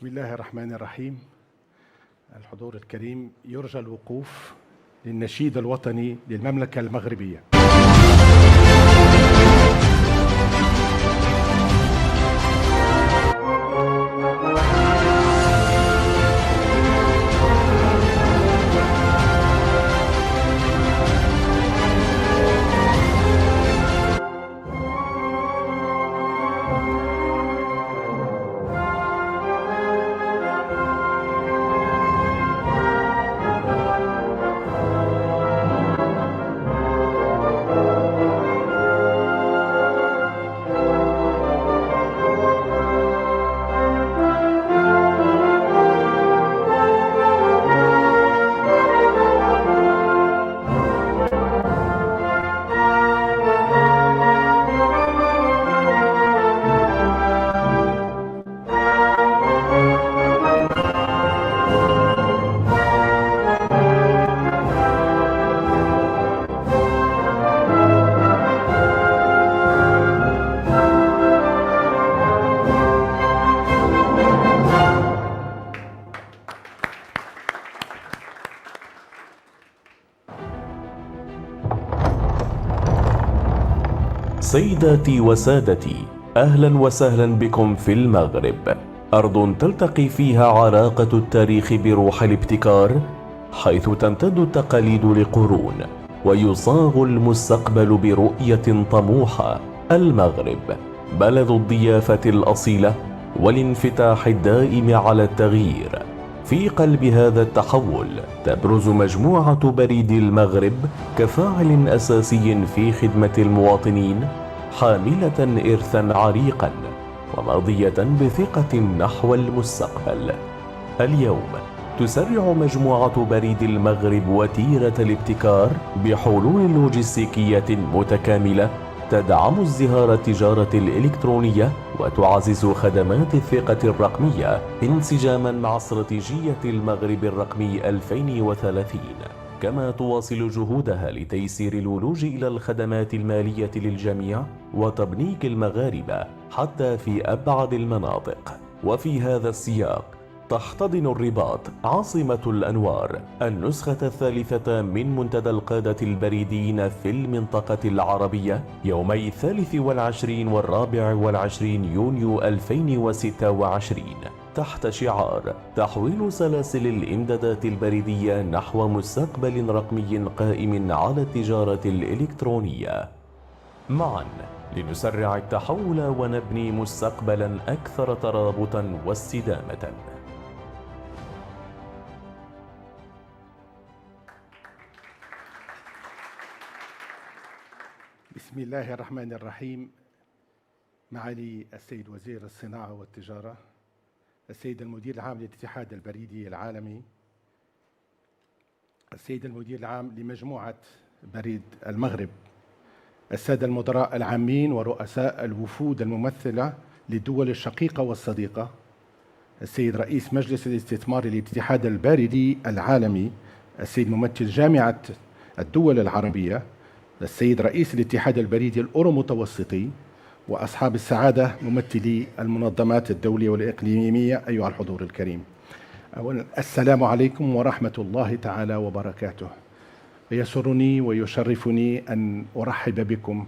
بسم الله الرحمن الرحيم. الحضور الكريم، يرجى الوقوف للنشيد الوطني للمملكة المغربية. سيداتي وسادتي، أهلا وسهلا بكم في المغرب، أرض تلتقي فيها عراقة التاريخ بروح الابتكار، حيث تمتد التقاليد لقرون ويصاغ المستقبل برؤية طموحة. المغرب بلد الضيافة الأصيلة والانفتاح الدائم على التغيير. في قلب هذا التحول تبرز مجموعة بريد المغرب كفاعل أساسي في خدمة المواطنين، حاملة إرثا عريقا وماضية بثقة نحو المستقبل. اليوم تسرع مجموعة بريد المغرب وتيرة الابتكار بحلول لوجستيكية متكاملة تدعم ازدهار التجارة الإلكترونية وتعزز خدمات الثقة الرقمية انسجاما مع استراتيجية المغرب الرقمي 2030، كما تواصل جهودها لتيسير الولوج إلى الخدمات المالية للجميع وتبنيك المغاربة حتى في أبعد المناطق. وفي هذا السياق تحتضن الرباط عاصمة الأنوار النسخة الثالثة من منتدى القادة البريديين في المنطقة العربية يومي 23 و24 يونيو 2026 تحت شعار تحويل سلاسل الإمدادات البريدية نحو مستقبل رقمي قائم على التجارة الإلكترونية. معا لنسرع التحول ونبني مستقبلا أكثر ترابطا واستدامة. بسم الله الرحمن الرحيم. معالي السيد وزير الصناعة والتجارة، السيد المدير العام للاتحاد البريدي العالمي، السيد المدير العام لمجموعة بريد المغرب، السادة المدراء العامين ورؤساء الوفود الممثلة للدول الشقيقة والصديقة، السيد رئيس مجلس الاستثمار للاتحاد البريدي العالمي، السيد ممثل جامعة الدول العربية، السيد رئيس الاتحاد البريدي الأورو متوسطي، وأصحاب السعادة ممثلي المنظمات الدولية والإقليمية، أيها الحضور الكريم. أولا السلام عليكم ورحمة الله تعالى وبركاته. يسرني ويشرفني أن أرحب بكم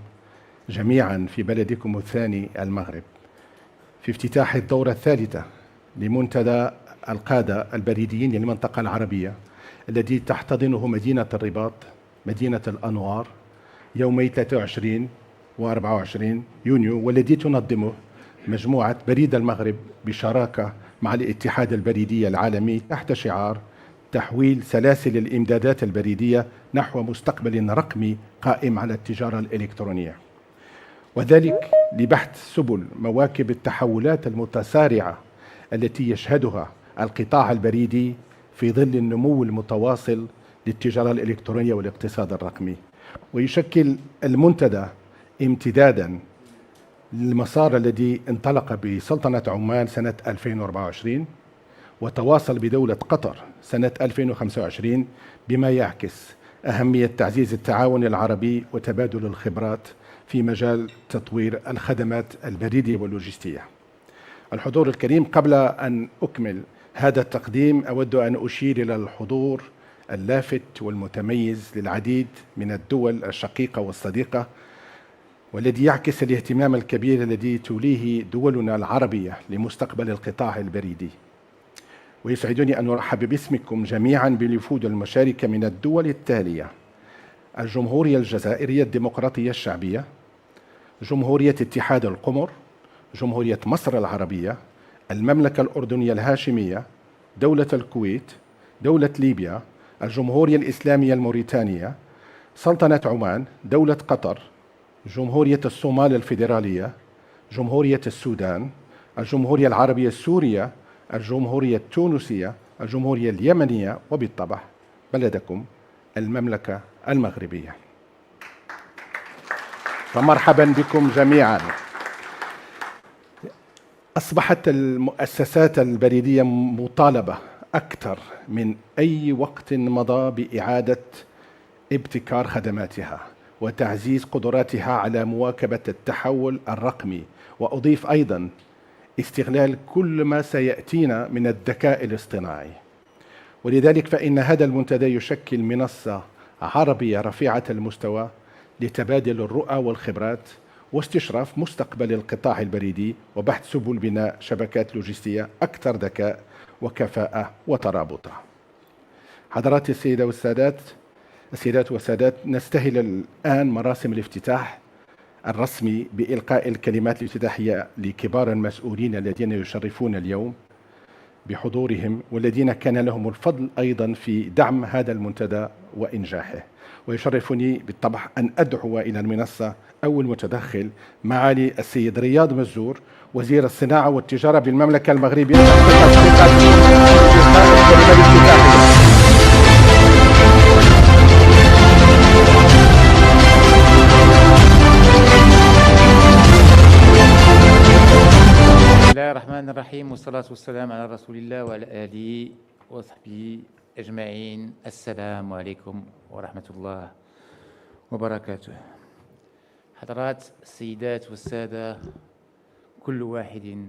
جميعا في بلدكم الثاني المغرب في افتتاح الدورة الثالثة لمنتدى القادة البريديين للمنطقة العربية الذي تحتضنه مدينة الرباط مدينة الأنوار يومي 23 و24 يونيو، والذي تنظمه مجموعة بريد المغرب بشراكة مع الاتحاد البريدي العالمي تحت شعار تحويل سلاسل الإمدادات البريدية نحو مستقبل رقمي قائم على التجارة الإلكترونية، وذلك لبحث سبل مواكب التحولات المتسارعة التي يشهدها القطاع البريدي في ظل النمو المتواصل للتجارة الإلكترونية والاقتصاد الرقمي. ويشكل المنتدى امتدادا للمسار الذي انطلق بسلطنة عمان سنة 2024 وتواصل بدولة قطر سنة 2025، بما يعكس أهمية تعزيز التعاون العربي وتبادل الخبرات في مجال تطوير الخدمات البريدية واللوجستية. الحضور الكريم، قبل أن أكمل هذا التقديم أود أن أشير إلى الحضور اللافت والمتميز للعديد من الدول الشقيقة والصديقة، والذي يعكس الاهتمام الكبير الذي توليه دولنا العربية لمستقبل القطاع البريدي. ويسعدني أن أرحب باسمكم جميعا بالوفود المشاركة من الدول التالية: الجمهورية الجزائرية الديمقراطية الشعبية، جمهورية اتحاد القمر، جمهورية مصر العربية، المملكة الأردنية الهاشمية، دولة الكويت، دولة ليبيا، الجمهورية الإسلامية الموريتانية، سلطنة عمان، دولة قطر، جمهورية الصومال الفيدرالية، جمهورية السودان، الجمهورية العربية السورية، الجمهورية التونسية، الجمهورية اليمنية، وبالطبع بلدكم المملكة المغربية. فمرحبا بكم جميعا. أصبحت المؤسسات البريدية مطالبة أكثر من أي وقت مضى بإعادة ابتكار خدماتها وتعزيز قدراتها على مواكبة التحول الرقمي، وأضيف أيضا استغلال كل ما سيأتينا من الذكاء الاصطناعي. ولذلك فإن هذا المنتدى يشكل منصة عربية رفيعة المستوى لتبادل الرؤى والخبرات واستشراف مستقبل القطاع البريدي وبحث سبل بناء شبكات لوجستية أكثر ذكاء وكفاءة وترابط. حضرات السيدات والسادات، نستهل الآن مراسم الافتتاح الرسمي بإلقاء الكلمات الافتتاحية لكبار المسؤولين الذين يشرفون اليوم بحضورهم، والذين كان لهم الفضل أيضا في دعم هذا المنتدى وإنجاحه. ويشرفني بالطبع أن أدعو إلى المنصة أول متدخل معالي السيد رياض مزور، وزير الصناعة والتجارة بالمملكة المغربية. بسم الله الرحمن الرحيم، والصلاة والسلام على رسول الله وعلى آله وصحبه أجمعين. السلام عليكم ورحمة الله وبركاته. حضرات السيدات والسادة، كل واحد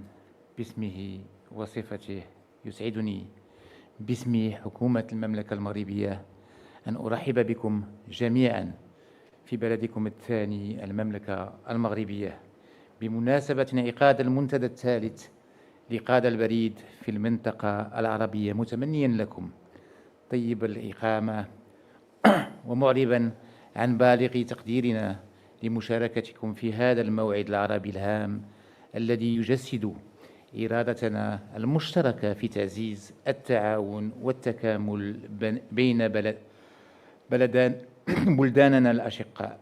باسمه وصفته، يسعدني باسم حكومة المملكة المغربية أن أرحب بكم جميعا في بلدكم الثاني المملكة المغربية بمناسبة انعقاد المنتدى الثالث لقادة البريد في المنطقة العربية، متمنيا لكم طيب الإقامة ومعربا عن بالغ تقديرنا لمشاركتكم في هذا الموعد العربي الهام الذي يجسد إرادتنا المشتركة في تعزيز التعاون والتكامل بين بلداننا الأشقاء.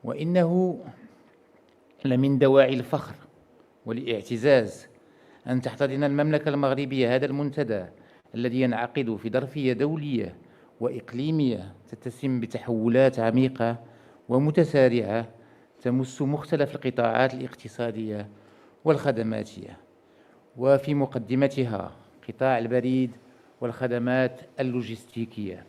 وإنه لمن دواعي الفخر والاعتزاز أن تحتضن المملكة المغربية هذا المنتدى الذي ينعقد في ظرفية دولية وإقليمية تتسم بتحولات عميقة ومتسارعة تمس مختلف القطاعات الاقتصادية والخدماتية، وفي مقدمتها قطاع البريد والخدمات اللوجستيكية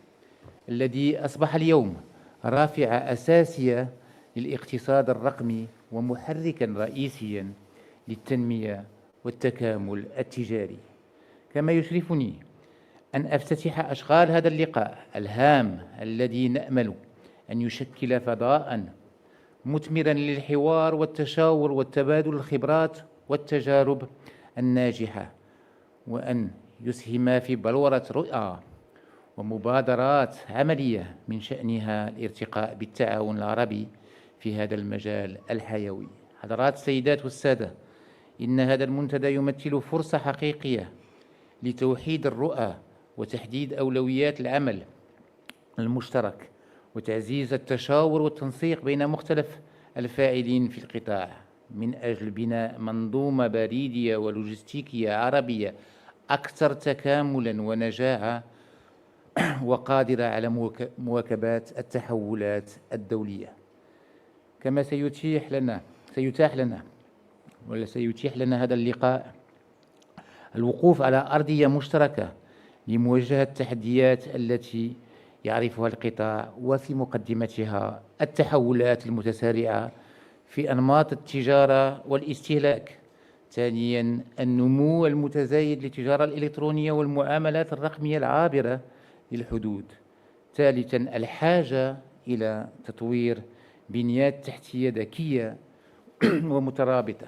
الذي أصبح اليوم رافعة أساسية للاقتصاد الرقمي ومحركاً رئيسياً للتنمية والتكامل التجاري. كما يشرفني أن أفتتح أشغال هذا اللقاء الهام الذي نأمل أن يشكل فضاءً مثمراً للحوار والتشاور وتبادل الخبرات والتجارب الناجحة، وأن يسهم في بلورة رؤى ومبادرات عملية من شأنها الارتقاء بالتعاون العربي في هذا المجال الحيوي. حضرات السيدات والسادة، إن هذا المنتدى يمثل فرصة حقيقية لتوحيد الرؤى وتحديد أولويات العمل المشترك وتعزيز التشاور والتنسيق بين مختلف الفاعلين في القطاع من أجل بناء منظومة بريدية ولوجستيكية عربية أكثر تكاملاً ونجاعة وقادرة على مواكبات التحولات الدولية. كما سيتيح لنا هذا اللقاء الوقوف على أرضية مشتركة لمواجهة التحديات التي يعرفها القطاع، وفي مقدمتها التحولات المتسارعة في أنماط التجارة والاستهلاك، ثانيا النمو المتزايد للتجارة الإلكترونية والمعاملات الرقمية العابرة للحدود. ثالثا الحاجة إلى تطوير بنيات تحتية ذكية ومترابطة.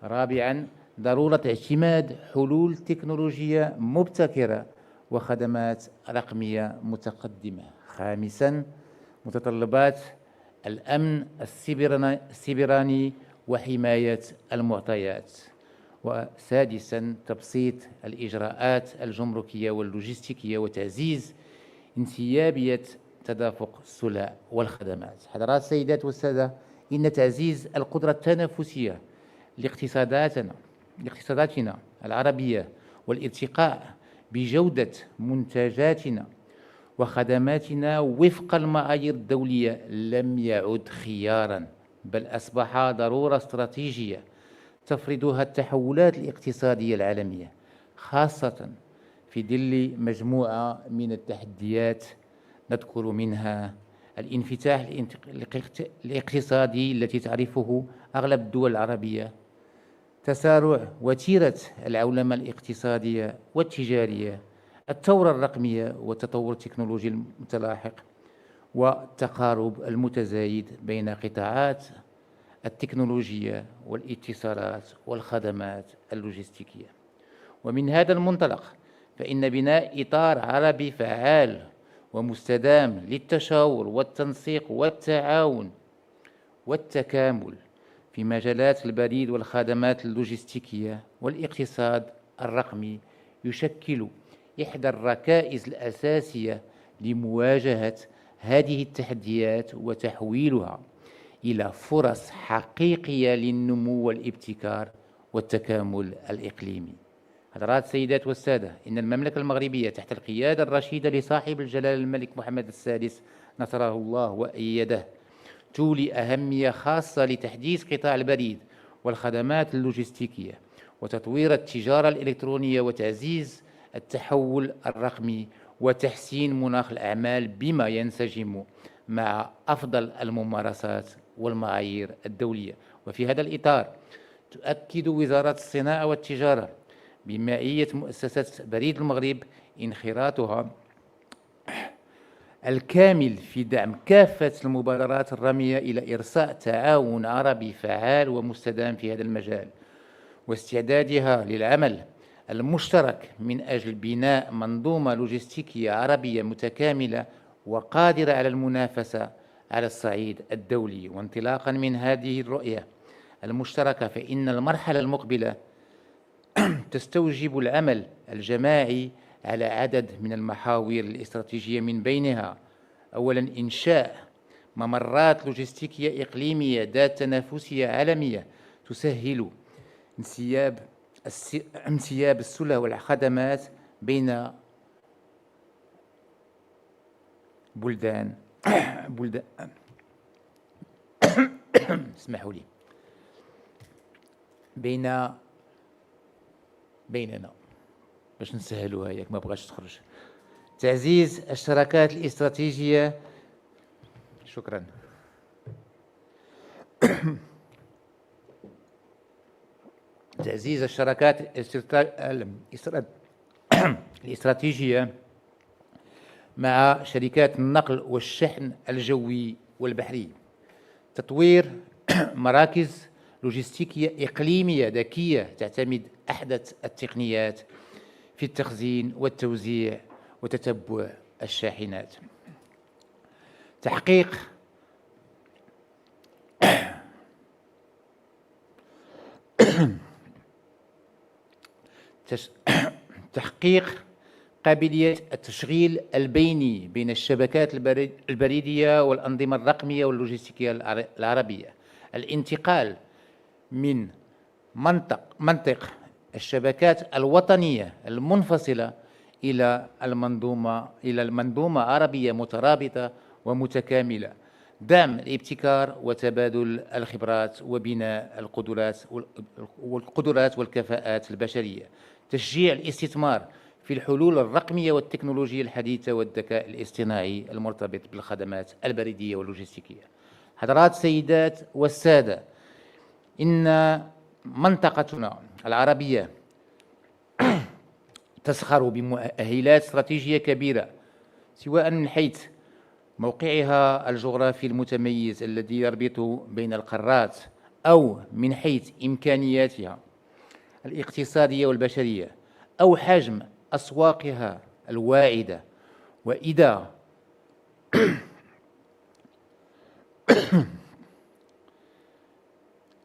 رابعا ضرورة اعتماد حلول تكنولوجية مبتكرة وخدمات رقمية متقدمة. خامسا متطلبات الأمن السيبراني وحماية المعطيات. وسادسا تبسيط الإجراءات الجمركية واللوجستيكية وتعزيز انسيابية تدافق السلع والخدمات. حضرات السيدات والسادة، إن تعزيز القدرة التنافسية لاقتصاداتنا العربية والارتقاء بجودة منتجاتنا وخدماتنا وفق المعايير الدولية لم يعد خياراً، بل أصبح ضرورة استراتيجية تفرضها التحولات الاقتصادية العالمية، خاصة في ظل مجموعة من التحديات نذكر منها الانفتاح الاقتصادي التي تعرفه أغلب الدول العربية، تسارع وتيرة العولمة الاقتصادية والتجارية، الثورة الرقمية والتطور التكنولوجي المتلاحق، والتقارب المتزايد بين قطاعات التكنولوجيا والاتصالات والخدمات اللوجستيكية. ومن هذا المنطلق فإن بناء إطار عربي فعال ومستدام للتشاور والتنسيق والتعاون والتكامل في مجالات البريد والخدمات اللوجستيكية والاقتصاد الرقمي يشكل إحدى الركائز الأساسية لمواجهة هذه التحديات وتحويلها إلى فرص حقيقية للنمو والابتكار والتكامل الإقليمي. حضرات السيدات والسادة، إن المملكة المغربية تحت القيادة الرشيدة لصاحب الجلالة الملك محمد السادس نصره الله وأيده تولي أهمية خاصة لتحديث قطاع البريد والخدمات اللوجستيكية وتطوير التجارة الإلكترونية وتعزيز التحول الرقمي وتحسين مناخ الأعمال بما ينسجم مع أفضل الممارسات والمعايير الدولية. وفي هذا الإطار تؤكد وزارة الصناعة والتجارة بمعية مؤسسة بريد المغرب انخراطها الكامل في دعم كافة المبادرات الرامية إلى إرساء تعاون عربي فعال ومستدام في هذا المجال، واستعدادها للعمل المشترك من أجل بناء منظومة لوجستيكية عربية متكاملة وقادرة على المنافسة على الصعيد الدولي. وانطلاقا من هذه الرؤية المشتركة فإن المرحلة المقبلة تستوجب العمل الجماعي على عدد من المحاور الاستراتيجية، من بينها أولاً إنشاء ممرات لوجستيكية إقليمية ذات تنافسية عالمية تسهل انسياب السلع والخدمات بين بلدان اسمحوا لي بيننا باش نسهلوها، ياك ما بغاش تخرج. تعزيز الشراكات الاستراتيجية، شكرا. تعزيز الشراكات الاستراتيجية مع شركات النقل والشحن الجوي والبحري. تطوير مراكز لوجستيكية إقليمية ذكية تعتمد أحدث التقنيات في التخزين والتوزيع وتتبع الشاحنات. تحقيق قابلية التشغيل البيني بين الشبكات البريدية والأنظمة الرقمية واللوجستيكية العربية. الانتقال من منطق الشبكات الوطنية المنفصلة إلى المنظومة عربية مترابطة ومتكاملة. دعم الابتكار وتبادل الخبرات وبناء القدرات والكفاءات البشرية. تشجيع الاستثمار في الحلول الرقمية والتكنولوجيا الحديثة والذكاء الاصطناعي المرتبط بالخدمات البريدية واللوجستيكية. حضرات السيدات والسادة، إن منطقتنا العربية تزخر بمؤهلات استراتيجية كبيرة، سواء من حيث موقعها الجغرافي المتميز الذي يربط بين القارات، أو من حيث إمكانياتها الاقتصادية والبشرية، أو حجم أسواقها الواعدة. وإذا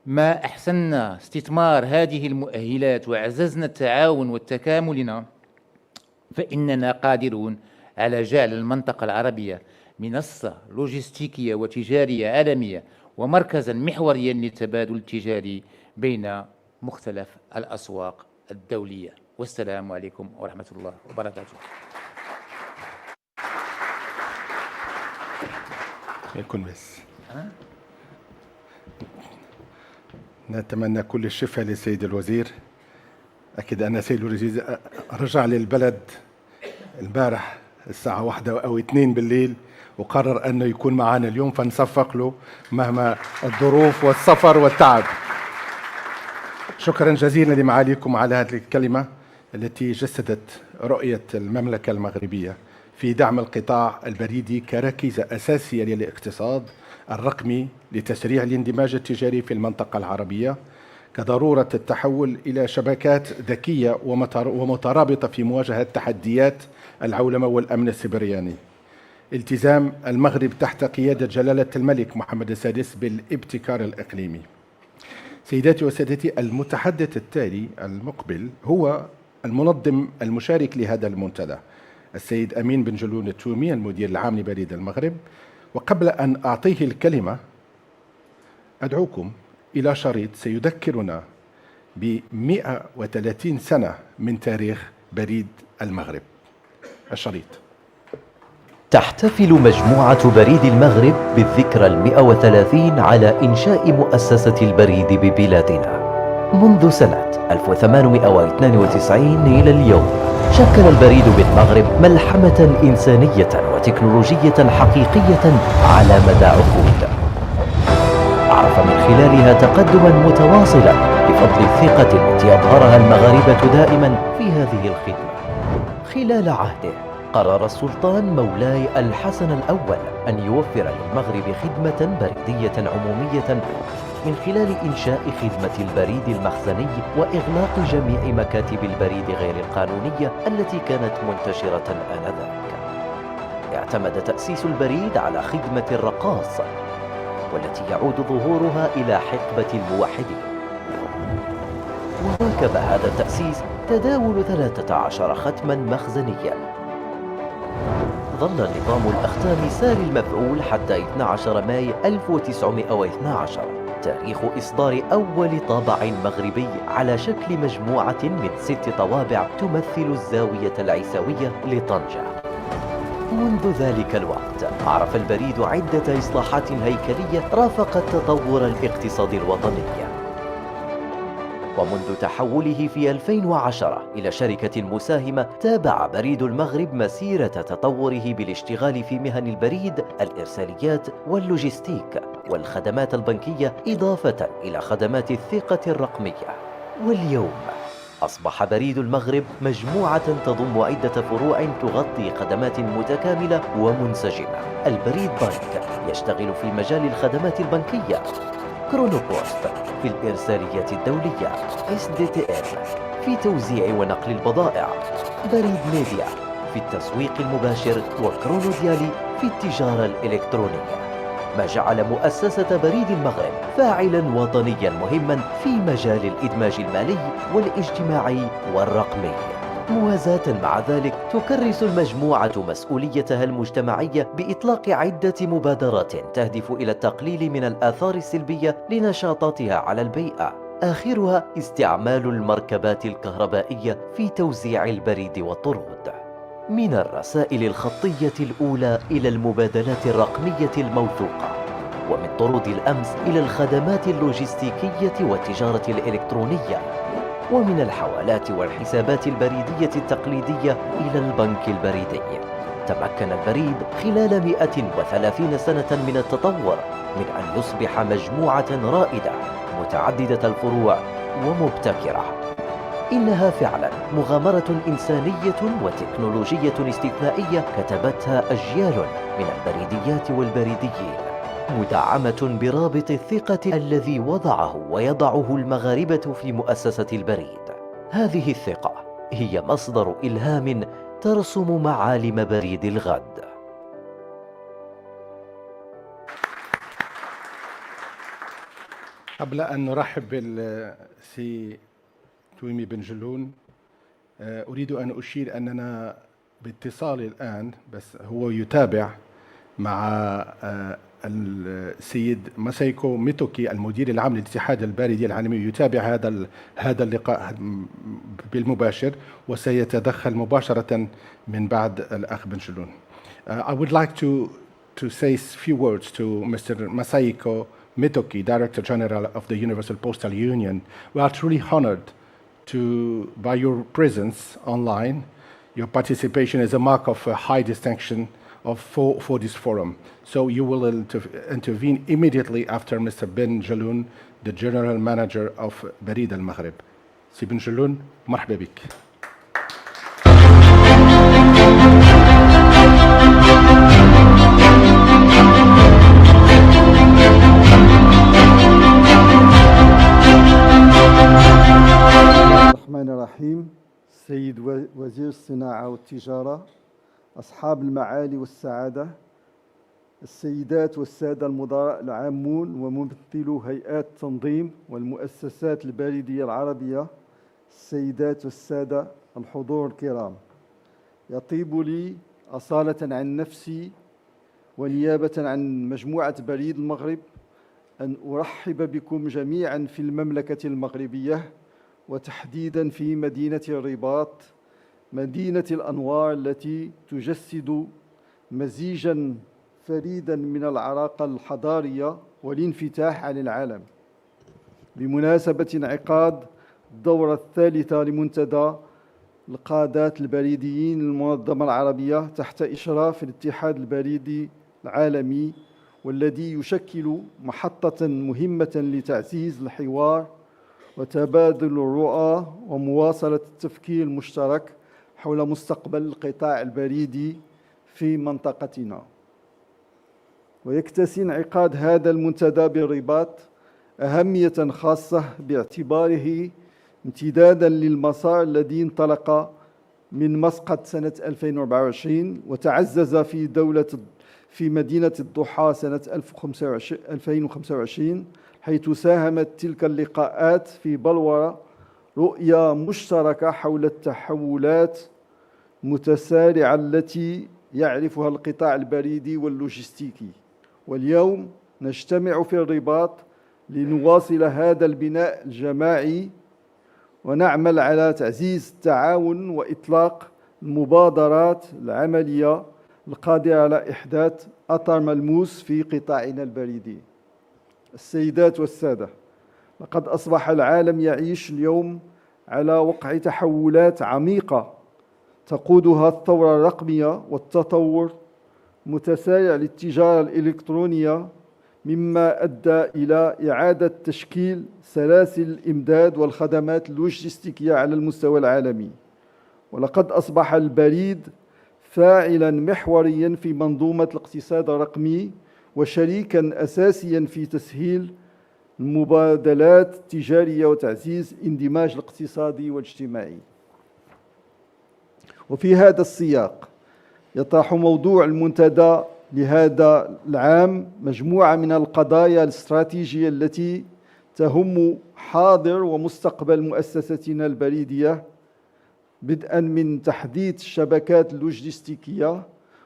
ما أحسننا استثمار هذه المؤهلات وعززنا التعاون والتكاملنا، فإننا قادرون على جعل المنطقة العربية منصة لوجستيكية وتجارية عالمية، ومركزاً محورياً للتبادل التجاري بين مختلف الأسواق الدولية. والسلام عليكم ورحمة الله وبركاته. يكون بس نتمنى كل الشفاء للسيد الوزير. أكيد أن السيد الوزير رجع للبلد البارح الساعة 1 أو 2 بالليل، وقرر أنه يكون معنا اليوم، فنصفق له مهما الظروف والسفر والتعب. شكرا جزيلا لمعاليكم على هذه الكلمة التي جسدت رؤية المملكة المغربية في دعم القطاع البريدي كركيزة أساسية للاقتصاد الرقمي لتسريع الاندماج التجاري في المنطقة العربية، كضرورة التحول إلى شبكات ذكية ومترابطة في مواجهة تحديات العولمة والأمن السيبراني. التزام المغرب تحت قيادة جلالة الملك محمد السادس بالابتكار الإقليمي. سيداتي وسادتي، المتحدث التالي المقبل هو المنظم المشارك لهذا المنتدى، السيد أمين بن جلون التومي، المدير العام لبريد المغرب. وقبل أن أعطيه الكلمة أدعوكم إلى شريط سيذكرنا ب130 سنة من تاريخ بريد المغرب. الشريط. تحتفل مجموعة بريد المغرب بالذكرى 130 على إنشاء مؤسسة البريد ببلادنا. منذ سنة 1892 إلى اليوم، شكل البريد بالمغرب ملحمة إنسانية وتكنولوجية حقيقية على مدى عقود، عرف من خلالها تقدما متواصلا بفضل الثقة التي أظهرها المغاربة دائما في هذه الخدمة. خلال عهده قرر السلطان مولاي الحسن الأول أن يوفر للمغرب خدمة بريدية عمومية من خلال إنشاء خدمة البريد المخزني وإغلاق جميع مكاتب البريد غير القانونية التي كانت منتشرة آنذاك. اعتمد تأسيس البريد على خدمة الرقاص، والتي يعود ظهورها إلى حقبة الموحدين. وواكب هذا التأسيس تداول 13 ختما مخزنيا. ظل نظام الأختام ساري المفعول حتى 12 ماي 1912، تاريخ إصدار أول طابع مغربي على شكل مجموعة من 6 طوابع تمثل الزاوية العيسوية لطنجة. منذ ذلك الوقت عرف البريد عدة إصلاحات هيكلية رافقت تطور الاقتصاد الوطني. ومنذ تحوله في 2010 إلى شركة مساهمة، تابع بريد المغرب مسيرة تطوره بالاشتغال في مهن البريد، الإرساليات واللوجستيك والخدمات البنكية، إضافة إلى خدمات الثقة الرقمية. واليوم أصبح بريد المغرب مجموعة تضم عدة فروع تغطي خدمات متكاملة ومنسجمة. البريد بنك يشتغل في مجال الخدمات البنكية، كرونوبوست في الإرساليات الدولية، SDTL في توزيع ونقل البضائع، بريد ميديا في التسويق المباشر، وكرونو ديالي في التجارة الإلكترونية، ما جعل مؤسسة بريد المغرب فاعلاً وطنياً مهماً في مجال الإدماج المالي والاجتماعي والرقمي. موازاة مع ذلك، تكرس المجموعة مسؤوليتها المجتمعية بإطلاق عدة مبادرات تهدف إلى التقليل من الآثار السلبية لنشاطاتها على البيئة، آخرها استعمال المركبات الكهربائية في توزيع البريد والطرود. من الرسائل الخطية الأولى إلى المبادلات الرقمية الموثوقة، ومن طرود الأمس إلى الخدمات اللوجستيكية والتجارة الإلكترونية، ومن الحوالات والحسابات البريدية التقليدية إلى البنك البريدي. تمكن البريد خلال 130 سنة من التطور من أن يصبح مجموعة رائدة متعددة الفروع، تنتج منتجات وخدمات تتناسب مع التطور التكنولوجي. وهذا ما جعل بريد المغرب ينافس في السوق ومبتكرة. إنها فعلا مغامرة إنسانية وتكنولوجية استثنائية كتبتها أجيال من البريديات والبريديين، مدعمة برابط الثقة الذي وضعه ويضعه المغاربة في مؤسسة البريد. هذه الثقة هي مصدر إلهام ترسم معالم بريد الغد. قبل أن نرحب بالسي تويمي بن جلون، أريد أن أشير أننا باتصال الآن، بس هو يتابع مع السيد ماسايكو ميتوكي المدير العام للاتحاد البريدي العالمي، يتابع هذا اللقاء بالمباشر وسيتدخل مباشرة من بعد الأخ بن جلون. I would like to say a few words to Mr. Masahiko Mitoki, Director General of the Universal Postal Union. We are truly honored by your presence online. Your participation is a mark of a high distinction for this forum. So you will intervene immediately after Mr. Ben Jaloun, the General Manager of Barid Al-Maghrib. Si Ben Jaloun, مرحبا بك. الرحمن الرحيم. سيد وزير الصناعة والتجارة، أصحاب المعالي والسعادة، السيدات والسادة المدراء العامون وممثلو هيئات التنظيم والمؤسسات البريدية العربية، السيدات والسادة الحضور الكرام، يطيب لي أصالة عن نفسي ونيابة عن مجموعة بريد المغرب أن أرحب بكم جميعا في المملكة المغربية، وتحديدا في مدينة الرباط، مدينة الأنوار التي تجسد مزيجا فريدا من العراقة الحضارية والانفتاح على العالم، بمناسبة انعقاد الدورة الثالثة لمنتدى القادات البريديين للمنظمة العربية تحت إشراف الاتحاد البريدي العالمي، والذي يشكل محطة مهمة لتعزيز الحوار وتبادل الرؤى ومواصلة التفكير المشترك حول مستقبل القطاع البريدي في منطقتنا. ويكتسي انعقاد هذا المنتدى بالرباط أهمية خاصة باعتباره امتدادا للمسار الذي انطلق من مسقط سنة 2024 وتعزز في مدينة الضحى سنة 2025، حيث ساهمت تلك اللقاءات في بلورة رؤية مشتركة حول التحولات المتسارعة التي يعرفها القطاع البريدي واللوجستيكي. واليوم نجتمع في الرباط لنواصل هذا البناء الجماعي ونعمل على تعزيز التعاون وإطلاق المبادرات العملية القادرة على إحداث أثر ملموس في قطاعنا البريدي. السيدات والسادة، لقد أصبح العالم يعيش اليوم على وقع تحولات عميقة تقودها الثورة الرقمية والتطور المتسارع للتجارة الإلكترونية، مما أدى إلى إعادة تشكيل سلاسل الإمداد والخدمات اللوجستيكية على المستوى العالمي. ولقد أصبح البريد فاعلاً محورياً في منظومة الاقتصاد الرقمي وشريكاً أساسياً في تسهيل المبادلات التجارية وتعزيز الاندماج الاقتصادي والاجتماعي. وفي هذا السياق يطرح موضوع المنتدى لهذا العام مجموعة من القضايا الاستراتيجية التي تهم حاضر ومستقبل مؤسستنا البريدية، بدءاً من تحديث الشبكات اللوجستيكية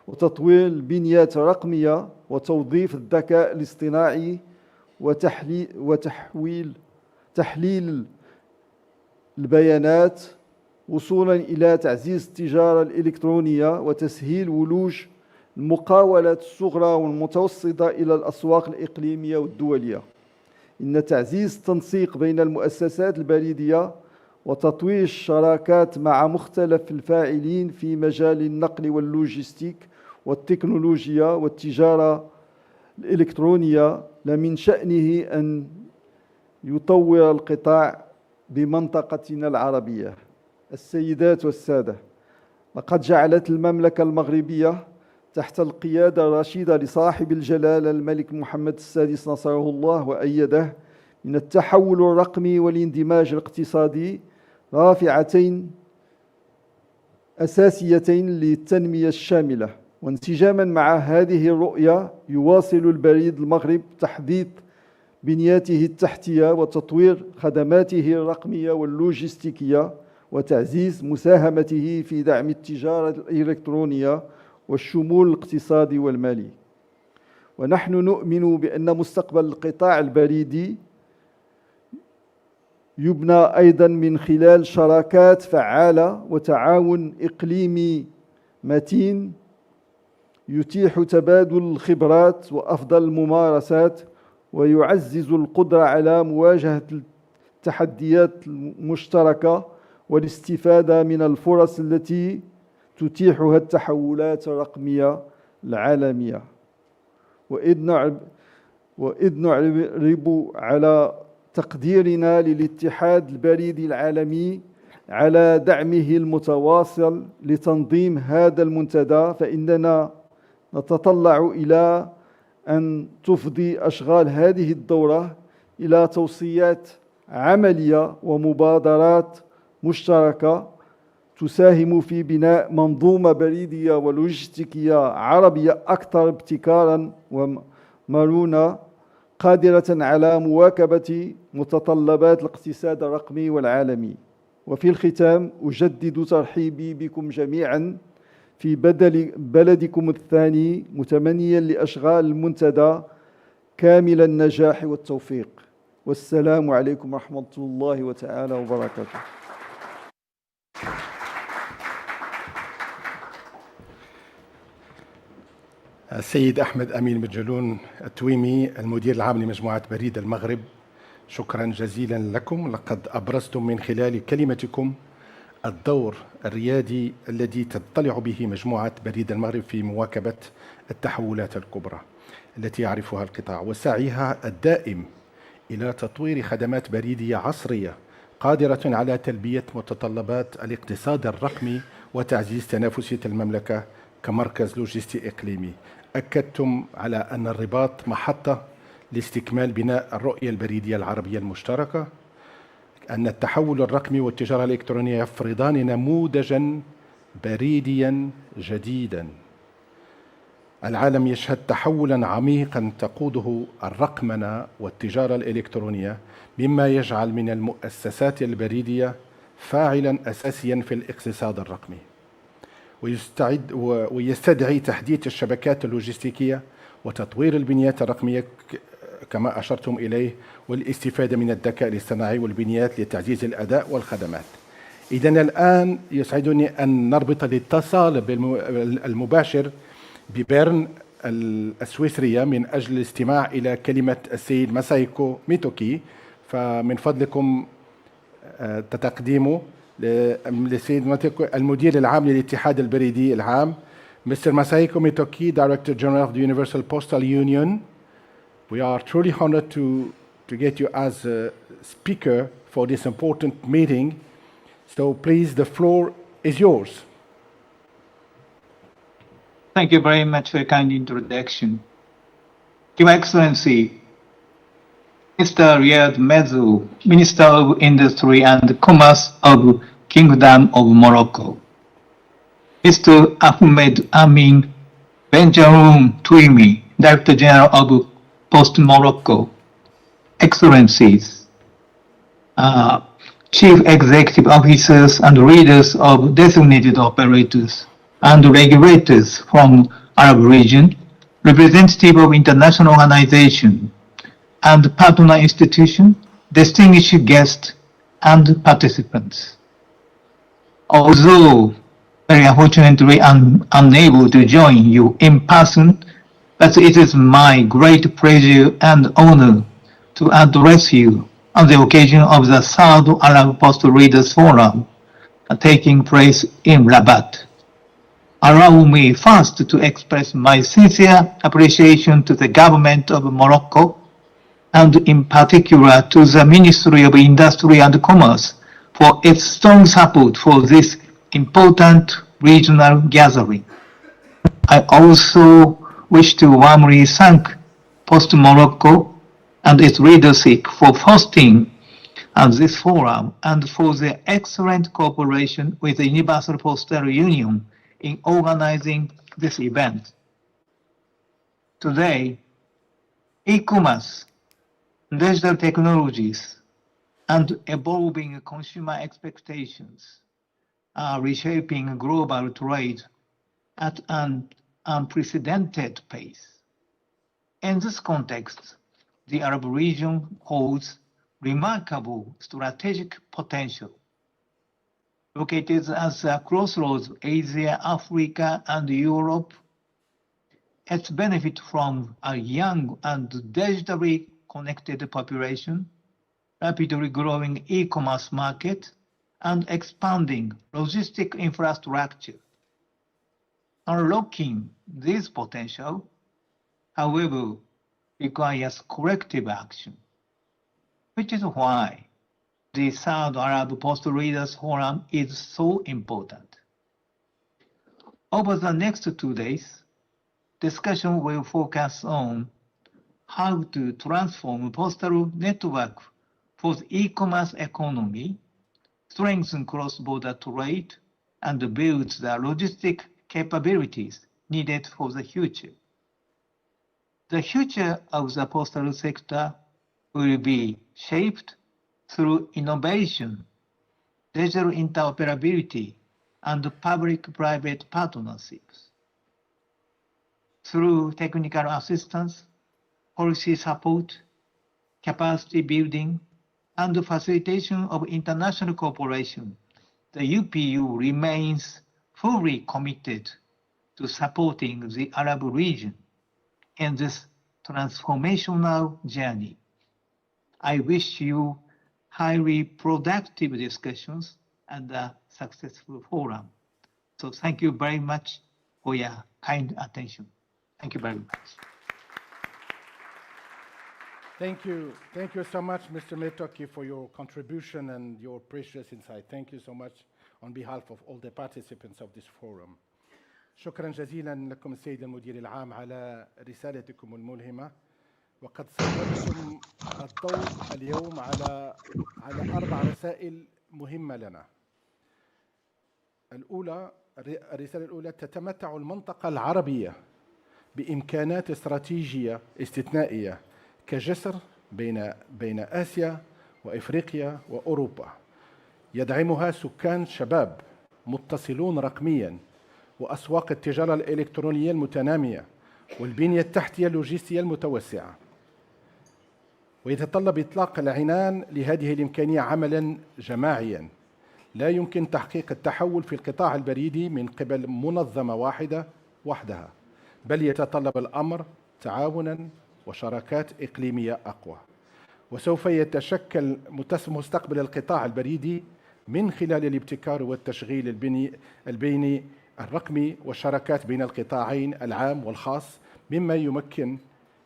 وتطوير البنيات الرقمية وتوظيف الذكاء الاصطناعي تحليل البيانات، وصولاً إلى تعزيز التجارة الإلكترونية وتسهيل ولوج المقاولات الصغرى والمتوسطة إلى الأسواق الإقليمية والدولية. إن تعزيز التنسيق بين المؤسسات البريدية وتطوير الشراكات مع مختلف الفاعلين في مجال النقل واللوجستيك والتكنولوجيا والتجارة الإلكترونية لمن شأنه أن يطور القطاع بمنطقتنا العربية. السيدات والسادة، لقد جعلت المملكة المغربية تحت القيادة الرشيدة لصاحب الجلالة الملك محمد السادس نصره الله وأيده من التحول الرقمي والاندماج الاقتصادي رافعتين أساسيتين للتنمية الشاملة. وانسجاما مع هذه الرؤية يواصل البريد المغرب تحديث بنياته التحتية وتطوير خدماته الرقمية واللوجستيكية وتعزيز مساهمته في دعم التجارة الإلكترونية والشمول الاقتصادي والمالي. ونحن نؤمن بأن مستقبل القطاع البريدي يبنى أيضا من خلال شراكات فعالة وتعاون إقليمي متين يتيح تبادل الخبرات وأفضل الممارسات ويعزز القدرة على مواجهة التحديات المشتركة والاستفادة من الفرص التي تتيحها التحولات الرقمية العالمية. وإذ نعرب على تقديرنا للاتحاد البريدي العالمي على دعمه المتواصل لتنظيم هذا المنتدى، فإننا نتطلع إلى أن تفضي أشغال هذه الدورة إلى توصيات عملية ومبادرات مشتركة تساهم في بناء منظومة بريدية ولوجستيكية عربية أكثر ابتكاراً ومرونة قادرة على مواكبة متطلبات الاقتصاد الرقمي والعالمي. وفي الختام أجدد ترحيبي بكم جميعاً في بلدكم الثاني، متمنياً لأشغال المنتدى كامل النجاح والتوفيق. والسلام عليكم ورحمة الله تعالى وبركاته. السيد أحمد أمين بن التويمي، المدير العام لمجموعة بريد المغرب، شكرا جزيلا لكم. لقد أبرزتم من خلال كلمتكم الدور الريادي الذي تضطلع به مجموعة بريد المغرب في مواكبة التحولات الكبرى التي يعرفها القطاع، وسعيها الدائم إلى تطوير خدمات بريدية عصرية قادرة على تلبية متطلبات الاقتصاد الرقمي وتعزيز تنافسية المملكة كمركز لوجستي إقليمي. أكدتم على أن الرباط محطة لاستكمال بناء الرؤية البريدية العربية المشتركة، أن التحول الرقمي والتجارة الإلكترونية يفرضان نموذجاً بريدياً جديداً. العالم يشهد تحولاً عميقاً تقوده الرقمنة والتجارة الإلكترونية، مما يجعل من المؤسسات البريدية فاعلاً أساسياً في الاقتصاد الرقمي، ويستدعي تحديث الشبكات اللوجستيكية وتطوير البنيات الرقمية كما أشرتم إليه، والاستفادة من الذكاء الاصطناعي والبنيات لتعزيز الأداء والخدمات. إذن الآن يسعدني أن نربط الاتصال المباشر ببيرن السويسرية من أجل الاستماع إلى كلمة السيد ماسايكو ميتوكي. فمن فضلكم تقديمه للسيد ميتوكي المدير العام للاتحاد البريدي العام. Mr. Masahiko Mitoki, Director General of the Universal Postal Union, we are truly honored to get you as a speaker for this important meeting. So please, the floor is yours. Thank you very much for your kind introduction. Your Excellency, Mr. Riyad Mezu, Minister of Industry and Commerce of Kingdom of Morocco. Mr. Ahmed Amin Benjamin Tuimi, Director General of POSTAL Morocco. Excellencies, Chief Executive Officers and leaders of designated operators and regulators from Arab region, representative of international organization and partner institution, distinguished guests and participants. Although very unfortunately unable to join you in person, but it is my great pleasure and honor to address you on the occasion of the third Arab Postal Readers Forum taking place in Rabat. Allow me first to express my sincere appreciation to the government of Morocco and in particular to the Ministry of Industry and Commerce for its strong support for this important regional gathering. I also wish to warmly thank Post Morocco and its leadership for hosting this forum and for their excellent cooperation with the Universal Postal Union in organizing this event. Today, e-commerce, digital technologies, and evolving consumer expectations are reshaping global trade at an unprecedented pace. In this context, the Arab region holds remarkable strategic potential. Located at the crossroads of Asia, Africa, and Europe, it benefits from a young and digitally connected population, rapidly growing e-commerce market, and expanding logistic infrastructure. Unlocking this potential, however, requires collective action, which is why the Third Arab Post Leaders Forum is so important. Over the next 2 days, discussion will focus on how to transform postal network for the e-commerce economy, strengthen cross-border trade, and build the logistic capabilities needed for the future. The future of the postal sector will be shaped through innovation, digital interoperability, and public-private partnerships. Through technical assistance, policy support, capacity building, and facilitation of international cooperation, the UPU remains fully committed to supporting the Arab region in this transformational journey. I wish you highly productive discussions and a successful forum. So thank you very much for your kind attention. Thank you very much. Thank you so much, Mr. Metoki, for your contribution and your precious insight. Thank you so much on behalf of all the participants of this forum. شكرا جزيلا لكم السيد المدير العام على رسالتكم الملهمة، وقد سلطتم الضوء اليوم على 4 رسائل مهمة لنا. الرسالة الأولى: تتمتع المنطقة العربية بإمكانات استراتيجية استثنائية كجسر بين آسيا وإفريقيا وأوروبا، يدعمها سكان شباب متصلون رقمياً، وأسواق التجارة الإلكترونية المتنامية، والبنية التحتية اللوجستية المتوسعة. ويتطلب إطلاق العنان لهذه الإمكانية عملاً جماعياً. لا يمكن تحقيق التحول في القطاع البريدي من قبل منظمة واحدة وحدها، بل يتطلب الأمر تعاوناً وشراكات إقليمية أقوى. وسوف يتشكل مستقبل القطاع البريدي من خلال الابتكار والتشغيل البيني الرقمي والشراكات بين القطاعين العام والخاص، مما يمكن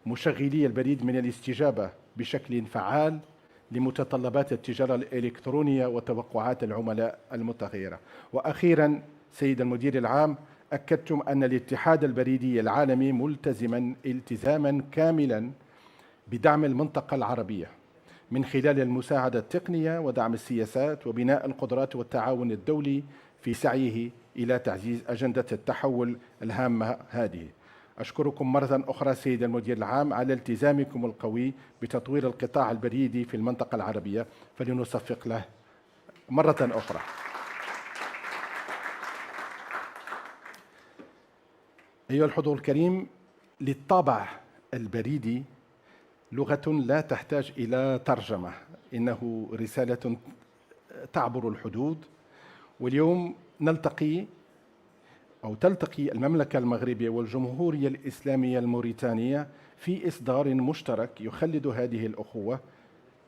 مشغلي البريد من الاستجابة بشكل فعال لمتطلبات التجارة الإلكترونية وتوقعات العملاء المتغيرة. وأخيراً سيد المدير العام، أكدتم أن الاتحاد البريدي العالمي ملتزماً التزاماً كاملاً بدعم المنطقة العربية من خلال المساعدة التقنية ودعم السياسات وبناء القدرات والتعاون الدولي في سعيه إلى تعزيز أجندة التحول الهامة هذه. أشكركم مرة أخرى سيد المدير العام على التزامكم القوي بتطوير القطاع البريدي في المنطقة العربية، فلنصفق له مرة أخرى. أيها الحضور الكريم، للطابع البريدي لغة لا تحتاج إلى ترجمة، إنه رسالة تعبر الحدود. واليوم تلتقي المملكة المغربية والجمهورية الإسلامية الموريتانية في إصدار مشترك يخلد هذه الأخوة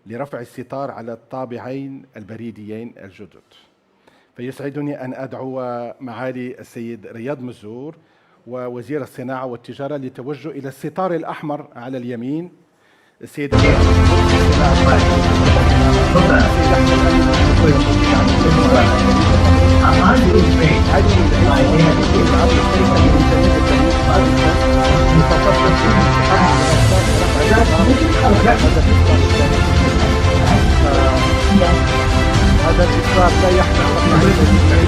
لرفع الستار على الطابعين البريديين الجدد. فيسعدني أن أدعو معالي السيد رياض مزور ووزير الصناعة والتجارة للتوجه إلى الستار الأحمر على اليمين السيد السيد هذا الإصرار لا يحمل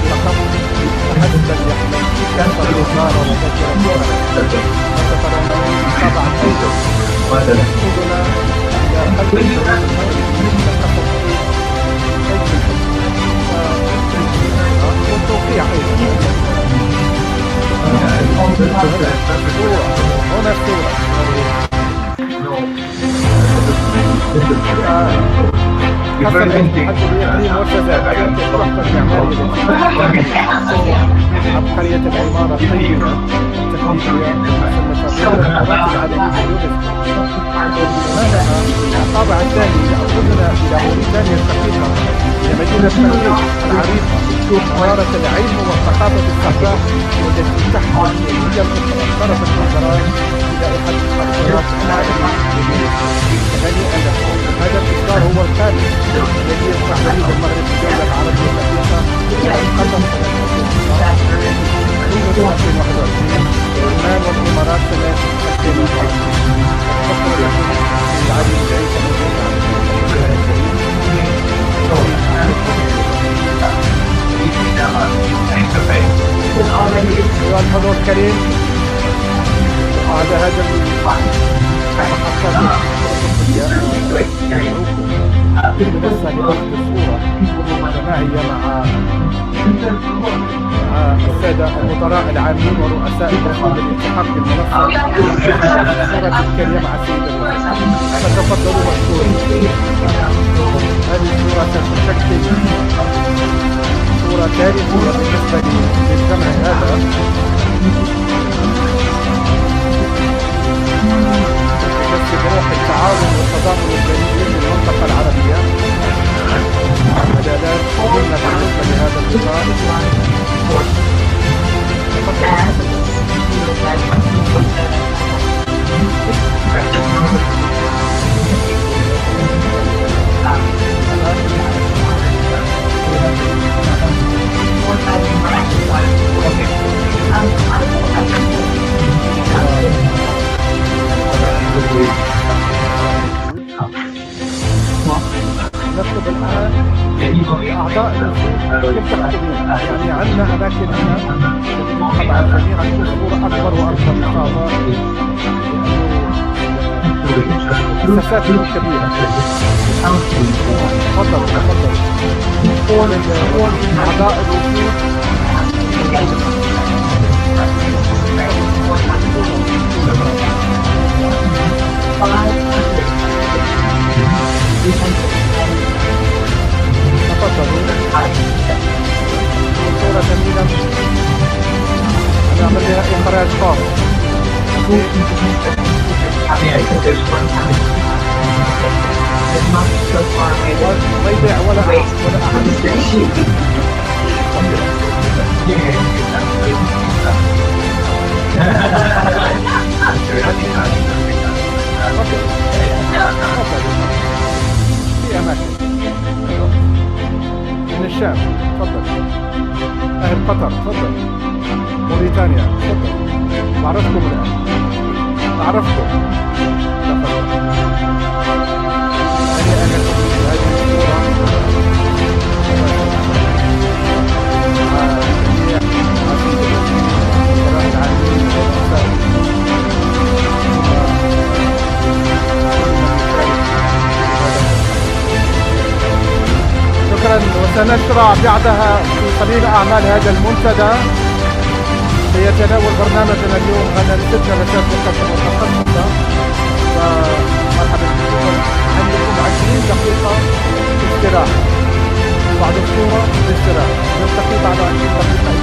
فقط حسب يحمل كسر الإصرار وذكر طبعا أيضا يقودنا إلى قلب والتوقيع أيضا هنا الصورة حسب الإقليم والفساد التحفة المعمارية عبقرية العمارة الطيبة التقليدية المسمى القارات العالمية الطابع الثاني يأخذنا إلى موريتانيا الشقيقة إلى مدينة المغرب العريقة منارة العلم والثقافة السحباء والتي تحمل هي طرف الحضارات إلى أحد الحضارات العالمية. هنيئا لكم. هذا الإصدار هو الخامس الذي يصبح بريد المغرب الدولة العربية الشقيقة قدم سنة 2021 عمان والإمارات سنة 2024. أشكر لكم العلي العيسى أيها الحضور الكريم، بعد هذا المحطات بنفسها لأخذ الصورة جماعية مع السادة المدراء العامين ورؤساء الوفود الالتحاق بالمنصة صورة تذكارية مع السيد الرئيس. فتفضلوا مشكورين. هذه الصورة ستشكل صورة تاريخية بالنسبة للجمع هذا، تجسد روح التعاون والتضامن الجميل في المنطقة العربية. مجالات مهمة بالنسبة لهذا اللقاء. نطلب الآن لأعضاء الوفود يلتحقوا بنا، يعني عندنا أماكن هنا طبعا جميعا الصورة أكبر وأكبر إن شاء الله، المسافات كبيرة. تفضل تفضل. أعضاء الوفود تفضلوا. صورة جميلة نعمل لها إخراج خاص. ما يبيع ولا أحد. في أماكن من الشام. تفضل. أهل قطر. تفضل. موريتانيا. تفضل. بعرفكم الآن. بعرفكم. تفضل. هذه الصورة شكرا. وسنشرع بعدها في قليل أعمال هذا المنتدى. سيتناول برنامجنا اليوم هذا ست جلسات متخصصة. فمرحبا بكم. عندكم 20 دقيقة استراحة بعد الصورة باستراحة. نلتقي بعد 20 دقيقة.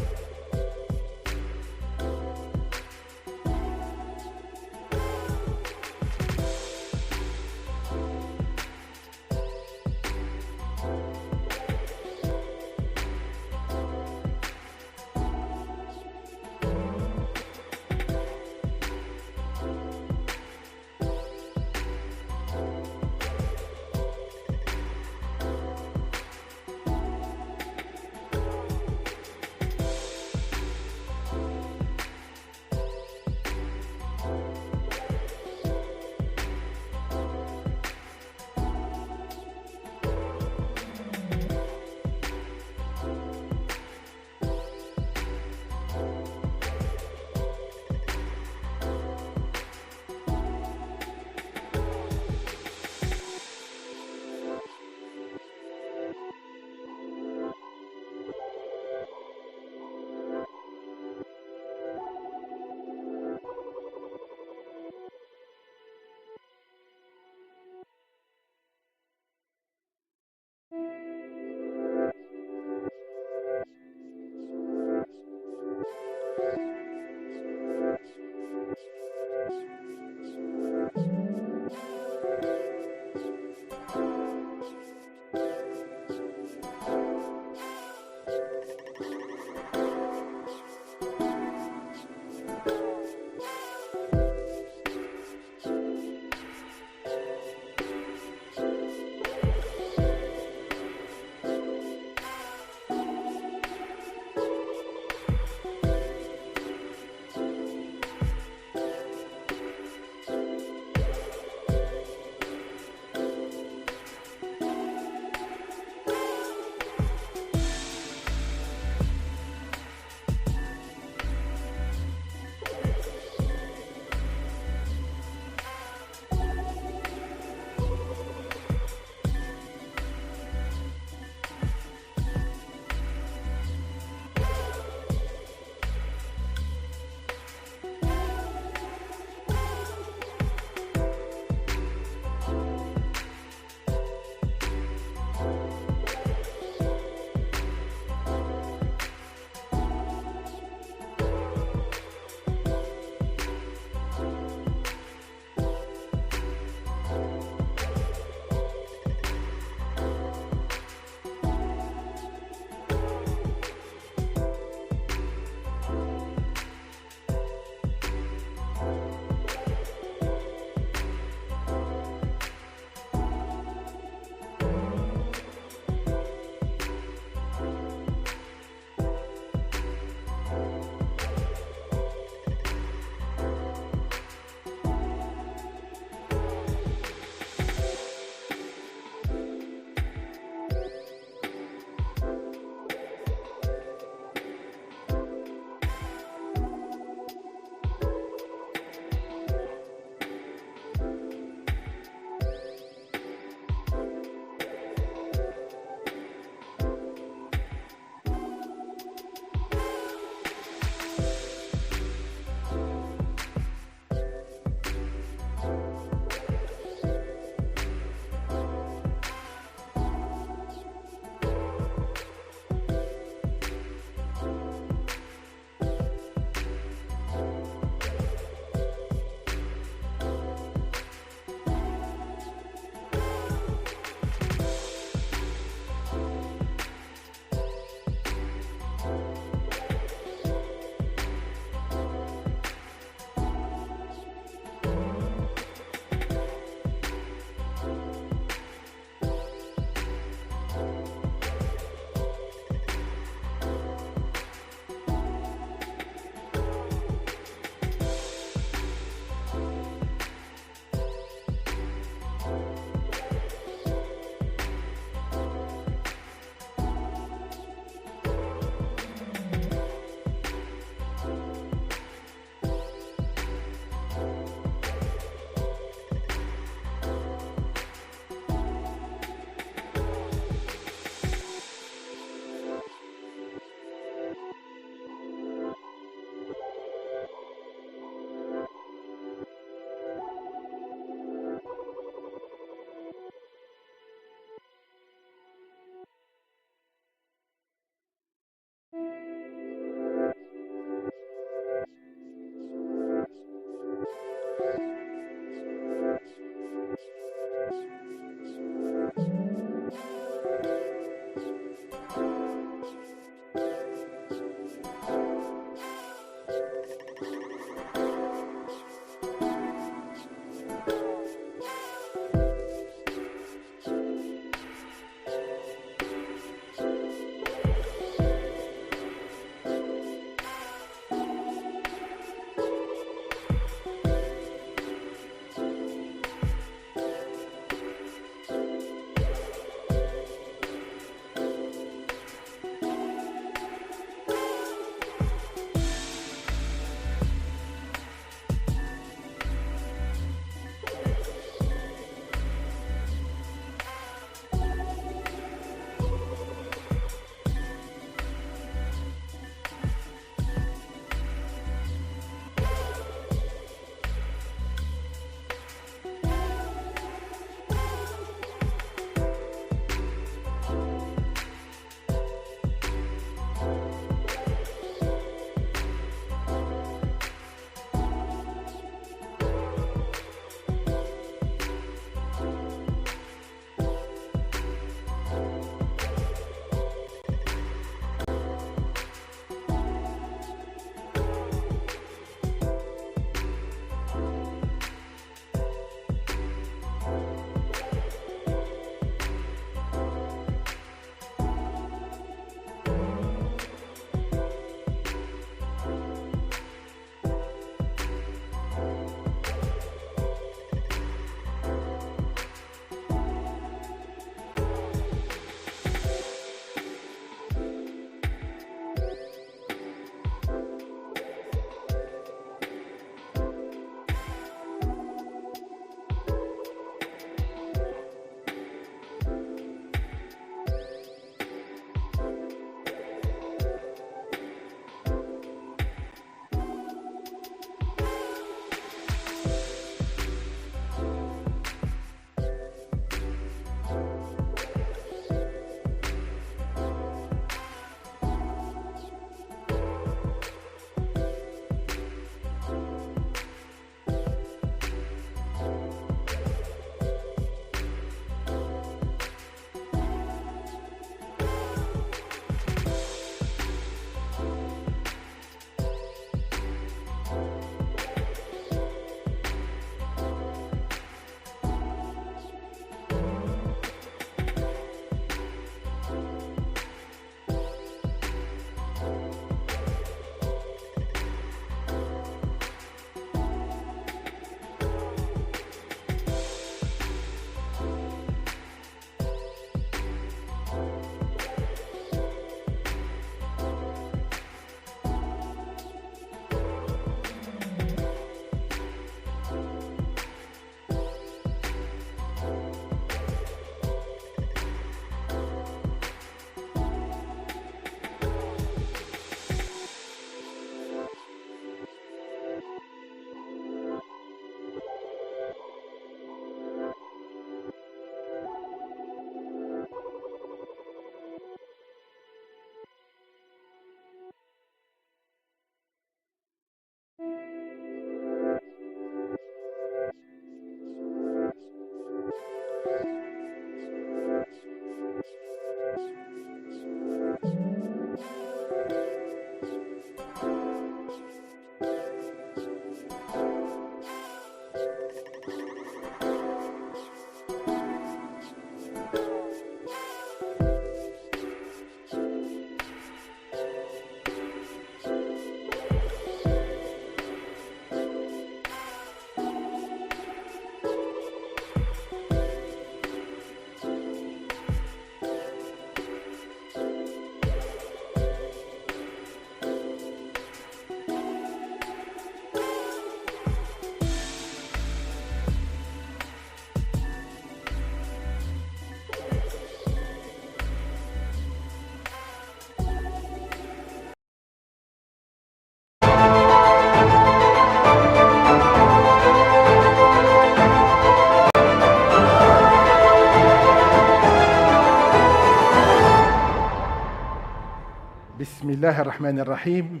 بسم الله الرحمن الرحيم.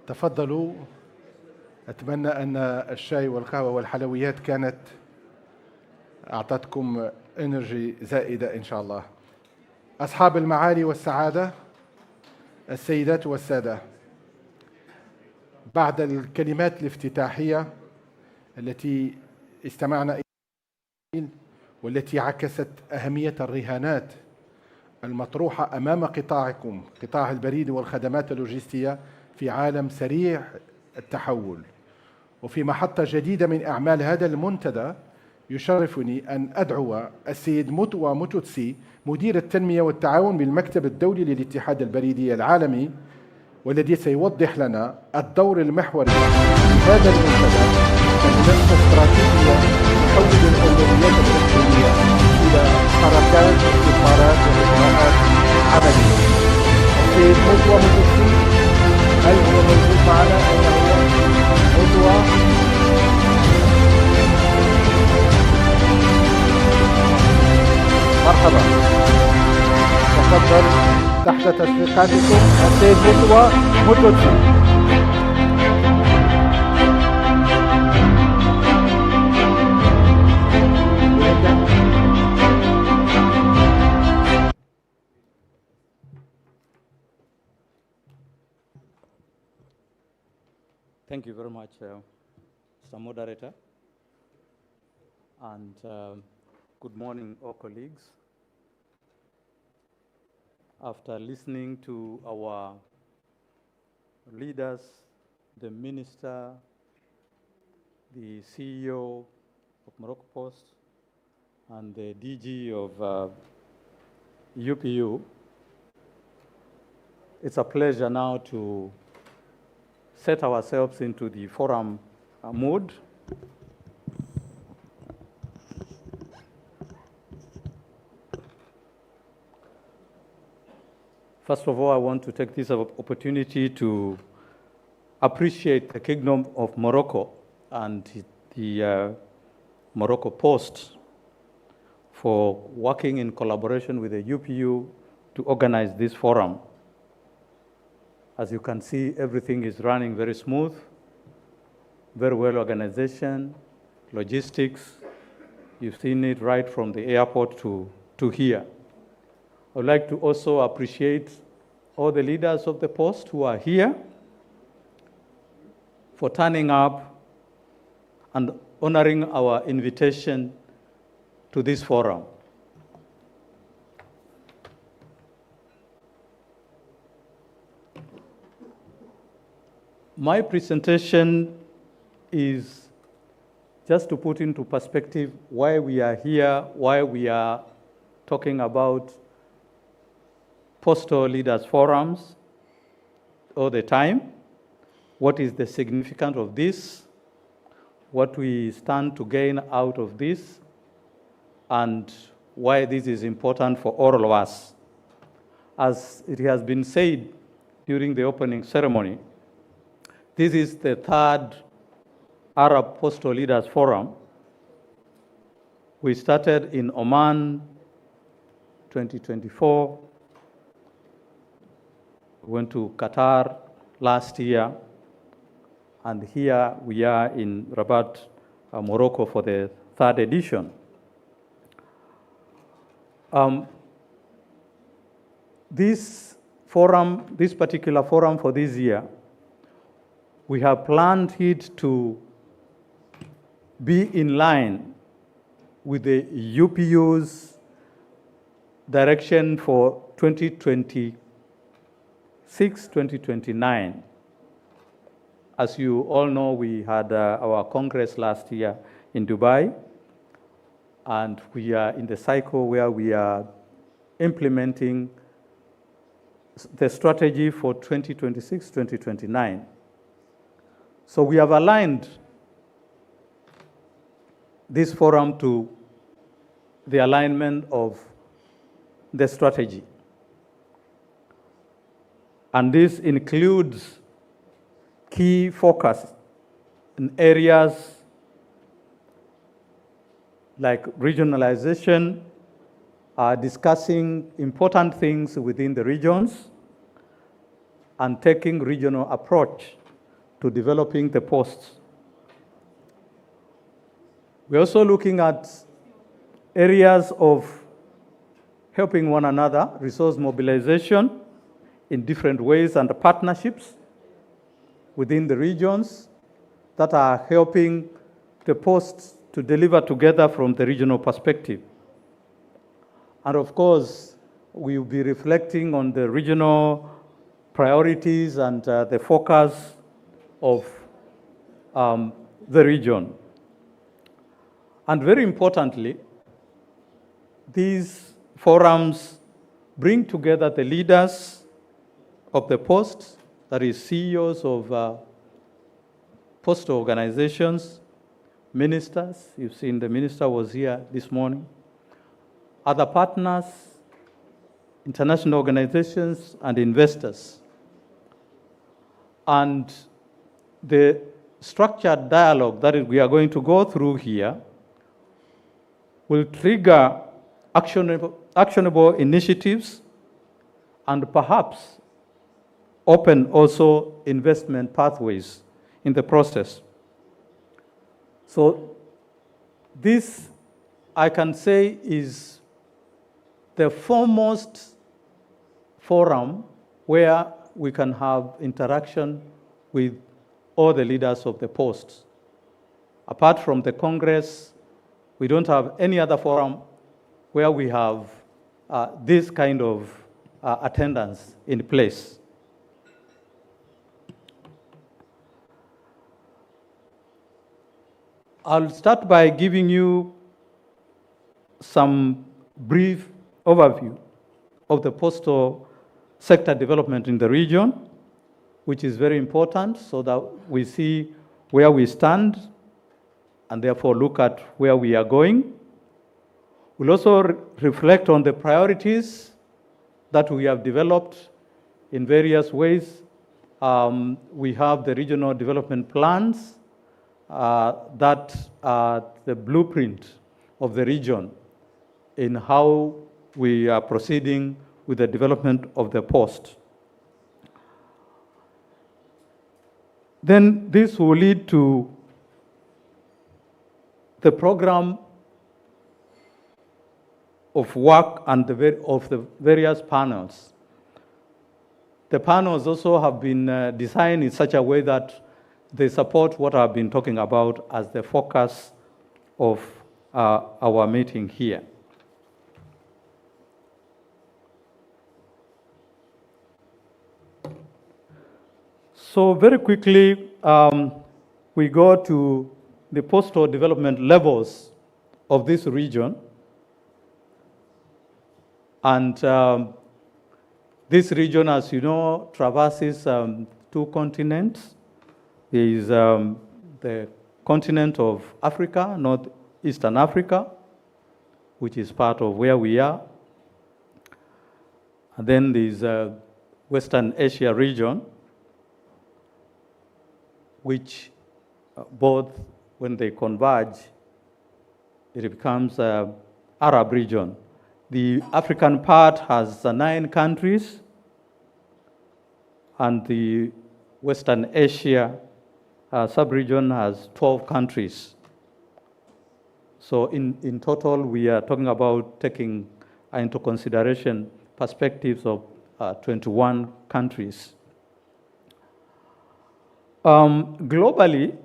تفضلوا. أتمنى أن الشاي والقهوة والحلويات كانت أعطتكم إنرجي زائدة إن شاء الله. أصحاب المعالي والسعادة، السيدات والسادة، بعد الكلمات الافتتاحية التي استمعنا إليها والتي عكست أهمية الرهانات المطروحة أمام قطاعكم، قطاع البريد والخدمات اللوجستية، في عالم سريع التحول وفي محطة جديدة من أعمال هذا المنتدى، يشرفني أن أدعو السيد موتوا موتوتسي مدير التنمية والتعاون بالمكتب الدولي للاتحاد البريدي العالمي، والذي سيوضح لنا الدور المحوري لهذا المنتدى كمنصة استراتيجية تحول الأولويات الإلكترونية إلى حركات استثمارات وإجراءات عملية. السيد موتوا موتوتسي، هل هو موجود معنا؟ أين هو؟ موتوا. مرحبا، تفضل تحت تشويقاتكم السيد موتوا موتوتسي. Thank you very much, Mr. Moderator. And good morning, all colleagues. After listening to our leaders, the Minister, the CEO of Morocco Post, and the DG of UPU, it's a pleasure now to set ourselves into the forum mood. First of all, I want to take this opportunity to appreciate the Kingdom of Morocco and the Morocco Post for working in collaboration with the UPU to organize this forum. As you can see, everything is running very smooth, very well organization, logistics. You've seen it right from the airport to here. I would like to also appreciate all the leaders of the Post who are here for turning up and honoring our invitation to this forum. My presentation is just to put into perspective why we are here, why we are talking about postal leaders forums all the time, what is the significance of this, what we stand to gain out of this, and why this is important for all of us. As it has been said during the opening ceremony, this is the third Arab Postal Leaders Forum. We started in Oman 2024, went to Qatar last year, and here we are in Rabat, Morocco for the third edition. This particular forum for this year, we have planned it to be in line with the UPU's direction for 2026-2029. As you all know, we had our Congress last year in Dubai, and we are in the cycle where we are implementing the strategy for 2026-2029. So we have aligned this forum to the alignment of the strategy. And this includes key focus in areas like regionalization, discussing important things within the regions, and taking regional approach to developing the posts. We're also looking at areas of helping one another, resource mobilization in different ways, and partnerships within the regions that are helping the posts to deliver together from the regional perspective. And of course, we will be reflecting on the regional priorities and the focus of the region. And very importantly, these forums bring together the leaders of the posts, that is CEOs of postal organizations, ministers, you've seen the minister was here this morning, other partners, international organizations, and investors. And the structured dialogue that we are going to go through here will trigger actionable initiatives and perhaps open also investment pathways in the process. So this, I can say, is the foremost forum where we can have interaction with all the leaders of the posts. Apart from the Congress, we don't have any other forum where we have this kind of attendance in place. I'll start by giving you some brief overview of the postal sector development in the region, which is very important so that we see where we stand and therefore look at where we are going. We'll also reflect on the priorities that we have developed in various ways. We have the regional development plans that are the blueprint of the region in how we are proceeding with the development of the post. Then this will lead to the program of work and of the various panels. The panels also have been designed in such a way that they support what I've been talking about as the focus of our meeting here. So very quickly, we go to the postal development levels of this region. And this region, as you know, traverses 2 continents. There is the continent of Africa, northeastern Africa, which is part of where we are. And then there's Western Asia region, which both, when they converge, it becomes an Arab region. The African part has 9 countries, and the Western Asia sub-region has 12 countries. So in total, we are talking about taking into consideration perspectives of 21 countries. Globally,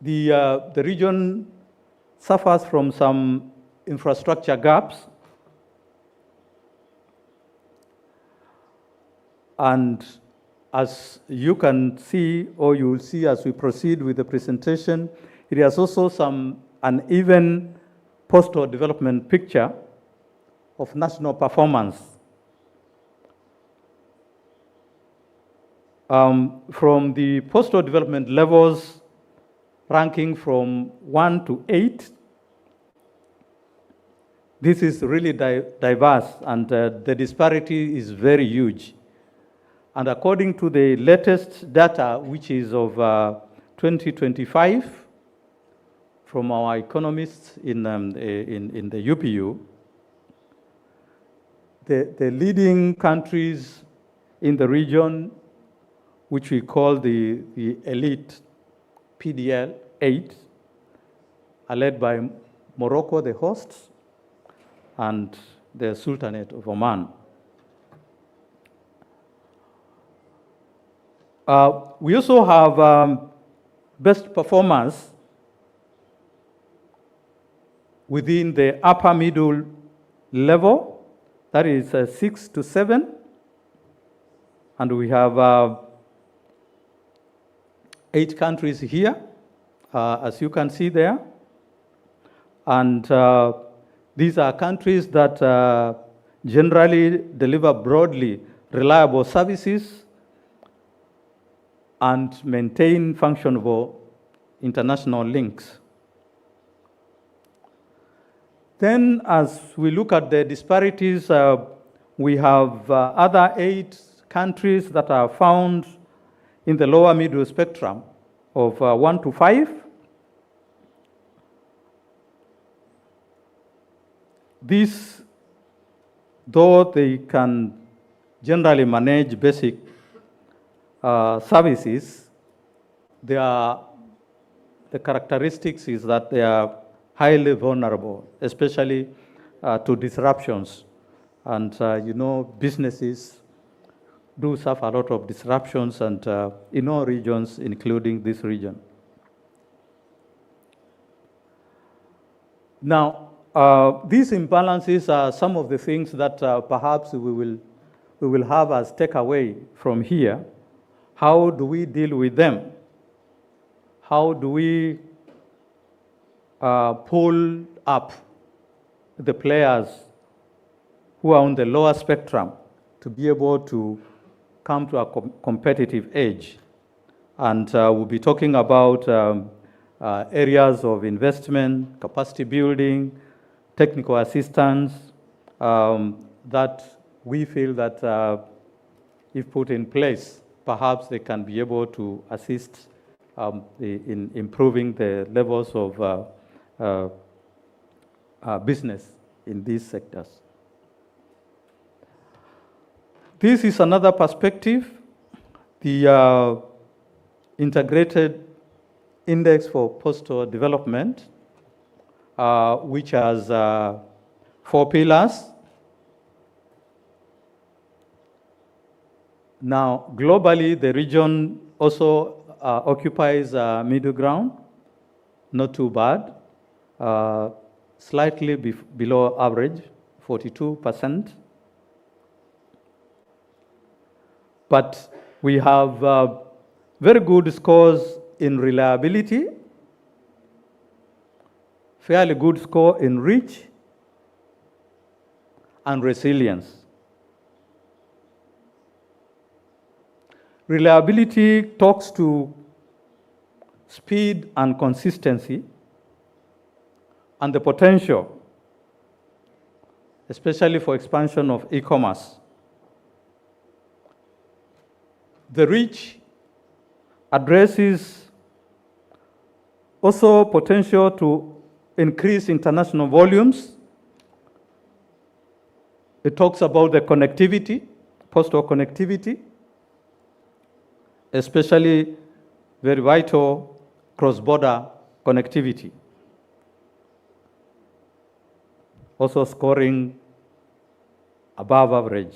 the region suffers from some infrastructure gaps, and as you can see, or you will see as we proceed with the presentation, it has also some uneven postal development picture of national performance. From the postal development levels ranking from 1 to 8, this is really diverse, and the disparity is very huge. And according to the latest data, which is of 2025, from our economists in the UPU, the leading countries in the region, which we call the elite PDL 8, are led by Morocco, the host, and the Sultanate of Oman. We also have best performers within the upper middle level, that is 6 to 7. And we have 8 countries here, as you can see there. And these are countries that generally deliver broadly reliable services and maintain functionable international links. Then, as we look at the disparities, we have other 8 countries that are found in the lower middle spectrum of 1 to 5. These, though they can generally manage basic services, the characteristics is that they are highly vulnerable, especially to disruptions. And businesses do suffer a lot of disruptions, and in all regions, including this region. Now, these imbalances are some of the things that perhaps we will have as takeaway from here. How do we deal with them? How do we pull up the players who are on the lower spectrum to be able to come to a competitive edge? And we'll be talking about areas of investment, capacity building, technical assistance that we feel that if put in place, perhaps they can be able to assist in improving the levels of business in these sectors. This is another perspective, the Integrated Index for Postal Development, which has 4 pillars. Now, globally, the region also occupies middle ground, not too bad, slightly below average, 42%. But we have very good scores in reliability, fairly good score in reach, and resilience. Reliability talks to speed and consistency and the potential, especially for expansion of e-commerce. The reach addresses also potential to increase international volumes. It talks about the connectivity, postal connectivity, especially very vital cross-border connectivity. Also scoring above average.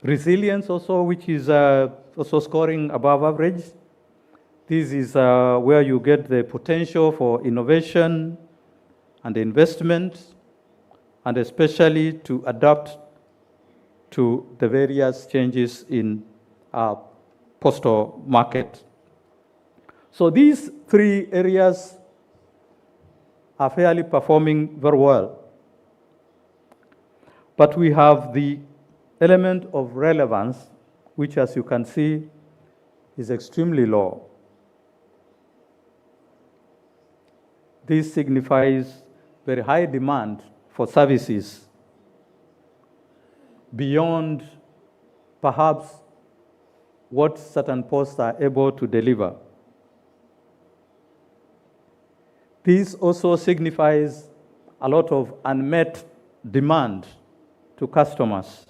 Resilience also, which is also scoring above average. This is where you get the potential for innovation and investment, and especially to adapt to the various changes in our postal market. So these 3 areas are fairly performing very well. But we have the element of relevance, which, as you can see, is extremely low. This signifies very high demand for services beyond perhaps what certain posts are able to deliver. This also signifies a lot of unmet demand to customers.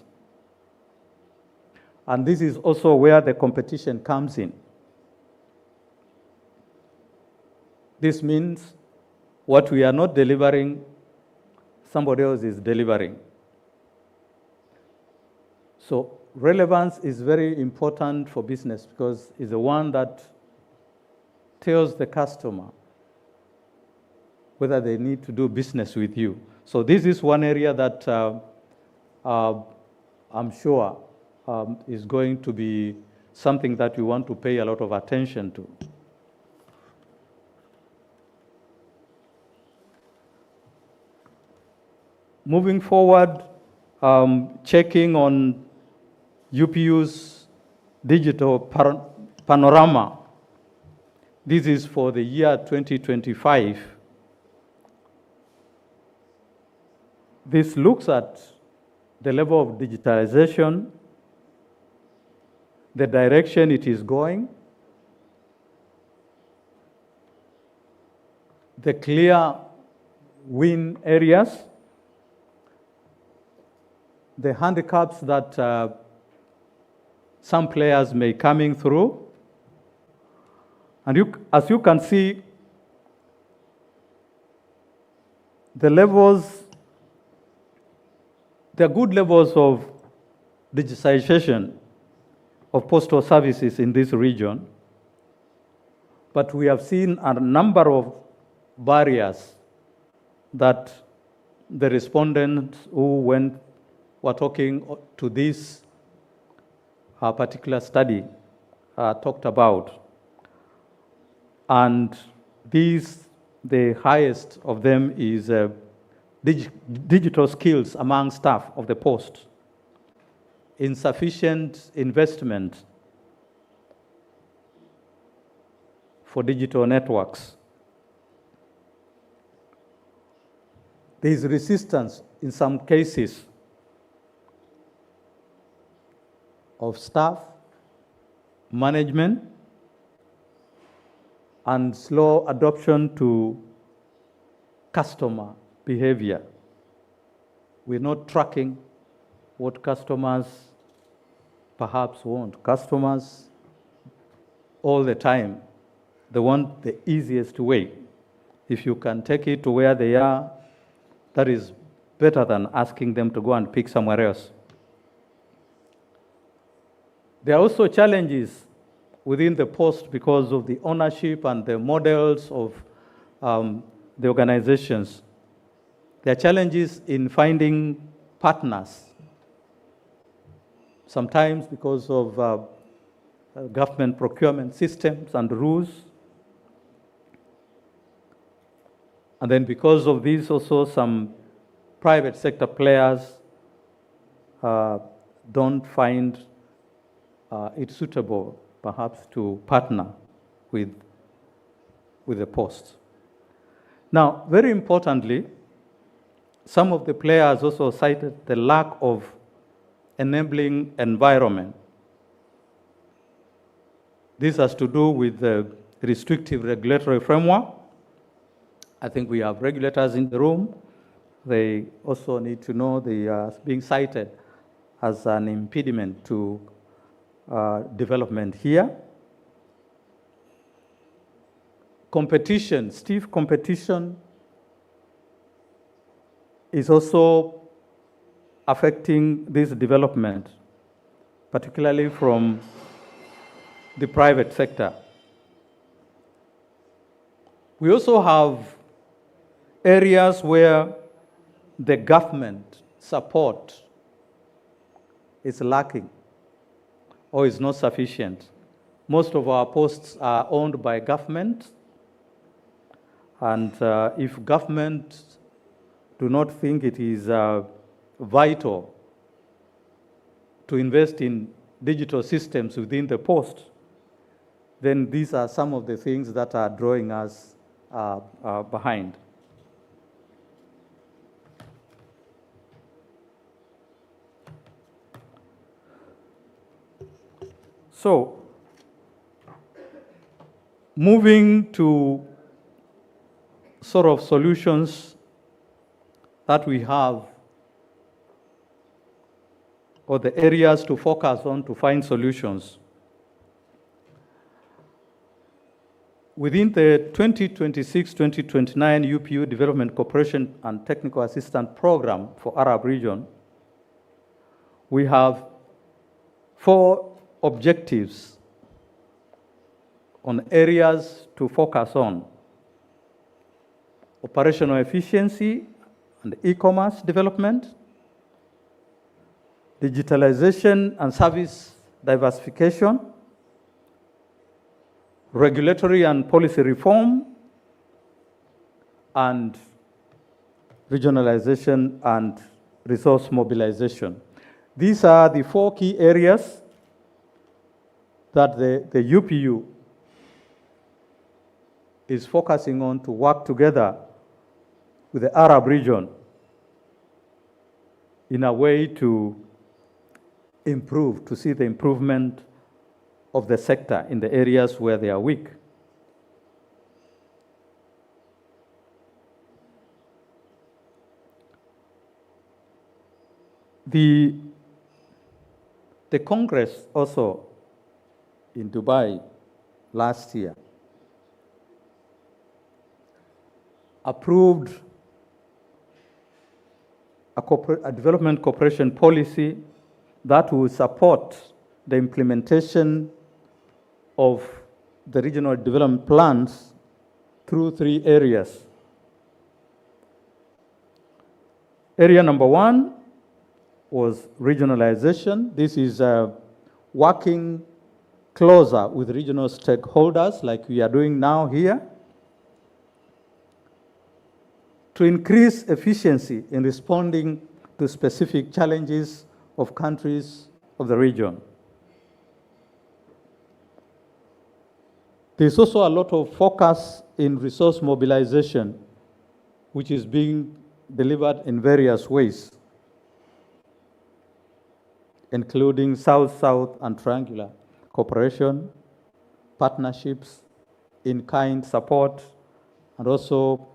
And this is also where the competition comes in. This means what we are not delivering, somebody else is delivering. So relevance is very important for business because it's the one that tells the customer whether they need to do business with you. So this is one area that I'm sure is going to be something that we want to pay a lot of attention to. Moving forward, checking on UPU's digital panorama. This is for the year 2025. This looks at the level of digitalization, the direction it is going, the clear win areas, the handicaps that some players may coming through. And as you can see, the levels, there are good levels of digitization of postal services in this region, but we have seen a number of barriers that the respondents who were talking to this particular study talked about. And the highest of them is digital skills among staff of the post, insufficient investment for digital networks. There is resistance in some cases of staff, management, and slow adoption to customer behavior. We're not tracking what customers perhaps want. Customers all the time, they want the easiest way. If you can take it to where they are, that is better than asking them to go and pick somewhere else. There are also challenges within the post because of the ownership and the models of the organizations. There are challenges in finding partners, sometimes because of government procurement systems and rules. And then because of this, also some private sector players don't find it suitable, perhaps, to partner with the post. Now, very importantly, some of the players also cited the lack of enabling environment. This has to do with the restrictive regulatory framework. I think we have regulators in the room. They also need to know they are being cited as an impediment to development here. Competition, stiff competition, is also affecting this development, particularly from the private sector. We also have areas where the government support is lacking or is not sufficient. Most of our posts are owned by government, and if government do not think it is vital to invest in digital systems within the post, then these are some of the things that are drawing us behind. So, moving to sort of solutions that we have or the areas to focus on to find solutions. Within the 2026-2029 UPU Development Cooperation and Technical Assistance Program for Arab region, we have 4 objectives on areas to focus on: operational efficiency and e-commerce development, digitalization and service diversification, regulatory and policy reform, and regionalization and resource mobilization. These are the 4 key areas that the UPU is focusing on to work together with the Arab region in a way to improve, to see the improvement of the sector in the areas where they are weak. The Congress also in Dubai last year approved a development cooperation policy that will support the implementation of the regional development plans through 3 areas. Area number 1 was regionalization. This is working closer with regional stakeholders like we are doing now here to increase efficiency in responding to specific challenges of countries of the region. There's also a lot of focus in resource mobilization, which is being delivered in various ways, including South-South and triangular cooperation, partnerships, in-kind support, and also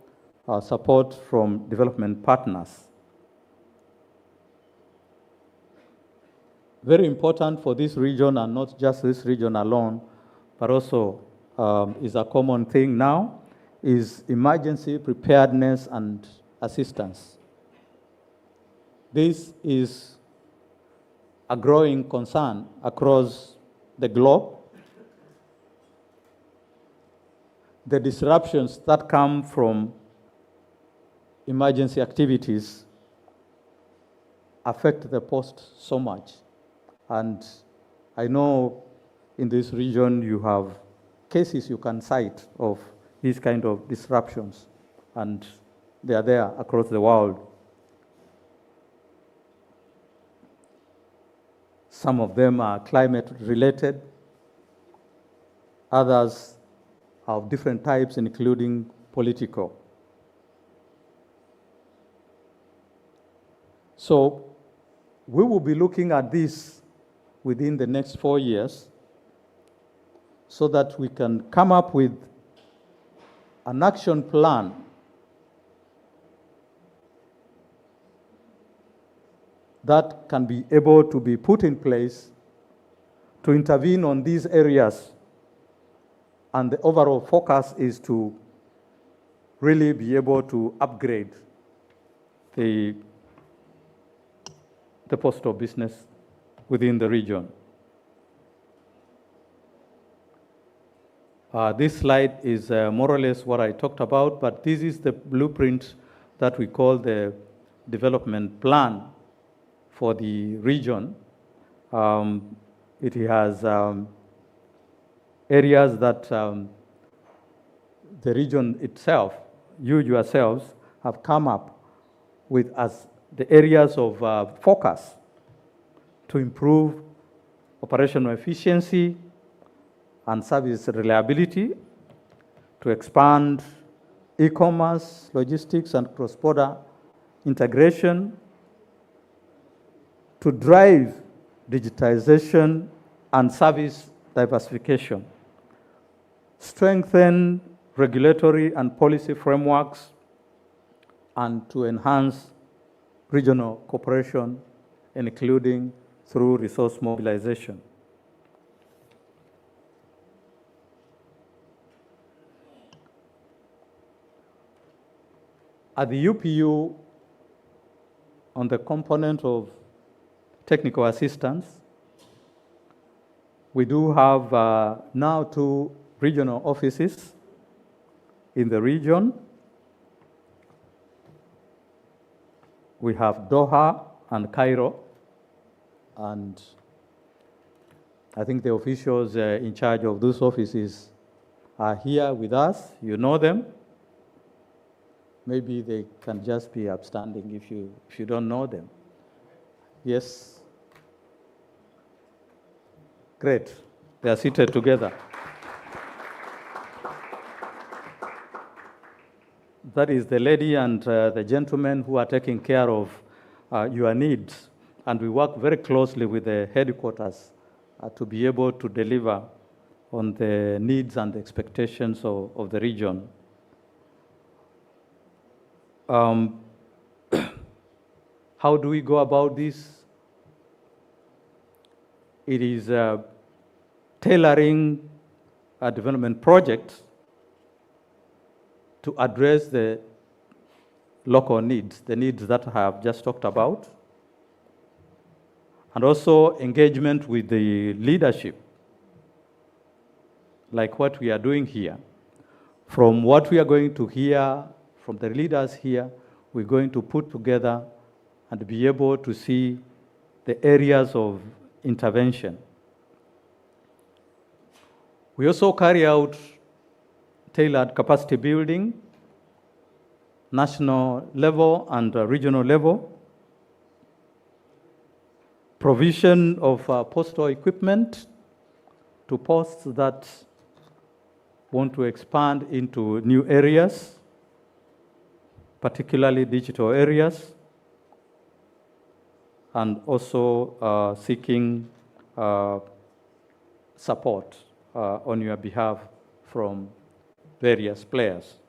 support from development partners. Very important for this region, and not just this region alone, but also is a common thing now, is emergency preparedness and assistance. This is a growing concern across the globe. The disruptions that come from emergency activities affect the post so much. And I know in this region you have cases you can cite of these kind of disruptions, and they are there across the world. Some of them are climate related, others are of different types, including political. So we will be looking at this within the next 4 years so that we can come up with an action plan that can be able to be put in place to intervene on these areas. And the overall focus is to really be able to upgrade the postal business within the region. This slide is more or less what I talked about, but this is the blueprint that we call the development plan for the region. It has areas that the region itself, you yourselves, have come up with as the areas of focus to improve operational efficiency and service reliability, to expand e-commerce, logistics, and cross-border integration, to drive digitization and service diversification, strengthen regulatory and policy frameworks, and to enhance regional cooperation, including through resource mobilization. At the UPU, on the component of technical assistance, we do have now 2 regional offices in the region. We have Doha and Cairo, and I think the officials in charge of those offices are here with us. You know them. Maybe they can just be upstanding if you don't know them. Yes? Great. They are seated together. That is the lady and the gentleman who are taking care of your needs. And we work very closely with the headquarters to be able to deliver on the needs and expectations of the region. How do we go about this? It is tailoring a development project to address the local needs, the needs that I have just talked about, and also engagement with the leadership, like what we are doing here. From what we are going to hear from the leaders here, we're going to put together and be able to see the areas of intervention. We also carry out tailored capacity building, national level and regional level, provision of postal equipment to posts that want to expand into new areas, particularly digital areas, and also seeking support on your behalf from various players.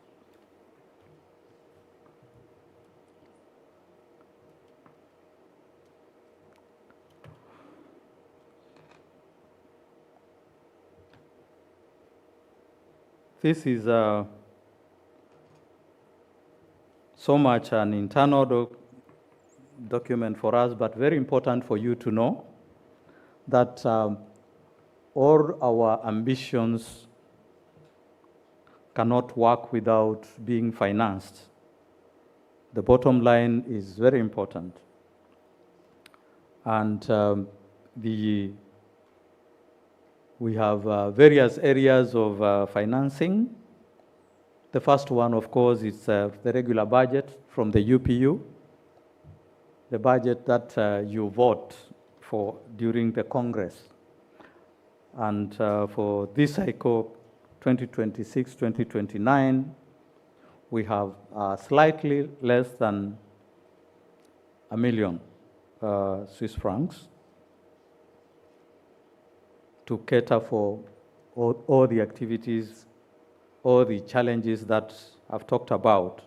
This is so much an internal document for us, but very important for you to know that all our ambitions cannot work without being financed. The bottom line is very important. And we have various areas of financing. The first one, of course, is the regular budget from the UPU, the budget that you vote for during the Congress. And for this cycle, 2026-2029, we have slightly less than $1 million Swiss francs to cater for all the activities, all the challenges that I've talked about.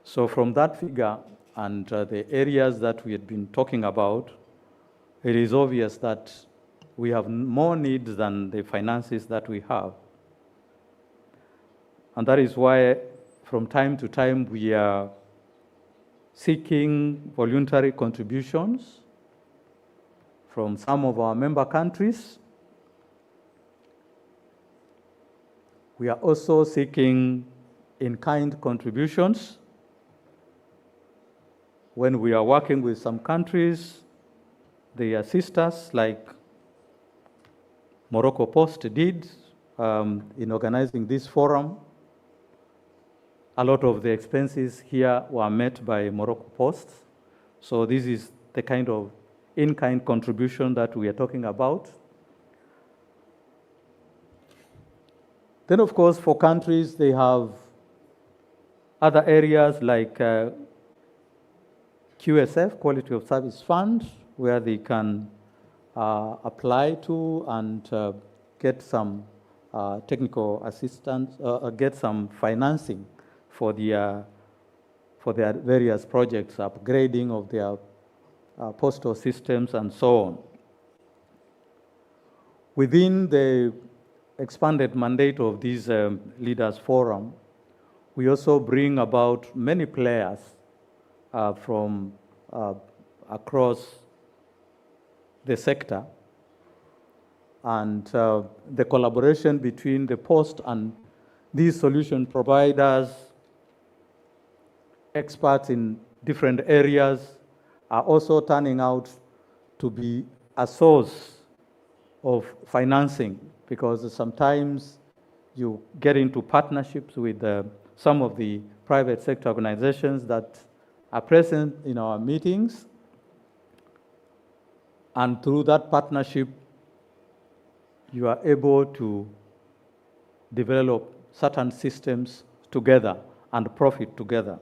So from that figure and the areas that we had been talking about, it is obvious that we have more needs than the finances that we have. And that is why from time to time we are seeking voluntary contributions from some of our member countries. We are also seeking in-kind contributions. When we are working with some countries, they assist us, like Morocco Post did in organizing this forum. A lot of the expenses here were met by Morocco Post. So this is the kind of in-kind contribution that we are talking about. Then, of course, for countries, they have other areas like QSF, Quality of Service Fund, where they can apply to and get some technical assistance, get some financing for their various projects, upgrading of their postal systems, and so on. Within the expanded mandate of this Leaders Forum, we also bring about many players from across the sector, and the collaboration between the Post and these solution providers, experts in different areas, are also turning out to be a source of financing, because sometimes you get into partnerships with some of the private sector organizations that are present in our meetings, and through that partnership, you are able to develop certain systems together and profit together.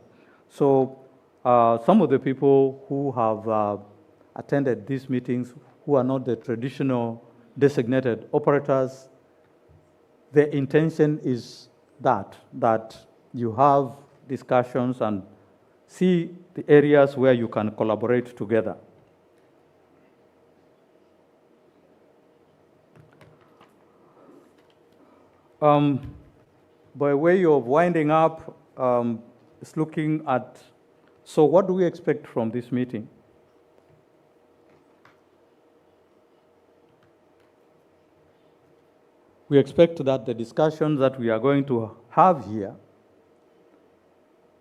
So some of the people who have attended these meetings who are not the traditional designated operators, the intention is that you have discussions and see the areas where you can collaborate together. By way of winding up, it's looking at, so what do we expect from this meeting? We expect that the discussions that we are going to have here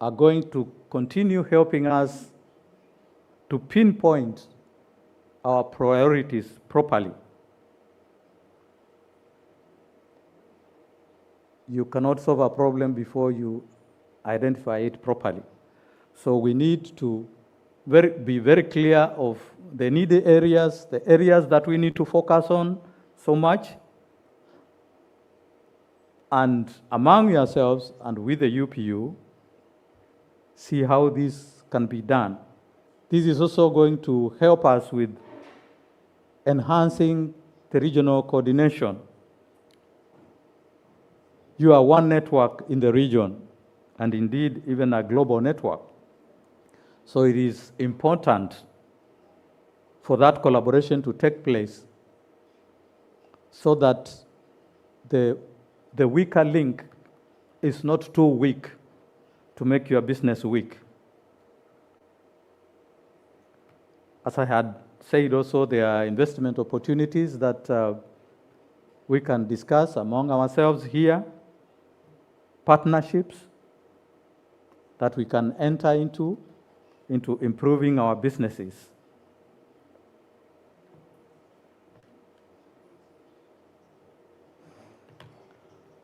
are going to continue helping us to pinpoint our priorities properly. You cannot solve a problem before you identify it properly. So we need to be very clear of the needy areas, the areas that we need to focus on so much, and among yourselves and with the UPU, see how this can be done. This is also going to help us with enhancing the regional coordination. You are one network in the region, and indeed even a global network. So it is important for that collaboration to take place so that the weaker link is not too weak to make your business weak. As I had said also, there are investment opportunities that we can discuss among ourselves here, partnerships that we can enter into improving our businesses.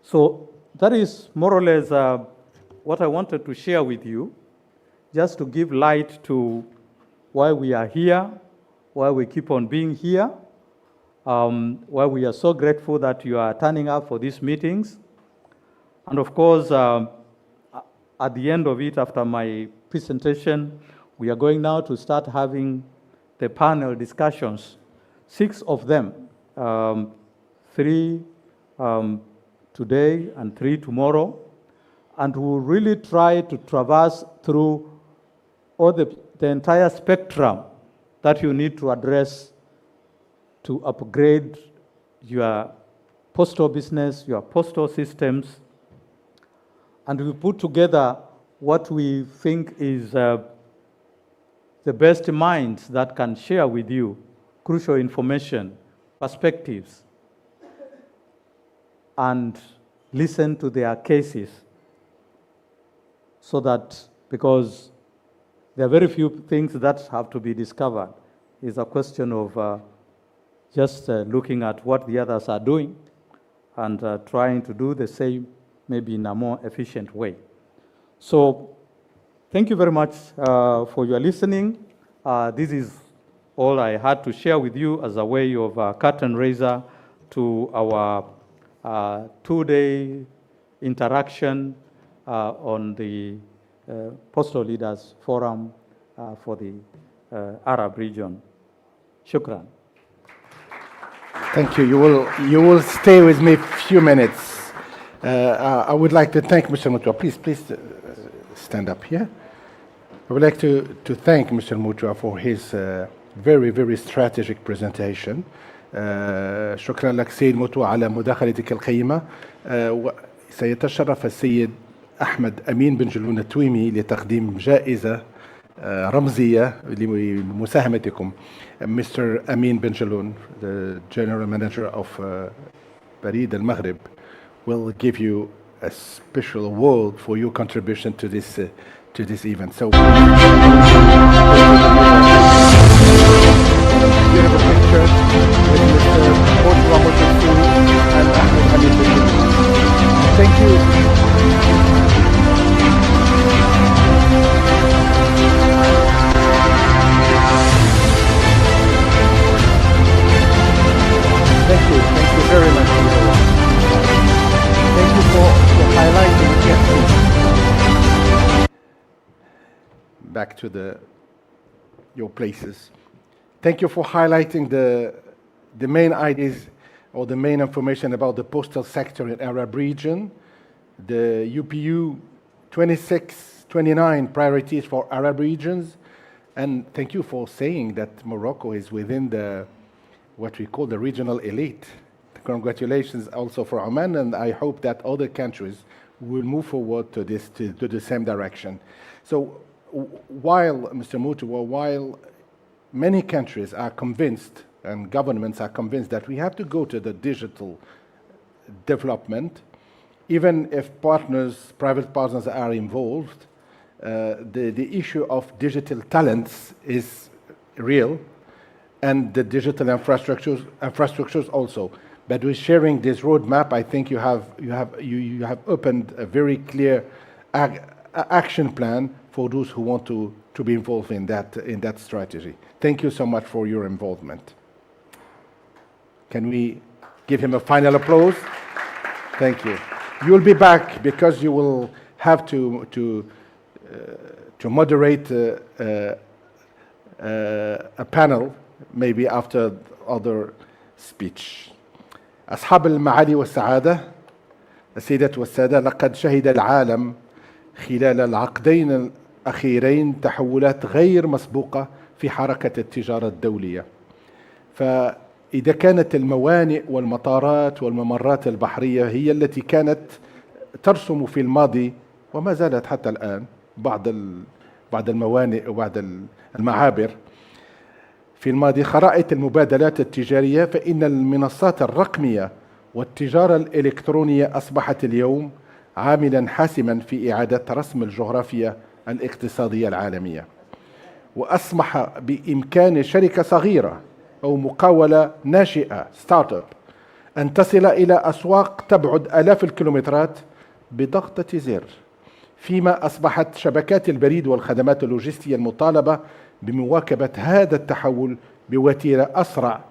So that is more or less what I wanted to share with you, just to give light to why we are here, why we keep on being here, why we are so grateful that you are turning up for these meetings. And of course, at the end of it, after my presentation, we are going now to start having the panel discussions, 6 of them, 3 today and 3 tomorrow, and we'll really try to traverse through all the entire spectrum that you need to address to upgrade your postal business, your postal systems, and we put together what we think is the best minds that can share with you crucial information, perspectives, and listen to their cases, so that, because there are very few things that have to be discovered, it's a question of just looking at what the others are doing and trying to do the same, maybe in a more efficient way. So thank you very much for your listening. This is all I had to share with you as a way of curtain raiser to our 2-day interaction on the Postal Leaders Forum for the Arab region. Shukran. Thank you. You will stay with me a few minutes. I would like to thank Mr. Moutua. Please stand up here. I would like to thank Mr. Moutua for his very strategic presentation. شكرا لك سيد موتو على مداخلتك القيمة. سيتشرف السيد أحمد أمين بن جلون التويمي لتقديم جائزة رمزية لمساهمتكم. Mr. Amin Ben Jaloun, the General Manager of Barid Al-Maghrib, will give you a special award for your contribution to this event. So, beautiful picture with Mr. Motwa Motafu and Ahmed Amin Ben Jaloun. Thank you. Thank you very much. Thank you for highlighting. Yes, please. Back to your places. Thank you for highlighting the main ideas or the main information about the postal sector in Arab region, the UPU 26-29 priorities for Arab regions, and thank you for saying that Morocco is within what we call the regional elite. Congratulations also for Oman, and I hope that other countries will move forward to the same direction. So while, Mr. Moutoua, while many countries are convinced and governments are convinced that we have to go to the digital development, even if private partners are involved, the issue of digital talents is real, and the digital infrastructures also. But with sharing this roadmap, I think you have opened a very clear action plan for those who want to be involved in that strategy. Thank you so much for your involvement. Can we give him a final applause? Thank you. You will be back because you will have to moderate a panel maybe after other speech. أصحاب المعالي والسعادة، السيدات والسادة، لقد شهد العالم خلال العقدين الأخيرين تحولات غير مسبوقة في حركة التجارة الدولية. فإذا كانت الموانئ والمطارات والممرات البحرية هي التي كانت ترسم في الماضي وما زالت حتى الآن بعض الموانئ وبعض المعابر في الماضي خرائط المبادلات التجارية، فإن المنصات الرقمية والتجارة الإلكترونية أصبحت اليوم عاملا حاسما في إعادة رسم الجغرافيا الاقتصادية العالمية، وأسمح بإمكان شركة صغيرة أو مقاولة ناشئة ستارت اب أن تصل إلى أسواق تبعد آلاف الكيلومترات بضغطة زر، فيما أصبحت شبكات البريد والخدمات اللوجستية المطالبة بمواكبة هذا التحول بوتيرة أسرع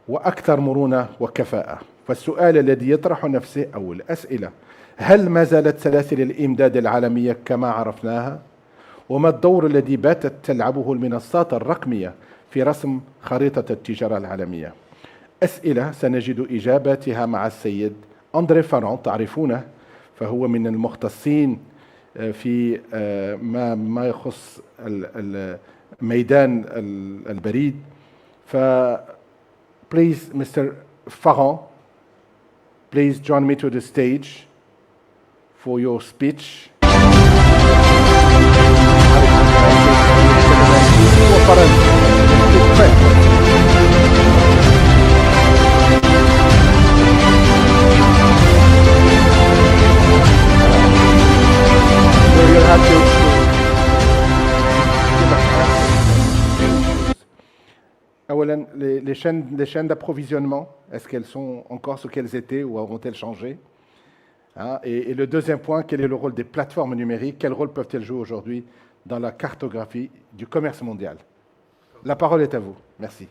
وأكثر مرونة وكفاءة. فالسؤال الذي يطرح نفسه أو الأسئلة: هل ما زالت سلاسل الإمداد العالمية كما عرفناها؟ وما الدور الذي باتت تلعبه المنصات الرقمية في رسم خريطة التجارة العالمية؟ أسئلة سنجد إجاباتها مع السيد أندري فرون، تعرفونه، فهو من المختصين في ما يخص ميدان البريد. Please, Mr. Farron, please join me to the stage for your speech. Les chaînes d'approvisionnement, est-ce qu'elles sont encore ce qu'elles étaient ou auront-elles changé? Et le deuxième point, quel est le rôle des plateformes numériques? Quel rôle peuvent-elles jouer aujourd'hui dans la cartographie du commerce mondial? La parole est à vous. Merci.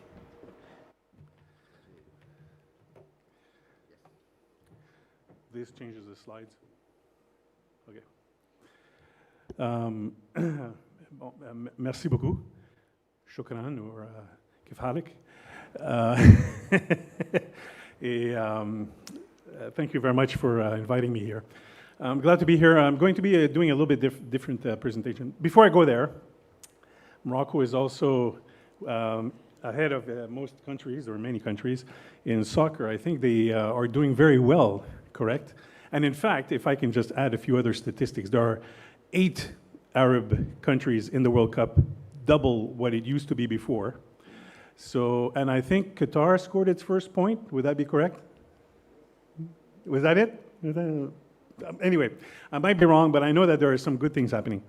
This changes the slides. Okay. Bon, merci beaucoup. Shukran ou kif halik. Thank you very much for inviting me here. I'm glad to be here. I'm going to be doing a little bit different presentation. Before I go there, Morocco is also ahead of most countries, or many countries, in soccer. I think they are doing very well, correct? And in fact, if I can just add a few other statistics, there are 8 Arab countries in the World Cup, double what it used to be before. So, and I think Qatar scored its first point. Would that be correct? Was that it? Anyway, I might be wrong, but I know that there are some good things happening.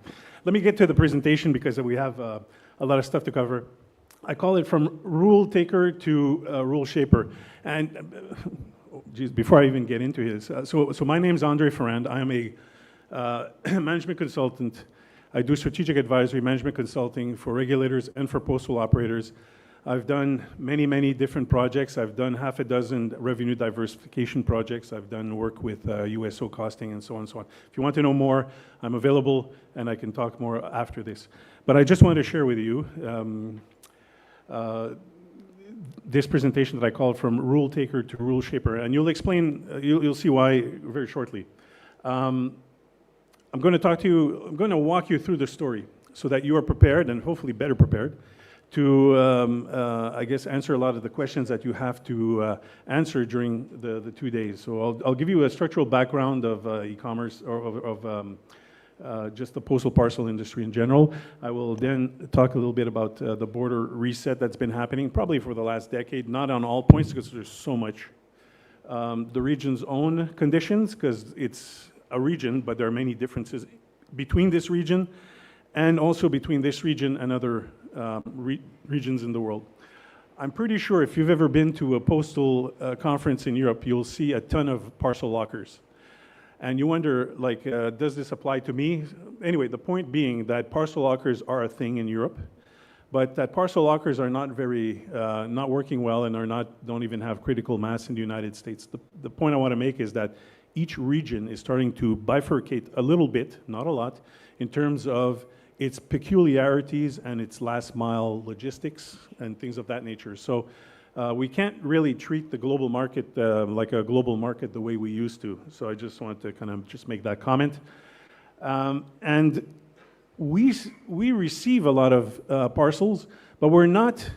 Let me get to the presentation because we have a lot of stuff to cover. I call it From Rule Taker to Rule Shaper. And geez, before I even get into this, so my name's Andre Ferrand. I am a management consultant. I do strategic advisory management consulting for regulators and for postal operators. I've done many, many different projects. I've done half a dozen revenue diversification projects. I've done work with USO costing and so on and so on. If you want to know more, I'm available and I can talk more after this. But I just wanted to share with you this presentation that I called From Rule Taker to Rule Shaper. And you'll explain, you'll see why very shortly. I'm going to walk you through the story so that you are prepared and hopefully better prepared to, I guess, answer a lot of the questions that you have to answer during the 2 days. So I'll give you a structural background of e-commerce, or of just the postal parcel industry in general. I will then talk a little bit about the border reset that's been happening probably for the last decade, not on all points because there's so much. The region's own conditions, because it's a region, but there are many differences between this region and also between this region and other regions in the world. I'm pretty sure if you've ever been to a postal conference in Europe, you'll see a ton of parcel lockers. And you wonder, like, does this apply to me? Anyway, the point being that parcel lockers are a thing in Europe, but that parcel lockers are not not working well and don't even have critical mass in the United States. The point I want to make is that each region is starting to bifurcate a little bit, not a lot, in terms of its peculiarities and its last mile logistics and things of that nature. So we can't really treat the global market like a global market the way we used to. So I just wanted to kind of just make that comment. And we receive a lot of parcels, but we're not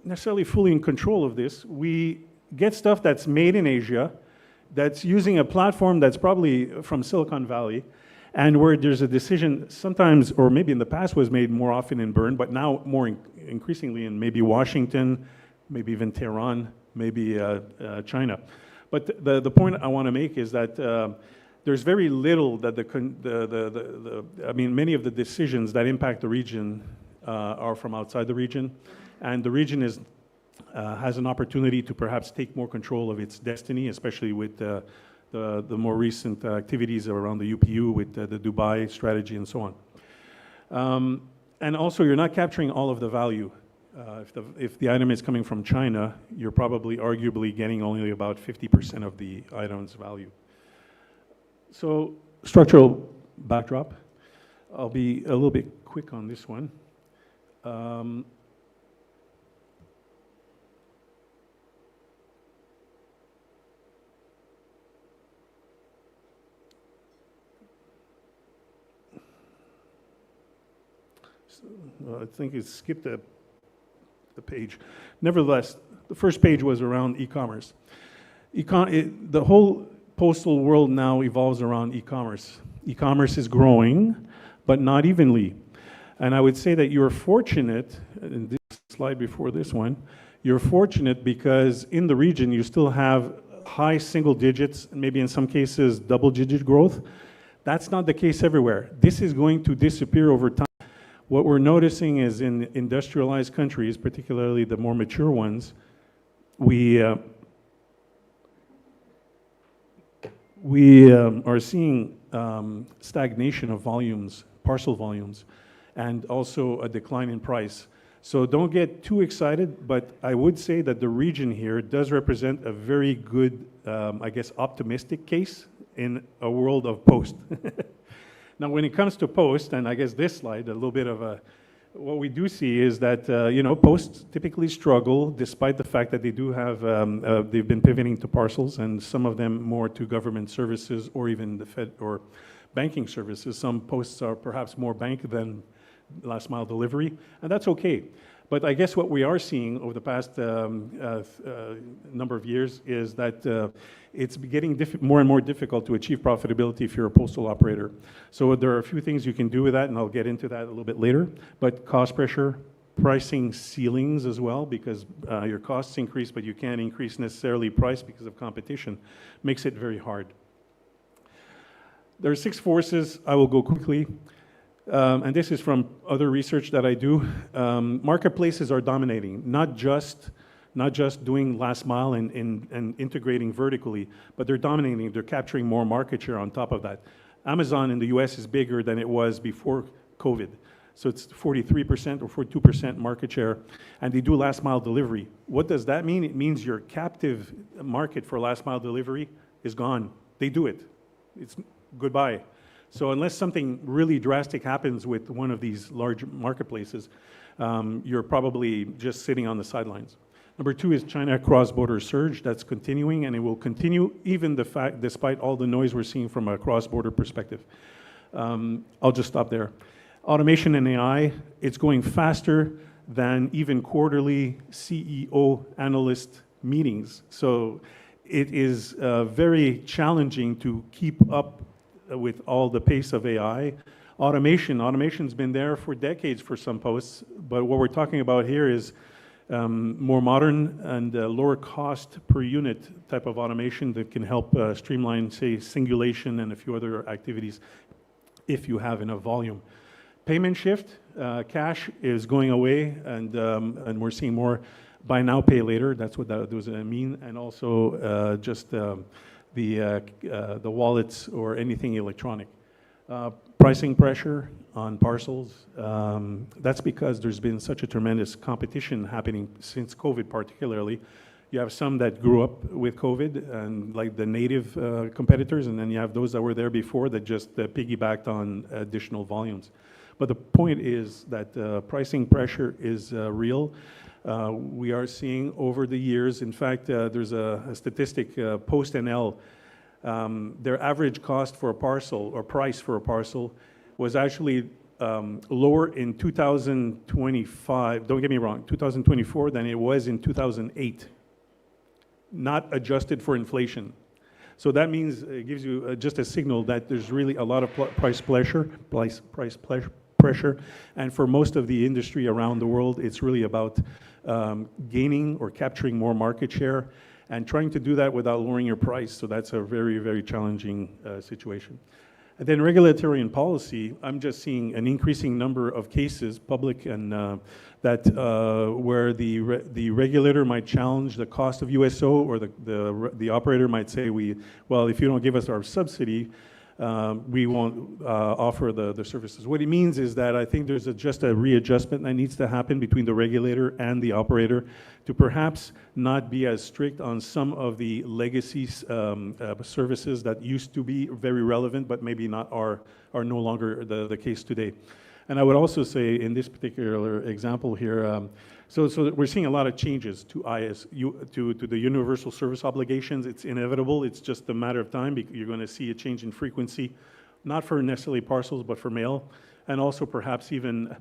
necessarily fully in control of this. We get stuff that's made in Asia, that's using a platform that's probably from Silicon Valley, and where there's a decision sometimes, or maybe in the past was made more often in Bern, but now more increasingly in maybe Washington, maybe even Tehran, maybe China. But the point I want to make is that there's very little that I mean, many of the decisions that impact the region are from outside the region, and the region has an opportunity to perhaps take more control of its destiny, especially with the more recent activities around the UPU with the Dubai strategy and so on. And also, you're not capturing all of the value. If the item is coming from China, you're probably arguably getting only about 50% of the item's value. So, structural backdrop. I'll be a little bit quick on this one. I think it skipped the page. Nevertheless, the first page was around e-commerce. The whole postal world now evolves around e-commerce. E-commerce is growing, but not evenly. And I would say that you're fortunate, in this slide before this one, you're fortunate because in the region you still have high single digits, maybe in some cases double-digit growth. That's not the case everywhere. This is going to disappear over time. What we're noticing is in industrialized countries, particularly the more mature ones, we are seeing stagnation of volumes, parcel volumes, and also a decline in price. So don't get too excited, but I would say that the region here does represent a very good, I guess, optimistic case in a world of post. Now, when it comes to post, and I guess this slide, a little bit of what we do see is that, posts typically struggle despite the fact that they do have, they've been pivoting to parcels, and some of them more to government services or even the Fed or banking services. Some posts are perhaps more bank than last mile delivery, and that's okay. But I guess what we are seeing over the past number of years is that it's getting more and more difficult to achieve profitability if you're a postal operator. So there are a few things you can do with that, and I'll get into that a little bit later. But cost pressure, pricing ceilings as well, because your costs increase, but you can't increase necessarily price because of competition, makes it very hard. There are 6 forces. I will go quickly. And this is from other research that I do. Marketplaces are dominating, not just doing last mile and integrating vertically, but they're dominating. They're capturing more market share on top of that. Amazon in the US is bigger than it was before COVID. So it's 43% or 42% market share, and they do last mile delivery. What does that mean? It means your captive market for last mile delivery is gone. They do it. It's goodbye. So unless something really drastic happens with one of these large marketplaces, you're probably just sitting on the sidelines. Number 2 is China cross-border surge. That's continuing, and it will continue even despite all the noise we're seeing from a cross-border perspective. I'll just stop there. Automation and AI, it's going faster than even quarterly CEO analyst meetings. So it is very challenging to keep up with all the pace of AI. Automation's been there for decades for some posts, but what we're talking about here is more modern and lower cost per unit type of automation that can help streamline, say, singulation and a few other activities if you have enough volume. Payment shift, cash is going away, and we're seeing more buy now, pay later. That's what those mean, and also just the wallets or anything electronic. Pricing pressure on parcels. That's because there's been such a tremendous competition happening since COVID particularly. You have some that grew up with COVID and like the native competitors, and then you have those that were there before that just piggybacked on additional volumes. But the point is that pricing pressure is real. We are seeing over the years, in fact, there's a statistic, POSTAL, their average cost for a parcel or price for a parcel was actually lower in 2025, don't get me wrong, 2024 than it was in 2008, not adjusted for inflation. So that means it gives you just a signal that there's really a lot of price pressure, and for most of the industry around the world, it's really about gaining or capturing more market share and trying to do that without lowering your price. So that's a very, very challenging situation. And then regulatory and policy, I'm just seeing an increasing number of cases, public and that where the regulator might challenge the cost of USO, or the operator might say, well, if you don't give us our subsidy, we won't offer the services. What it means is that I think there's just a readjustment that needs to happen between the regulator and the operator to perhaps not be as strict on some of the legacy services that used to be very relevant, but maybe not are no longer the case today. And I would also say in this particular example here, so we're seeing a lot of changes to to the universal service obligations. It's inevitable. It's just a matter of time. You're going to see a change in frequency, not for necessarily parcels, but for mail, and also perhaps even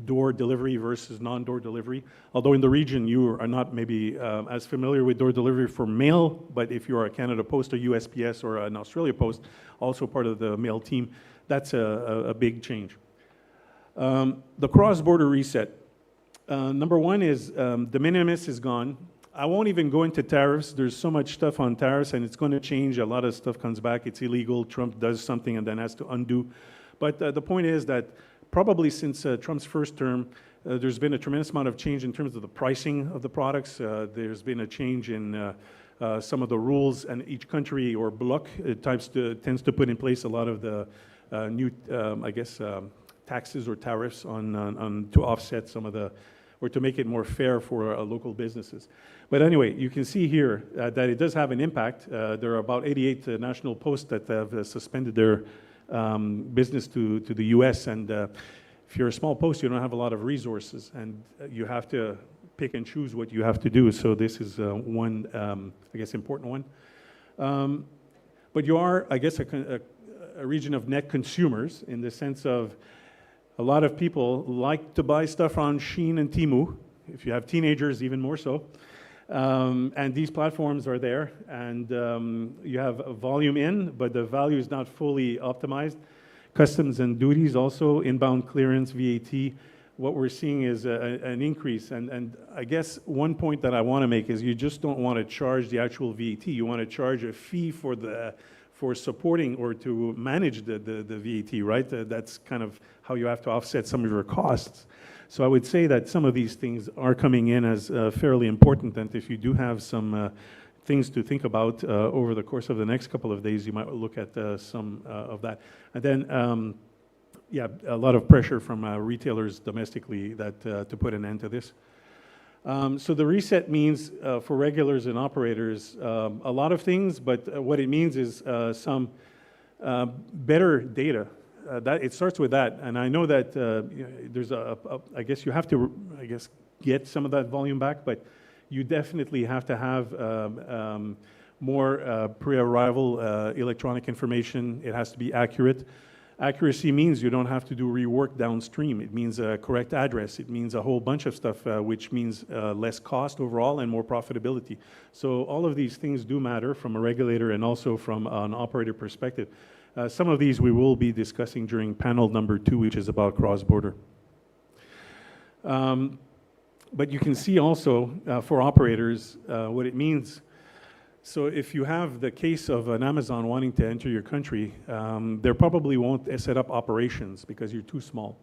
door delivery versus non-door delivery. Although in the region you are not maybe as familiar with door delivery for mail, but if you're a Canada Post, a USPS, or an Australia Post, also part of the mail team, that's a big change. The cross-border reset. Number 1 is de minimis is gone. I won't even go into tariffs. There's so much stuff on tariffs, and it's going to change. A lot of stuff comes back. It's illegal. Trump does something and then has to undo. But the point is that probably since Trump's first term, there's been a tremendous amount of change in terms of the pricing of the products. There's been a change in some of the rules, and each country or bloc tends to put in place a lot of the new, taxes or tariffs on to offset some of the, or to make it more fair for local businesses. But anyway, you can see here that it does have an impact. There are about 88 national posts that have suspended their business to the US, and if you're a small post, you don't have a lot of resources, and you have to pick and choose what you have to do. So this is one, important one. But you are, a region of net consumers in the sense of A lot of people like to buy stuff on Shein and Temu. If you have teenagers, even more so. And these platforms are there, and you have a volume in, but the value is not fully optimized. Customs and duties also, inbound clearance, VAT. What we're seeing is an increase. And I guess one point that I want to make is you just don't want to charge the actual VAT. You want to charge a fee for supporting or to manage the VAT, right? That's kind of how you have to offset some of your costs. So I would say that some of these things are coming in as fairly important, and if you do have some things to think about over the course of the next couple of days, you might look at some of that. And then, yeah, a lot of pressure from retailers domestically that to put an end to this. So the reset means for regulars and operators a lot of things, but what it means is some better data. That it starts with that, and I know that there's I guess you have to, get some of that volume back, but you definitely have to have more pre-arrival electronic information. It has to be accurate. Accuracy means you don't have to do rework downstream. It means a correct address. It means a whole bunch of stuff, which means less cost overall and more profitability. So all of these things do matter from a regulator and also from an operator perspective. Some of these we will be discussing during panel number 2, which is about cross-border. But you can see also for operators what it means. So if you have the case of an Amazon wanting to enter your country, they probably won't set up operations because you're too small,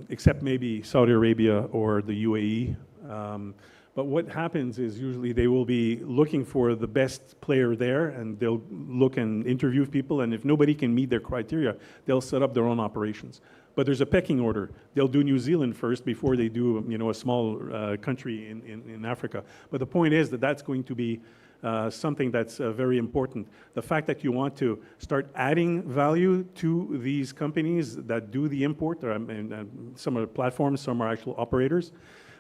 except maybe Saudi Arabia or the UAE. But what happens is usually they will be looking for the best player there, and they'll look and interview people, and if nobody can meet their criteria, they'll set up their own operations. But there's a pecking order. They'll do New Zealand first before they do, a small country in Africa. But the point is that that's going to be something that's very important. The fact that you want to start adding value to these companies that do the import, some are platforms, some are actual operators.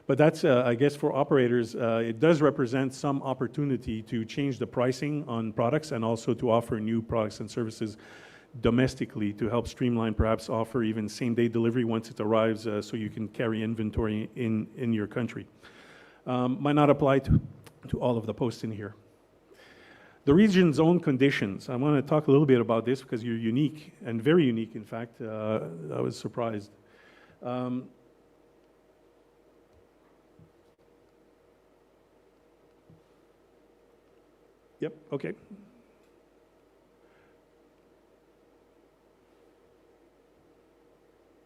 But that's, I guess, for operators, it does represent some opportunity to change the pricing on products and also to offer new products and services domestically to help streamline, perhaps offer even same-day delivery once it arrives so you can carry inventory in your country. Might not apply to all of the posts in here. The region's own conditions. I want to talk a little bit about this because you're unique, and very unique, in fact. I was surprised. Yep, okay.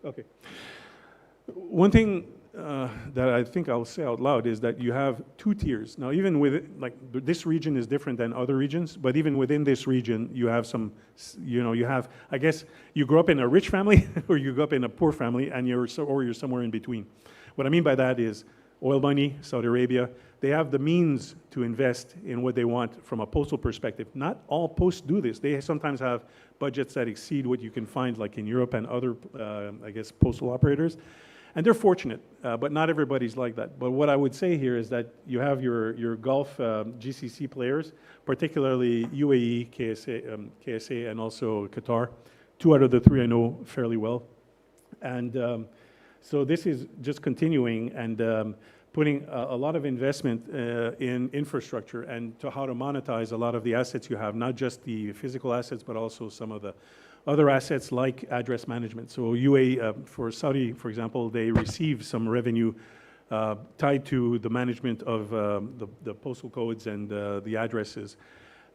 Okay. One thing that I think I'll say out loud is that you have 2 tiers. Now, even with this region is different than other regions, but even within this region, you have some, you have, I guess, you grew up in a rich family or you grew up in a poor family, and you're somewhere in between. What I mean by that is oil money, Saudi Arabia, they have the means to invest in what they want from a postal perspective. Not all posts do this. They sometimes have budgets that exceed what you can find like in Europe and other, I guess, postal operators. And they're fortunate, but not everybody's like that. But what I would say here is that you have your Gulf GCC players, particularly UAE, KSA, and also Qatar. 2 out of the 3 I know fairly well. And so this is just continuing and putting a lot of investment in infrastructure and to how to monetize a lot of the assets you have, not just the physical assets, but also some of the other assets like address management. So UAE, for Saudi, for example, they receive some revenue tied to the management of the postal codes and the addresses.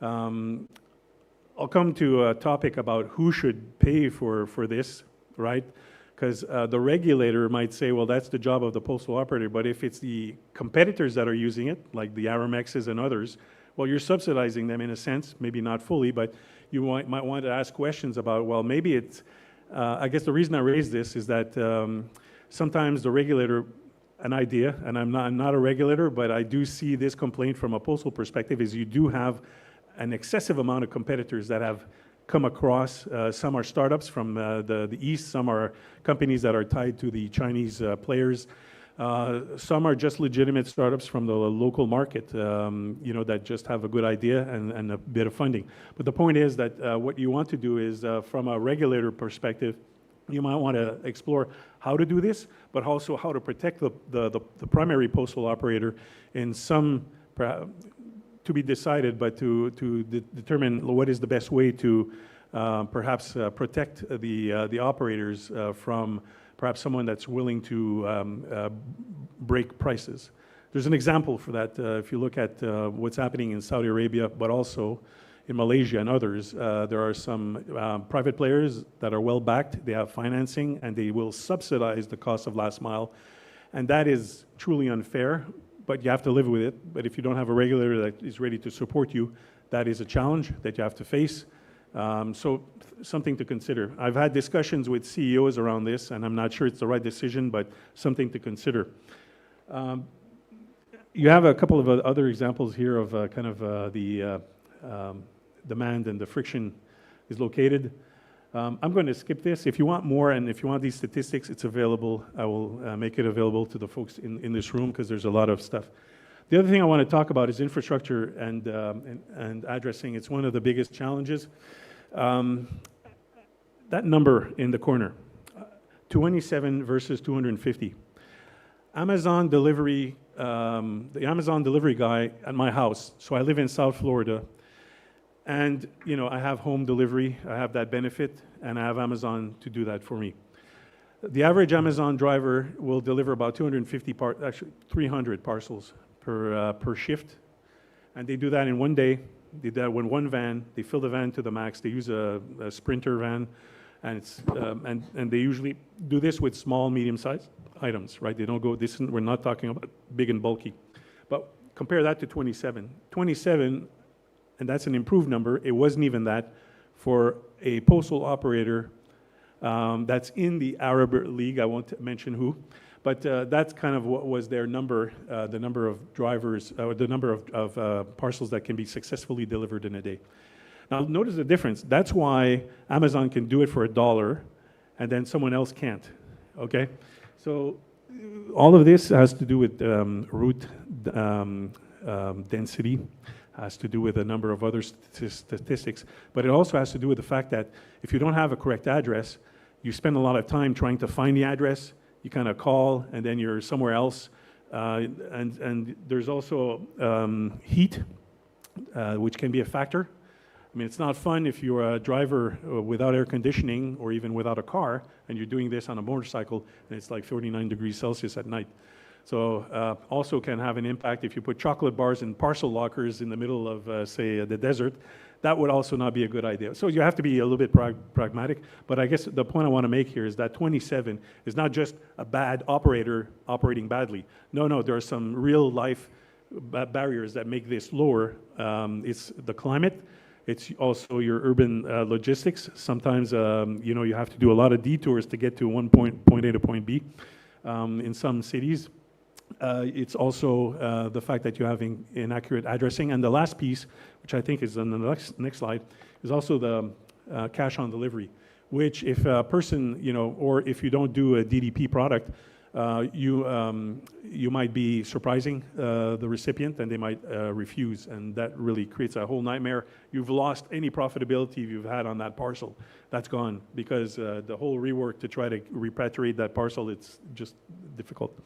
I'll come to a topic about who should pay for this, right? Because the regulator might say, well, that's the job of the postal operator, but if it's the competitors that are using it, like the Aramexes and others, well, you're subsidizing them in a sense, maybe not fully, but you might want to ask questions about, well, maybe it's, I guess the reason I raise this is that sometimes the regulator, an idea, and I'm not a regulator, but I do see this complaint from a postal perspective, is you do have an excessive amount of competitors that have come across. Some are startups from the East, some are companies that are tied to the Chinese players. Some are just legitimate startups from the local market, that just have a good idea and a bit of funding. But the point is that what you want to do is, from a regulator perspective, You might want to explore how to do this, but also how to protect the primary postal operator in some, to be decided, but to determine what is the best way to perhaps protect the operators from perhaps someone that's willing to break prices. There's an example for that. If you look at what's happening in Saudi Arabia, but also in Malaysia and others, there are some private players that are well backed, they have financing, and they will subsidize the cost of last mile. And that is truly unfair, but you have to live with it. But if you don't have a regulator that is ready to support you, that is a challenge that you have to face. So something to consider. I've had discussions with CEOs around this, and I'm not sure it's the right decision, but something to consider. You have a couple of other examples here of kind of the demand and the friction is located. I'm going to skip this. If you want more and if you want these statistics, it's available. I will make it available to the folks in this room because there's a lot of stuff. The other thing I want to talk about is infrastructure and addressing. It's one of the biggest challenges. That number in the corner, 27 versus 250. Amazon delivery, the Amazon delivery guy at my house, so I live in South Florida, and you know, I have home delivery, I have that benefit, and I have Amazon to do that for me. The average Amazon driver will deliver about 300 parcels per shift, and they do that in one day. They do that with one van. They fill the van to the max. They use a Sprinter van, and it's and they usually do this with small, medium-sized items, right? They don't go. We're not talking about big and bulky, but compare that to 27. 27, and that's an improved number. It wasn't even that for a postal operator that's in the Arab League. I won't mention who. But that's kind of what was their number, the number of drivers, the number of parcels that can be successfully delivered in a day. Now, notice the difference. That's why Amazon can do it for $1, and then someone else can't, okay? So all of this has to do with route density, has to do with a number of other statistics, but it also has to do with the fact that if you don't have a correct address, you spend a lot of time trying to find the address. You kind of call, and then you're somewhere else. And there's also heat, which can be a factor. I mean, it's not fun if you're a driver without air conditioning or even without a car, and you're doing this on a motorcycle, and it's like 39 degrees Celsius at night. So also can have an impact if you put chocolate bars in parcel lockers in the middle of, say, the desert. That would also not be a good idea. So you have to be a little bit pragmatic, but I guess the point I want to make here is that 27 is not just a bad operator operating badly. No, there are some real life barriers that make this lower. It's the climate. It's also your urban logistics. Sometimes, you know, you have to do a lot of detours to get to point A to point B in some cities. It's also the fact that you're having inaccurate addressing. And the last piece, which I think is on the next slide, is also the cash on delivery, which if a person, you know, or if you don't do a DDP product, you might be surprising the recipient and they might refuse, and that really creates a whole nightmare. You've lost any profitability you've had on that parcel. That's gone because the whole rework to try to repatriate that parcel, it's just difficult.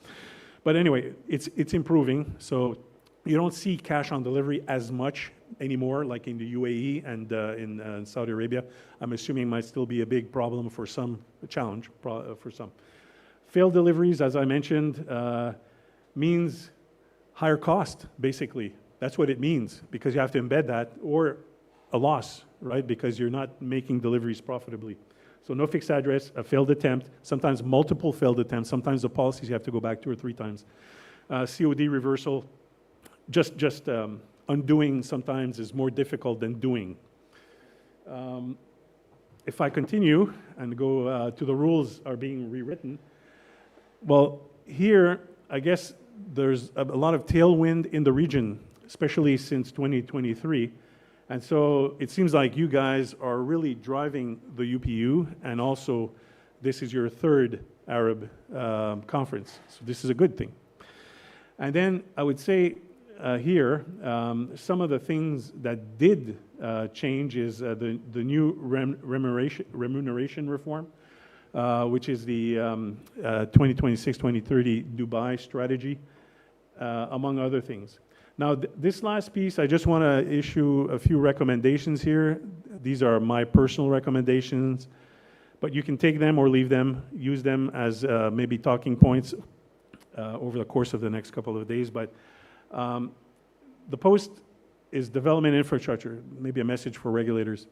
But anyway, it's improving. So you don't see cash on delivery as much anymore, like in the UAE and in Saudi Arabia. I'm assuming it might still be a big problem for some, a challenge for some. Failed deliveries, as I mentioned, means higher cost, basically. That's what it means, because you have to embed that, or a loss, right? Because you're not making deliveries profitably. So no fixed address, a failed attempt, sometimes multiple failed attempts, sometimes the policies you have to go back 2 or 3 times. COD reversal, just undoing sometimes is more difficult than doing. If I continue and go to the rules are being rewritten, well, here, I guess there's a lot of tailwind in the region, especially since 2023. And so it seems like you guys are really driving the UPU, and also this is your 3rd Arab conference. So this is a good thing. And then I would say here, some of the things that did change is the new remuneration reform. which is the 2026-2030 Dubai strategy, among other things. Now, this last piece, I just want to issue a few recommendations here. These are my personal recommendations, but you can take them or leave them, use them as maybe talking points over the course of the next couple of days. But the post is development infrastructure, maybe a message for regulators.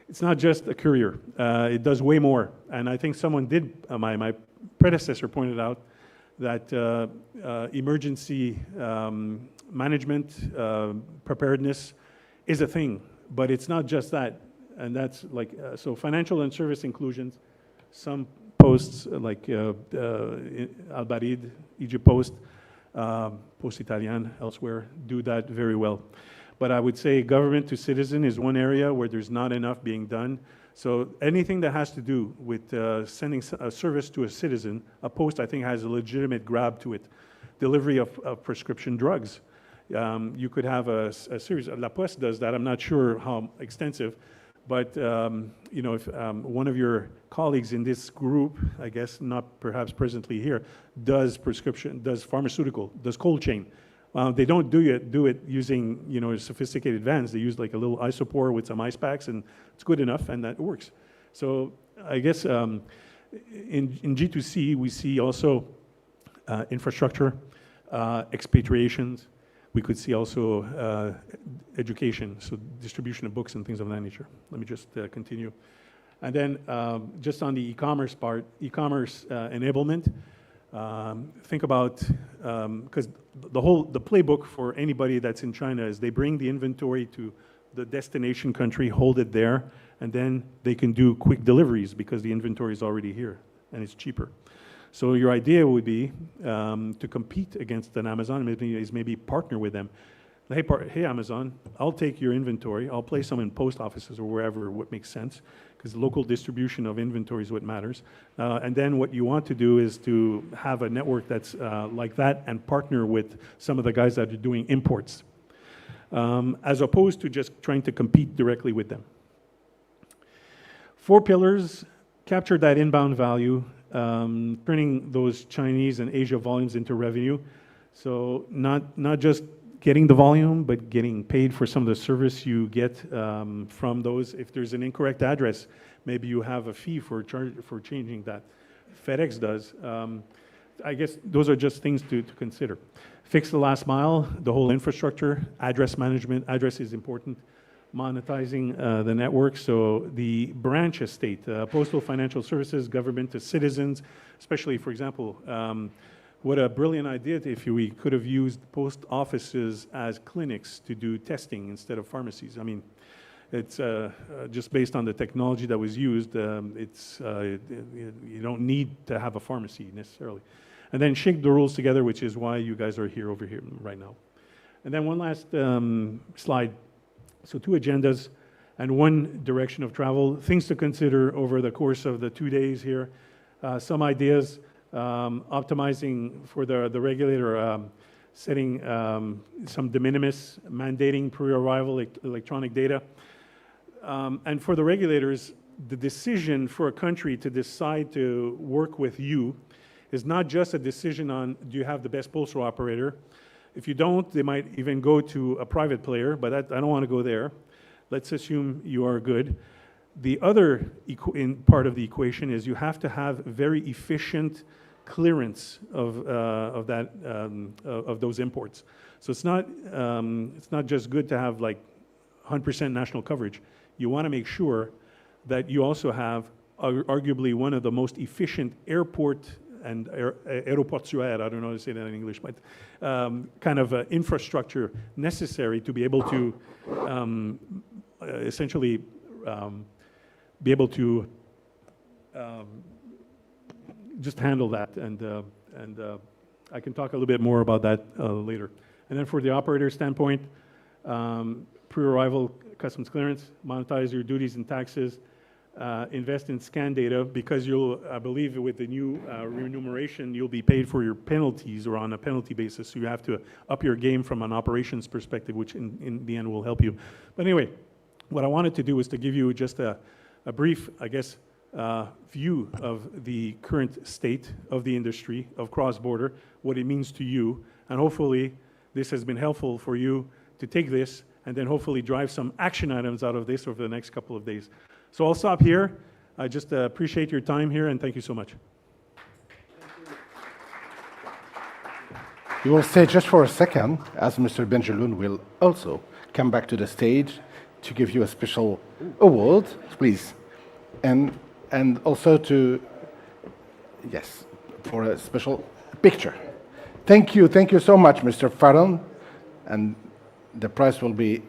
It's not just a courier. It does way more. And I think someone did, my predecessor pointed out that emergency management, preparedness is a thing, but it's not just that. And that's like, so financial and service inclusions, some posts like Al-Maghrib, Egypt Post, Post Italian, elsewhere, do that very well. But I would say government to citizen is one area where there's not enough being done. So anything that has to do with sending a service to a citizen, a post I think has a legitimate grab to it. Delivery of prescription drugs. You could have a series, La Poste does that, I'm not sure how extensive, but you know, if one of your colleagues in this group, I guess not perhaps presently here, does prescription, does pharmaceutical, does cold chain. They don't do it using, you know, sophisticated vans. They use like a little isopore with some ice packs, and it's good enough, and that works. So I guess in G2C, we see also infrastructure, expatriations. We could see also education, so distribution of books and things of that nature. Let me just continue. And then just on the e-commerce part, e-commerce enablement. Think about, because the playbook for anybody that's in China is they bring the inventory to the destination country, hold it there, and then they can do quick deliveries because the inventory is already here and it's cheaper. So your idea would be to compete against an Amazon, maybe partner with them. Hey Amazon, I'll take your inventory, I'll place them in post offices or wherever what makes sense, because local distribution of inventory is what matters. And then what you want to do is to have a network that's like that and partner with some of the guys that are doing imports, as opposed to just trying to compete directly with them. 4 pillars, capture that inbound value, turning those Chinese and Asia volumes into revenue. So not just getting the volume, but getting paid for some of the service you get from those. If there's an incorrect address, maybe you have a fee for changing that. FedEx does. I guess those are just things to consider. Fix the last mile, the whole infrastructure, address management. Address is important. Monetizing the network, so the branch estate, postal financial services, government to citizens, especially, for example, what a brilliant idea if we could have used post offices as clinics to do testing instead of pharmacies. I mean, it's just based on the technology that was used, you don't need to have a pharmacy necessarily. And then shake the rules together, which is why you guys are here over here right now. And then one last slide. So 2 agendas and 1 direction of travel. Things to consider over the course of the 2 days here. Some ideas, optimizing for the regulator, setting some de minimis, mandating pre-arrival electronic data. And for the regulators, the decision for a country to decide to work with you is not just a decision on do you have the best postal operator. If you don't, they might even go to a private player, but I don't want to go there. Let's assume you are good. The other part of the equation is you have to have very efficient clearance of those imports. So it's not just good to have like 100% national coverage. You want to make sure that you also have arguably one of the most efficient airport and aéroportuaire, I don't know how to say that in English, but kind of infrastructure necessary to be able to essentially be able to just handle that. And I can talk a little bit more about that later. And then for the operator standpoint, pre-arrival customs clearance, monetize your duties and taxes, invest in scan data, because you'll, I believe with the new remuneration, you'll be paid for your penalties or on a penalty basis. So you have to up your game from an operations perspective, which in the end will help you. But anyway, what I wanted to do was to give you just a brief, I guess, view of the current state of the industry of cross-border, what it means to you, and hopefully this has been helpful for you to take this and then hopefully drive some action items out of this over the next couple of days. So I'll stop here. I just appreciate your time here and thank you so much. We will stay just for a second, as Mr. Benjeloun will also come back to the stage to give you a special award, please. And also to, yes, for a special picture. Thank you so much, Mr. Farron. And the prize will be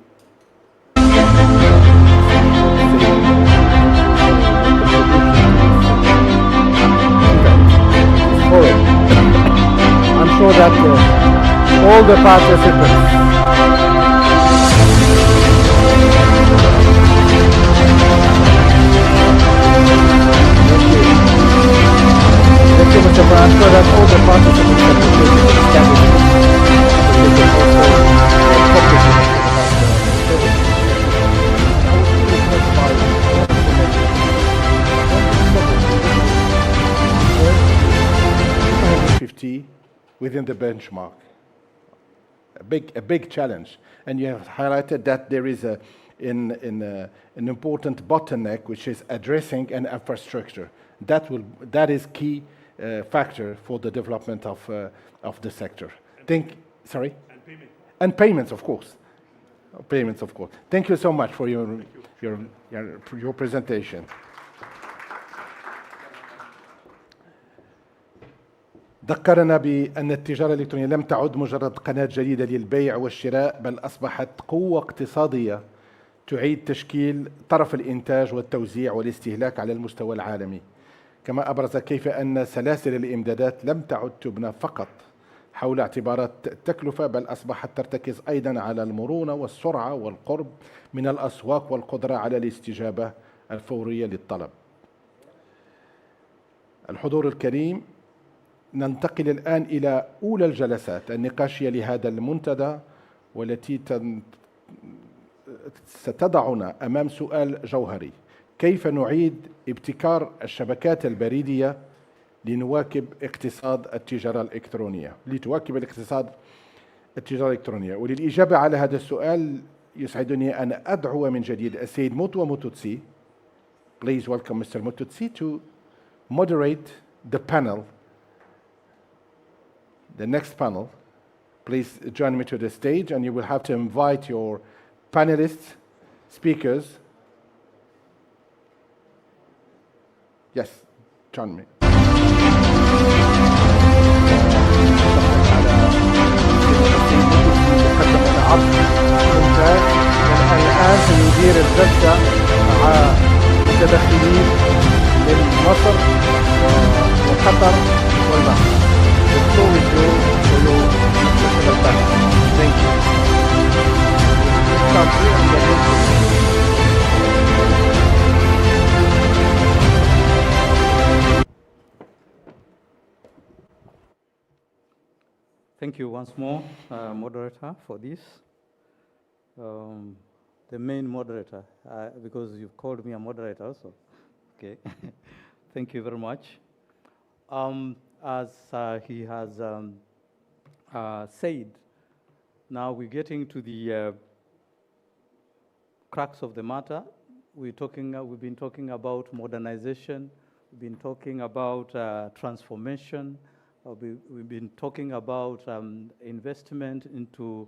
I'm sure that all the participants Thank you, Mr. Brown. I'm sure that all the participants within the benchmark. A big challenge. And you have highlighted that there is an important bottleneck, which is addressing an infrastructure. That is key factor for the development of the sector. Sorry? And payment. And payments, of course. Payments, of course. Thank you so much for your presentation. ذكرنا بأن التجارة الإلكترونية لم تعد مجرد قناة جديدة للبيع والشراء، بل أصبحت قوة اقتصادية تعيد تشكيل طرف الإنتاج والتوزيع والاستهلاك على المستوى العالمي. كما أبرز كيف أن سلاسل الإمدادات لم تعد تبنى فقط حول اعتبارات التكلفة، بل أصبحت ترتكز أيضا على المرونة والسرعة والقرب من الأسواق والقدرة على الاستجابة الفورية للطلب. الحضور الكريم، ننتقل الآن إلى أولى الجلسات النقاشية لهذا المنتدى، والتي ستضعنا أمام سؤال جوهري: كيف نعيد ابتكار الشبكات البريدية لنواكب اقتصاد التجارة الإلكترونية، لتواكب الاقتصاد التجارة الإلكترونية؟ وللإجابة على هذا السؤال يسعدني أن أدعو من جديد السيد موتوا موتوتسي. Please welcome Mr. Motutsi to moderate the panel. The next panel. Please join me to the stage, and you will have to invite your panelists, speakers. Yes, join me. الآن سيدير الجلسة مع متدخلين من مصر وقطر والمغرب. The floor is yours for your professional panel. Thank you. Start here and Thank you once more, moderator, for this. The main moderator, because you've called me a moderator also. Okay. Thank you very much. As he has said, now we're getting to the crux of the matter. We've been talking about modernization. We've been talking about transformation. We've been talking about investment into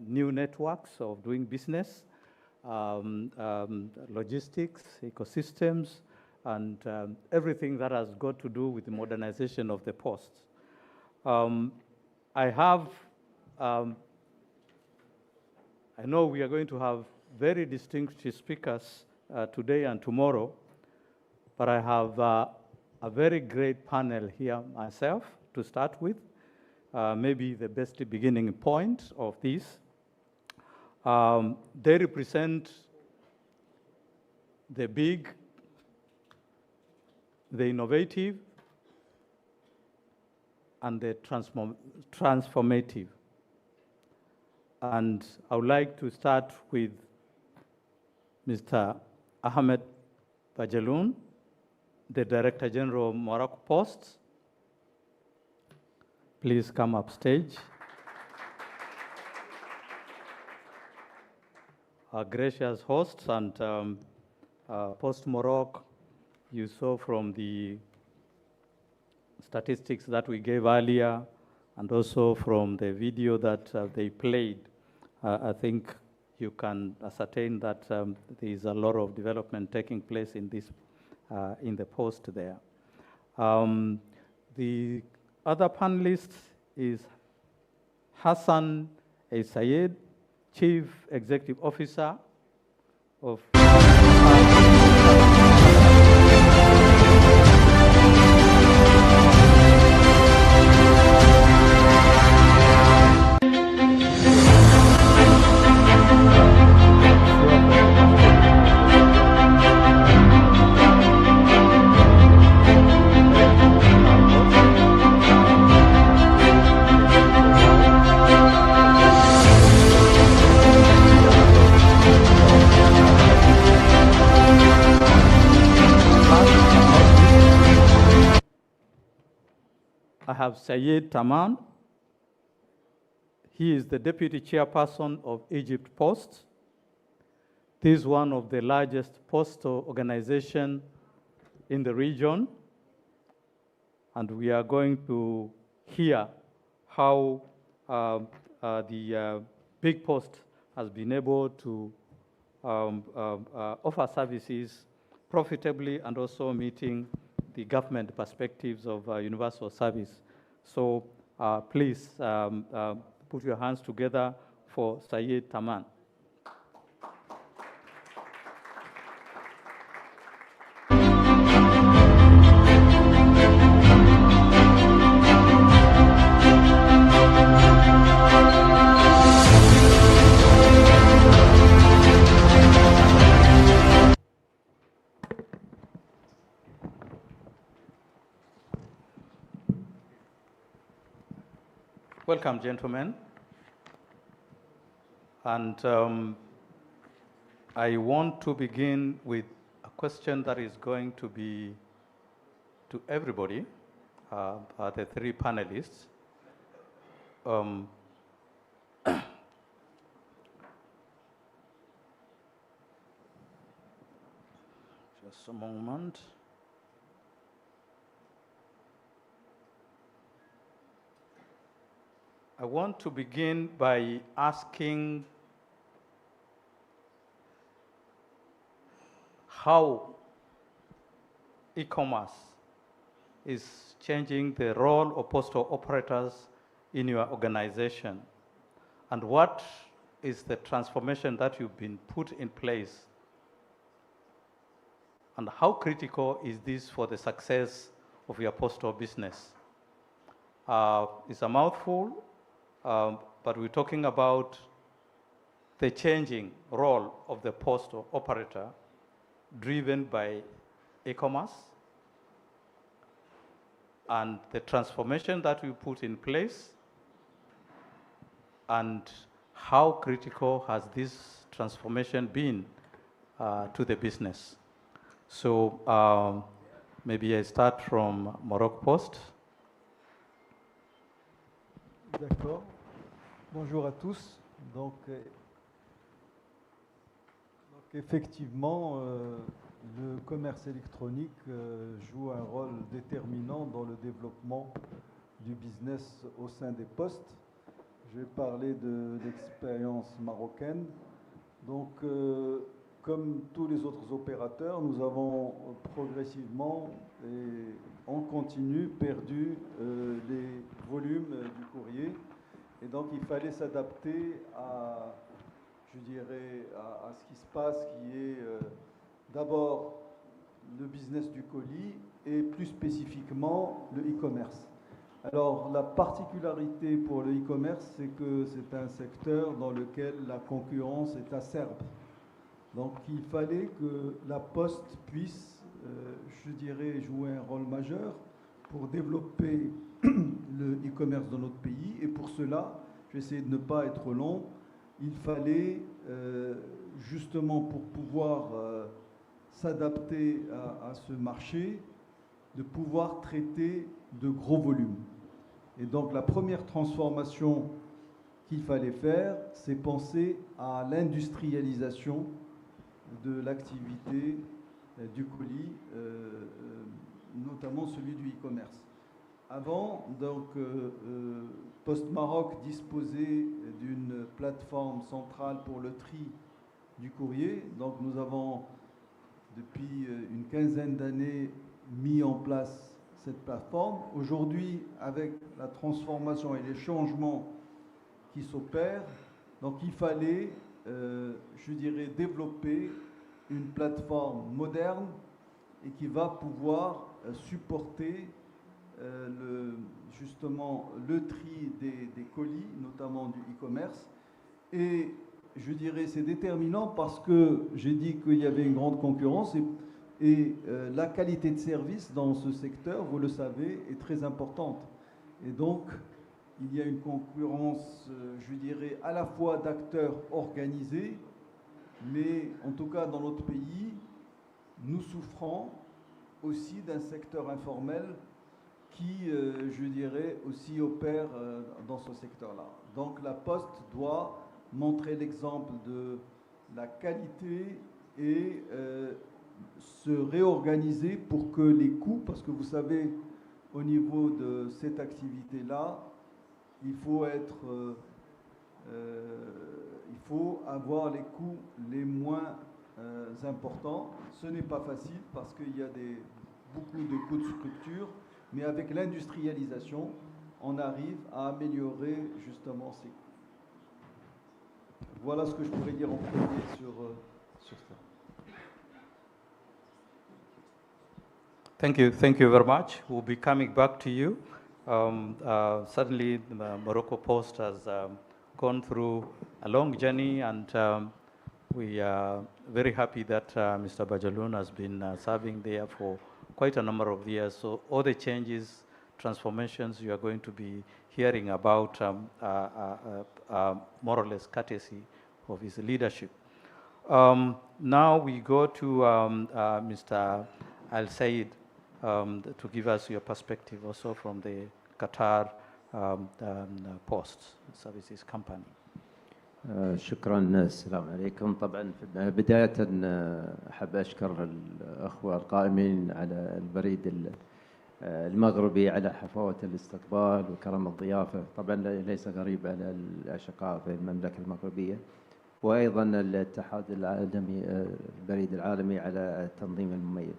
new networks of doing business, logistics, ecosystems, and everything that has got to do with the modernization of the post. I know we are going to have very distinguished speakers today and tomorrow, but I have a very great panel here myself to start with. Maybe the best beginning point of this. They represent the big, the innovative, and the transformative. And I would like to start with Mr. Ahmed Bajaloun, the Director General of Morocco Post. Please come up stage. Our gracious hosts and Post Morocco, you saw from the statistics that we gave earlier and also from the video that they played, I think you can ascertain that there is a lot of development taking place in this, in the post there. The other panelist is Hassan El Sayed, Chief Executive Officer of I have Sayed Taman. He is the Deputy Chairperson of Egypt Post. This is one of the largest postal organizations in the region. And we are going to hear how the Big Post has been able to offer services profitably and also meeting the government perspectives of universal service. So please put your hands together for Sayed Taman. Welcome, gentlemen. And I want to begin with a question that is going to be to everybody, the three panelists. Just a moment. I want to begin by asking how e-commerce is changing the role of postal operators in your organization, and what is the transformation that you've been put in place, and how critical is this for the success of your postal business? It's a mouthful. But we're talking about the changing role of the postal operator driven by e-commerce and the transformation that we put in place, and how critical has this transformation been to the business. So maybe I start from Morocco Post. D'accord. Bonjour à tous. Donc effectivement, le commerce électronique joue un rôle déterminant dans le développement du business au sein des postes. Je vais parler de l'expérience marocaine. Donc, comme tous les autres opérateurs, nous avons progressivement et en continu perdu les volumes du courrier. Et donc, il fallait s'adapter à, je dirais, à ce qui se passe, qui est d'abord le business du colis et plus spécifiquement le e-commerce. Alors, la particularité pour le e-commerce, c'est que c'est un secteur dans lequel la concurrence est acerbe. Donc, il fallait que la Poste puisse, je dirais, jouer un rôle majeur pour développer le e-commerce dans notre pays. Et pour cela, je vais essayer de ne pas être long, il fallait justement pour pouvoir s'adapter à ce marché, de pouvoir traiter de gros volumes. Et donc la première transformation qu'il fallait faire, c'est penser à l'industrialisation de l'activité du colis, notamment celui du e-commerce. Avant, donc, Post Maroc disposait d'une plateforme centrale pour le tri du courrier. Donc nous avons, depuis une quinzaine d'années, mis en place cette plateforme. Aujourd'hui, avec la transformation et les changements qui s'opèrent, donc il fallait, je dirais, développer une plateforme moderne et qui va pouvoir supporter justement le tri des colis, notamment du e-commerce. Et je dirais c'est déterminant parce que j'ai dit qu'il y avait une grande concurrence et la qualité de service dans ce secteur, vous le savez, est très importante. Et donc, il y a une concurrence, je dirais, à la fois d'acteurs organisés, mais en tout cas dans notre pays, nous souffrons aussi d'un secteur informel qui, je dirais, aussi opère dans ce secteur-là. Donc la Poste doit montrer l'exemple de la qualité et se réorganiser pour que les coûts, parce que vous savez, au niveau de cette activité-là, il faut avoir les coûts les moins importants. Ce n'est pas facile parce qu'il y a beaucoup de coûts de structure, mais avec l'industrialisation, on arrive à améliorer justement ces coûts. Voilà ce que je pourrais dire en premier sur ça. Thank you very much. We'll be coming back to you. Certainly, Morocco Post has gone through a long journey, and we are very happy that Mr. Bajaloun has been serving there for quite a number of years. So all the changes, transformations you are going to be hearing about more or less courtesy of his leadership. Now we go to Mr. Al-Sayed to give us your perspective also from the Qatar Post Services Company. شكرا. السلام عليكم. طبعا بداية أحب أشكر الأخوة القائمين على البريد المغربي على حفاوة الاستقبال وكرم الضيافة. طبعا ليس غريب على الأشقاء في المملكة المغربية، وأيضا الاتحاد العالمي البريد العالمي على التنظيم المميز.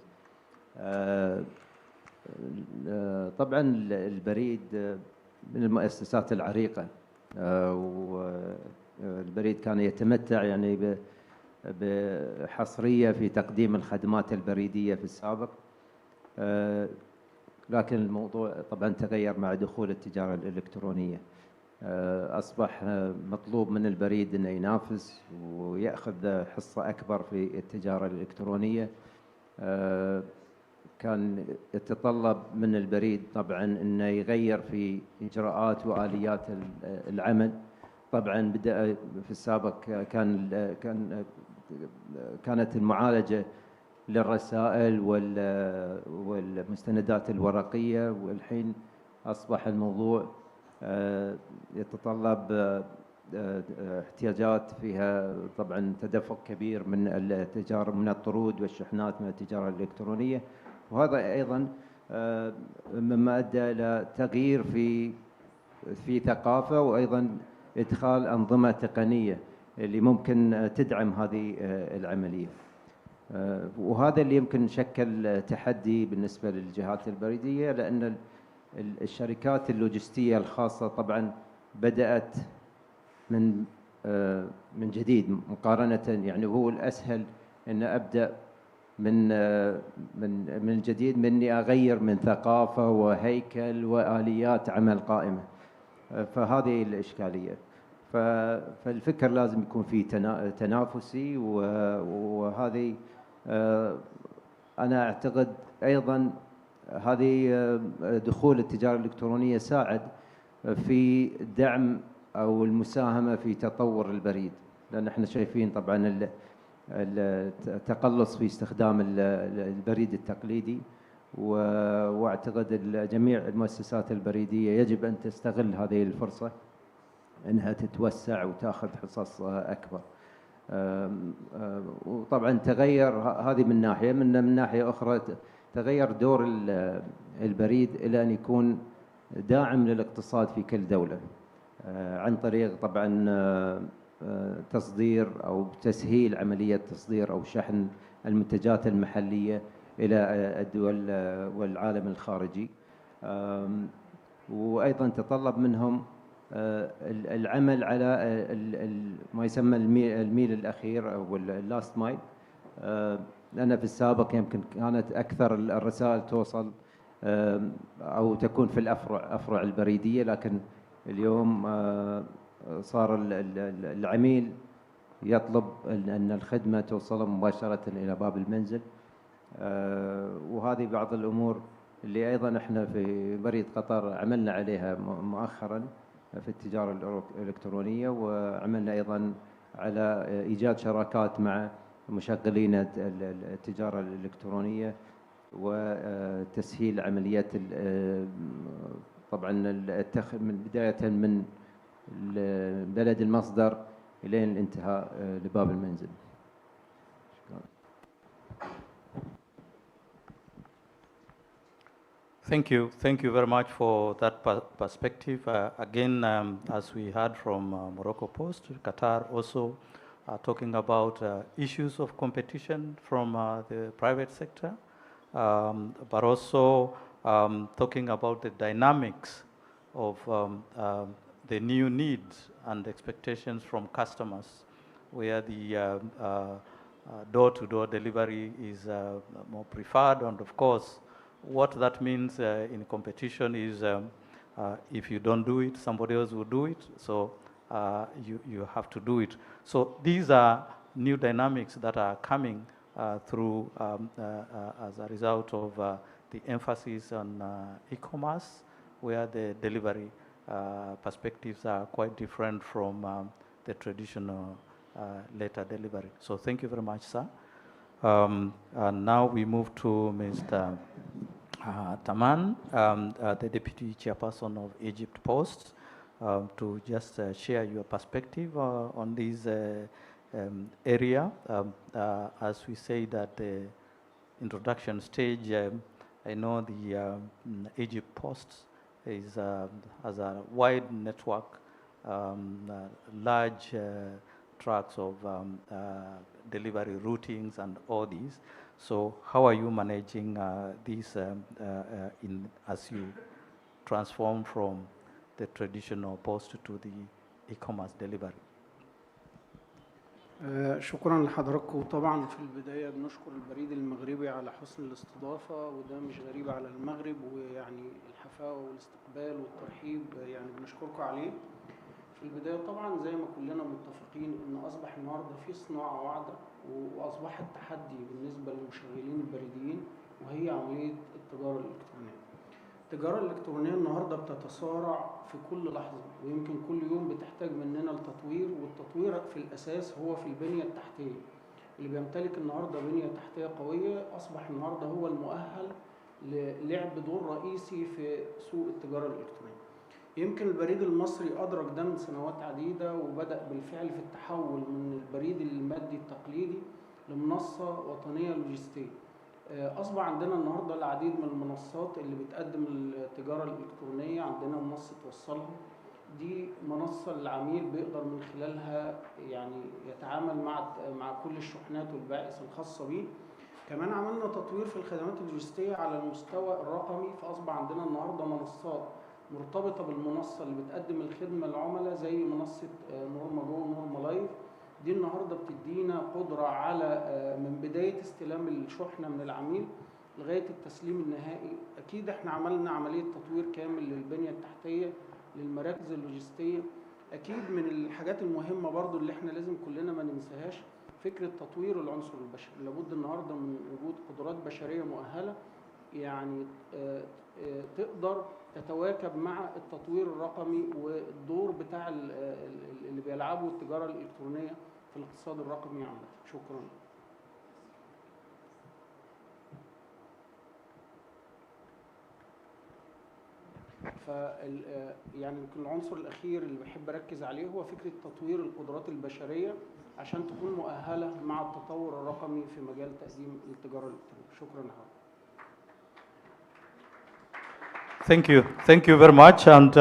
طبعا البريد من المؤسسات العريقة، والبريد كان يتمتع يعني بحصرية في تقديم الخدمات البريدية في السابق، لكن الموضوع طبعا تغير مع دخول التجارة الإلكترونية. أصبح مطلوب من البريد أنه ينافس ويأخذ حصة أكبر في التجارة الإلكترونية. كان يتطلب من البريد طبعا أنه يغير في إجراءات وآليات العمل. طبعا بدأ في السابق كانت المعالجة للرسائل والمستندات الورقية، والحين أصبح الموضوع يتطلب احتياجات فيها طبعا تدفق كبير من التجارة، من الطرود والشحنات من التجارة الإلكترونية، وهذا أيضا مما أدى إلى تغيير في ثقافة، وأيضا إدخال أنظمة تقنية اللي ممكن تدعم هذه العملية. وهذا اللي يمكن شكل تحدي بالنسبة للجهات البريدية، لأن الشركات اللوجستية الخاصة طبعا بدأت من جديد مقارنة، يعني هو الأسهل أن أبدأ من جديد، من إني أغير من ثقافة وهيكل وآليات عمل قائمة. فهذه الإشكالية. فالفكر لازم يكون فيه تنافسي، وهذه أنا أعتقد أيضا هذه دخول التجارة الإلكترونية ساعد في دعم أو المساهمة في تطور البريد، لأن احنا شايفين طبعا التقلص في استخدام البريد التقليدي، واعتقد جميع المؤسسات البريدية يجب أن تستغل هذه الفرصة أنها تتوسع وتأخذ حصص أكبر. وطبعا تغير هذه من ناحية، من ناحية أخرى تغير دور البريد إلى أن يكون داعم للاقتصاد في كل دولة، عن طريق طبعا تصدير أو تسهيل عملية تصدير أو شحن المنتجات المحلية إلى الدول والعالم الخارجي. وأيضا تطلب منهم العمل على ما يسمى الميل الأخير أو اللاست مايل، لأن في السابق يمكن كانت أكثر الرسائل توصل أو تكون في الأفرع البريدية، لكن اليوم صار العميل يطلب أن الخدمة توصل مباشرة إلى باب المنزل. وهذه بعض الأمور اللي أيضا إحنا في بريد قطر عملنا عليها مؤخرا في التجارة الإلكترونية، وعملنا أيضا على إيجاد شراكات مع مشغلين التجارة الإلكترونية وتسهيل عمليات طبعا من بداية من بلد المصدر إلى الانتهاء لباب المنزل. Thank you very much for that perspective. Again, as we heard from Morocco Post, Qatar also talking about issues of competition from the private sector, but also talking about the dynamics of the new needs and expectations from customers, where the door-to-door delivery is more preferred, and of course, what that means in competition is if you don't do it, somebody else will do it, so you have to do it. So these are new dynamics that are coming through as a result of the emphasis on e-commerce, where the delivery perspectives are quite different from the traditional letter delivery. So thank you very much, sir. And now we move to Mr. Taman, the Deputy Chairperson of Egypt Post, to just share your perspective on this area. As we say that the introduction stage, I know the Egypt Post has a wide network, large tracks of delivery routings and all these. So how are you managing this as you transform from the traditional post to the e-commerce delivery? شكرا لحضراتكم. طبعا في البداية بنشكر البريد المغربي على حسن الاستضافة، وده مش غريب على المغرب، ويعني الحفاوة والاستقبال والترحيب يعني بنشكركم عليه. في البداية طبعا زي ما كلنا متفقين ان اصبح النهارده في صناعة واعدة واصبحت تحدي بالنسبة للمشغلين البريديين، وهي عملية التجارة الإلكترونية. التجارة الإلكترونية النهارده بتتسارع في كل لحظة، ويمكن كل يوم بتحتاج مننا التطوير، والتطوير في الأساس هو في البنية التحتية. اللي بيمتلك النهارده بنية تحتية قوية أصبح النهارده هو المؤهل للعب دور رئيسي في سوق التجارة الإلكترونية. يمكن البريد المصري أدرك ده من سنوات عديدة، وبدأ بالفعل في التحول من البريد المادي التقليدي لمنصة وطنية لوجستية. أصبح عندنا النهارده العديد من المنصات اللي بتقدم التجارة الإلكترونية. عندنا منصة وصلها، دي منصة العميل بيقدر من خلالها يعني يتعامل مع كل الشحنات والباعث الخاصة بيه. كمان عملنا تطوير في الخدمات اللوجستية على المستوى الرقمي، فأصبح عندنا النهارده منصات مرتبطة بالمنصة اللي بتقدم الخدمة للعملاء، زي منصة نورما جو ونورما لايف. دي النهارده بتدينا قدرة على من بداية استلام الشحنة من العميل لغاية التسليم النهائي. أكيد احنا عملنا عملية تطوير كامل للبنية التحتية للمراكز اللوجستية. أكيد من الحاجات المهمة برضو اللي احنا لازم كلنا ما ننساهاش فكرة تطوير العنصر البشري. لابد النهارده من وجود قدرات بشرية مؤهلة يعني تقدر تتواكب مع التطوير الرقمي والدور بتاع اللي بيلعبوا التجارة الإلكترونية في الاقتصاد الرقمي عامة. شكرا. يعني يمكن العنصر الأخير اللي بحب أركز عليه هو فكرة تطوير القدرات البشرية عشان تكون مؤهلة مع التطور الرقمي في مجال تقديم التجارة الإلكترونية. شكرا لحضرتك. Thank you very much. And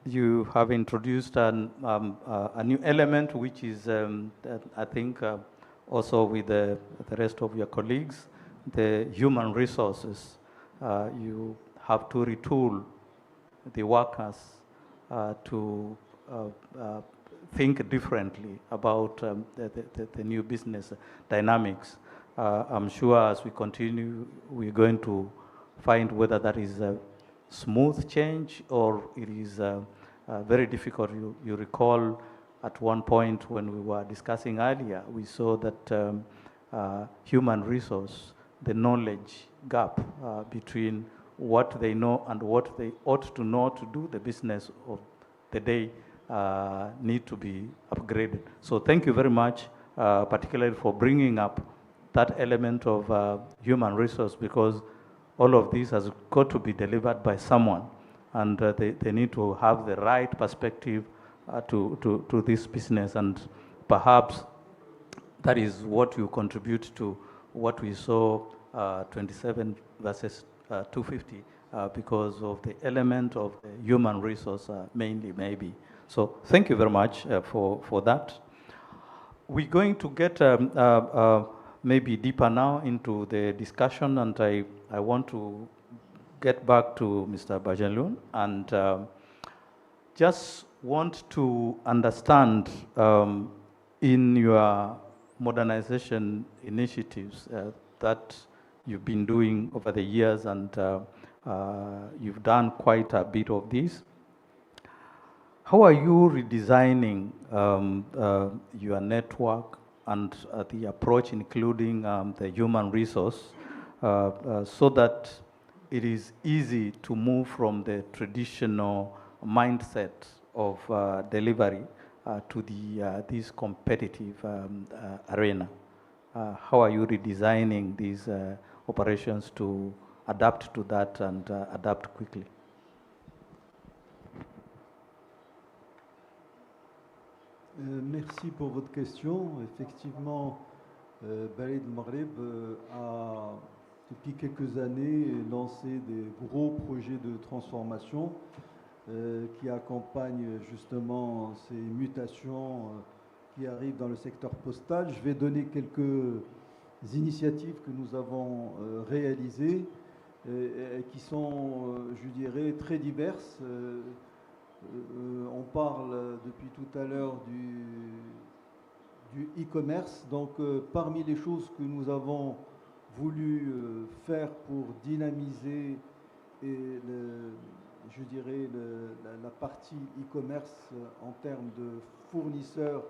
you have introduced a new element, which is, I think, also with the rest of your colleagues, the human resources. You have to retool the workers to think differently about the new business dynamics. I'm sure as we continue, we're going to find whether that is a smooth change or it is very difficult. You recall at one point when we were discussing earlier, we saw that human resource, the knowledge gap between what they know and what they ought to know to do the business of the day need to be upgraded. So thank you very much, particularly for bringing up that element of human resource, because all of this has got to be delivered by someone, and they need to have the right perspective to this business, and perhaps that is what you contribute to what we saw 27 versus 250 because of the element of the human resource mainly maybe. So thank you very much for that. We're going to get maybe deeper now into the discussion, and I want to get back to Mr. Bajanlun and just want to understand in your modernization initiatives that you've been doing over the years, and you've done quite a bit of this. How are you redesigning your network and the approach, including the human resource, so that it is easy to move from the traditional mindset of delivery to this competitive arena? How are you redesigning these operations to adapt to that and adapt quickly? Merci pour votre question. Effectivement, Barid Al-Maghrib a, depuis quelques années, lancé des gros projets de transformation qui accompagnent justement ces mutations qui arrivent dans le secteur postal. Je vais donner quelques initiatives que nous avons réalisées et qui sont, je dirais, très diverses. On parle depuis tout à l'heure du e-commerce. Donc, parmi les choses que nous avons voulu faire pour dynamiser je dirais la partie e-commerce en termes de fournisseurs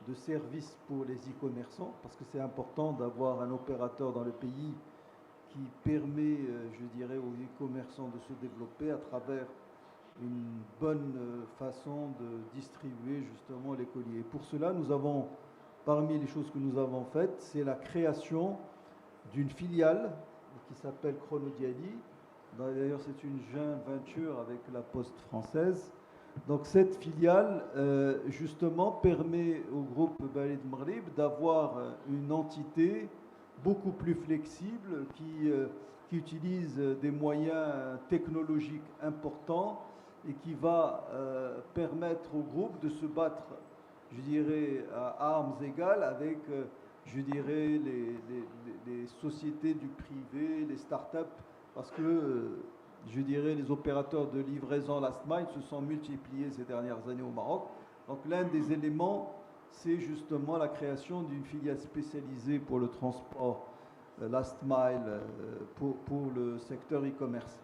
de services pour les e-commerçants, parce que c'est important d'avoir un opérateur dans le pays qui permet, je dirais, aux e-commerçants de se développer à travers une bonne façon de distribuer justement les colis. Et pour cela, nous avons, parmi les choses que nous avons faites, c'est la création d'une filiale qui s'appelle Chronodiali. D'ailleurs, c'est une joint venture avec la Poste française. Donc cette filiale, justement, permet au groupe Barid Al-Maghrib d'avoir une entité beaucoup plus flexible qui utilise des moyens technologiques importants et qui va permettre au groupe de se battre, je dirais, à armes égales avec, je dirais, les sociétés du privé, les start-up, parce que, je dirais, les opérateurs de livraison last mile se sont multipliés ces dernières années au Maroc. Donc l'un des éléments, c'est justement la création d'une filiale spécialisée pour le transport last mile pour le secteur e-commerce.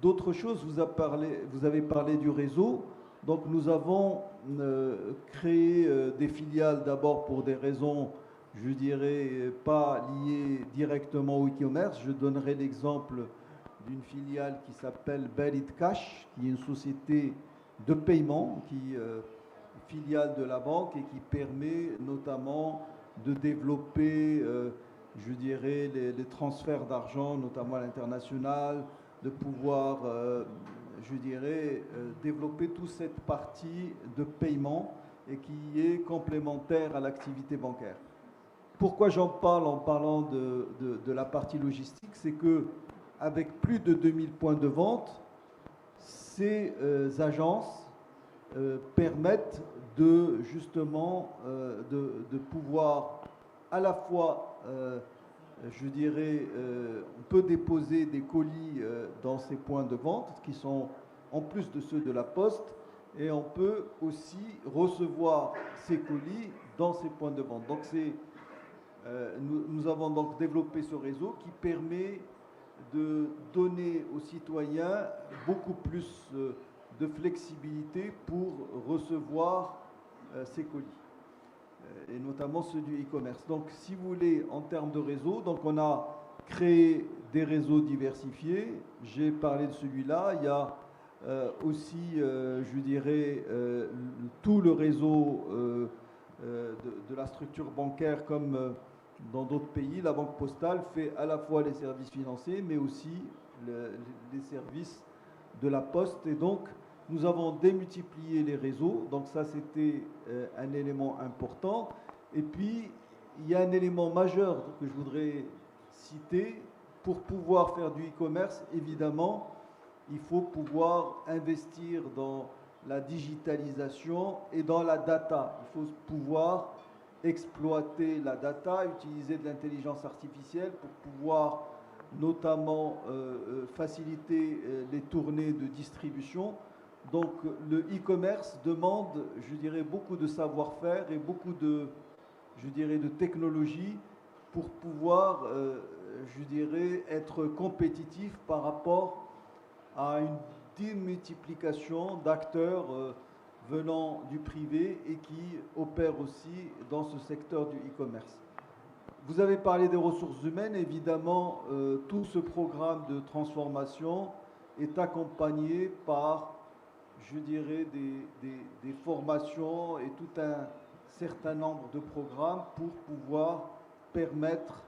D'autres choses, vous avez parlé du réseau. Donc nous avons créé des filiales d'abord pour des raisons, je dirais, pas liées directement au e-commerce. Je donnerai l'exemple d'une filiale qui s'appelle Barid Cash, qui est une société de paiement qui filiale de la banque et qui permet notamment de développer, je dirais, les transferts d'argent, notamment à l'international, de pouvoir, je dirais, développer toute cette partie de paiement et qui est complémentaire à l'activité bancaire. Pourquoi j'en parle en parlant de la partie logistique? C'est que avec plus de 2000 points de vente, ces agences permettent de justement de pouvoir à la fois, je dirais, on peut déposer des colis dans ces points de vente qui sont en plus de ceux de la Poste, et on peut aussi recevoir ces colis dans ces points de vente. Donc nous avons donc développé ce réseau qui permet de donner aux citoyens beaucoup plus de flexibilité pour recevoir ces colis, et notamment ceux du e-commerce. Donc si vous voulez, en termes de réseau, donc on a créé des réseaux diversifiés. J'ai parlé de celui-là. Il y a aussi, je dirais, tout le réseau de la structure bancaire comme dans d'autres pays. La banque postale fait à la fois les services financiers, mais aussi les services de la Poste. Et donc, nous avons démultiplié les réseaux. Donc ça, c'était un élément important. Et puis, il y a un élément majeur que je voudrais citer. Pour pouvoir faire du e-commerce, évidemment, il faut pouvoir investir dans la digitalisation et dans la data. Il faut pouvoir exploiter la data, utiliser de l'intelligence artificielle pour pouvoir notamment faciliter les tournées de distribution. Donc le e-commerce demande, je dirais, beaucoup de savoir-faire et beaucoup de, je dirais, de technologie pour pouvoir, je dirais, être compétitif par rapport à une démultiplication d'acteurs venant du privé et qui opèrent aussi dans ce secteur du e-commerce. Vous avez parlé des ressources humaines. Évidemment, tout ce programme de transformation est accompagné par, je dirais, des formations et tout un certain nombre de programmes pour pouvoir permettre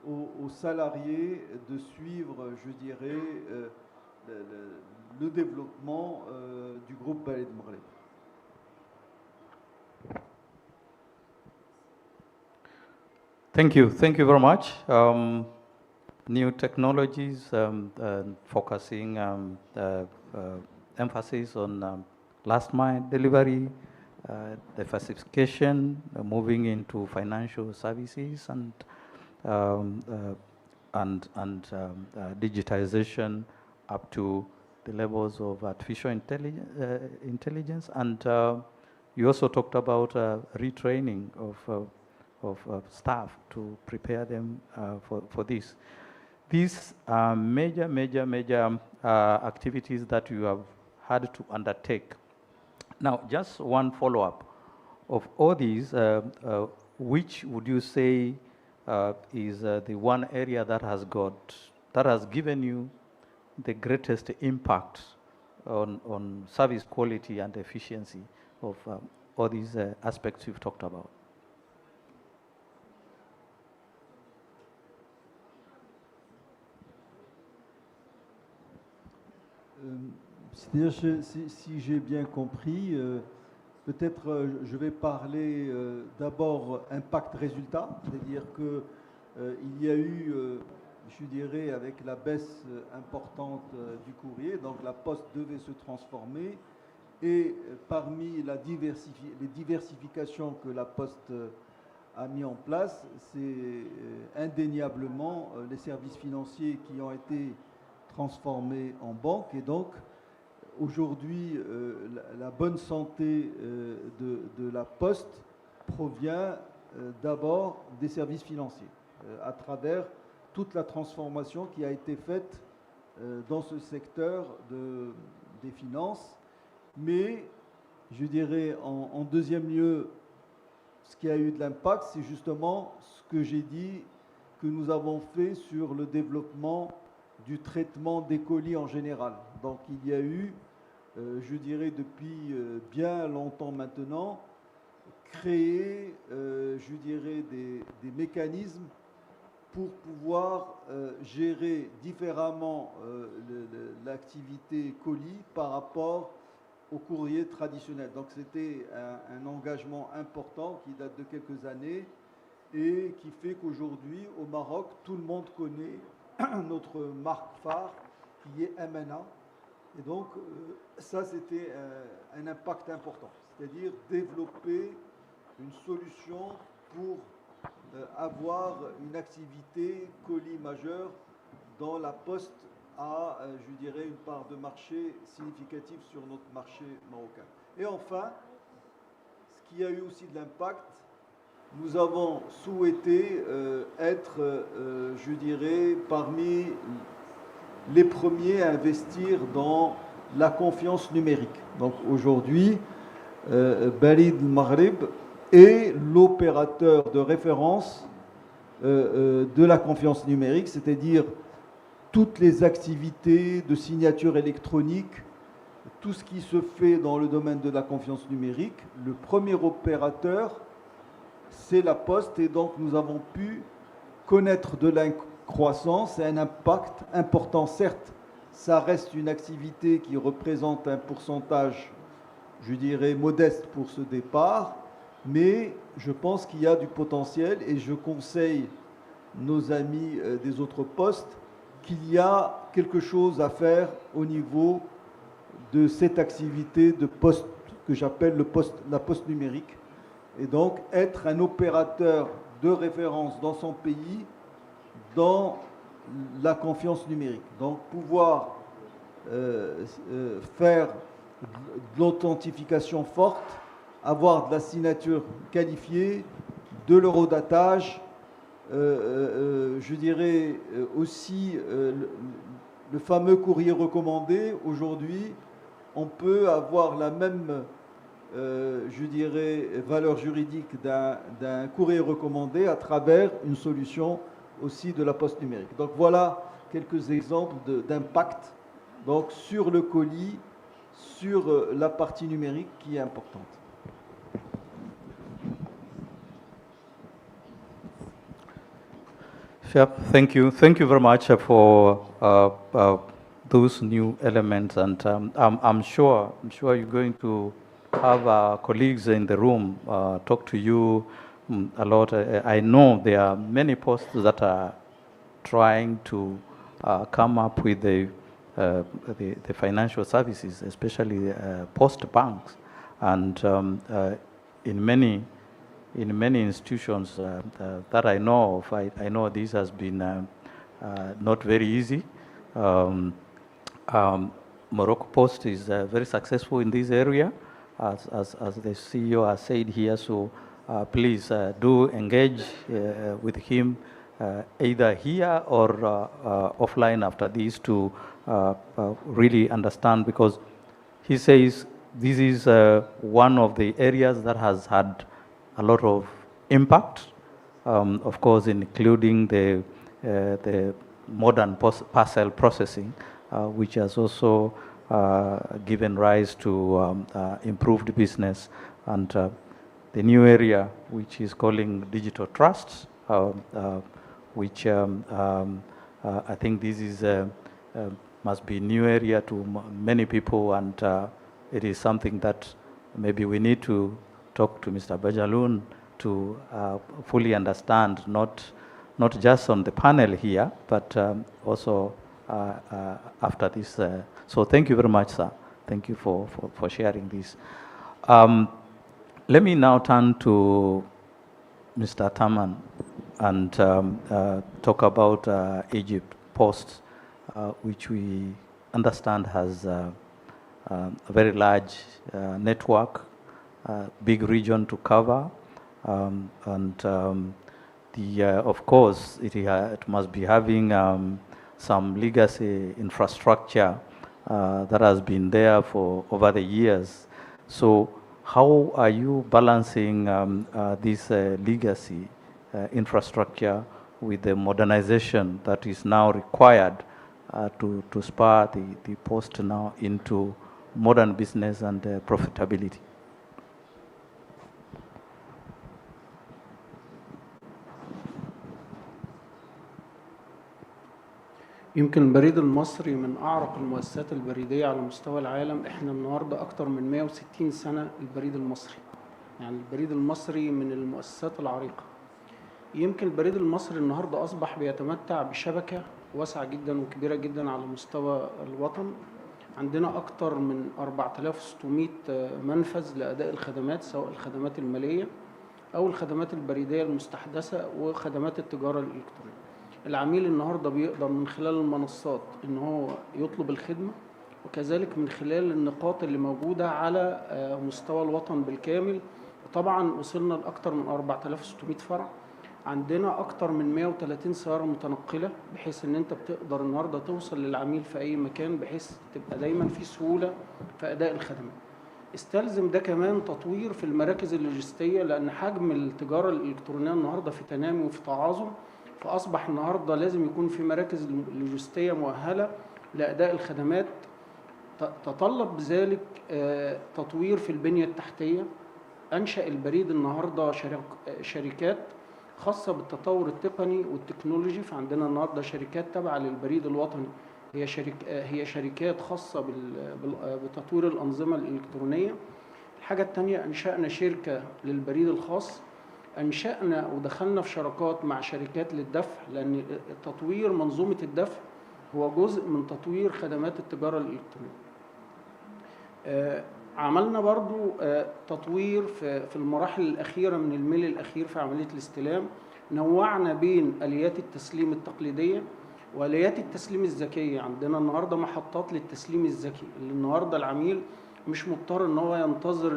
aux salariés de suivre, je dirais, le développement du groupe Al-Maghrib. Thank you very much. New technologies, focusing emphasis on last mile delivery, diversification, moving into financial services, and digitization up to the levels of artificial intelligence. And you also talked about retraining of staff to prepare them for this. These are major activities that you have had to undertake. Now, just one follow-up. Of all these, which would you say is the one area that has given you the greatest impact on service quality and efficiency of all these aspects you've talked about? C'est-à-dire, si j'ai bien compris, peut-être je vais parler d'abord impact résultat, c'est-à-dire qu'il y a eu, je dirais, avec la baisse importante du courrier, donc la Poste devait se transformer, et parmi les diversifications que la Poste a mis en place, c'est indéniablement les services financiers qui ont été transformés en banque. Et donc aujourd'hui la bonne santé de la Poste provient d'abord des services financiers à travers toute la transformation qui a été faite dans ce secteur des finances. Mais je dirais en deuxième lieu, ce qui a eu de l'impact, c'est justement ce que j'ai dit que nous avons fait sur le développement du traitement des colis en général. Donc il y a eu je dirais depuis bien longtemps maintenant, créer, je dirais, des mécanismes pour pouvoir gérer différemment l'activité colis par rapport au courrier traditionnel. Donc c'était un engagement important qui date de quelques années et qui fait qu'aujourd'hui, au Maroc, tout le monde connaît notre marque phare qui est MNA. Et donc, ça, c'était un impact important, c'est-à-dire développer une solution pour avoir une activité colis majeure dans la poste a, je dirais, une part de marché significative sur notre marché marocain. Et enfin, ce qui a eu aussi de l'impact, nous avons souhaité être, je dirais, parmi les premiers à investir dans la confiance numérique. Donc aujourd'hui, Barid Al-Maghrib est l'opérateur de référence de la confiance numérique, c'est-à-dire toutes les activités de signature électronique, tout ce qui se fait dans le domaine de la confiance numérique. Le premier opérateur, c'est la Poste, et donc nous avons pu connaître de la croissance et un impact important. Certes, ça reste une activité qui représente un pourcentage, je dirais, modeste pour ce départ, mais je pense qu'il y a du potentiel et je conseille nos amis des autres postes qu'il y a quelque chose à faire au niveau de cette activité de poste que j'appelle la poste numérique, et donc être un opérateur de référence dans son pays dans la confiance numérique. Donc pouvoir faire de l'authentification forte, avoir de la signature qualifiée, de l'eurodatage, je dirais aussi le fameux courrier recommandé. Aujourd'hui, on peut avoir la même, je dirais, valeur juridique d'un courrier recommandé à travers une solution aussi de la poste numérique. Donc voilà quelques exemples d'impact donc sur le colis, sur la partie numérique qui est importante. Thank you very much for those new elements, and I'm sure you're going to have colleagues in the room talk to you a lot. I know there are many posts that are trying to come up with the financial services, especially post banks, and in many institutions that I know of, I know this has been not very easy. Morocco Post is very successful in this area, as the CEO has said here. So please do engage with him either here or offline after this to really understand, because he says this is one of the areas that has had a lot of impact, of course, including the modern parcel processing, which has also given rise to improved business, and the new area which is calling digital trusts, which I think this is must be a new area to many people, and it is something that maybe we need to talk to Mr. Bajaloun to fully understand, not just on the panel here, but also after this. So thank you very much, sir. Thank you for sharing this. Let me now turn to Mr. Taman and talk about Egypt Post, which we understand has a very large network, big region to cover, and of course it must be having some legacy infrastructure that has been there for over the years. So how are you balancing this legacy infrastructure with the modernization that is now required to spur the post now into modern business and profitability. يمكن البريد المصري من أعرق المؤسسات البريدية على مستوى العالم. إحنا النهاردة أكتر من 160 سنة البريد المصري، يعني البريد المصري من المؤسسات العريقة. يمكن البريد المصري النهاردة أصبح بيتمتع بشبكة واسعة جدا وكبيرة جدا على مستوى الوطن. عندنا أكتر من 4600 منفذ لأداء الخدمات، سواء الخدمات المالية أو الخدمات البريدية المستحدثة وخدمات التجارة الإلكترونية. العميل النهاردة بيقدر من خلال المنصات إن هو يطلب الخدمة، وكذلك من خلال النقاط اللي موجودة على مستوى الوطن بالكامل. طبعا وصلنا لأكثر من 4600 فرع. عندنا أكثر من 130 سيارة متنقلة، بحيث إن أنت بتقدر النهاردة توصل للعميل في أي مكان، بحيث تبقى دايما في سهولة في أداء الخدمات. استلزم ده كمان تطوير في المراكز اللوجستية، لأن حجم التجارة الإلكترونية النهاردة في تنامي وفي تعاظم، فأصبح النهاردة لازم يكون في مراكز لوجستية مؤهلة لأداء الخدمات. تطلب بذلك تطوير في البنية التحتية. أنشأ البريد النهاردة شركات خاصة بالتطور التقني والتكنولوجي. فعندنا النهاردة شركات تابعة للبريد الوطني، هي شركات خاصة بتطوير الأنظمة الإلكترونية. الحاجة الثانية، أنشأنا شركة للبريد الخاص. أنشأنا ودخلنا في شراكات مع شركات للدفع، لأن تطوير منظومة الدفع هو جزء من تطوير خدمات التجارة الإلكترونية. عملنا برضو تطوير في المراحل الأخيرة من الميل الأخير في عملية الاستلام. نوعنا بين آليات التسليم التقليدية وآليات التسليم الذكية. عندنا النهاردة محطات للتسليم الذكي، اللي النهاردة العميل مش مضطر ان هو ينتظر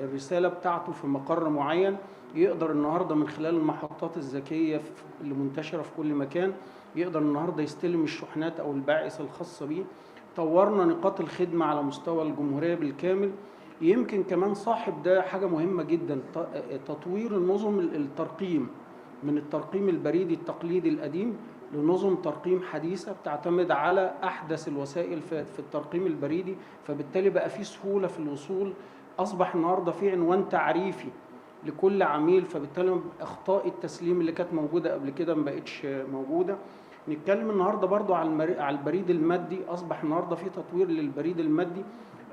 الرسالة بتاعته في مقر معين. يقدر النهاردة من خلال المحطات الذكية اللي منتشرة في كل مكان، يقدر النهاردة يستلم الشحنات أو الباعثة الخاصة بيه. طورنا نقاط الخدمة على مستوى الجمهورية بالكامل. يمكن كمان صاحب ده حاجة مهمة جدا، تطوير النظم الترقيم، من الترقيم البريدي التقليدي القديم لنظم ترقيم حديثة بتعتمد على أحدث الوسائل في الترقيم البريدي. فبالتالي بقى في سهولة في الوصول. أصبح النهاردة في عنوان تعريفي لكل عميل، فبالتالي أخطاء التسليم اللي كانت موجودة قبل كده ما بقتش موجودة. نتكلم النهاردة برضو على البريد المادي. أصبح النهاردة في تطوير للبريد المادي.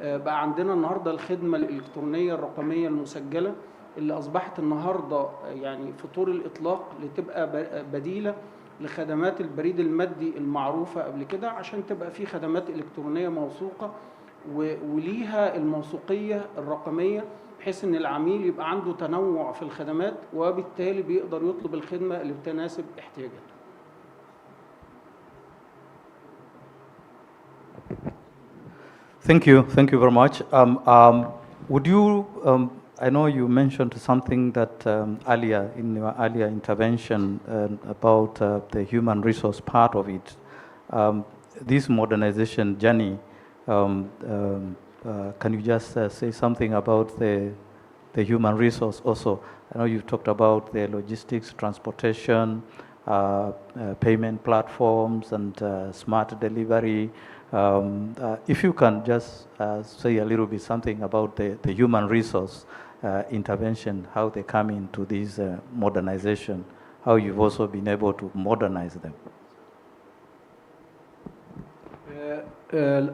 بقى عندنا النهاردة الخدمة الإلكترونية الرقمية المسجلة، اللي أصبحت النهاردة يعني في طور الإطلاق لتبقى بديلة لخدمات البريد المادي المعروفة قبل كده، عشان تبقى في خدمات إلكترونية موثوقة وليها الموثوقية الرقمية، بحيث ان العميل يبقى عنده تنوع في الخدمات، وبالتالي بيقدر يطلب الخدمة اللي بتناسب احتياجاته. Thank you very much. Would you, I know you mentioned something that earlier in your earlier intervention about the human resource part of it. This modernization journey, can you just say something about the human resource also? I know you've talked about the logistics, transportation, payment platforms, and smart delivery. If you can just say a little bit something about the human resource intervention, how they come into this modernization, how you've also been able to modernize them.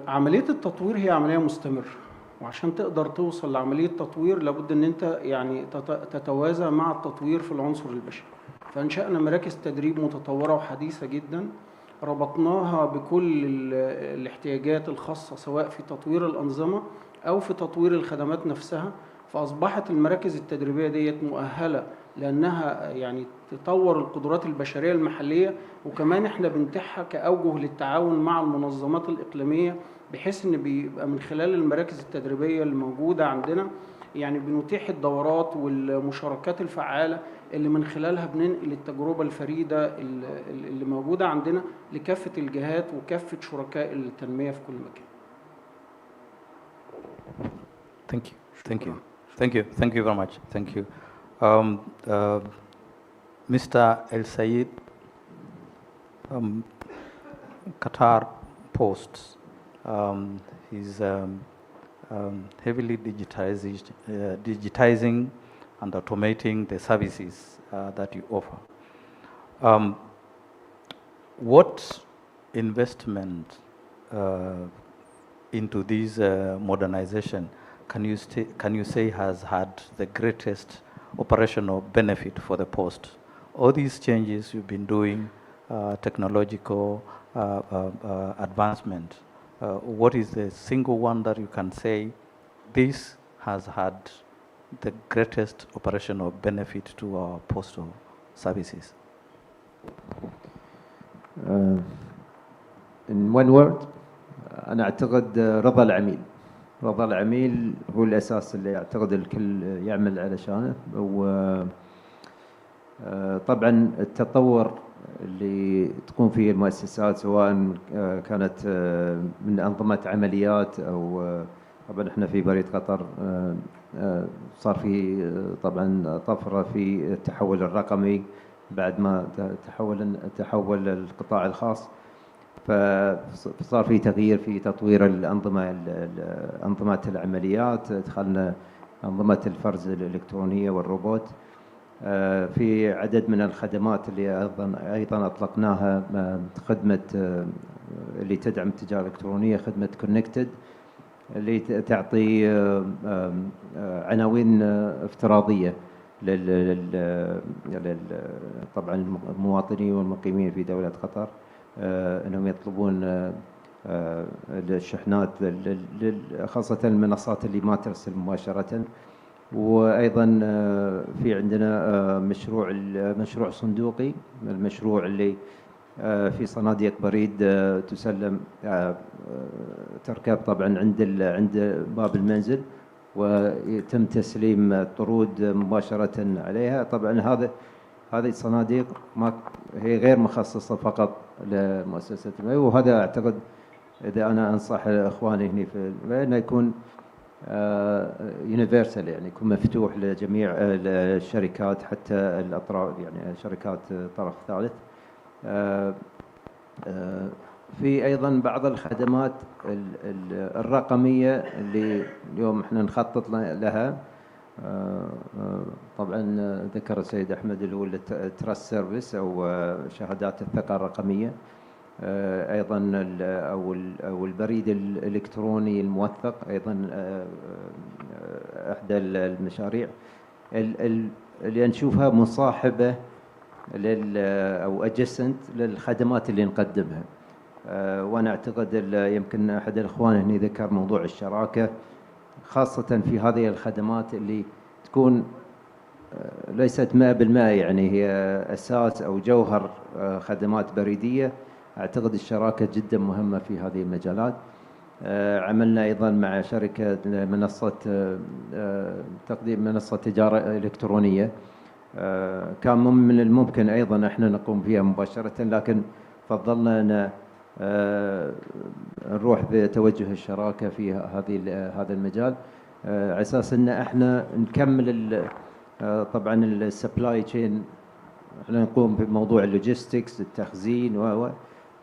عملية التطوير هي عملية مستمرة، وعشان تقدر توصل لعملية تطوير لابد ان انت يعني تتوازى مع التطوير في العنصر البشري. فانشأنا مراكز تدريب متطورة وحديثة جدا، ربطناها بكل الاحتياجات الخاصة سواء في تطوير الأنظمة أو في تطوير الخدمات نفسها. فأصبحت المراكز التدريبية ديت مؤهلة لأنها يعني تطور القدرات البشرية المحلية، وكمان احنا بنتيحها كأوجه للتعاون مع المنظمات الإقليمية، بحيث ان بيبقى من خلال المراكز التدريبية اللي موجودة عندنا يعني بنتيح الدورات والمشاركات الفعالة اللي من خلالها بننقل التجربة الفريدة اللي موجودة عندنا لكافة الجهات وكافة شركاء التنمية في كل مكان. Thank you very much. Thank you. Mr. El Sayed, Qatar Post, is heavily digitizing and automating the services that you offer. What investment into this modernization can you say has had the greatest operational benefit for the post? All these changes you've been doing, technological advancement, what is the single one that you can say this has had the greatest operational benefit to our postal services? In one word, أنا أعتقد رضا العميل. رضا العميل هو الأساس اللي أعتقد الكل يعمل علشانه. وطبعا التطور اللي تقوم فيه المؤسسات سواء كانت من أنظمة عمليات أو طبعا احنا في بريد قطر صار في طبعا طفرة في التحول الرقمي بعد ما تحول القطاع الخاص، فصار في تغيير في تطوير أنظمة العمليات، دخلنا أنظمة الفرز الإلكترونية والروبوت. في عدد من الخدمات اللي أيضا أطلقناها، خدمة اللي تدعم التجارة الإلكترونية، خدمة كونكتد اللي تعطي عناوين افتراضية طبعا المواطنين والمقيمين في دولة قطر انهم يطلبون الشحنات خاصة المنصات اللي ما ترسل مباشرة. وايضا في عندنا مشروع صندوقي، المشروع اللي في صناديق بريد تسلم تركب طبعا عند باب المنزل ويتم تسليم الطرود مباشرة عليها. طبعا هذه الصناديق هي غير مخصصة فقط لمؤسسة المي، وهذا أعتقد إذا أنا أنصح إخواني هنا أنه يكون يونيفرسال، يعني يكون مفتوح لجميع الشركات حتى الأطراف، يعني شركات طرف ثالث. في أيضا بعض الخدمات الرقمية اللي اليوم احنا نخطط لها، طبعا ذكر السيد أحمد اللي هو التراست سيرفيس أو شهادات الثقة الرقمية، أيضا أو البريد الإلكتروني الموثق، أيضا إحدى المشاريع اللي نشوفها مصاحبة أو أجسنت للخدمات اللي نقدمها. وأنا أعتقد يمكن أحد الإخوان هنا ذكر موضوع الشراكة، خاصة في هذه الخدمات اللي تكون ليست 100%، يعني هي أساس أو جوهر خدمات بريدية. أعتقد الشراكة جدا مهمة في هذه المجالات. عملنا أيضا مع شركة تقديم منصة تجارة إلكترونية، كان من الممكن أيضا إحنا نقوم فيها مباشرة، لكن فضلنا أن نروح بتوجه الشراكة في هذا المجال، على أساس أن إحنا نكمل طبعا السبلاي تشين، إحنا نقوم بموضوع اللوجيستكس، التخزين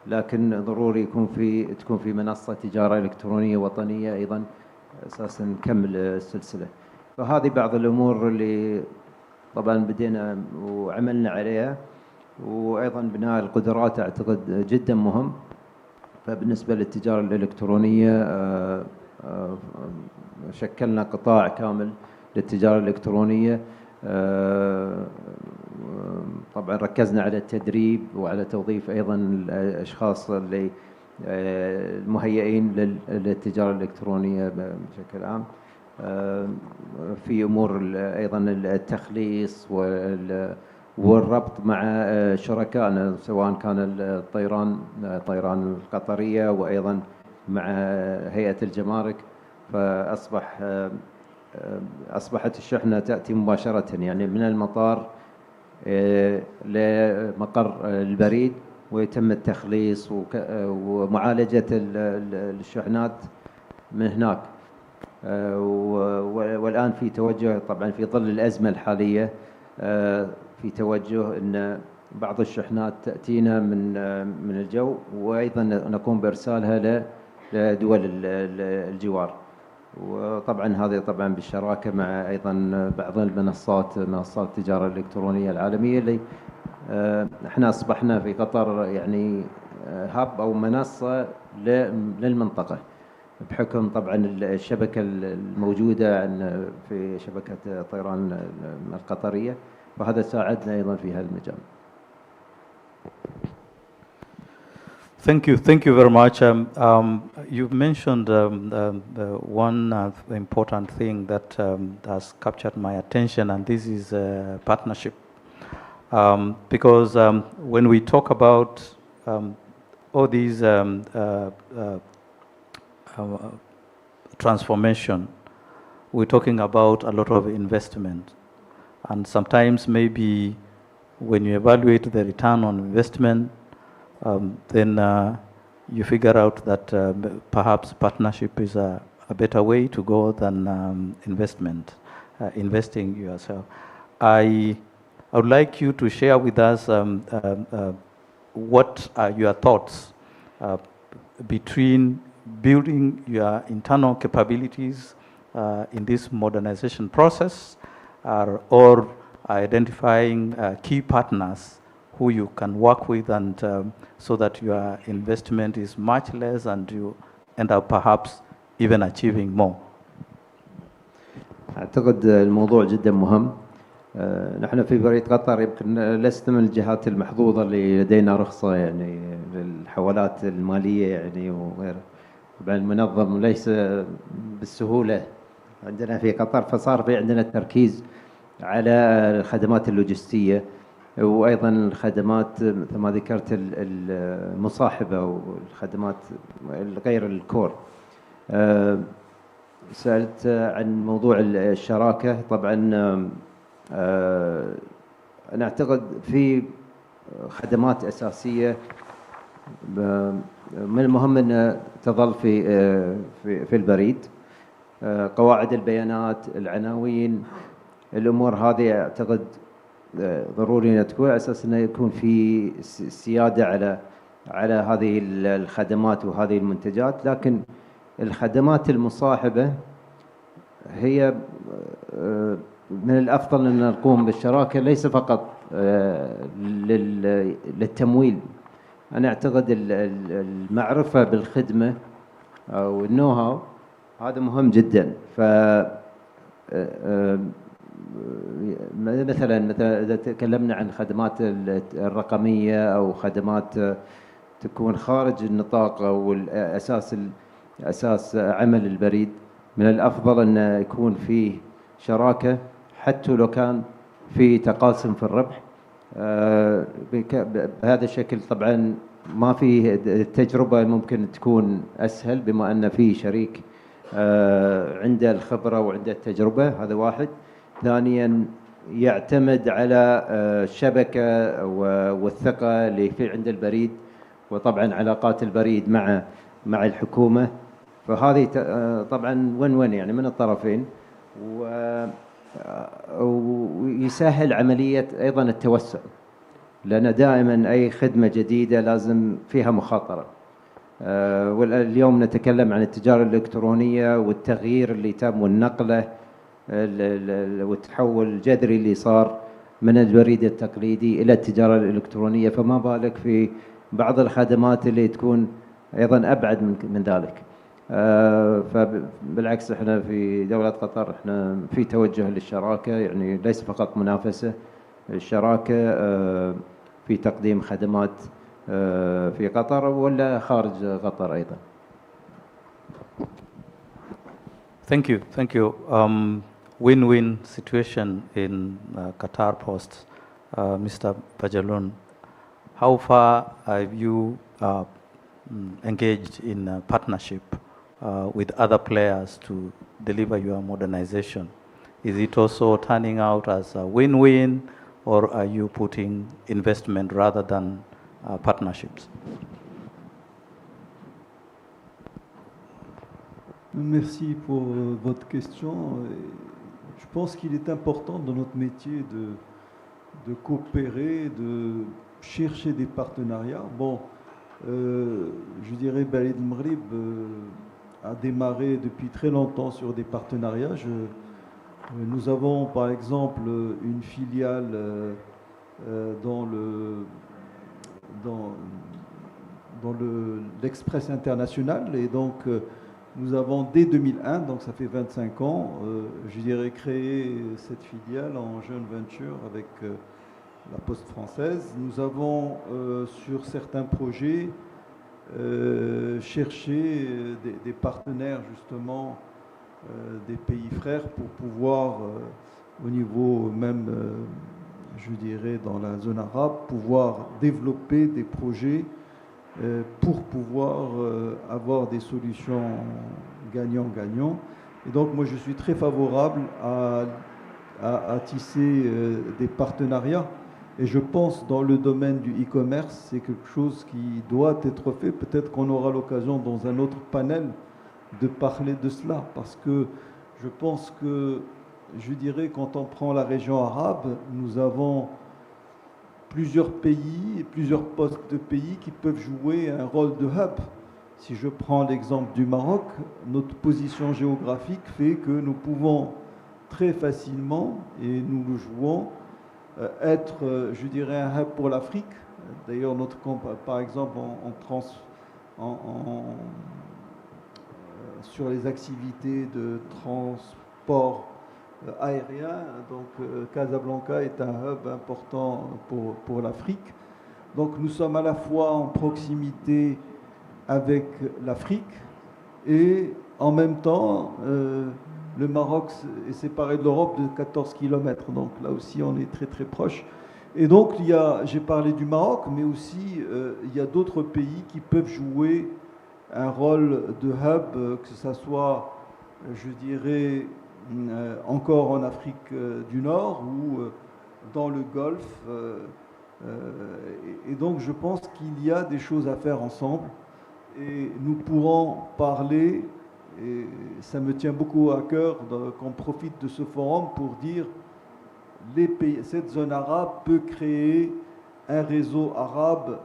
لكن ضروري تكون في منصة تجارة إلكترونية وطنية أيضا أساسا نكمل السلسلة. فهذه بعض الأمور اللي طبعا بدينا وعملنا عليها، وأيضا بناء القدرات أعتقد جدا مهم. فبالنسبة للتجارة الإلكترونية شكلنا قطاع كامل للتجارة الإلكترونية، طبعا ركزنا على التدريب وعلى توظيف أيضا الأشخاص اللي المهيئين للتجارة الإلكترونية بشكل عام. في أمور أيضا التخليص والربط مع شركائنا، سواء كان الطيران القطرية وأيضا مع هيئة الجمارك. أصبحت الشحنة تأتي مباشرة، يعني من المطار لمقر البريد، ويتم التخليص ومعالجة الشحنات من هناك. والآن في توجه طبعا في ظل الأزمة الحالية، في توجه أن بعض الشحنات تأتينا من الجو، وأيضا نقوم بإرسالها لدول الجوار. وطبعا هذه طبعا بالشراكة مع أيضا بعض منصات التجارة الإلكترونية العالمية اللي احنا أصبحنا في قطر يعني هاب أو منصة للمنطقة، بحكم طبعا الشبكة الموجودة في شبكة الطيران القطرية، وهذا ساعدنا أيضا في هذا المجال. Thank you very much. You've mentioned one important thing that has captured my attention, and this is partnership. Because when we talk about all these transformation, we're talking about a lot of investment. And sometimes maybe when you evaluate the return on investment, then you figure out that perhaps partnership is a better way to go than investing yourself. I would like you to share with us what are your thoughts between building your internal capabilities in this modernization process or identifying key partners who you can work with, and so that your investment is much less and you end up perhaps even achieving more. أعتقد الموضوع جدا مهم. نحن في بريد قطر يمكن لسنا من الجهات المحظوظة اللي لدينا رخصة يعني للحوالات المالية يعني وغيره. طبعا المنظم ليس بالسهولة عندنا في قطر، فصار في عندنا التركيز على الخدمات اللوجستية وأيضا الخدمات مثل ما ذكرت المصاحبة والخدمات غير الكور. سألت عن موضوع الشراكة. طبعا أنا أعتقد في خدمات أساسية من المهم أن تظل في البريد، قواعد البيانات، العناوين، الأمور هذه أعتقد ضروري أن تكون على أساس أنه يكون في سيادة على هذه الخدمات وهذه المنتجات. لكن الخدمات المصاحبة هي من الأفضل أن نقوم بالشراكة، ليس فقط للتمويل. أنا أعتقد المعرفة بالخدمة أو النو هاو هذا مهم جدا. مثلا إذا تكلمنا عن خدمات الرقمية أو خدمات تكون خارج النطاق أو أساس عمل البريد، من الأفضل أن يكون فيه شراكة حتى لو كان في تقاسم في الربح. بهذا الشكل طبعا ما في التجربة ممكن تكون أسهل بما أن في شريك عنده الخبرة وعنده التجربة. هذا واحد. ثانيا يعتمد على الشبكة والثقة اللي في عند البريد، وطبعا علاقات البريد مع الحكومة. فهذه طبعا وين يعني من الطرفين، ويسهل عملية أيضا التوسع، لأن دائما أي خدمة جديدة لازم فيها مخاطرة. واليوم نتكلم عن التجارة الإلكترونية والتغيير اللي تم والنقلة والتحول الجذري اللي صار من البريد التقليدي إلى التجارة الإلكترونية، فما بالك في بعض الخدمات اللي تكون أيضا أبعد من ذلك. فبالعكس احنا في دولة قطر احنا في توجه للشراكة، يعني ليس فقط منافسة، الشراكة في تقديم خدمات في قطر ولا خارج قطر أيضا. Thank you. Win-win situation in Qatar Post. Mr. Bajalun, how far have you engaged in partnership with other players to deliver your modernization? Is it also turning out as a win-win, or are you putting investment rather than partnerships? Merci pour votre question. Je pense qu'il est important dans notre métier de coopérer, de chercher des partenariats. Bon, Je dirais Barid Al-Maghrib a démarré depuis très longtemps sur des partenariats. Nous avons par exemple une filiale dans l'Express international, et donc nous avons dès 2001, donc ça fait 25 ans, je dirais, créé cette filiale en joint venture avec la Poste française. Nous avons sur certains projets cherché des partenaires justement des pays frères pour pouvoir au niveau même je dirais dans la zone arabe pouvoir développer des projets pour pouvoir avoir des solutions gagnant-gagnant. Et donc moi je suis très favorable à tisser des partenariats. Et je pense dans le domaine du e-commerce, c'est quelque chose qui doit être fait. Peut-être qu'on aura l'occasion dans un autre panel de parler de cela. Parce que je pense que, je dirais, quand on prend la région arabe, nous avons plusieurs pays et plusieurs postes de pays qui peuvent jouer un rôle de hub. Si je prends l'exemple du Maroc, notre position géographique fait que nous pouvons très facilement, et nous le jouons, être, je dirais, un hub pour l'Afrique. D'ailleurs, notre par exemple, sur les activités de transport aérien, donc Casablanca est un hub important pour l'Afrique. Donc nous sommes à la fois en proximité avec l'Afrique et en même temps le Maroc est séparé de l'Europe de 14 km, donc là aussi on est très très proche. Et donc j'ai parlé du Maroc, mais aussi il y a d'autres pays qui peuvent jouer un rôle de hub, que ce soit, je dirais, encore en Afrique du Nord ou dans le Golfe. Et donc je pense qu'il y a des choses à faire ensemble et nous pourrons parler. Et ça me tient beaucoup à cœur qu'on profite de ce forum pour dire cette zone arabe peut créer un réseau arabe,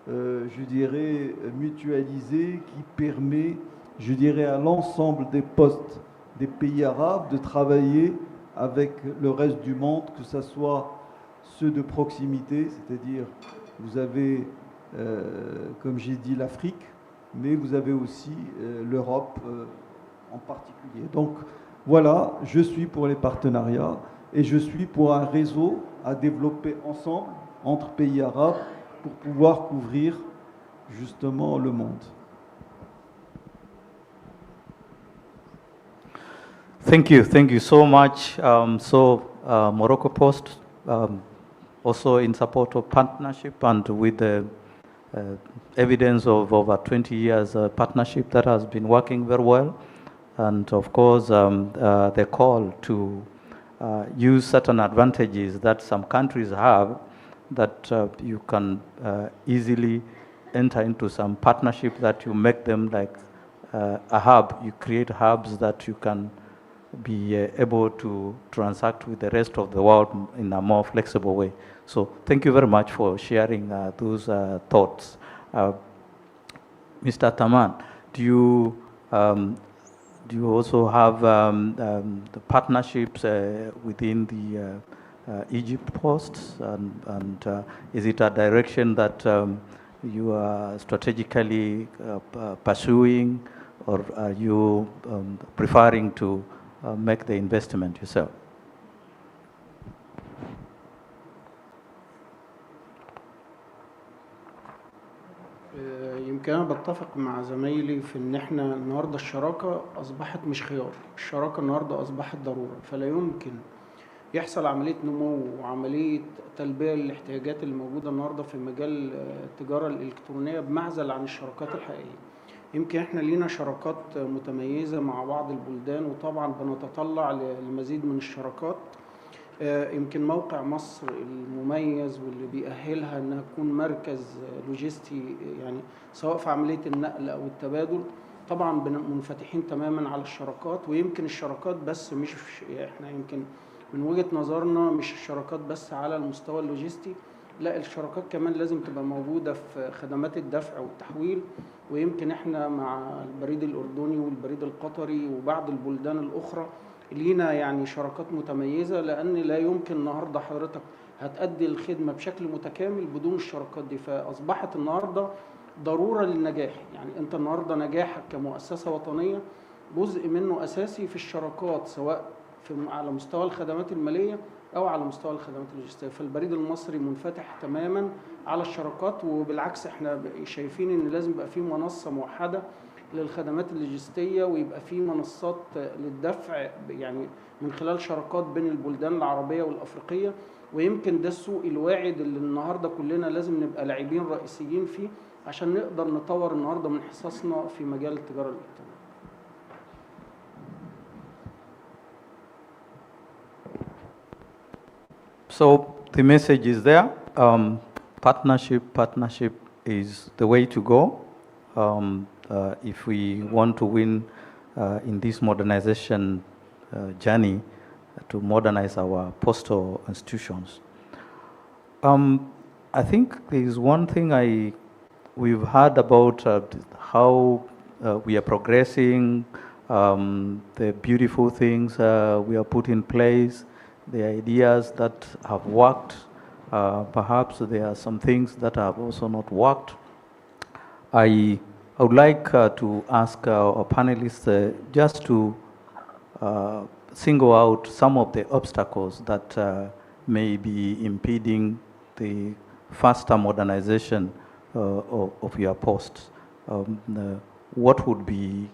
je dirais, mutualisé qui permet, je dirais, à l'ensemble des postes des pays arabes de travailler avec le reste du monde, que ce soit ceux de proximité, c'est-à-dire vous avez, comme j'ai dit, l'Afrique, mais vous avez aussi l'Europe en particulier. Donc voilà, je suis pour les partenariats et je suis pour un réseau à développer ensemble entre pays arabes pour pouvoir couvrir justement le monde. Thank you so much. Morocco Post also in support of partnership and with the evidence of over 20 years partnership that has been working very well. And of course, the call to use certain advantages that some countries have that you can easily enter into some partnership that you make them like a hub. You create hubs that you can be able to transact with the rest of the world in a more flexible way. So thank you very much for sharing those thoughts. Mr. Taman, do you also have the partnerships within the Egypt Posts, and is it a direction that you are strategically pursuing, or are you preferring to make the investment yourself? يمكن أنا بتفق مع زمايلي في إن إحنا النهاردة الشراكة أصبحت مش خيار، الشراكة النهاردة أصبحت ضرورة، فلا يمكن يحصل عملية نمو وعملية تلبية للاحتياجات اللي موجودة النهاردة في مجال التجارة الإلكترونية بمعزل عن الشراكات الحقيقية. يمكن إحنا لينا شراكات متميزة مع بعض البلدان، وطبعا بنتطلع لمزيد من الشراكات. يمكن موقع مصر المميز واللي بيأهلها انها تكون مركز لوجستي، يعني سواء في عملية النقل او التبادل، طبعا منفتحين تماما على الشراكات. ويمكن الشراكات بس احنا يمكن من وجهة نظرنا مش الشراكات بس على المستوى اللوجستي، لا، الشراكات كمان لازم تبقى موجودة في خدمات الدفع والتحويل، ويمكن احنا مع البريد الأردني والبريد القطري وبعض البلدان الأخرى لينا يعني شراكات متميزة، لأن لا يمكن النهاردة حضرتك هتأدي الخدمة بشكل متكامل بدون الشراكات دي. فأصبحت النهاردة ضرورة للنجاح. يعني أنت النهاردة نجاحك كمؤسسة وطنية جزء منه أساسي في الشراكات، سواء على مستوى الخدمات المالية أو على مستوى الخدمات اللوجستية. فالبريد المصري منفتح تماما على الشراكات، وبالعكس احنا شايفين ان لازم يبقى في منصة موحدة للخدمات اللوجستية، ويبقى في منصات للدفع يعني من خلال شراكات بين البلدان العربية والأفريقية. ويمكن ده السوق الواعد اللي النهاردة كلنا لازم نبقى لاعبين رئيسيين فيه عشان نقدر نطور النهاردة من حصصنا في مجال التجارة الإلكترونية. So the message is there. Partnership is the way to go if we want to win in this modernization journey to modernize our postal institutions. I think there is one thing we've heard about how we are progressing, the beautiful things we are put in place, the ideas that have worked. Perhaps there are some things that have also not worked. I would like to ask our panelists just to single out some of the obstacles that may be impeding the faster modernization of your posts. What would be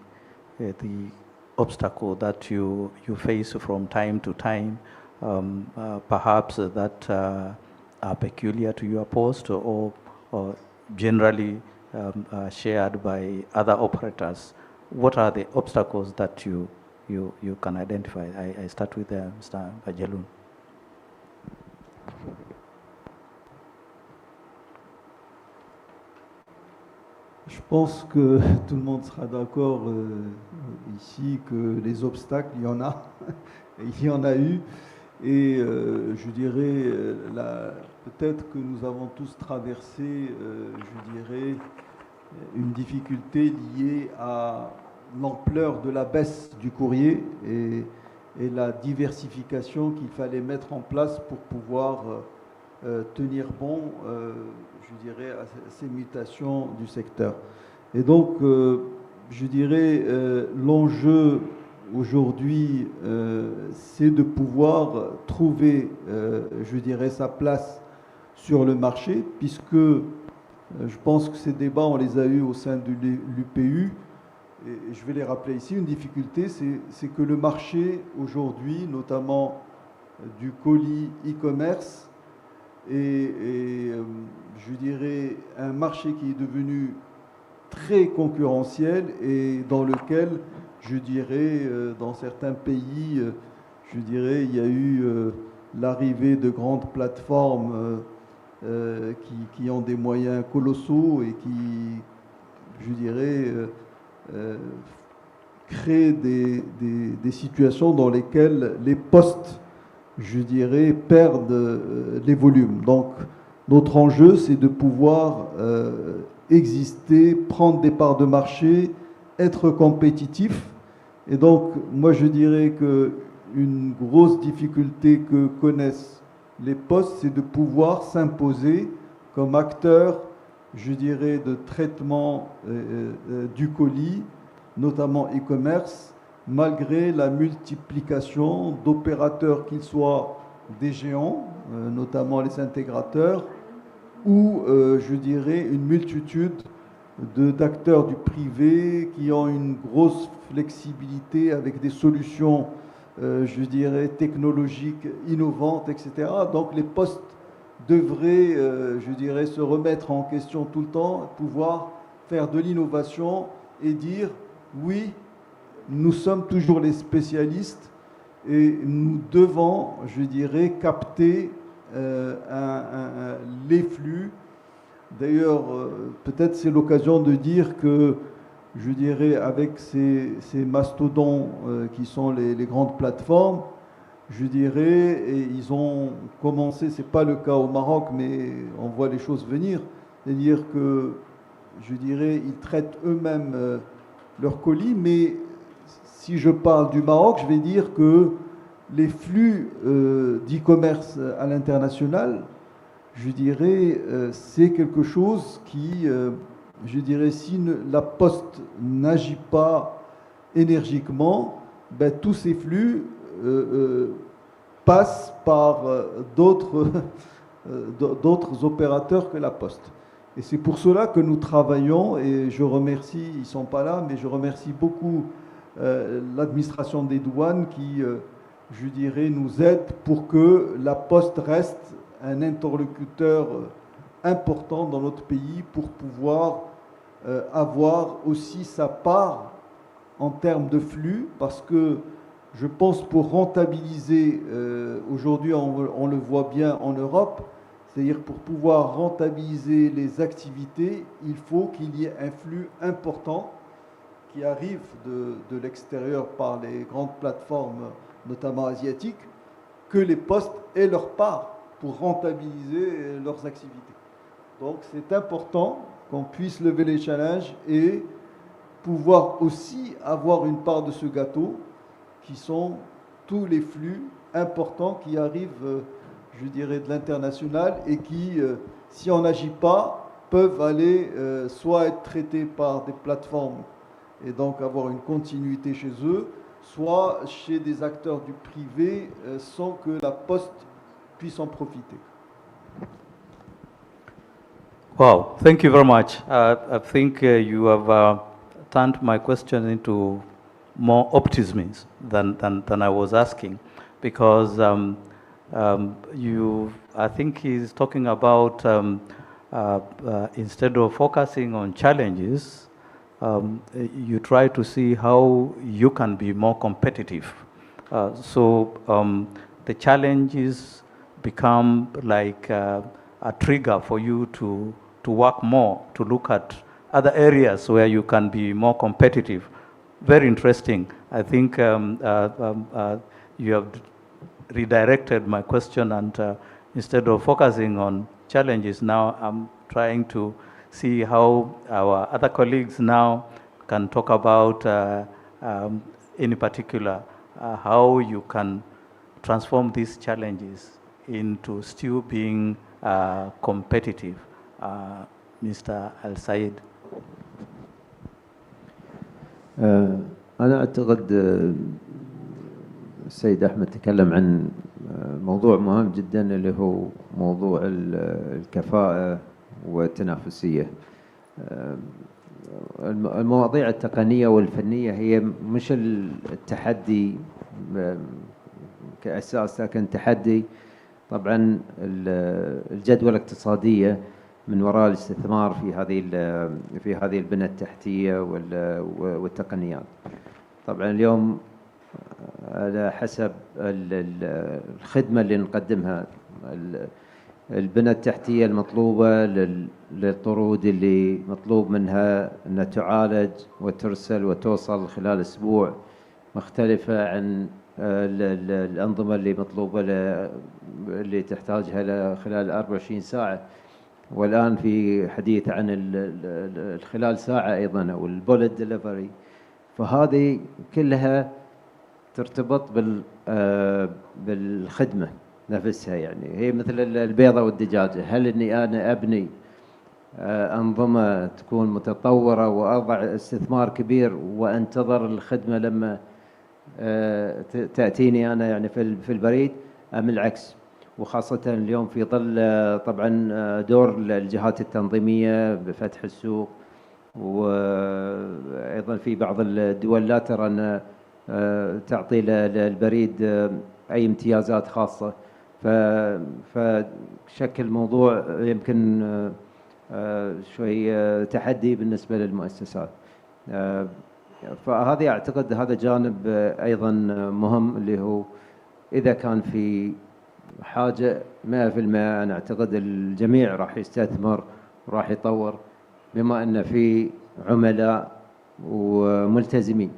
the obstacle that you face from time to time, perhaps that are peculiar to your post or generally shared by other operators? What are the obstacles that you can identify? I start with Mr. Bajeloun. Je pense que tout le monde sera d'accord ici que les obstacles, il y en a, il y en a eu. Et je dirais, peut-être que nous avons tous traversé, je dirais, une difficulté liée à l'ampleur de la baisse du courrier et la diversification qu'il fallait mettre en place pour pouvoir tenir bon, je dirais, à ces mutations du secteur. Et donc, je dirais, l'enjeu aujourd'hui, c'est de pouvoir trouver, je dirais, sa place sur le marché, puisque je pense que ces débats, on les a eus au sein de l'UPU, et je vais les rappeler ici. Une difficulté, c'est que le marché aujourd'hui, notamment du colis e-commerce, et je dirais un marché qui est devenu très concurrentiel et dans lequel, je dirais, dans certains pays, je dirais, il y a eu l'arrivée de grandes plateformes qui ont des moyens colossaux et qui, je dirais, créent des situations dans lesquelles les postes, je dirais, perdent les volumes. Donc, notre enjeu, c'est de pouvoir exister, prendre des parts de marché, être compétitif. Et donc, moi, je dirais qu'une grosse difficulté que connaissent les postes, c'est de pouvoir s'imposer comme acteur, je dirais, de traitement du colis, notamment e-commerce, malgré la multiplication d'opérateurs, qu'ils soient des géants, notamment les intégrateurs, ou, je dirais, une multitude d'acteurs du privé qui ont une grosse flexibilité avec des solutions, je dirais, technologiques innovantes, etc. Donc les postes devraient, je dirais, se remettre en question tout le temps, pouvoir faire de l'innovation et dire oui, nous sommes toujours les spécialistes et nous devons, je dirais, capter les flux. D'ailleurs, peut-être c'est l'occasion de dire que, je dirais, avec ces mastodons qui sont les grandes plateformes, je dirais, et ils ont commencé, c'est pas le cas au Maroc, mais on voit les choses venir, c'est-à-dire que, je dirais, ils traitent eux-mêmes leurs colis, mais si je parle du Maroc, je vais dire que les flux d'e-commerce à l'international, je dirais, c'est quelque chose qui, je dirais, si la Poste n'agit pas énergiquement, ben, tous ces flux passent par d'autres opérateurs que la Poste. Et c'est pour cela que nous travaillons, et je remercie, ils ne sont pas là, mais je remercie beaucoup l'administration des douanes qui, je dirais, nous aide pour que la Poste reste un interlocuteur important dans notre pays pour pouvoir avoir aussi sa part en termes de flux, parce que je pense pour rentabiliser, aujourd'hui on le voit bien en Europe, c'est-à-dire pour pouvoir rentabiliser les activités, il faut qu'il y ait un flux important qui arrive de l'extérieur par les grandes plateformes, notamment asiatiques, que les postes aient leur part pour rentabiliser leurs activités. Donc c'est important qu'on puisse lever les challenges et pouvoir aussi avoir une part de ce gâteau qui sont tous les flux importants qui arrivent, je dirais, de l'international et qui, si on n'agit pas, peuvent aller soit être traités par des plateformes et donc avoir une continuité chez eux, soit chez des acteurs du privé sans que la Poste puisse en profiter. Wow, thank you very much. I think you have turned my question into more optimism than I was asking, because I think he's talking about instead of focusing on challenges, you try to see how you can be more competitive. So the challenges become like a trigger for you to work more, to look at other areas where you can be more competitive. Very interesting. I think you have redirected my question, and instead of focusing on challenges, now I'm trying to see how our other colleagues now can talk about, in particular, how you can transform these challenges into still being competitive. Mr. Al-Sayed. أنا أعتقد السيد أحمد تكلم عن موضوع مهم جدا اللي هو موضوع الكفاءة والتنافسية. المواضيع التقنية والفنية هي مش التحدي كأساس، لكن تحدي طبعا الجدوى الاقتصادية من وراء الاستثمار في هذه البنى التحتية والتقنيات. طبعا اليوم على حسب الخدمة اللي نقدمها، البنى التحتية المطلوبة للطرود اللي مطلوب منها أن تعالج وترسل وتوصل خلال أسبوع مختلفة عن الأنظمة اللي مطلوبة اللي تحتاجها خلال 24 ساعة. والآن في حديث عن خلال ساعة أيضا، أو البولت ديليفري. فهذه كلها ترتبط بالخدمة نفسها، يعني هي مثل البيضة والدجاجة. هل أني أنا أبني أنظمة تكون متطورة وأضع استثمار كبير وأنتظر الخدمة لما تأتيني أنا يعني في البريد، أم العكس؟ وخاصة اليوم في ظل طبعا دور الجهات التنظيمية بفتح السوق، وأيضا في بعض الدول لا ترى أن تعطي للبريد أي امتيازات خاصة. فشكل موضوع يمكن شوي تحدي بالنسبة للمؤسسات. فهذه أعتقد هذا جانب أيضا مهم، اللي هو إذا كان في حاجة 100%، أنا أعتقد الجميع راح يستثمر وراح يطور، بما أن في عملاء وملتزمين.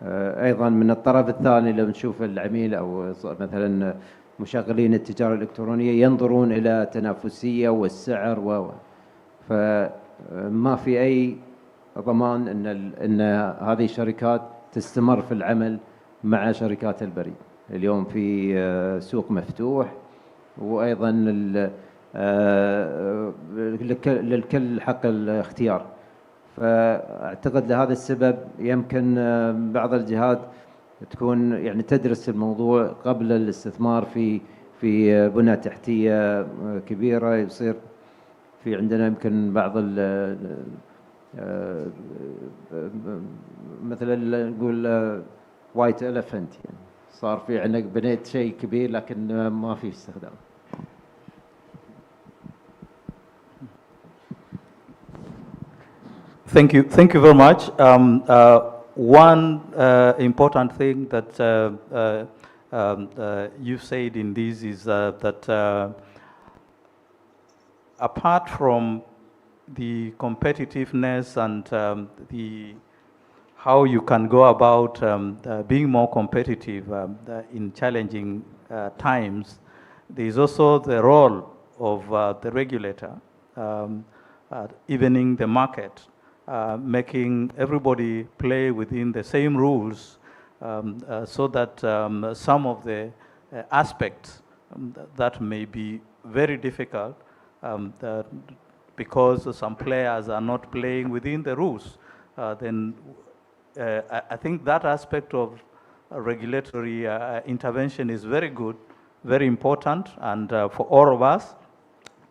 أيضا من الطرف الثاني لو نشوف العميل أو مثلا مشغلين التجارة الإلكترونية ينظرون إلى التنافسية والسعر فما في أي ضمان أن هذه الشركات تستمر في العمل مع شركات البريد. اليوم في سوق مفتوح، وأيضا للكل حق الاختيار. فأعتقد لهذا السبب يمكن بعض الجهات تكون يعني تدرس الموضوع قبل الاستثمار في بنى تحتية كبيرة. يصير في عندنا يمكن بعض مثلا نقول وايت إليفنت، يعني صار في عندك بنيت شيء كبير لكن ما في استخدام. Thank you very much. One important thing that you said in this is that apart from the competitiveness and how you can go about being more competitive in challenging times, there is also the role of the regulator evening the market. Making everybody play within the same rules so that some of the aspects that may be very difficult because some players are not playing within the rules, then I think that aspect of regulatory intervention is very good, very important, and for all of us,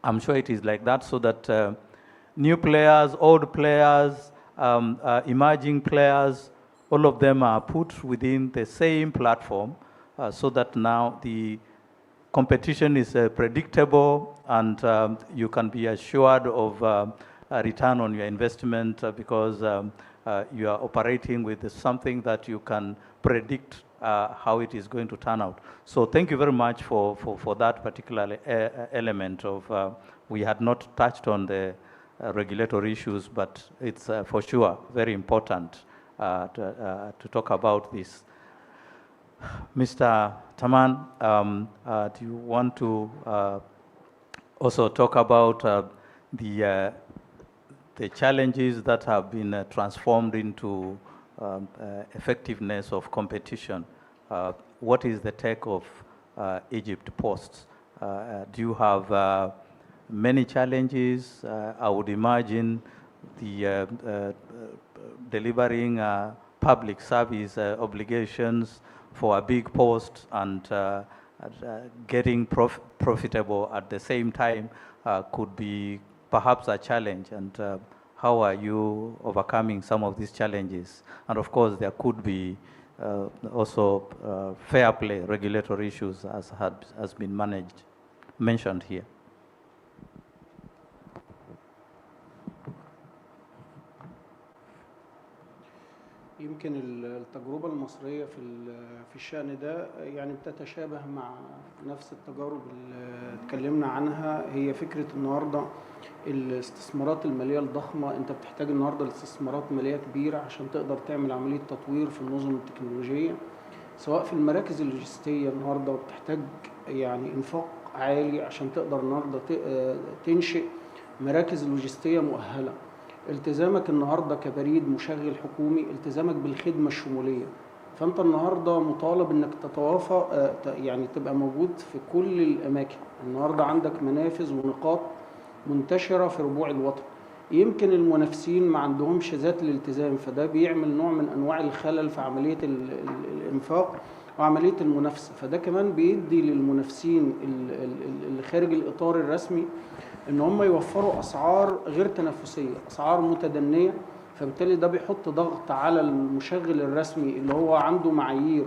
I'm sure it is like that, so that new players, old players, emerging players, all of them are put within the same platform so that now the competition is predictable and you can be assured of a return on your investment because you are operating with something that you can predict how it is going to turn out. So thank you very much for that particular element of, we had not touched on the regulatory issues, but it's for sure very important to talk about this. Mr. Taman, do you want to also talk about the challenges that have been transformed into effectiveness of competition? What is the take of Egypt Post? Do you have many challenges? I would imagine the delivering public service obligations for a big post and getting profitable at the same time could be perhaps a challenge. And how are you overcoming some of these challenges? And of course, there could be also fair play regulatory issues has been mentioned here. يمكن التجربة المصرية في الشأن ده يعني بتتشابه مع نفس التجارب اللي اتكلمنا عنها. هي فكرة النهاردة الاستثمارات المالية الضخمة، انت بتحتاج النهاردة لاستثمارات مالية كبيرة عشان تقدر تعمل عملية تطوير في النظم التكنولوجية سواء في المراكز اللوجستية النهاردة، وبتحتاج يعني انفاق عالي عشان تقدر النهاردة تنشئ مراكز لوجستية مؤهلة. التزامك النهارده كبريد مشغل حكومي، التزامك بالخدمه الشموليه، فانت النهارده مطالب انك تتوافق يعني تبقى موجود في كل الاماكن. النهارده عندك منافذ ونقاط منتشره في ربوع الوطن. يمكن المنافسين ما عندهمش ذات الالتزام، فده بيعمل نوع من انواع الخلل في عمليه الانفاق وعمليه المنافسه. فده كمان بيدي للمنافسين اللي خارج الاطار الرسمي ان هم يوفروا اسعار غير تنافسيه، اسعار متدنيه، فبالتالي ده بيحط ضغط على المشغل الرسمي اللي هو عنده معايير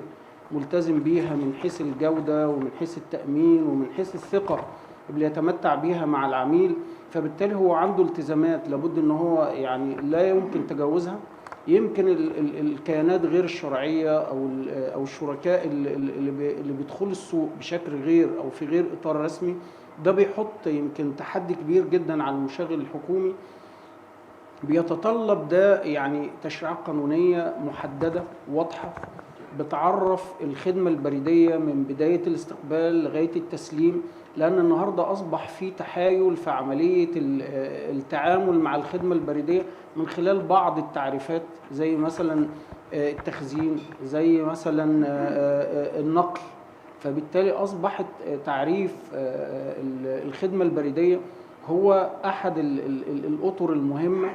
ملتزم بيها من حيث الجوده ومن حيث التامين ومن حيث الثقه اللي يتمتع بيها مع العميل. فبالتالي هو عنده التزامات لابد ان هو يعني لا يمكن تجاوزها. يمكن الكيانات غير الشرعيه او الشركاء اللي بيدخلوا السوق بشكل غير او في غير اطار رسمي، ده بيحط يمكن تحدي كبير جدا على المشغل الحكومي بيتطلب ده يعني تشريعات قانونية محددة واضحة بتعرف الخدمة البريدية من بداية الاستقبال لغاية التسليم، لأن النهاردة أصبح في تحايل في عملية التعامل مع الخدمة البريدية من خلال بعض التعريفات، زي مثلا التخزين، زي مثلا النقل. فبالتالي أصبحت تعريف الخدمة البريدية هو أحد الأطر المهمة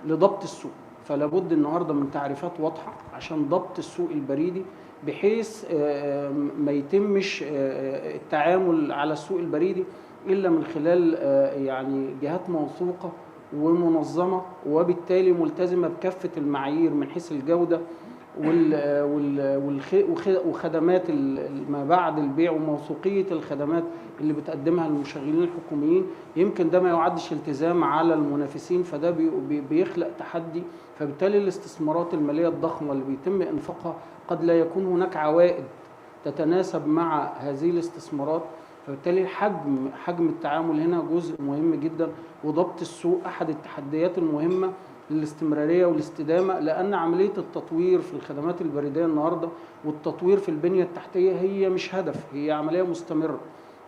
لضبط السوق. فلا بد النهارده من تعريفات واضحه عشان ضبط السوق البريدي، بحيث ما يتمش التعامل على السوق البريدي الا من خلال يعني جهات موثوقه ومنظمه، وبالتالي ملتزمه بكافه المعايير من حيث الجوده وخدمات ما بعد البيع وموثوقيه الخدمات اللي بتقدمها المشغلين الحكوميين. يمكن ده ما يعدش التزام على المنافسين، فده بيخلق تحدي. فبالتالي الاستثمارات الماليه الضخمه اللي بيتم انفاقها قد لا يكون هناك عوائد تتناسب مع هذه الاستثمارات. فبالتالي حجم التعامل هنا جزء مهم جدا، وضبط السوق احد التحديات المهمه للاستمراريه والاستدامه، لان عمليه التطوير في الخدمات البريديه النهارده والتطوير في البنيه التحتيه هي مش هدف، هي عمليه مستمره.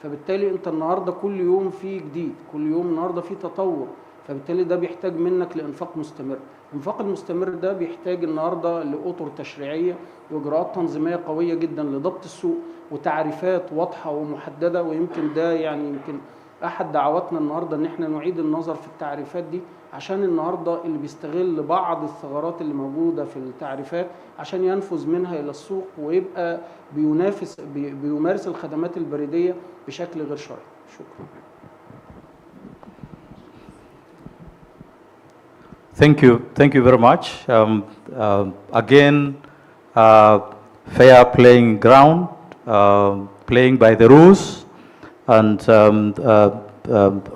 فبالتالي انت النهارده كل يوم في جديد، كل يوم النهارده في تطور، فبالتالي ده بيحتاج منك لانفاق مستمر. الانفاق المستمر ده بيحتاج النهارده لاطر تشريعيه واجراءات تنظيميه قويه جدا لضبط السوق وتعريفات واضحه ومحدده. ويمكن ده يعني يمكن احد دعواتنا النهارده ان احنا نعيد النظر في التعريفات دي، عشان النهارده اللي بيستغل بعض الثغرات اللي موجوده في التعريفات عشان ينفذ منها الى السوق ويبقى بيمارس الخدمات البريديه بشكل غير شرعي. شكرا. Thank you very much. Again, fair playing ground, playing by the rules, and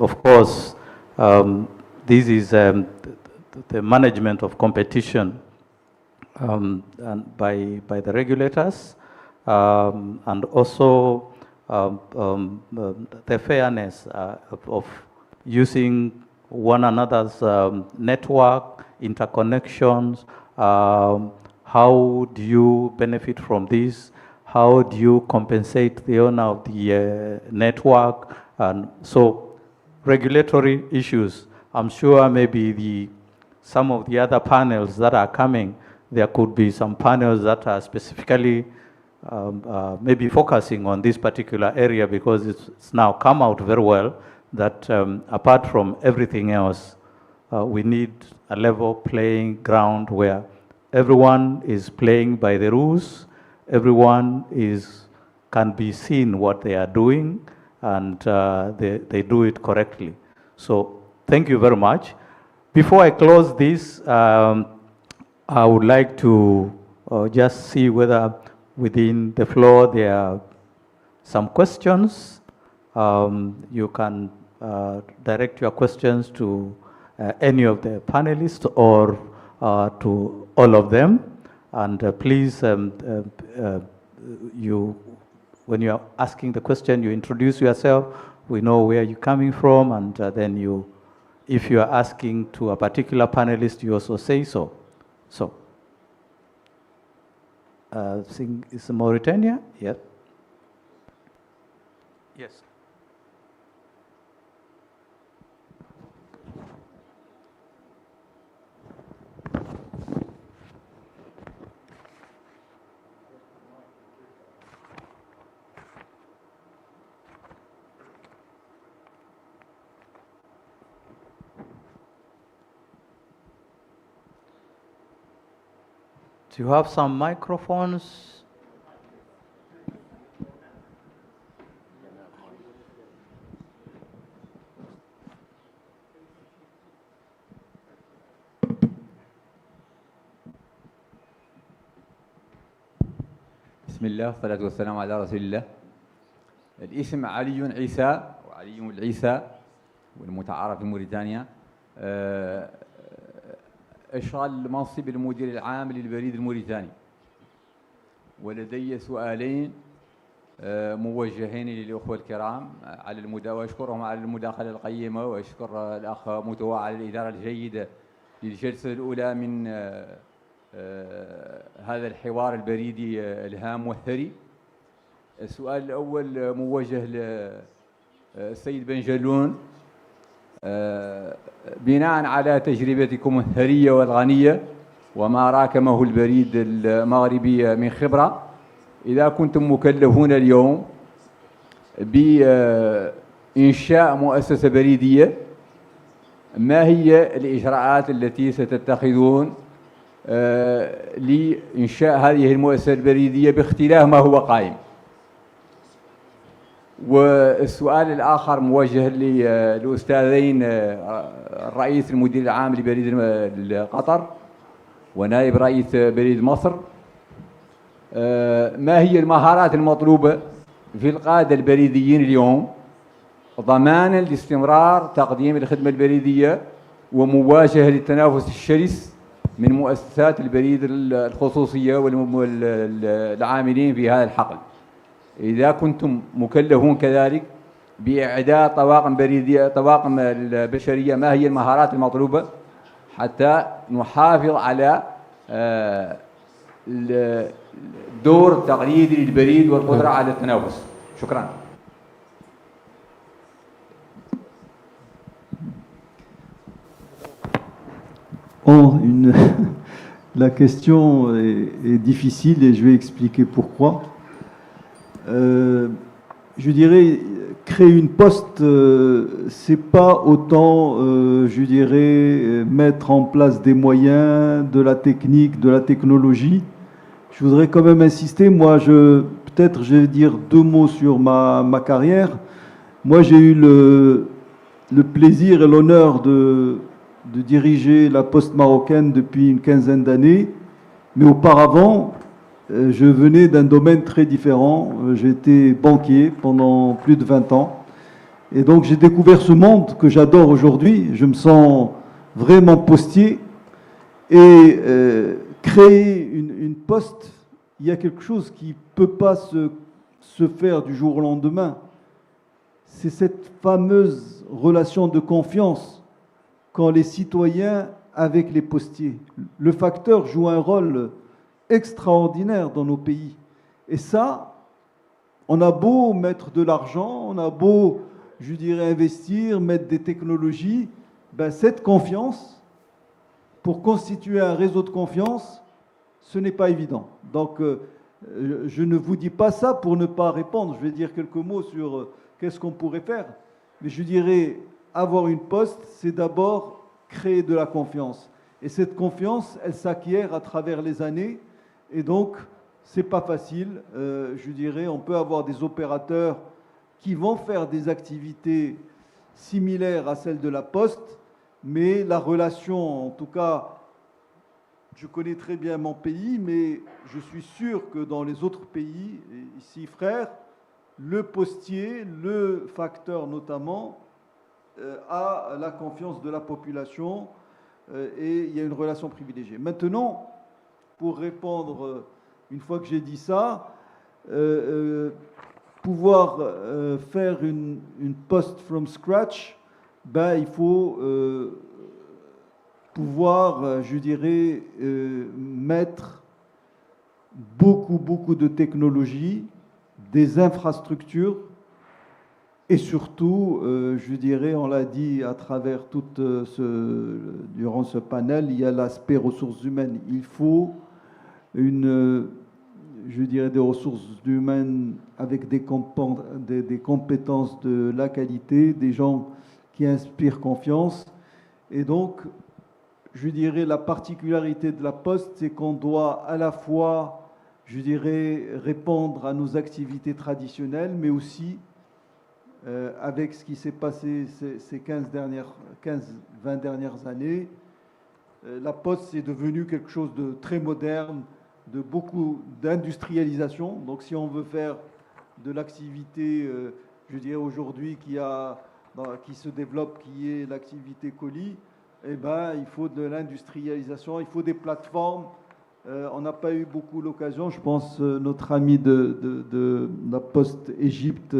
of course, this is the management of competition and by the regulators, and also the fairness of using one another's network, interconnections. How do you benefit from this? How do you compensate the owner of the network? And so regulatory issues. I'm sure maybe some of the other panels that are coming, there could be some panels that are specifically maybe focusing on this particular area, because it's now come out very well that apart from everything else, we need a level playing ground where everyone is playing by the rules, everyone can be seen what they are doing, and they do it correctly. So thank you very much. Before I close this, I would like to just see whether within the floor there are some questions. You can direct your questions to any of the panelists or to all of them. And please, when you are asking the question, you introduce yourself. We know where you're coming from, and then if you are asking to a particular panelist, you also say so. So, I think it's Mauritania, yeah. Yes. Do you have some microphones? بسم الله والصلاة والسلام على رسول الله. الاسم علي عيسى، وعلي العيسى، والمتعارف في موريتانيا. أشغل منصب المدير العام للبريد الموريتاني، ولدي سؤالين موجهين للأخوة الكرام وأشكرهم على المداخلة القيمة، وأشكر الأخ متوى على الإدارة الجيدة للجلسة الأولى من هذا الحوار البريدي الهام والثري. السؤال الأول موجه للسيد بن جلون. بناء على تجربتكم الثرية والغنية وما راكمه البريد المغربي من خبرة، إذا كنتم مكلفون اليوم بإنشاء مؤسسة بريدية، ما هي الإجراءات التي ستتخذون لإنشاء هذه المؤسسة البريدية باختلاف ما هو قائم؟ والسؤال الآخر موجه للأستاذين الرئيس المدير العام لبريد قطر ونائب رئيس بريد مصر. ما هي المهارات المطلوبة في القادة البريديين اليوم ضمانا لاستمرار تقديم الخدمة البريدية ومواجهة للتنافس الشرس من مؤسسات البريد الخصوصية والعاملين في هذا الحقل؟ إذا كنتم مكلفون كذلك بإعداد طواقم بريدية، طواقم البشرية، ما هي المهارات المطلوبة حتى نحافظ على الدور التقليدي للبريد والقدرة على التنافس؟ شكرا. La question est difficile et je vais expliquer pourquoi. Je dirais, créer une poste, c'est pas autant, je dirais, mettre en place des moyens, de la technique, de la technologie. Je voudrais quand même insister, moi, peut-être je vais dire deux mots sur ma carrière. Moi, j'ai eu le plaisir et l'honneur de diriger la poste marocaine depuis une quinzaine d'années, mais auparavant, je venais d'un domaine très différent. J'étais banquier pendant plus de 20 ans. Et donc j'ai découvert ce monde que j'adore aujourd'hui. Je me sens vraiment postier. Et créer une poste, il y a quelque chose qui ne peut pas se faire du jour au lendemain. C'est cette fameuse relation de confiance qu'ont les citoyens avec les postiers. Le facteur joue un rôle extraordinaire dans nos pays. Et ça, on a beau mettre de l'argent, on a beau, je dirais, investir, mettre des technologies, ben cette confiance, pour constituer un réseau de confiance, ce n'est pas évident. Donc, je ne vous dis pas ça pour ne pas répondre. Je vais dire quelques mots sur qu'est-ce qu'on pourrait faire. Mais je dirais, avoir une poste, c'est d'abord créer de la confiance. Et cette confiance, elle s'acquiert à travers les années. Et donc, ce n'est pas facile. Je dirais, on peut avoir des opérateurs qui vont faire des activités similaires à celles de la Poste, mais la relation, en tout cas, je connais très bien mon pays, mais je suis sûr que dans les autres pays, ici frères, le postier, le facteur notamment, a la confiance de la population et il y a une relation privilégiée. Maintenant, pour répondre, une fois que j'ai dit ça, pouvoir faire une poste from scratch, ben, il faut pouvoir, je dirais, mettre beaucoup de technologies, des infrastructures et surtout, je dirais, on l'a dit à travers durant ce panel, il y a l'aspect ressources humaines. Il faut je dirais, des ressources humaines avec des compétences de la qualité, des gens qui inspirent confiance. Et donc, je dirais, la particularité de la Poste, c'est qu'on doit à la fois, je dirais, répondre à nos activités traditionnelles, mais aussi, avec ce qui s'est passé ces 15-20 dernières années, la Poste, c'est devenu quelque chose de très moderne, de beaucoup d'industrialisation. Donc si on veut faire de l'activité, je dirais aujourd'hui qui se développe, qui est l'activité colis, eh ben, il faut de l'industrialisation, il faut des plateformes. On n'a pas eu beaucoup l'occasion, je pense notre ami de la Poste Égypte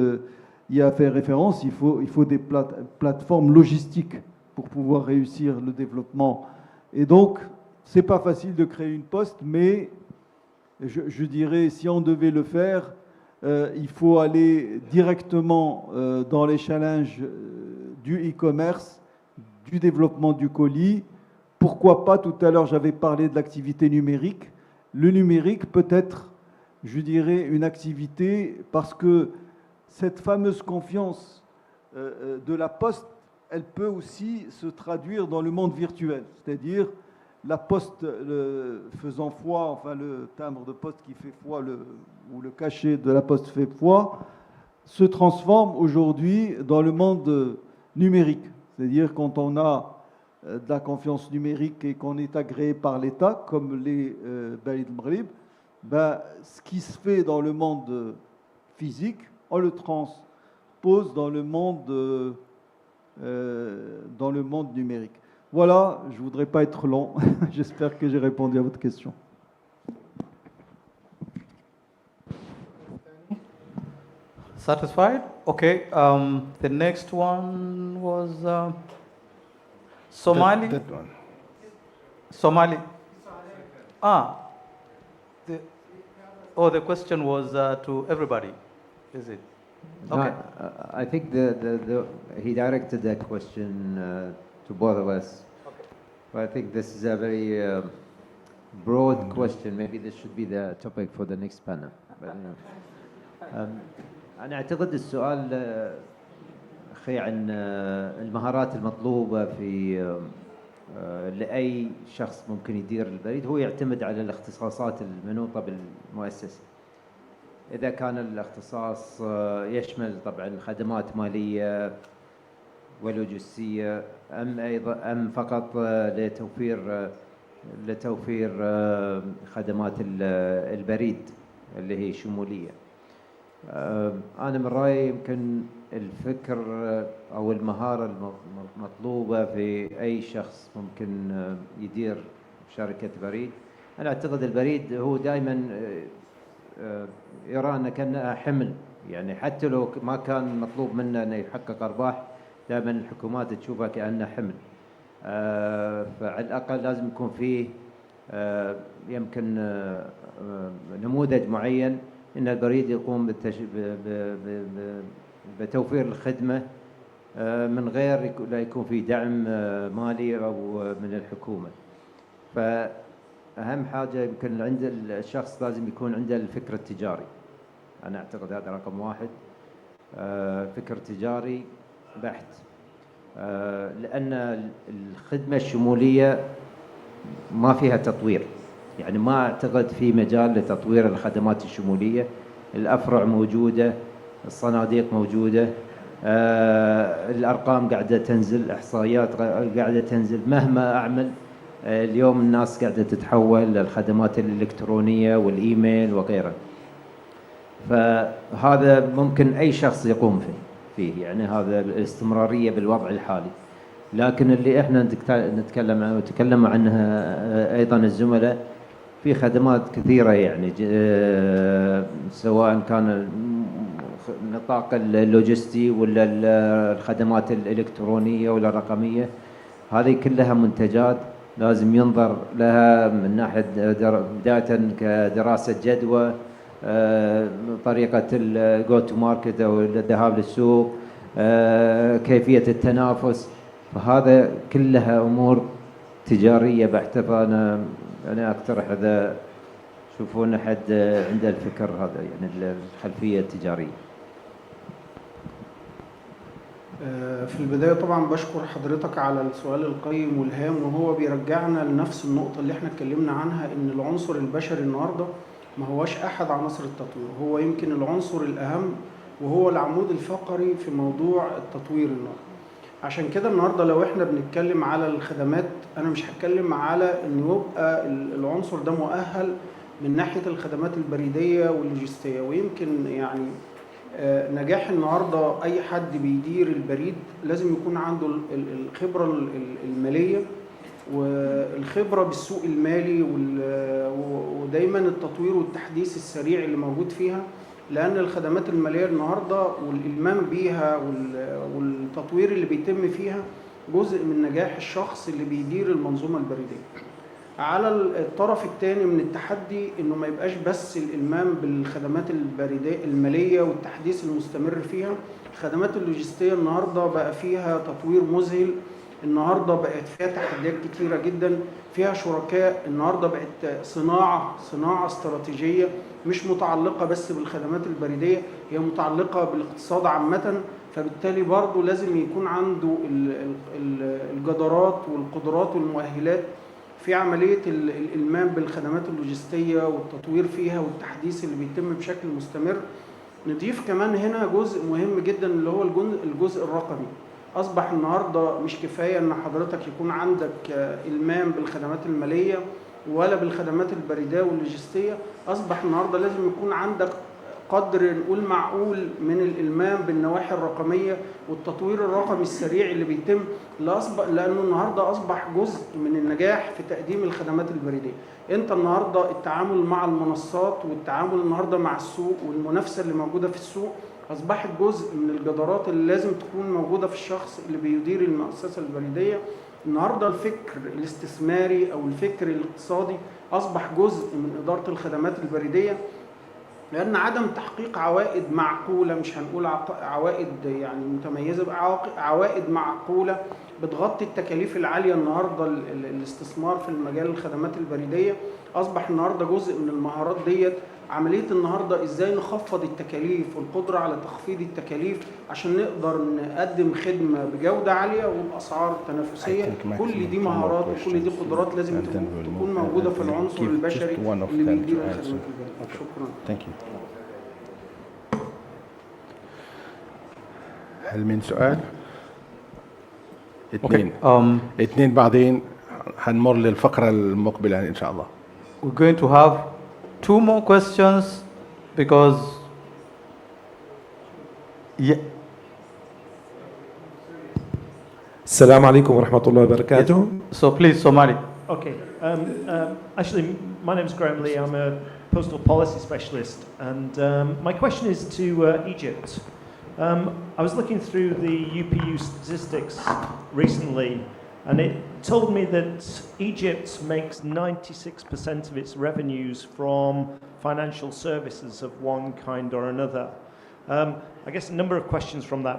y a fait référence, il faut des plateformes logistiques pour pouvoir réussir le développement Et donc, c'est pas facile de créer une poste, mais je dirais, si on devait le faire, il faut aller directement dans les challenges du e-commerce, du développement du colis. Pourquoi pas, tout à l'heure j'avais parlé de l'activité numérique. Le numérique peut être, je dirais, une activité parce que cette fameuse confiance de la poste, elle peut aussi se traduire dans le monde virtuel. C'est-à-dire la poste faisant foi, enfin le timbre de poste qui fait foi, ou le cachet de la poste fait foi, se transforme aujourd'hui dans le monde numérique. C'est-à-dire quand on a de la confiance numérique et qu'on est agréé par l'État, comme les Barid Al-Maghrib, ben, ce qui se fait dans le monde physique, on le transpose dans le monde numérique. Voilà, je ne voudrais pas être long. J'espère que j'ai répondu à votre question. Satisfied? Okay. The next one was Somali. That one. Somali. The question was to everybody, is it? Okay. No, I think he directed that question to both of us. Okay. But I think this is a very broad question. Maybe this should be the topic for the next panel. But, أنا أعتقد السؤال أخي عن المهارات المطلوبة في لأي شخص ممكن يدير البريد هو يعتمد على الاختصاصات المنوطة بالمؤسسة. إذا كان الاختصاص يشمل طبعا خدمات مالية ولوجستية أم فقط لتوفير خدمات البريد اللي هي شمولية. أنا من رأيي يمكن الفكر أو المهارة المطلوبة في أي شخص ممكن يدير شركة بريد. أنا أعتقد البريد هو دائما يرى أنه كأنه حمل، يعني حتى لو ما كان مطلوب منه أنه يحقق أرباح دائما الحكومات تشوفها كأنه حمل. فعلى الأقل لازم يكون فيه يمكن نموذج معين إن البريد يقوم بتوفير الخدمة من غير لا يكون في دعم مالي أو من الحكومة. فأهم حاجة يمكن عند الشخص لازم يكون عنده الفكر التجاري. أنا أعتقد هذا رقم واحد، فكر تجاري بحت. لأن الخدمة الشمولية ما فيها تطوير، يعني ما أعتقد في مجال لتطوير الخدمات الشمولية. الأفرع موجودة، الصناديق موجودة، الأرقام قاعدة تنزل، الإحصائيات قاعدة تنزل. مهما أعمل اليوم الناس قاعدة تتحول للخدمات الإلكترونية والإيميل وغيرها. فهذا ممكن أي شخص يقوم فيه، يعني هذا الاستمرارية بالوضع الحالي. لكن اللي احنا نتكلم عنه وتكلم عنها أيضا الزملاء، في خدمات كثيرة يعني سواء كان النطاق اللوجستي ولا الخدمات الإلكترونية ولا الرقمية، هذه كلها منتجات لازم ينظر لها من ناحية بداية كدراسة جدوى، طريقة الجو تو ماركت أو الذهاب للسوق، كيفية التنافس. فهذا كلها أمور تجارية بحتة. فأنا أقترح إذا شوفون أحد عنده الفكر هذا، يعني الخلفية التجارية. في البداية طبعا بشكر حضرتك على السؤال القيم والهام، وهو بيرجعنا لنفس النقطة اللي احنا اتكلمنا عنها، ان العنصر البشري النهاردة ما هوش احد عناصر التطوير، هو يمكن العنصر الاهم وهو العمود الفقري في موضوع التطوير النهاردة. عشان كده النهاردة لو احنا بنتكلم على الخدمات، انا مش هتكلم على ان يبقى العنصر ده مؤهل من ناحية الخدمات البريدية واللوجستية. ويمكن يعني نجاح النهاردة أي حد بيدير البريد لازم يكون عنده الخبرة المالية والخبرة بالسوق المالي ودايما التطوير والتحديث السريع اللي موجود فيها، لأن الخدمات المالية النهاردة والإلمام بيها والتطوير اللي بيتم فيها جزء من نجاح الشخص اللي بيدير المنظومة البريدية. على الطرف الثاني من التحدي انه ما يبقاش بس الالمام بالخدمات البريديه الماليه والتحديث المستمر فيها. الخدمات اللوجستيه النهارده بقى فيها تطوير مذهل، النهارده بقت فيها تحديات كتيره جدا، فيها شركاء، النهارده بقت صناعه استراتيجيه مش متعلقه بس بالخدمات البريديه، هي متعلقه بالاقتصاد عامه. فبالتالي برضه لازم يكون عنده الجدارات والقدرات والمؤهلات في عملية الإلمام بالخدمات اللوجستية والتطوير فيها والتحديث اللي بيتم بشكل مستمر. نضيف كمان هنا جزء مهم جدا اللي هو الجزء الرقمي. أصبح النهاردة مش كفاية أن حضرتك يكون عندك إلمام بالخدمات المالية ولا بالخدمات البريدية واللوجستية، أصبح النهاردة لازم يكون عندك قدر نقول معقول من الإلمام بالنواحي الرقمية والتطوير الرقمي السريع اللي بيتم، لأنه النهاردة أصبح جزء من النجاح في تقديم الخدمات البريدية. أنت النهاردة التعامل مع المنصات والتعامل النهاردة مع السوق والمنافسة اللي موجودة في السوق أصبحت جزء من الجدارات اللي لازم تكون موجودة في الشخص اللي بيدير المؤسسة البريدية. النهاردة الفكر الاستثماري أو الفكر الاقتصادي أصبح جزء من إدارة الخدمات البريدية، لأن عدم تحقيق عوائد معقولة، مش هنقول عوائد يعني متميزة، عوائد معقولة بتغطي التكاليف العالية النهاردة الاستثمار في المجال الخدمات البريدية. أصبح النهاردة جزء من المهارات ديت عملية النهاردة إزاي نخفض التكاليف والقدرة على تخفيض التكاليف عشان نقدر نقدم خدمة بجودة عالية وبأسعار تنافسية. كل دي مهارات وكل دي قدرات لازم تكون موجودة في العنصر البشري اللي بيدير الخدمات البريدية. شكرا. هل من سؤال؟ اثنين بعدين هنمر للفقرة المقبلة إن شاء الله. We're going to have 2 more questions because السلام عليكم ورحمة الله وبركاته. So please, Somali. Okay. Actually, my name is Graham Lee. I'm a postal policy specialist, and my question is to Egypt. I was looking through the UPU statistics recently, and it told me that Egypt makes 96% of its revenues from financial services of one kind or another. I guess a number of questions from that,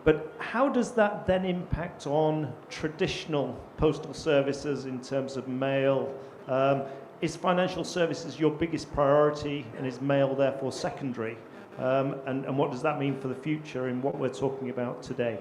but how does that then impact on traditional postal services in terms of mail? Is financial services your biggest priority, and is mail therefore secondary? And what does that mean for the future in what we're talking about today?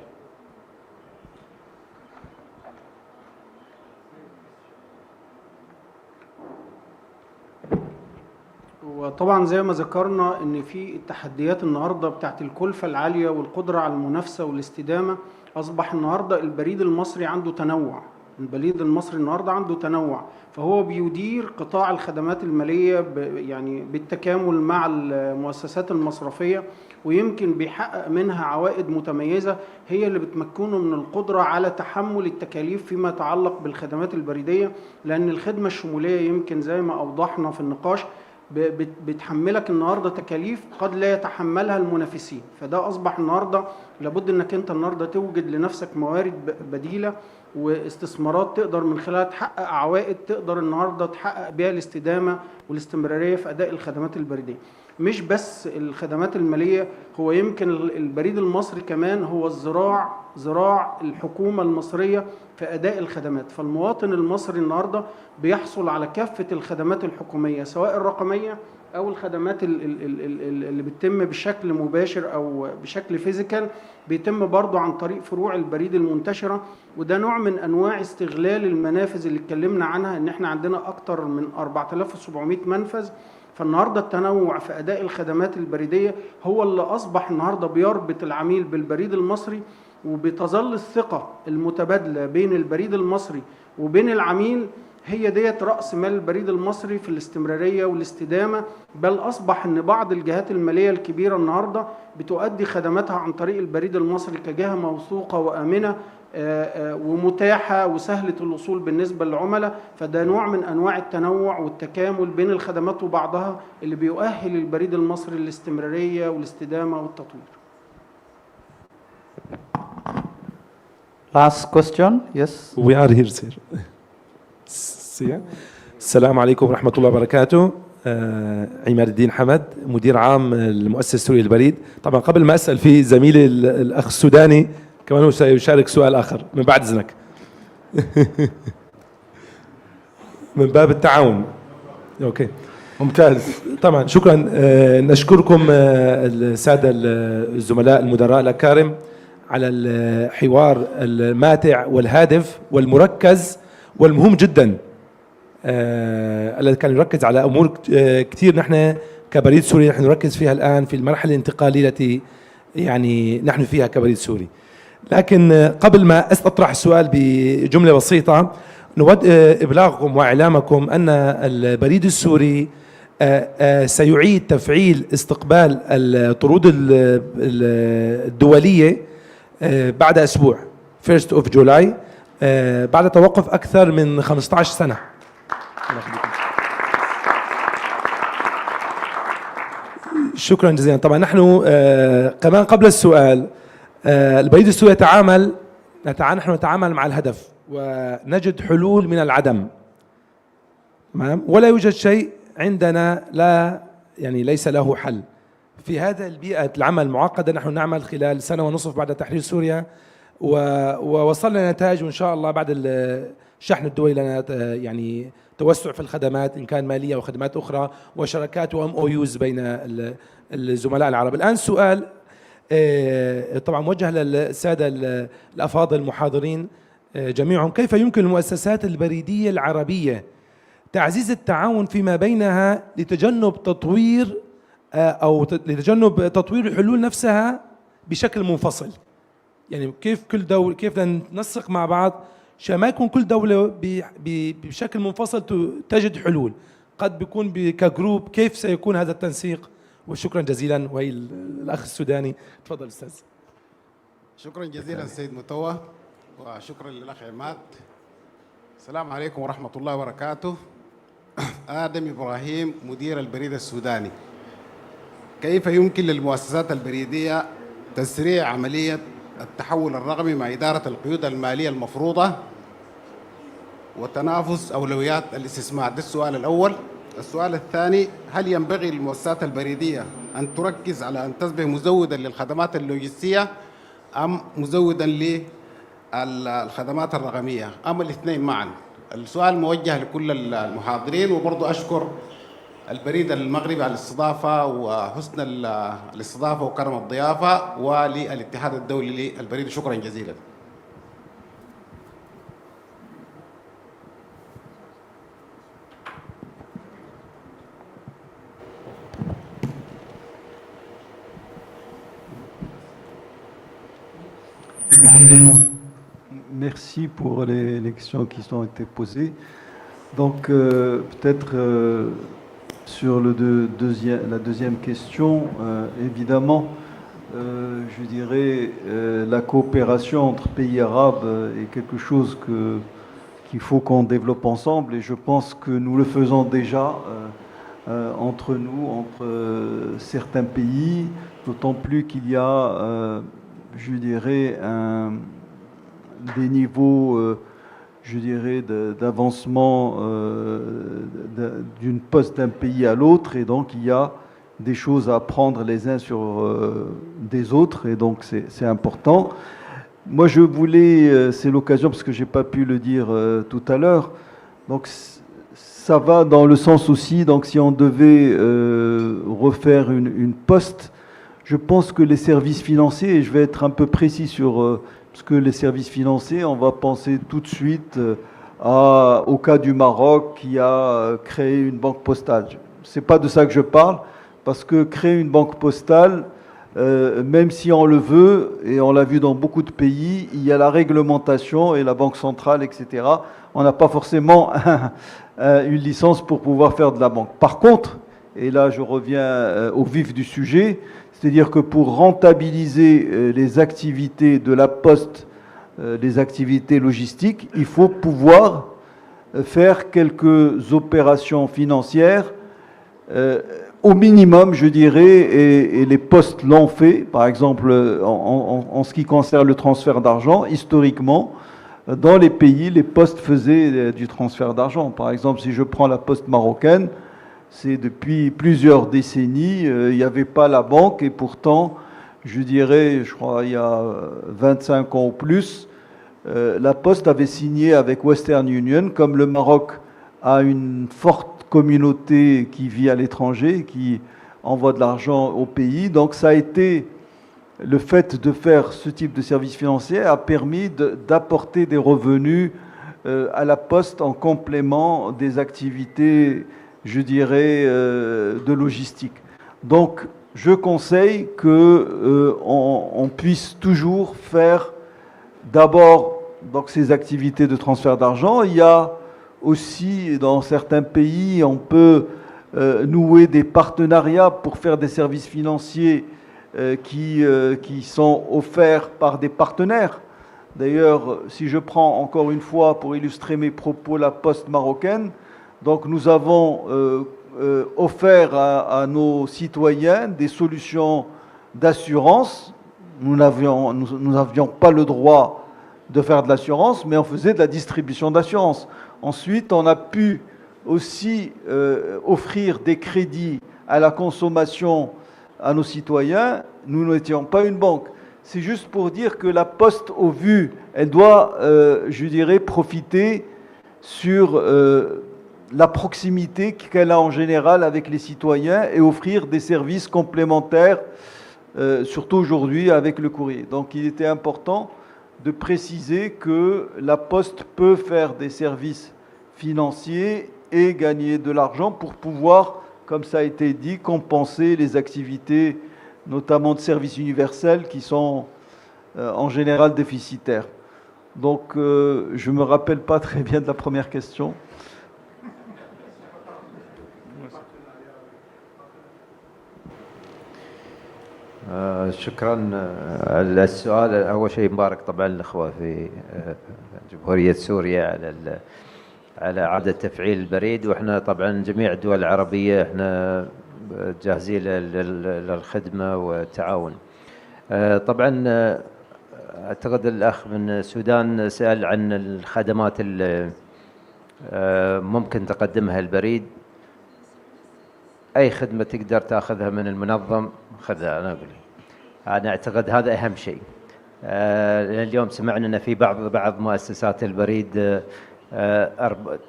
وطبعا زي ما ذكرنا ان في التحديات النهارده بتاعت الكلفه العاليه والقدره على المنافسه والاستدامه. اصبح النهارده البريد المصري عنده تنوع، البريد المصري النهارده عنده تنوع، فهو بيدير قطاع الخدمات الماليه يعني بالتكامل مع المؤسسات المصرفيه، ويمكن بيحقق منها عوائد متميزه هي اللي بتمكنه من القدره على تحمل التكاليف فيما يتعلق بالخدمات البريديه، لان الخدمه الشموليه يمكن زي ما اوضحنا في النقاش بتحملك النهارده تكاليف قد لا يتحملها المنافسين. فده اصبح النهارده لابد انك انت النهارده توجد لنفسك موارد بديله واستثمارات تقدر من خلالها تحقق عوائد تقدر النهارده تحقق بها الاستدامه والاستمراريه في اداء الخدمات البريديه. مش بس الخدمات الماليه، هو يمكن البريد المصري كمان هو ذراع الحكومه المصريه في اداء الخدمات. فالمواطن المصري النهارده بيحصل على كافه الخدمات الحكوميه سواء الرقميه او الخدمات اللي بتتم بشكل مباشر او بشكل فيزيكال بيتم برضو عن طريق فروع البريد المنتشره. وده نوع من انواع استغلال المنافذ اللي اتكلمنا عنها، ان احنا عندنا اكتر من 4700 منفذ. فالنهارده التنوع في اداء الخدمات البريديه هو اللي اصبح النهارده بيربط العميل بالبريد المصري، وبتظل الثقه المتبادله بين البريد المصري وبين العميل هي ديت رأس مال البريد المصري في الاستمرارية والاستدامة. بل أصبح أن بعض الجهات المالية الكبيرة النهاردة بتؤدي خدماتها عن طريق البريد المصري كجهة موثوقة وآمنة ومتاحة وسهلة الوصول بالنسبة للعملاء. فده نوع من أنواع التنوع والتكامل بين الخدمات وبعضها اللي بيؤهل البريد المصري للاستمرارية والاستدامة والتطوير. Last question, yes. We are here, sir. السلام عليكم ورحمة الله وبركاته. عماد الدين حمد، مدير عام المؤسسة السورية للبريد. طبعا قبل ما أسأل في زميلي الأخ السوداني كمان هو سيشارك سؤال آخر من بعد إذنك. من باب التعاون. أوكي. ممتاز. طبعا شكرا. نشكركم السادة الزملاء المدراء الأكارم على الحوار الماتع والهادف والمركز والمهم جدا الذي كان يركز على أمور كثير نحن كبريد سوري نحن نركز فيها الآن في المرحلة الانتقالية التي يعني نحن فيها كبريد سوري. لكن قبل ما أطرح السؤال بجملة بسيطة، نود إبلاغكم وإعلامكم أن البريد السوري سيعيد تفعيل استقبال الطرود الدولية بعد أسبوع 1st of July بعد توقف أكثر من 15 سنة. شكرا جزيلا. طبعا نحن كمان قبل السؤال البريد السوري نحن نتعامل مع الهدف ونجد حلول من العدم، تمام؟ ولا يوجد شيء عندنا ليس له حل. في هذا البيئة العمل المعقدة نحن نعمل خلال سنة ونصف بعد تحرير سوريا ووصلنا نتائج، وإن شاء الله بعد الشحن الدولي لنا يعني توسع في الخدمات إن كان مالية وخدمات أخرى وشراكات وMOUs بين الزملاء العرب. الآن سؤال طبعا موجه للسادة الأفاضل المحاضرين جميعهم: كيف يمكن المؤسسات البريدية العربية تعزيز التعاون فيما بينها لتجنب تطوير الحلول نفسها بشكل منفصل؟ يعني كيف كل دولة، كيف ننسق مع بعض عشان ما يكون كل دولة بشكل منفصل تجد حلول، قد بيكون كجروب، كيف سيكون هذا التنسيق؟ وشكرا جزيلا. وهي الأخ السوداني، تفضل أستاذ. شكرا جزيلا سيد متوه، وشكرا للأخ عماد. السلام عليكم ورحمة الله وبركاته. آدم إبراهيم، مدير البريد السوداني. كيف يمكن للمؤسسات البريدية تسريع عملية التحول الرقمي مع إدارة القيود المالية المفروضة وتنافس أولويات الاستثمار؟ ده السؤال الأول. السؤال الثاني: هل ينبغي للمؤسسات البريدية أن تركز على أن تصبح مزودا للخدمات اللوجستية أم مزودا للخدمات الرقمية أم الاثنين معا؟ السؤال موجه لكل المحاضرين، وبرضو أشكر البريد المغربي على الاستضافة وحسن الاستضافة وكرم الضيافة، وللاتحاد الدولي للبريد. شكرا جزيلا. Merci pour les questions qui ont été posées. Donc, peut-être sur la deuxième question, évidemment, je dirais la coopération entre pays arabes est quelque chose qu'il faut qu'on développe ensemble, et je pense que nous le faisons déjà entre nous, entre certains pays, d'autant plus qu'il y a, je dirais, des niveaux, je dirais, d'avancement d'une poste d'un pays à l'autre, et donc il y a des choses à apprendre les uns sur des autres, et donc c'est important. Moi je voulais, c'est l'occasion parce que j'ai pas pu le dire tout à l'heure, donc ça va dans le sens aussi, donc si on devait refaire une poste, je pense que les services financiers, et je vais être un peu précis sur parce que les services financiers, on va penser tout de suite au cas du Maroc qui a créé une banque postale. C'est pas de ça que je parle, parce que créer une banque postale, même si on le veut, et on l'a vu dans beaucoup de pays, il y a la réglementation et la banque centrale, etc. On n'a pas forcément une licence pour pouvoir faire de la banque. Par contre, et là je reviens au vif du sujet, c'est-à-dire que pour rentabiliser les activités de la poste, les activités logistiques, il faut pouvoir faire quelques opérations financières au minimum, je dirais, et les postes l'ont fait, par exemple en ce qui concerne le transfert d'argent, historiquement, dans les pays, les postes faisaient du transfert d'argent. Par exemple, si je prends la poste marocaine, c'est depuis plusieurs décennies, il n'y avait pas la banque et pourtant, je dirais, je crois il y a 25 ans ou plus, la poste avait signé avec Western Union. Comme le Maroc a une forte communauté qui vit à l'étranger, qui envoie de l'argent au pays, donc ça a été, le fait de faire ce type de service financier a permis d'apporter des revenus à la poste en complément des activités, je dirais, de logistique. Donc, je conseille qu'on puisse toujours faire d'abord donc, ces activités de transfert d'argent. Il y a aussi, dans certains pays, on peut nouer des partenariats pour faire des services financiers qui sont offerts par des partenaires. D'ailleurs, si je prends encore une fois, pour illustrer mes propos, la poste marocaine, donc nous avons offert à nos citoyens des solutions d'assurance. Nous n'avions pas le droit de faire de l'assurance, mais on faisait de la distribution d'assurance. Ensuite, on a pu aussi offrir des crédits à la consommation à nos citoyens. Nous n'étions pas une banque. C'est juste pour dire que la Poste, au vu, elle doit, je dirais, profiter sur la proximité qu'elle a en général avec les citoyens et offrir des services complémentaires, surtout aujourd'hui avec le courrier. Donc il était important de préciser que la Poste peut faire des services financiers et gagner de l'argent pour pouvoir, comme ça a été dit, compenser les activités, notamment de services universels, qui sont en général déficitaires. Donc, je ne me rappelle pas très bien de la première question. شكرا على السؤال. أول شيء مبارك طبعا الأخوة في جمهورية سوريا على إعادة تفعيل البريد، وإحنا طبعا جميع الدول العربية إحنا جاهزين للخدمة والتعاون. طبعا أعتقد الأخ من السودان سأل عن الخدمات اللي ممكن تقدمها البريد. أي خدمة تقدر تأخذها من المنظم خذها. أنا أعتقد هذا أهم شيء. اليوم سمعنا أن في بعض مؤسسات البريد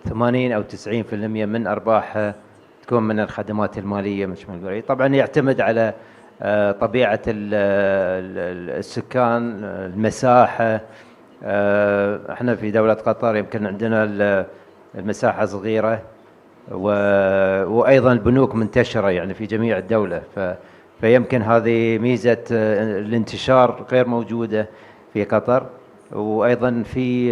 80 أو 90% من أرباحها تكون من الخدمات المالية مش من البريد. طبعا يعتمد على طبيعة السكان، المساحة. احنا في دولة قطر يمكن عندنا المساحة صغيرة، وأيضا البنوك منتشرة يعني في جميع الدولة، فيمكن هذه ميزة الانتشار غير موجودة في قطر. وأيضا في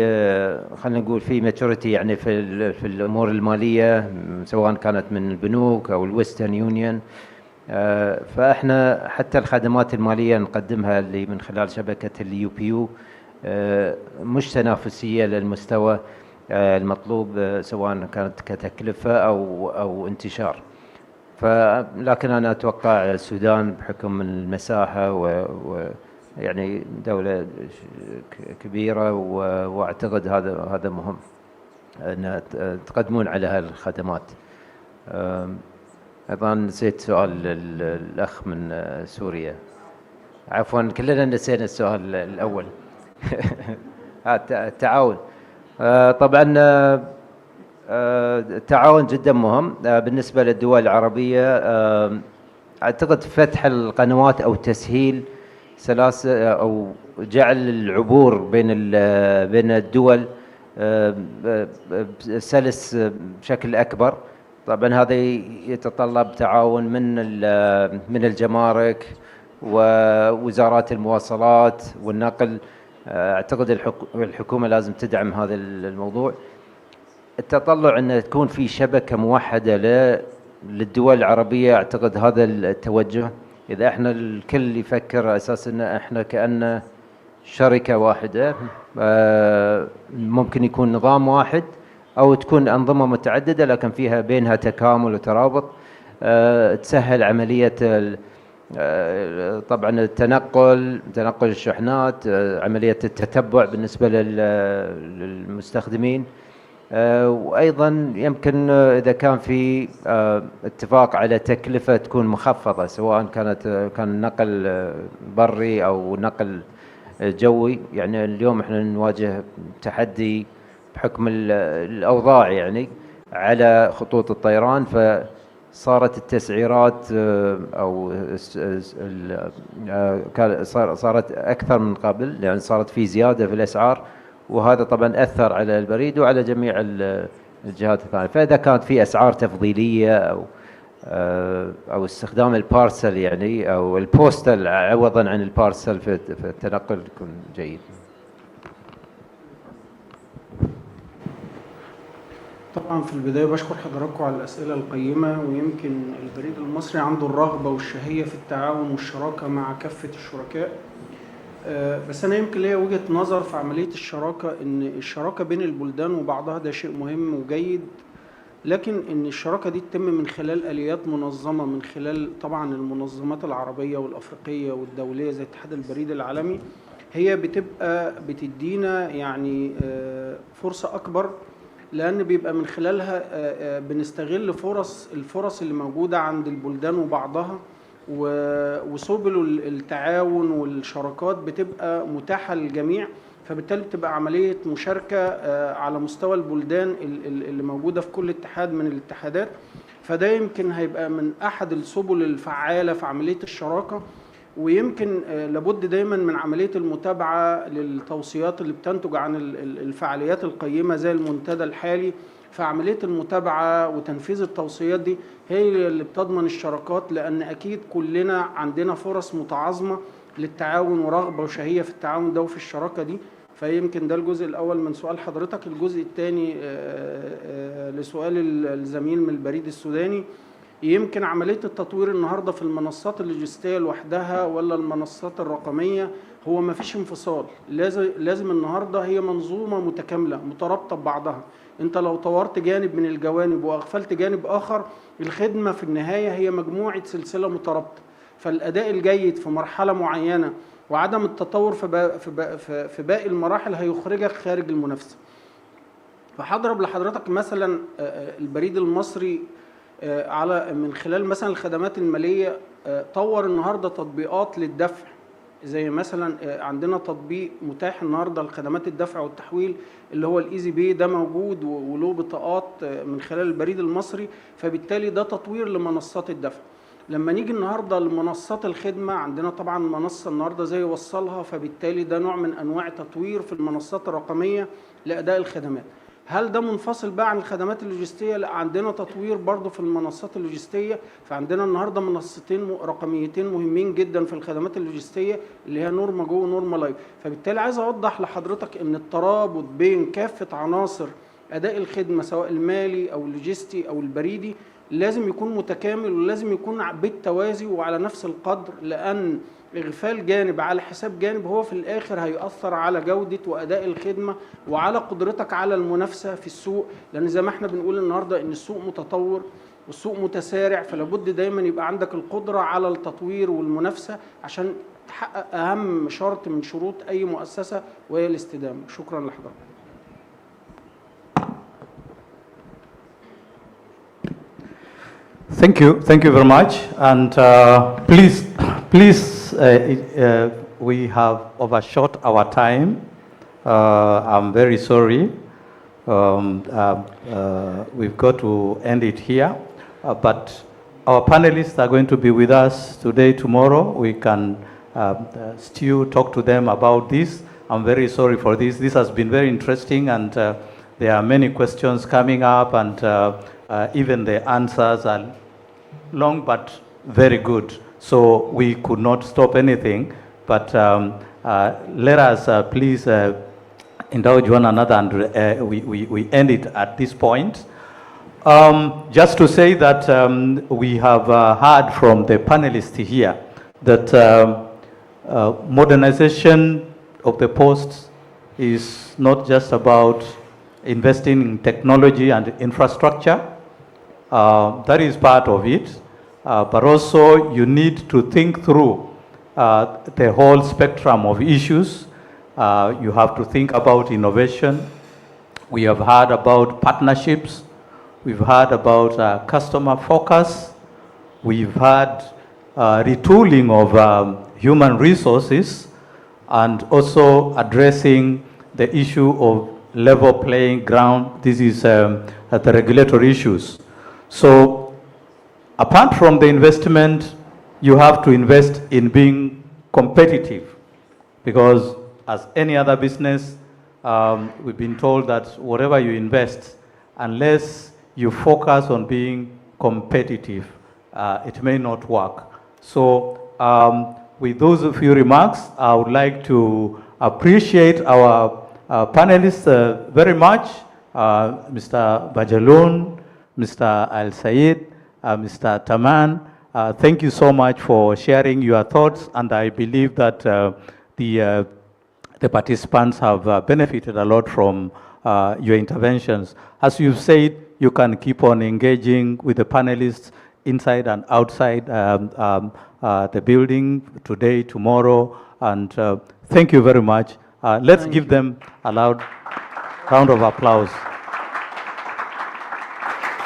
خلينا نقول في ماتوريتي يعني في الأمور المالية، سواء كانت من البنوك أو الويسترن يونيون. فإحنا حتى الخدمات المالية نقدمها اللي من خلال شبكة اليو بي يو مش تنافسية للمستوى المطلوب، سواء كانت كتكلفة أو انتشار. لكن أنا أتوقع السودان بحكم المساحة يعني دولة كبيرة، وأعتقد هذا مهم أن تقدمون على هالخدمات. أيضا نسيت سؤال الأخ من سوريا، عفوا كلنا نسينا السؤال الأول. التعاون. طبعا التعاون جدا مهم بالنسبة للدول العربية. أعتقد فتح القنوات أو تسهيل سلاسة أو جعل العبور بين الدول سلس بشكل أكبر. طبعا هذا يتطلب تعاون من الجمارك ووزارات المواصلات والنقل. أعتقد الحكومة لازم تدعم هذا الموضوع. التطلع أن تكون في شبكة موحدة للدول العربية، أعتقد هذا التوجه. إذا إحنا الكل يفكر أساس أن إحنا كأن شركة واحدة، ممكن يكون نظام واحد أو تكون أنظمة متعددة لكن فيها بينها تكامل وترابط. تسهل عملية طبعا تنقل الشحنات، عملية التتبع بالنسبة للمستخدمين. وأيضا يمكن إذا كان في اتفاق على تكلفة تكون مخفضة، سواء كان نقل بري أو نقل جوي. يعني اليوم احنا نواجه تحدي بحكم الأوضاع يعني على خطوط الطيران، فصارت التسعيرات أو صارت أكثر من قبل، يعني صارت في زيادة في الأسعار، وهذا طبعا أثر على البريد وعلى جميع الجهات الثانية. فإذا كانت في أسعار تفضيلية أو استخدام البارسل يعني أو البوستال عوضا عن البارسل في التنقل يكون جيد. طبعا في البداية بشكر حضراتكم على الأسئلة القيمة، ويمكن البريد المصري عنده الرغبة والشهية في التعاون والشراكة مع كافة الشركاء. بس أنا يمكن ليا وجهة نظر في عملية الشراكة، إن الشراكة بين البلدان وبعضها ده شيء مهم وجيد، لكن إن الشراكة دي تتم من خلال آليات منظمة، من خلال طبعا المنظمات العربية والأفريقية والدولية زي اتحاد البريد العالمي. هي بتبقى بتدينا يعني فرصة أكبر، لأن بيبقى من خلالها بنستغل الفرص اللي موجودة عند البلدان وبعضها، وسبل التعاون والشراكات بتبقى متاحة للجميع. فبالتالي بتبقى عملية مشاركة على مستوى البلدان اللي موجودة في كل اتحاد من الاتحادات. فده يمكن هيبقى من أحد السبل الفعالة في عملية الشراكة. ويمكن لابد دايما من عملية المتابعة للتوصيات اللي بتنتج عن الفعاليات القيمة زي المنتدى الحالي. فعملية المتابعة وتنفيذ التوصيات دي هي اللي بتضمن الشراكات، لأن أكيد كلنا عندنا فرص متعاظمة للتعاون ورغبة وشهية في التعاون ده وفي الشراكة دي. فيمكن ده الجزء الأول من سؤال حضرتك. الجزء الثاني لسؤال الزميل من البريد السوداني، يمكن عملية التطوير النهاردة في المنصات اللوجستية لوحدها ولا المنصات الرقمية، هو ما فيش انفصال. لازم النهاردة هي منظومة متكاملة مترابطة ببعضها. انت لو طورت جانب من الجوانب واغفلت جانب آخر، الخدمة في النهاية هي مجموعة سلسلة مترابطة. فالأداء الجيد في مرحلة معينة وعدم التطور في باقي المراحل هيخرجك خارج المنافسة. فهضرب لحضرتك مثلا البريد المصري على من خلال مثلا الخدمات المالية طور النهاردة تطبيقات للدفع، زي مثلا عندنا تطبيق متاح النهاردة لخدمات الدفع والتحويل اللي هو الإيزي بي، ده موجود وله بطاقات من خلال البريد المصري. فبالتالي ده تطوير لمنصات الدفع. لما نيجي النهاردة لمنصات الخدمة، عندنا طبعا منصة النهاردة زي وصلها، فبالتالي ده نوع من أنواع تطوير في المنصات الرقمية لأداء الخدمات. هل ده منفصل بقى عن الخدمات اللوجستية؟ لا، عندنا تطوير برضو في المنصات اللوجستية. فعندنا النهاردة منصتين رقميتين مهمين جدا في الخدمات اللوجستية، اللي هي نورما جو ونورما لايف. فبالتالي عايز أوضح لحضرتك أن الترابط بين كافة عناصر أداء الخدمة سواء المالي أو اللوجستي أو البريدي لازم يكون متكامل، ولازم يكون بالتوازي وعلى نفس القدر، لأن إغفال جانب على حساب جانب هو في الآخر هيأثر على جودة وأداء الخدمة وعلى قدرتك على المنافسة في السوق. لأن زي ما احنا بنقول النهاردة إن السوق متطور والسوق متسارع، فلابد دايما يبقى عندك القدرة على التطوير والمنافسة عشان تحقق أهم شرط من شروط أي مؤسسة، وهي الاستدامة. شكرا لحضرتك. Thank you very much. And please, we have overshot our time. I'm very sorry. We've got to end it here. But our panelists are going to be with us today, tomorrow. We can still talk to them about this. I'm very sorry for this. This has been very interesting, and there are many questions coming up, and even the answers are long but very good. So we could not stop anything, but let us please indulge one another, and we end it at this point. Just to say that we have heard from the panelists here that modernization of the post is not just about investing in technology and infrastructure. That is part of it, but also you need to think through the whole spectrum of issues. You have to think about innovation. We have heard about partnerships. We've heard about customer focus. We've had retooling of human resources and also addressing the issue of level playing ground. This is the regulatory issues. So apart from the investment, you have to invest in being competitive, because as any other business, we've been told that whatever you invest, unless you focus on being competitive, it may not work. So with those few remarks, I would like to appreciate our panelists very much, Mr. Bajaloon, Mr. Al Sayed, Mr. Taman. Thank you so much for sharing your thoughts, and I believe that the participants have benefited a lot from your interventions. As you've said, you can keep on engaging with the panelists inside and outside the building today, tomorrow, and thank you very much. Let's give them a loud round of applause.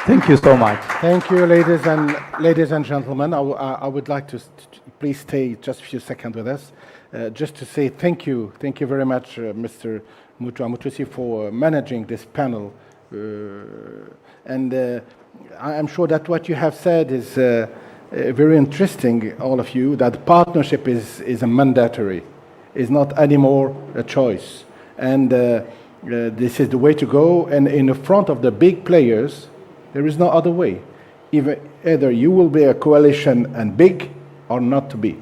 Thank you so much. Thank you, ladies and gentlemen. I would like to please stay just a few seconds with us, just to say thank you very much, Mr. Mutusi, for managing this panel, and I'm sure that what you have said is very interesting, all of you. That partnership is a mandatory, is not anymore a choice, and this is the way to go. And in the front of the big players, there is no other way. Either you will be a coalition and big, or not to be.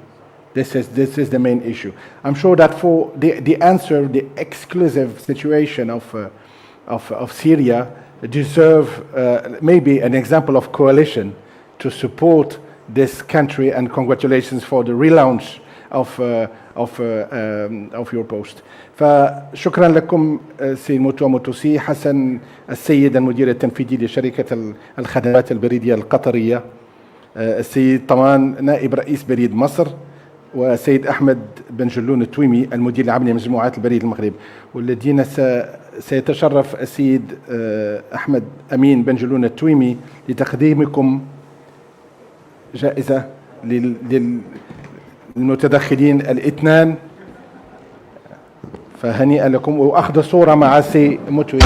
This is the main issue. I'm sure that for the answer, the exclusive situation of Syria deserve maybe an example of coalition to support this country, and congratulations for the relaunch of your post. فشكرا لكم سي موتوسي حسن السيد المدير التنفيذي لشركة الخدمات البريدية القطرية، السيد طمان نائب رئيس بريد مصر، وسيد أحمد بن جلون التويمي المدير العام لمجموعات البريد المغرب، والذين سيتشرف السيد أحمد أمين بن جلون التويمي لتقديمكم جائزة للمتدخلين الاثنان. فهنيئا لكم، وأخذ صورة مع سي متوي.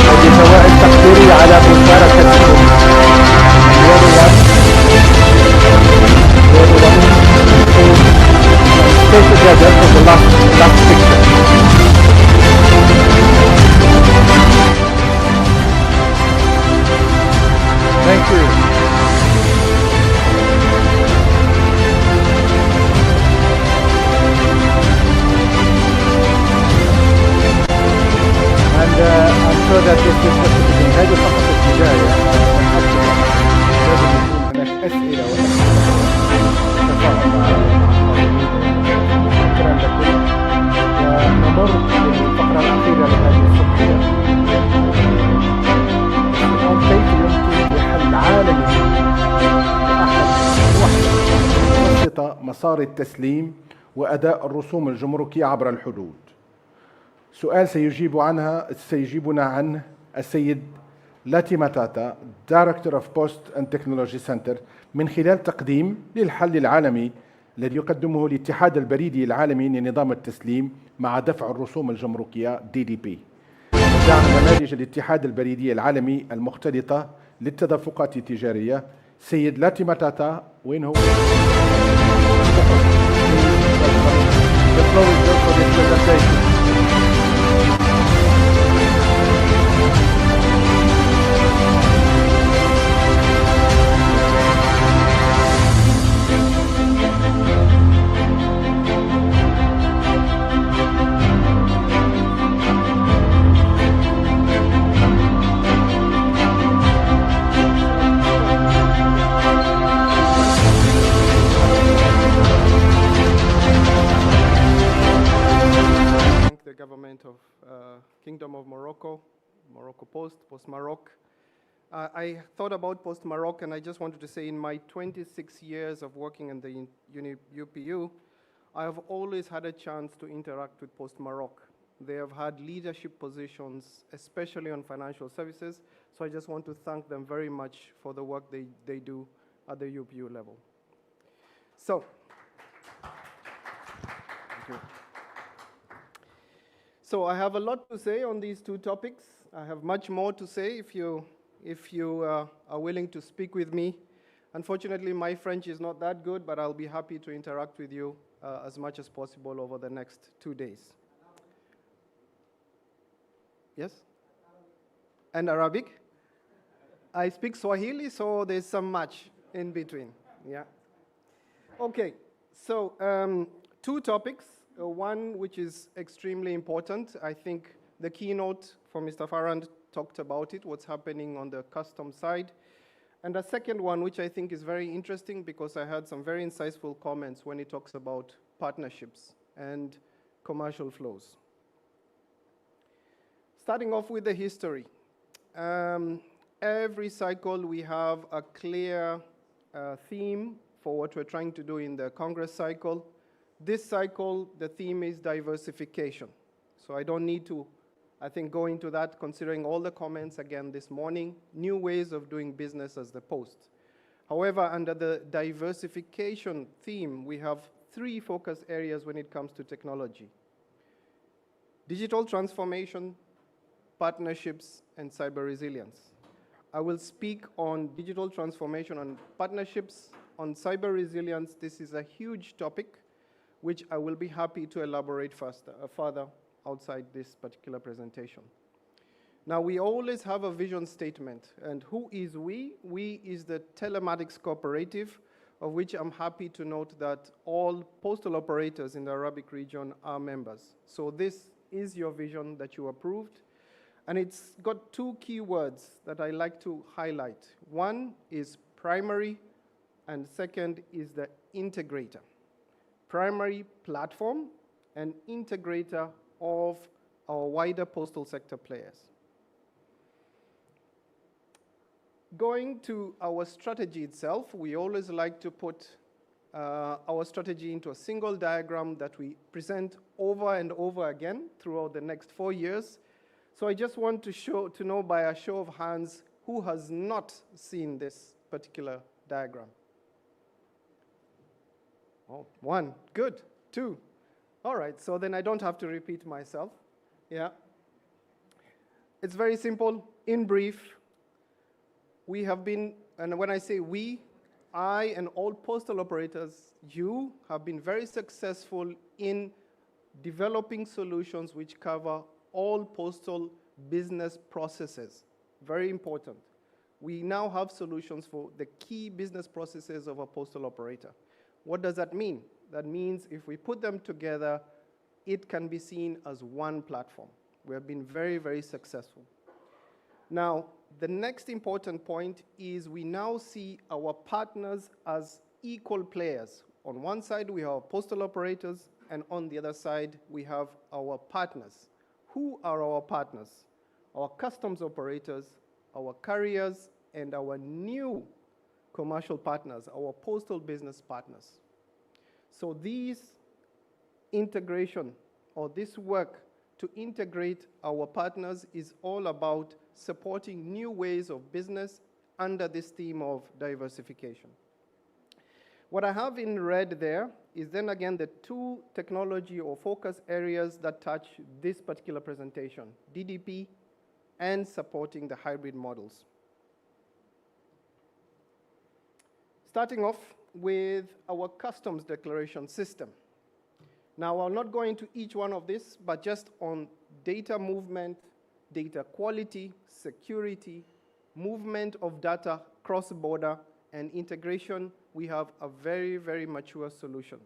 هذه فوائد تقديرية على مشاركتكم. Stay together for the last picture. Thank you. And I'm sure that this is what we're doing. هذه فقط البداية. لازم يكون هناك أسئلة تفاعل مع شكرا لكم. ونمر للفقرة الأخيرة لهذه الصبحية. كيف يمكن لحل عالمي وحدة مسار التسليم وأداء الرسوم الجمركية عبر الحدود؟ سؤال سيجيبنا عنه السيد لاتي ماتاتا، Director of Post and Technology Center، من خلال تقديم للحل العالمي الذي يقدمه الاتحاد البريدي العالمي لنظام التسليم مع دفع الرسوم الجمركية DDP، ودعم نماذج الاتحاد البريدي العالمي المختلطة للتدفقات التجارية. سيد لاتي ماتاتا، وين هو؟ Government of Kingdom of Morocco, Morocco Post, Post Maroc. I thought about Post Maroc, and I just wanted to say in my 26 years of working in the UPU, I have always had a chance to interact with Post Maroc. They have had leadership positions, especially on financial services, so I just want to thank them very much for the work they do at the UPU level. So, thank you. So I have a lot to say on these two topics. I have much more to say if you are willing to speak with me. Unfortunately, my French is not that good, but I'll be happy to interact with you as much as possible over the next 2 days. Yes? And Arabic? I speak Swahili, so there's some match in between. Yeah. Okay, so 2 topics. One which is extremely important. I think the keynote from Mr. Farrand talked about it, what's happening on the custom side. And the second one, which I think is very interesting because I had some very insightful comments when he talks about partnerships and commercial flows. Starting off with the history. Every cycle we have a clear theme for what we're trying to do in the Congress cycle. This cycle, the theme is diversification. So I don't need to, I think, go into that considering all the comments again this morning, new ways of doing business as the Post. However, under the diversification theme, we have 3 focus areas when it comes to technology: digital transformation, partnerships, and cyber resilience. I will speak on digital transformation and partnerships. On cyber resilience, this is a huge topic, which I will be happy to elaborate further outside this particular presentation. Now, we always have a vision statement, and who is we? We is the Telematics Cooperative, of which I'm happy to note that all postal operators in the Arabic region are members. So this is your vision that you approved, and it's got 2 key words that I like to highlight. One is primary, and second is the integrator. Primary platform and integrator of our wider postal sector players. Going to our strategy itself, we always like to put our strategy into a single diagram that we present over and over again throughout the next 4 years. So I just want to know by a show of hands who has not seen this particular diagram. Oh, 1, good, 2. All right, so then I don't have to repeat myself. Yeah. It's very simple. In brief, we have been, and when I say we, I and all postal operators, you have been very successful in developing solutions which cover all postal business processes. Very important. We now have solutions for the key business processes of a postal operator. What does that mean? That means if we put them together, it can be seen as one platform. We have been very, very successful. Now, the next important point is we now see our partners as equal players. On one side, we have postal operators, and on the other side, we have our partners. Who are our partners? Our customs operators, our carriers, and our new commercial partners, our postal business partners. So these integration, or this work to integrate our partners, is all about supporting new ways of business under this theme of diversification. What I have in red there is then again the 2 technology or focus areas that touch this particular presentation, DDP and supporting the hybrid models. Starting off with our customs declaration system. Now, I'll not go into each one of this, but just on data movement, data quality, security, movement of data cross-border, and integration, we have a very, very mature solution.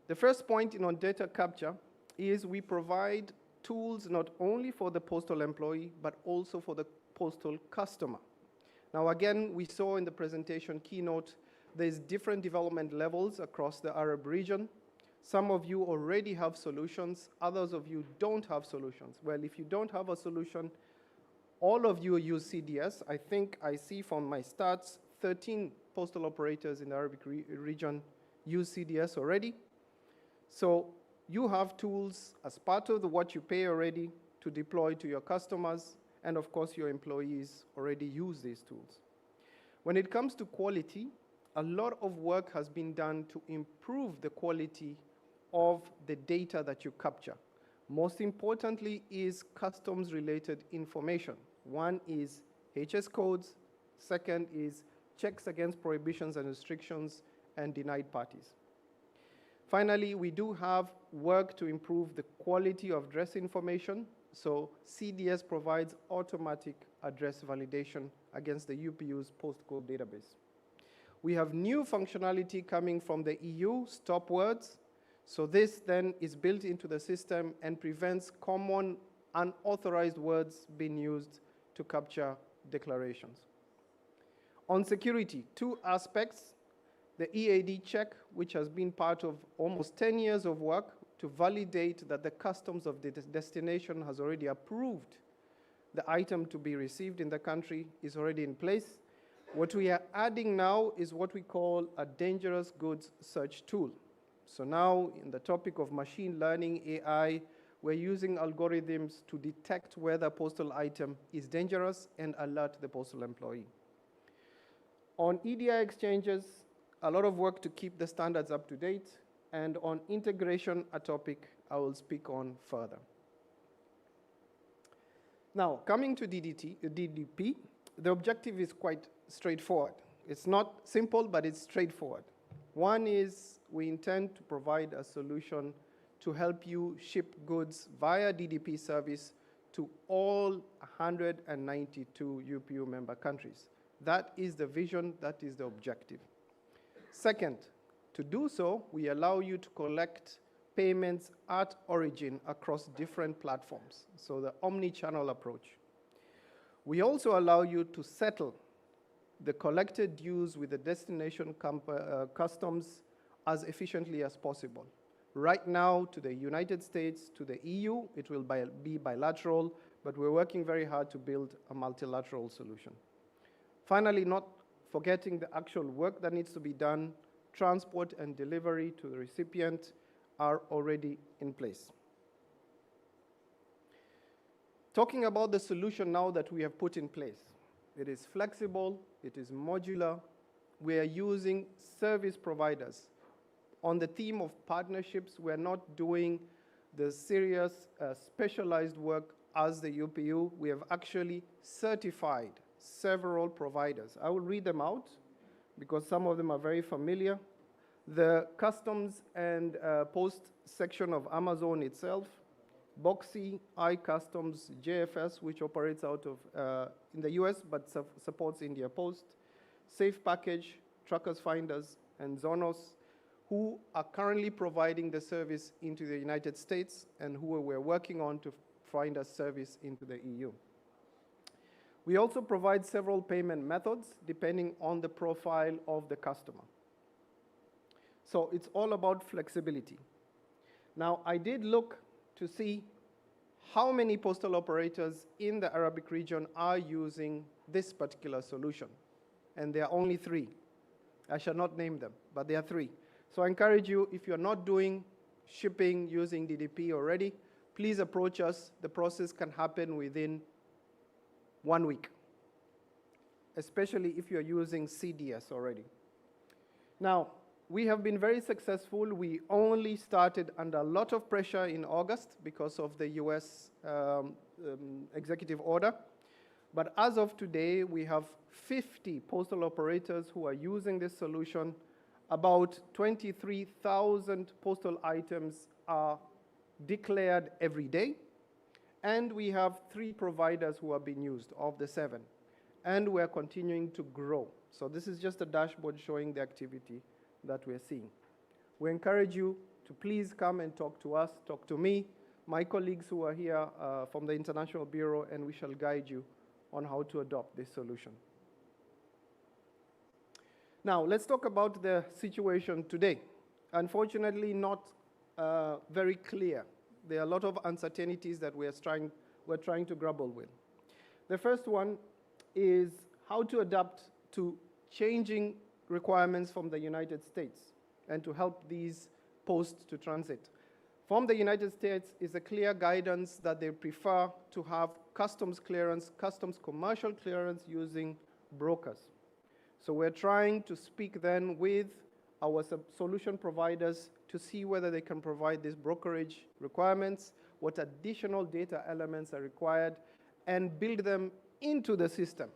The first point on data capture is we provide tools not only for the postal employee, but also for the postal customer. Now, again, we saw in the presentation keynote, there's different development levels across the Arab region. Some of you already have solutions, others of you don't have solutions. Well, if you don't have a solution, all of you use CDS. I think I see from my stats 13 postal operators in the Arabic region use CDS already. So you have tools as part of what you pay already to deploy to your customers, and of course your employees already use these tools. When it comes to quality, a lot of work has been done to improve the quality of the data that you capture. Most importantly is customs-related information. One is HS codes, second is checks against prohibitions and restrictions and denied parties. Finally, we do have work to improve the quality of address information. So CDS provides automatic address validation against the UPU's postcode database. We have new functionality coming from the EU, stop words. So this then is built into the system and prevents common unauthorized words being used to capture declarations. On security, two aspects. The EAD check, which has been part of almost 10 years of work to validate that the customs of the destination has already approved the item to be received in the country, is already in place. What we are adding now is what we call a dangerous goods search tool. So now, in the topic of machine learning, AI, we're using algorithms to detect whether a postal item is dangerous and alert the postal employee. On EDI exchanges, a lot of work to keep the standards up to date, and on integration, a topic I will speak on further. Now, coming to DDP, the objective is quite straightforward. It's not simple, but it's straightforward. One is we intend to provide a solution to help you ship goods via DDP service to all 192 UPU member countries. That is the vision, that is the objective. Second, to do so, we allow you to collect payments at origin across different platforms, so the omni-channel approach. We also allow you to settle the collected dues with the destination customs as efficiently as possible. Right now, to the United States, to the EU, it will be bilateral, but we're working very hard to build a multilateral solution. Finally, not forgetting the actual work that needs to be done, transport and delivery to the recipient are already in place. Talking about the solution now that we have put in place. It is flexible, it is modular. We are using service providers. On the theme of partnerships, we're not doing the serious specialized work as the UPU. We have actually certified several providers. I will read them out because some of them are very familiar. The customs and post section of Amazon itself, Boxy, iCustoms, JFS, which operates out of in the US but supports India Post, Safe Package, Truckers Finders, and Zonos, who are currently providing the service into the United States and who we're working on to find a service into the EU. We also provide several payment methods depending on the profile of the customer. So it's all about flexibility. Now, I did look to see how many postal operators in the Arabic region are using this particular solution. And there are only 3. I shall not name them, but there are 3. So I encourage you, if you're not doing shipping using DDP already, please approach us. The process can happen within 1 week, especially if you're using CDS already. Now, we have been very successful. We only started under a lot of pressure in August because of the US executive order. But as of today, we have 50 postal operators who are using this solution. About 23,000 postal items are declared every day. And we have 3 providers who are being used of the 7. And we're continuing to grow. So this is just a dashboard showing the activity that we're seeing. We encourage you to please come and talk to us, talk to me, my colleagues who are here from the International Bureau, and we shall guide you on how to adopt this solution. Now, let's talk about the situation today. Unfortunately, not very clear. There are a lot of uncertainties that we're trying to grapple with. The first one is how to adapt to changing requirements from the United States and to help these posts to transit. From the United States is a clear guidance that they prefer to have customs clearance, customs commercial clearance using brokers. So we're trying to speak then with our solution providers to see whether they can provide these brokerage requirements, what additional data elements are required, and build them into the system.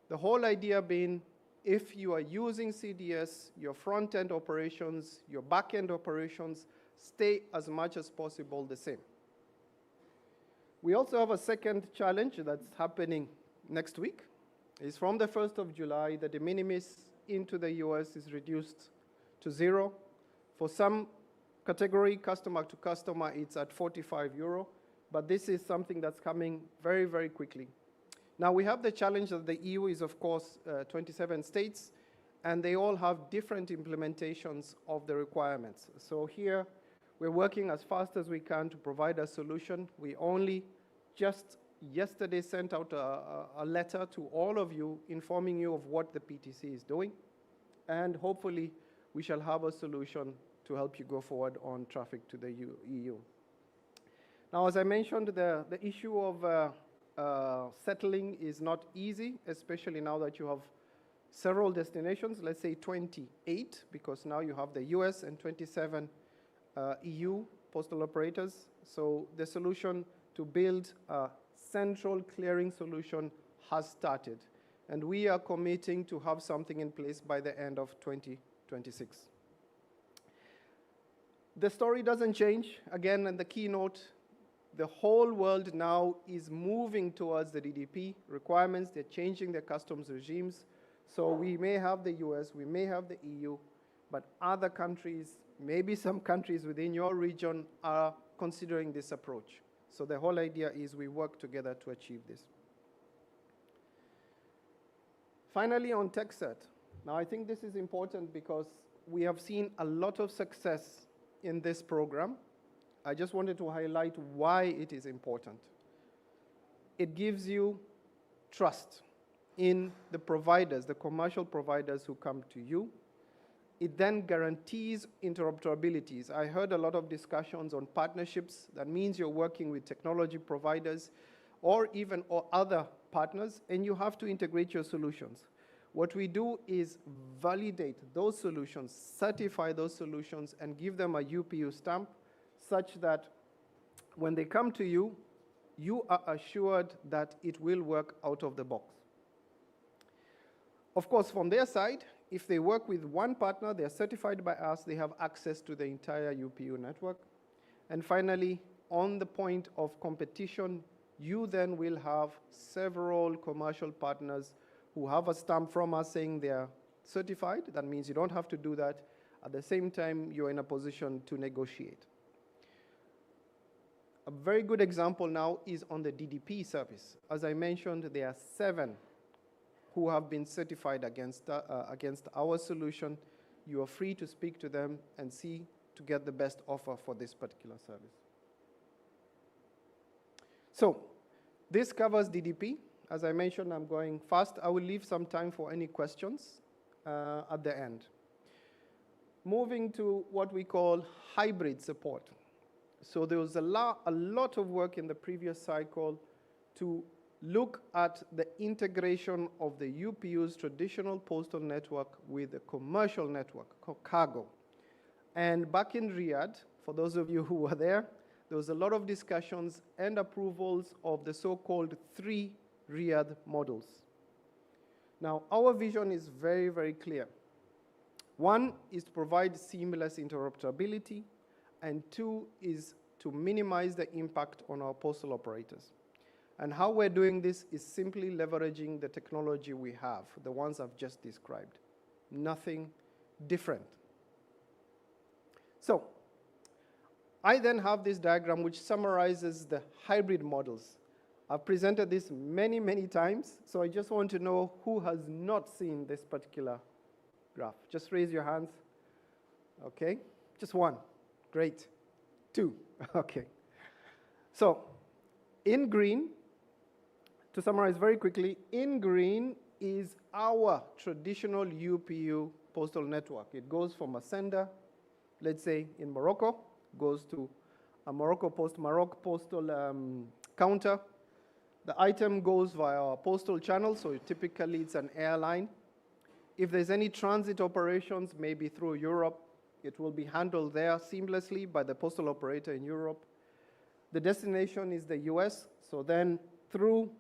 The whole idea being, if you are using CDS, your front-end operations, your back-end operations, stay as much as possible the same. We also have a second challenge that's happening next week. It's from the 1st of July, the de minimis into the US is reduced to 0. For some category, customer to customer, it's at 45 euro, but this is something that's coming very, very quickly. Now we have the challenge that the EU is, of course, 27 states, and they all have different implementations of the requirements. So here, we're working as fast as we can to provide a solution. We only just yesterday sent out a letter to all of you informing you of what the PTC is doing, and hopefully we shall have a solution to help you go forward on traffic to the EU. Now, as I mentioned, the issue of settling is not easy, especially now that you have several destinations, let's say 28, because now you have the US and 27 EU postal operators. So the solution to build a central clearing solution has started, and we are committing to have something in place by the end of 2026. The story doesn't change. Again, in the keynote, the whole world now is moving towards the DDP requirements. They're changing their customs regimes. So we may have the US, we may have the EU, but other countries, maybe some countries within your region, are considering this approach. So the whole idea is we work together to achieve this. Finally, on TechCert. Now, I think this is important because we have seen a lot of success in this program. I just wanted to highlight why it is important. It gives you trust in the providers, the commercial providers who come to you. It then guarantees interoperabilities. I heard a lot of discussions on partnerships. That means you're working with technology providers or even other partners, and you have to integrate your solutions. What we do is validate those solutions, certify those solutions, and give them a UPU stamp such that when they come to you, you are assured that it will work out of the box. Of course, from their side, if they work with one partner, they are certified by us, they have access to the entire UPU network. And finally, on the point of competition, you then will have several commercial partners who have a stamp from us saying they are certified. That means you don't have to do that. At the same time, you're in a position to negotiate. A very good example now is on the DDP service. As I mentioned, there are 7 who have been certified against our solution. You are free to speak to them and see to get the best offer for this particular service. So this covers DDP. As I mentioned, I'm going fast. I will leave some time for any questions at the end. Moving to what we call hybrid support. So there was a lot of work in the previous cycle to look at the integration of the UPU's traditional postal network with a commercial network called cargo. And back in Riyadh, for those of you who were there was a lot of discussions and approvals of the so-called 3 Riyadh models. Now, our vision is very, very clear. 1 is to provide seamless interoperability, and 2 is to minimize the impact on our postal operators. And how we're doing this is simply leveraging the technology we have, the ones I've just described. Nothing different. So, I then have this diagram which summarizes the hybrid models. I've presented this many, many times, so I just want to know who has not seen this particular graph. Just raise your hands. Okay, just 1. Great. 2. Okay. So, in green, to summarize very quickly, in green is our traditional UPU postal network. It goes from a sender, let's say in Morocco, goes to a Morocco postal counter. The item goes via a postal channel, so typically it's an airline. If there's any transit operations, maybe through Europe, it will be handled there seamlessly by the postal operator in Europe. The destination is the US, so then through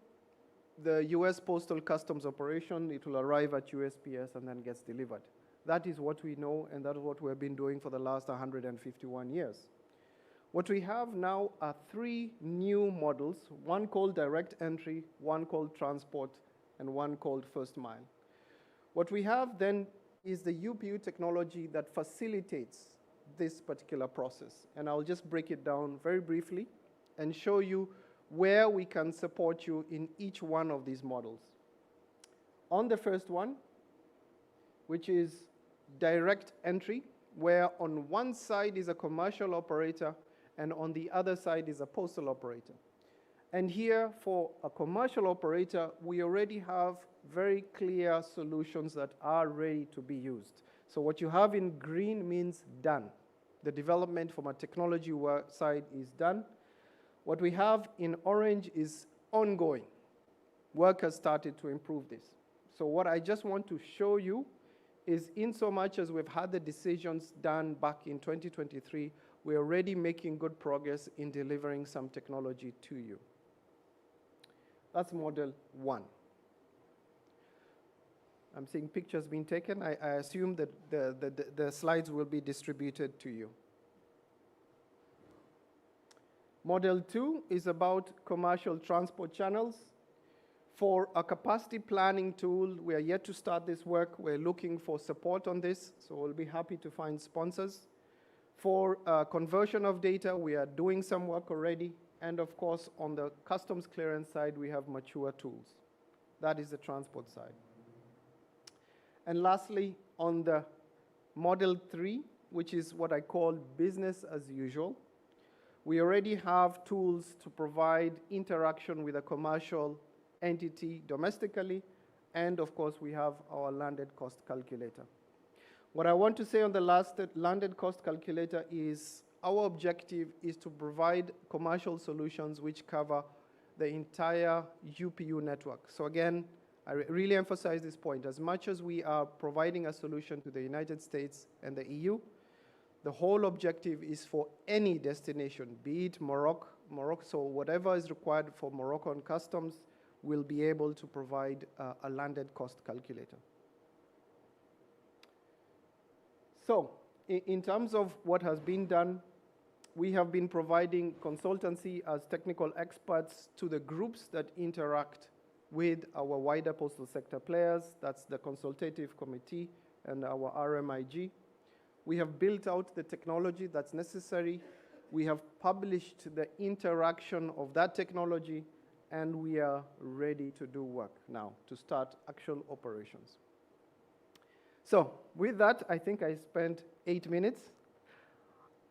the US Postal Customs operation, it will arrive at USPS and then gets delivered. That is what we know, and that is what we've been doing for the last 151 years. What we have now are 3 new models, one called direct entry, one called transport, and one called first mile. What we have then is the UPU technology that facilitates this particular process. And I'll just break it down very briefly and show you where we can support you in each one of these models. On the first one, which is direct entry, where on one side is a commercial operator and on the other side is a postal operator. And here, for a commercial operator, we already have very clear solutions that are ready to be used. So what you have in green means done. The development from a technology side is done. What we have in orange is ongoing. Work has started to improve this. So what I just want to show you is, in so much as we've had the decisions done back in 2023, we're already making good progress in delivering some technology to you. That's model 1. I'm seeing pictures being taken. I assume that the slides will be distributed to you. Model 2 is about commercial transport channels. For a capacity planning tool, we are yet to start this work. We're looking for support on this, so we'll be happy to find sponsors. For conversion of data, we are doing some work already. And of course, on the customs clearance side, we have mature tools. That is the transport side. And lastly, on the model 3, which is what I call business as usual, we already have tools to provide interaction with a commercial entity domestically, and of course, we have our landed cost calculator. What I want to say on the last landed cost calculator is our objective is to provide commercial solutions which cover the entire UPU network. So again, I really emphasize this point. As much as we are providing a solution to the United States and the EU, the whole objective is for any destination, be it Morocco, so whatever is required for Moroccan customs, will be able to provide a landed cost calculator. So, in terms of what has been done, we have been providing consultancy as technical experts to the groups that interact with our wider postal sector players. That's the consultative committee and our RMIG. We have built out the technology that's necessary. We have published the interaction of that technology, and we are ready to do work now to start actual operations. So with that, I think I spent 8 minutes.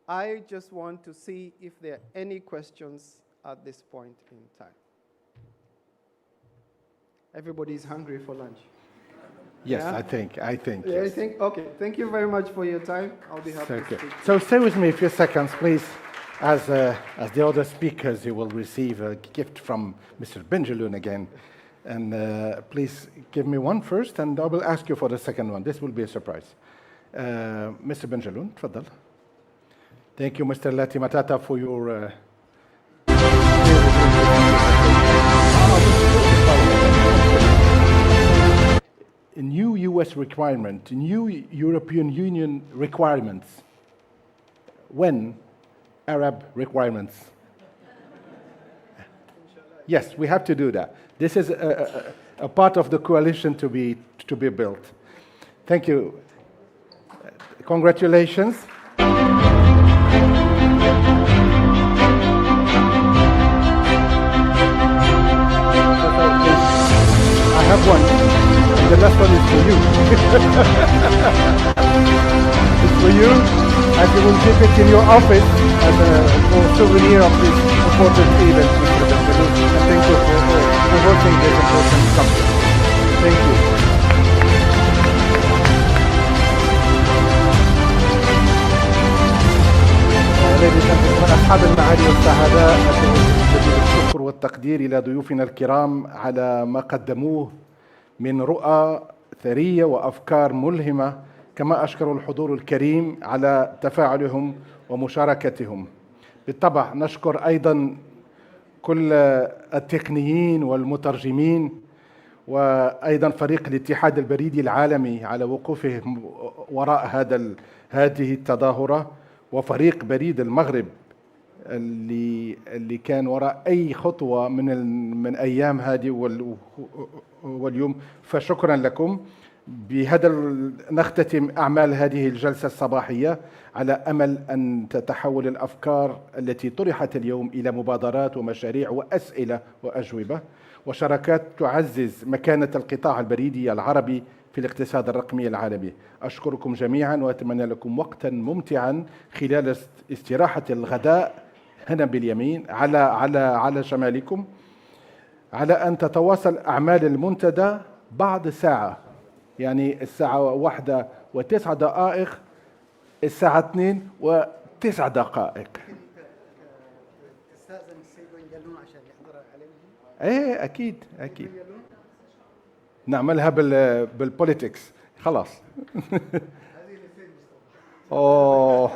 I just want to see if there are any questions at this point in time. Everybody's hungry for lunch. Yes, Yeah? I think. Yeah, Yes. I think, okay. Thank you very much for your time. I'll be happy Okay. to speak. So stay with me a few seconds, please. As the other speakers, you will receive a gift from Mr. Benjeloun again. And please give me one first, and I will ask you for the second one. This will be a surprise. Mr. Benjeloun, تفضل. Thank you, Mr. Lati Matata, for your... A new US requirement, new European Union requirements. When? Arab requirements. Yes, we have to do that. This is a part of the coalition to be built. Thank you. Congratulations. I have one. The last one is for you. It's for you, and you will keep it in your office as a souvenir of this important event. And thank you for voting this important subject. Thank you. Ladies and gentlemen, أصحاب المعالي والسعادة، أتوجه الشكر والتقدير إلى ضيوفنا الكرام على ما قدموه من رؤى ثرية وأفكار ملهمة، كما أشكر الحضور الكريم على تفاعلهم ومشاركتهم. بالطبع نشكر أيضا كل التقنيين والمترجمين، وأيضا فريق الاتحاد البريدي العالمي على وقوفه وراء هذه التظاهرة، وفريق بريد المغرب اللي كان وراء أي خطوة من أيام هذه واليوم. فشكرا لكم. بهذا نختتم أعمال هذه الجلسة الصباحية، على أمل أن تتحول الأفكار التي طرحت اليوم إلى مبادرات ومشاريع وأسئلة وأجوبة وشراكات تعزز مكانة القطاع البريدي العربي في الاقتصاد الرقمي العالمي. أشكركم جميعا وأتمنى لكم وقتا ممتعا خلال استراحة الغداء هنا باليمين على شمالكم، على أن تتواصل أعمال المنتدى بعد ساعة، يعني الساعة 1:09 الساعة 2:09. تستأذن السيد وين جالون عشان يحضر عليهم؟ ايه اكيد اكيد نعملها بالبوليتكس خلاص. اوه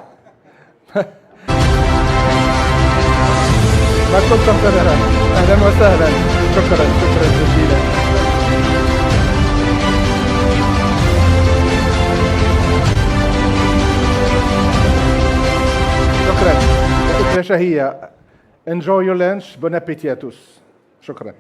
ما كنت انتظرها. اهلا وسهلا، شكرا جزيلا. شكرا، أكلة شهية. Enjoy your lunch. Bon appétit à tous. شكرا.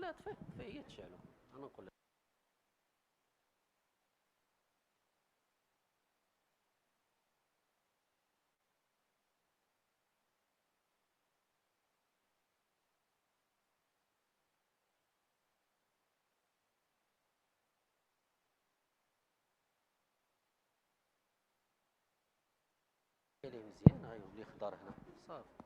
لا تفيه يتشالو انا نقول ليه مزيان هاي اللي خضار هنا صافي.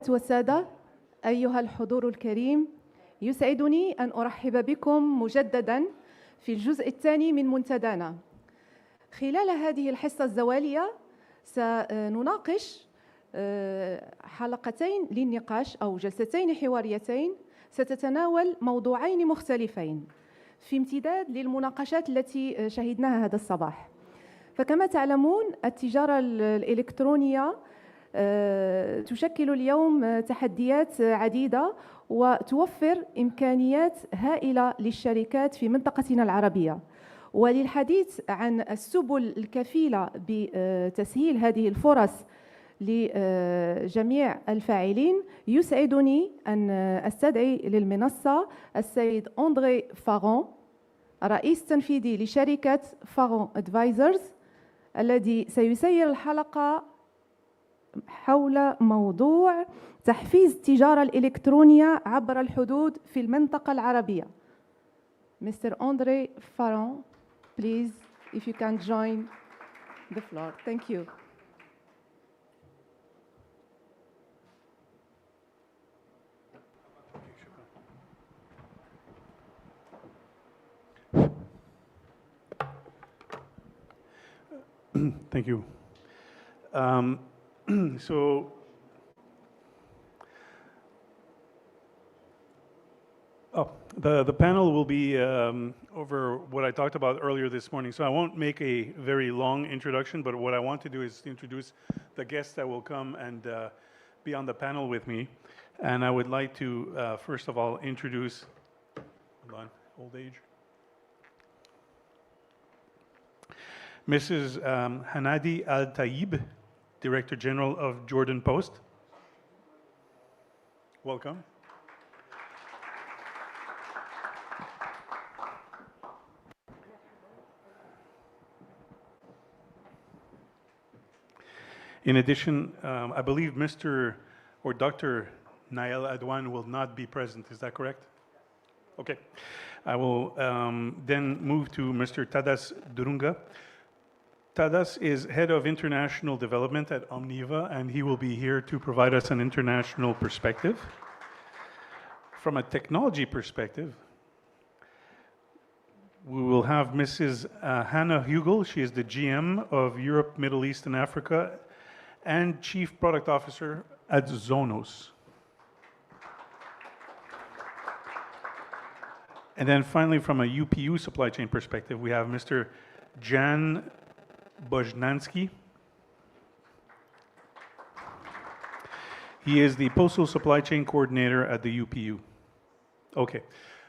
والسادة، أيها الحضور الكريم، يسعدني أن أرحب بكم مجدداً في الجزء الثاني من منتدانا. خلال هذه الحصة الزوالية سنناقش حلقتين للنقاش أو جلستين حواريتين ستتناول موضوعين مختلفين في امتداد للمناقشات التي شهدناها هذا الصباح. فكما تعلمون التجارة الإلكترونية تشكل اليوم تحديات عديدة وتوفر إمكانيات هائلة للشركات في منطقتنا العربية. وللحديث عن السبل الكفيلة بتسهيل هذه الفرص لجميع الفاعلين، يسعدني أن أستدعي للمنصة السيد أندري فارون، رئيس تنفيذي لشركة فارون أدفايزرز، الذي سيسير الحلقة حول موضوع تحفيز التجارة الإلكترونية عبر الحدود في المنطقة العربية. Mr. André Faron, please, if you can join the floor. Thank you. Thank you. So, the panel will be over what I talked about earlier this morning. So I won't make a very long introduction, but what I want to do is introduce the guests that will come and be on the panel with me. And I would like to, first of all, introduce, hold on, old age. Mrs. Hanadi Al-Taib, Director General of Jordan Post. Welcome. In addition, I believe Mr. or Dr. Nael Adwan will not be present. Is that correct? Okay. I will then move to Mr. Tadas Durunga. Tadas is Head of International Development at Omniva, and he will be here to provide us an international perspective. From a technology perspective, we will have Mrs. Hannah Hugel. She is the GM of Europe, Middle East, and Africa, and Chief Product Officer at Zonos. And then finally, from a UPU supply chain perspective, we have Mr. Jan Bojnansky. He is the Postal Supply Chain Coordinator at the UPU. Okay,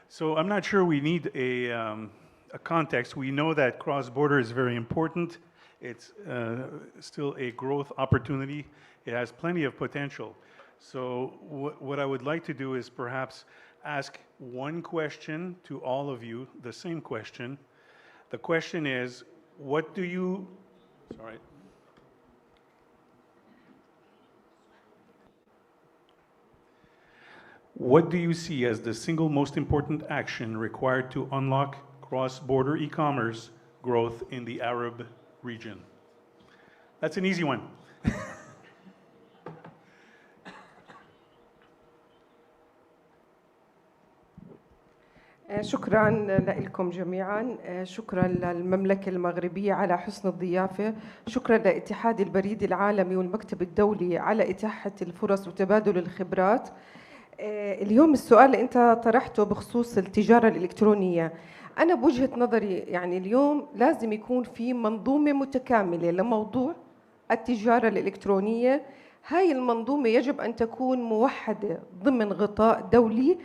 so I'm not sure we need a context. We know that cross-border is very important. It's still a growth opportunity. It has plenty of potential. So what I would like to do is perhaps ask one question to all of you, the same question. The question is, what do you, sorry. What do you see as the single most important action required to unlock cross-border e-commerce growth in the Arab region? That's an easy one. شكرا لكم جميعا، شكرا للمملكة المغربية على حسن الضيافة، شكرا لاتحاد البريد العالمي والمكتب الدولي على إتاحة الفرص وتبادل الخبرات. اليوم السؤال اللي أنت طرحته بخصوص التجارة الإلكترونية، أنا بوجهة نظري يعني اليوم لازم يكون في منظومة متكاملة لموضوع التجارة الإلكترونية. هاي المنظومة يجب أن تكون موحدة ضمن غطاء دولي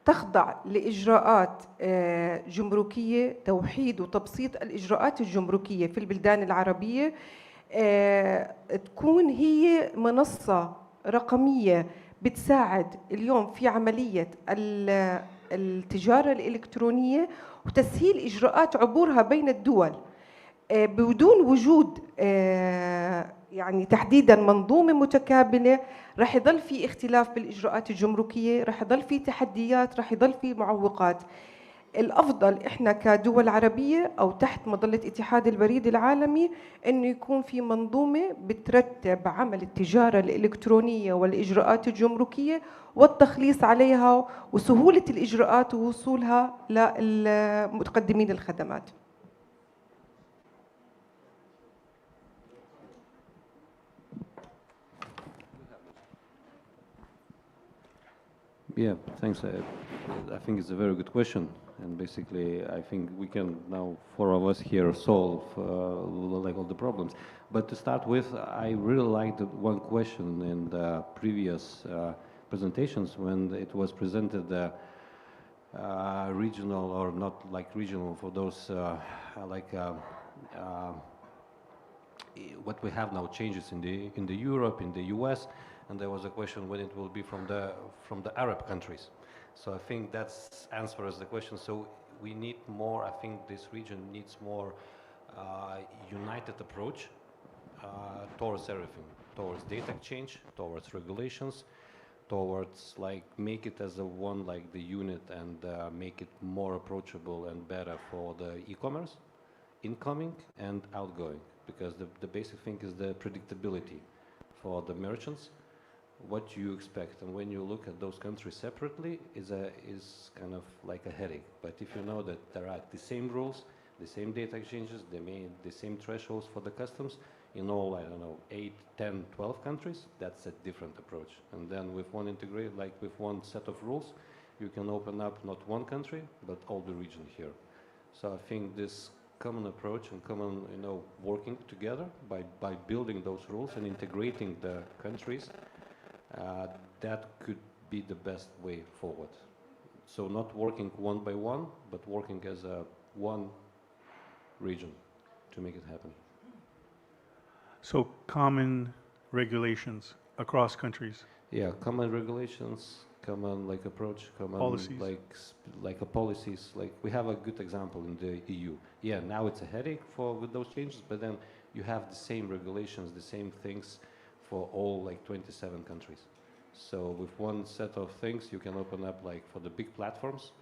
تخضع لإجراءات جمركية، توحيد وتبسيط الإجراءات الجمركية في البلدان العربية، تكون هي منصة رقمية بتساعد اليوم في عملية التجارة الإلكترونية وتسهيل إجراءات عبورها بين الدول بدون وجود يعني تحديدا منظومة متكاملة. رح يضل في اختلاف بالإجراءات الجمركية، رح يضل في تحديات، رح يضل في معوقات. الأفضل إحنا كدول عربية أو تحت مظلة اتحاد البريد العالمي إنه يكون في منظومة بترتب عمل التجارة الإلكترونية والإجراءات الجمركية والتخليص عليها وسهولة الإجراءات ووصولها للمتقدمين الخدمات. Yeah, thanks. I think it's a very good question, and basically, I think we can now, four of us here, solve like all the problems. But to start with, I really liked one question in the previous presentations when it was presented the regional or not like regional for those what we have now changes in the Europe, in the US. And there was a question when it will be from the Arab countries. So I think that's answers the question. So we need more. I think this region needs more united approach towards everything, towards data exchange, towards regulations, towards like make it as a one like the unit and make it more approachable and better for the e-commerce, incoming and outgoing. Because the basic thing is the predictability for the merchants. What you expect, and when you look at those countries separately is kind of like a headache. But if you know that there are the same rules, the same data exchanges, the same thresholds for the customs in all, I don't know, 8, 10, 12 countries, that's a different approach. And then with one integrated, like with one set of rules, you can open up not one country, but all the region here. So I think this common approach and common, working together by building those rules and integrating the countries, that could be the best way forward. So not working one by one, but working as a one region to make it happen. So common regulations across countries. Yeah, common regulations, common like approach, common policies. like a policies. Like we have a good example in the EU. Yeah, now it's a headache with those changes, but then you have the same regulations, the same things for all like 27 countries. So with one set of things, you can open up like for the big platforms,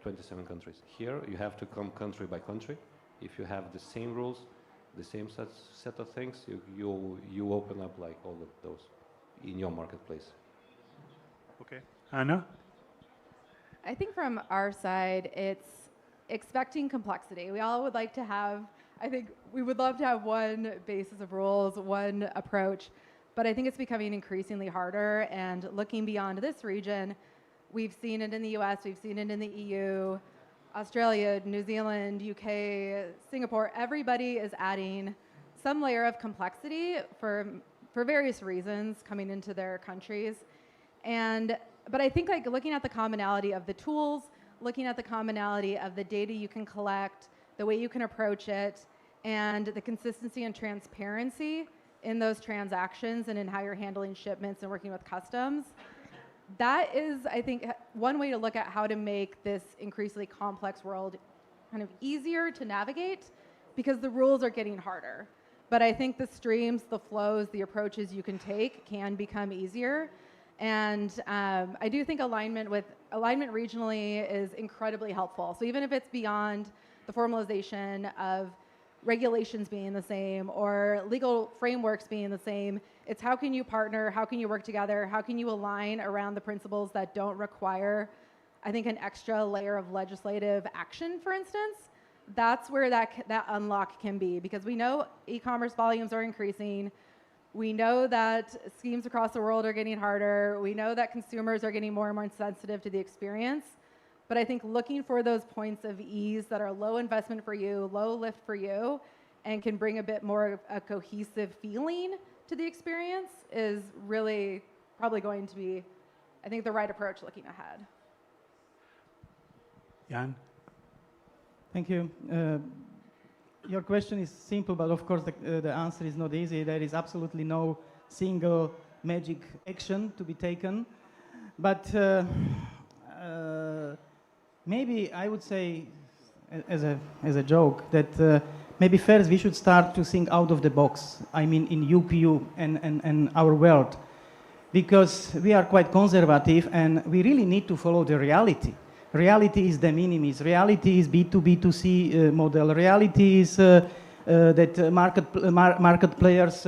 27 countries. Here, you have to come country by country. If you have the same rules, the same set of things, you open up like all of those in your marketplace. Okay, Anna? I think from our side, it's expecting complexity. We all would like to have, I think we would love to have one basis of rules, one approach, but I think it's becoming increasingly harder. And looking beyond this region, we've seen it in the US, we've seen it in the EU, Australia, New Zealand, UK, Singapore. Everybody is adding some layer of complexity for various reasons coming into their countries. But I think like looking at the commonality of the tools, looking at the commonality of the data you can collect, the way you can approach it, and the consistency and transparency in those transactions and in how you're handling shipments and working with customs. That is, I think, one way to look at how to make this increasingly complex world kind of easier to navigate, because the rules are getting harder. But I think the streams, the flows, the approaches you can take can become easier. And I do think alignment regionally is incredibly helpful. So even if it's beyond the formalization of regulations being the same or legal frameworks being the same, it's how can you partner, how can you work together, how can you align around the principles that don't require, I think, an extra layer of legislative action, for instance. That's where that unlock can be, because we know e-commerce volumes are increasing. We know that schemes across the world are getting harder. We know that consumers are getting more and more sensitive to the experience. But I think looking for those points of ease that are low investment for you, low lift for you, and can bring a bit more of a cohesive feeling to the experience is really probably going to be, I think, the right approach looking ahead. Jan? Thank you. Your question is simple, but of course the answer is not easy. There is absolutely no single magic action to be taken. But maybe I would say, as a joke, that maybe first we should start to think out of the box. I mean, in UPU and our world, because we are quite conservative and we really need to follow the reality. Reality is de minimis. Reality is B2B2C model. Reality is that market players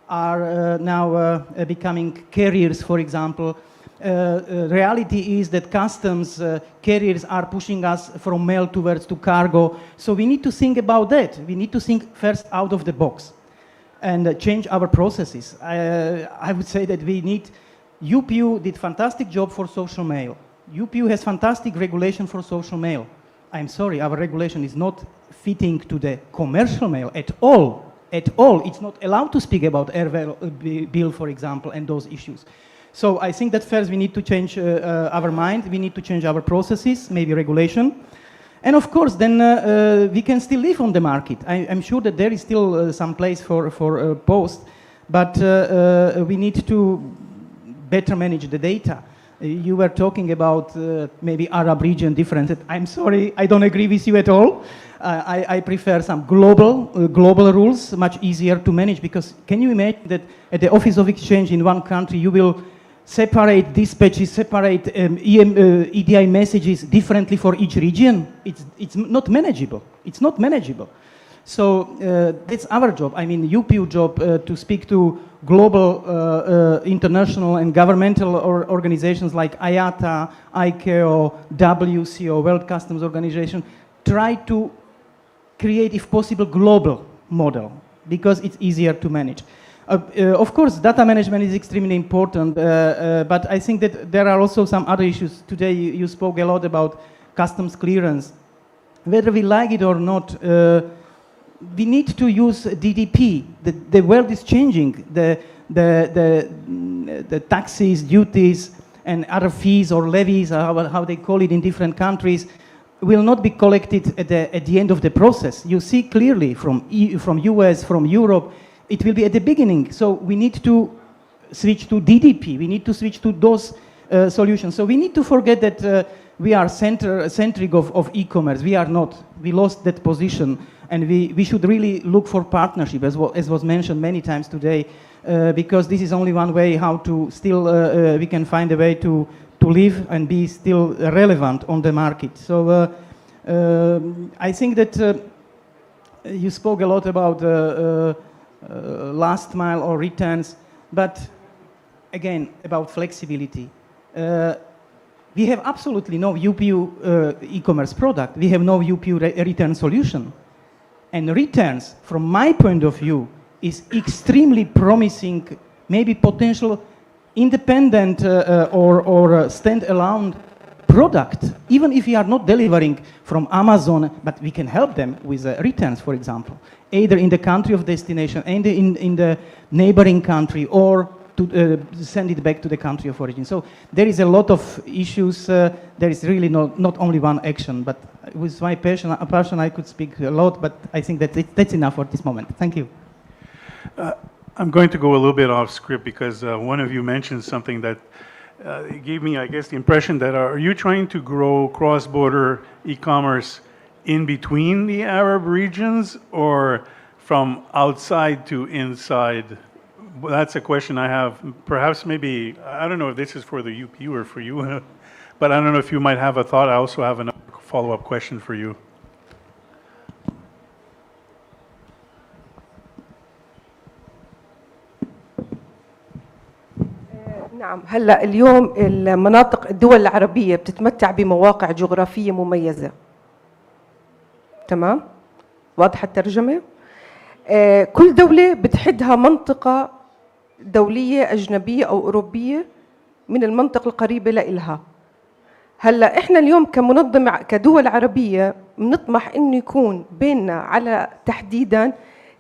are now becoming carriers, for example. Reality is that customs carriers are pushing us from mail towards to cargo. So we need to think about that. We need to think first out of the box and change our processes. I would say that we need, UPU did fantastic job for social mail. UPU has fantastic regulation for social mail. I'm sorry, our regulation is not fitting to the commercial mail at all. At all. It's not allowed to speak about air bill, for example, and those issues. So I think that first we need to change our mind, we need to change our processes, maybe regulation. And of course, then we can still live on the market. I'm sure that there is still some place for post, but we need to better manage the data. You were talking about maybe Arab region differences. I'm sorry, I don't agree with you at all. I prefer some global rules, much easier to manage, because can you imagine that at the Office of Exchange in one country you will separate dispatches, separate EDI messages differently for each region? It's not manageable. It's not manageable. So that's our job. I mean, UPU job to speak to global, international and governmental organizations like IATA, ICAO, WCO, World Customs Organization, try to create, if possible, global model, because it's easier to manage. Of course, data management is extremely important, but I think that there are also some other issues. Today you spoke a lot about customs clearance. Whether we like it or not, we need to use DDP. The world is changing. The taxes, duties, and other fees or levies, how they call it in different countries, will not be collected at the end of the process. You see clearly from US, from Europe, it will be at the beginning. So we need to switch to DDP. We need to switch to those solutions. So we need to forget that we are centric of e-commerce. We are not. We lost that position. And we should really look for partnership, as was mentioned many times today, because this is only one way how to still, we can find a way to live and be still relevant on the market. So I think that you spoke a lot about last mile or returns, but again, about flexibility. We have absolutely no UPU e-commerce product. We have no UPU return solution. And returns, from my point of view, is extremely promising, maybe potential independent or stand-alone product, even if we are not delivering from Amazon, but we can help them with returns, for example, either in the country of destination, and in the neighboring country, or to send it back to the country of origin. So there is a lot of issues. There is really not only one action, but with my passion I could speak a lot, but I think that that's enough for this moment. Thank you. I'm going to go a little bit off script, because one of you mentioned something that gave me, I guess, the impression that are you trying to grow cross-border e-commerce in between the Arab regions, or from outside to inside? Well, that's a question I have. Perhaps maybe, I don't know if this is for the UPU or for you, but I don't know if you might have a thought. I also have a follow-up question for you. نعم، هلا اليوم المناطق الدول العربية بتتمتع بمواقع جغرافية مميزة. تمام؟ واضحة الترجمة؟ كل دولة بتحدها منطقة دولية أجنبية أو أوروبية من المنطقة القريبة لإلها. هلا إحنا اليوم كمنظمة كدول عربية بنطمح إنه يكون بيننا على تحديدا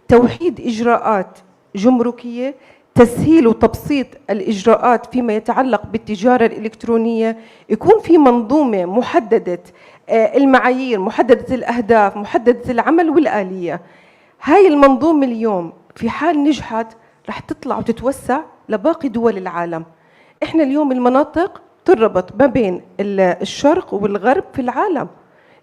توحيد إجراءات جمركية، تسهيل وتبسيط الإجراءات فيما يتعلق بالتجارة الإلكترونية، يكون في منظومة محددة المعايير، محددة الأهداف، محددة العمل والآلية. هاي المنظومة اليوم في حال نجحت رح تطلع وتتوسع لباقي دول العالم. إحنا اليوم المناطق تربط ما بين الشرق والغرب في العالم،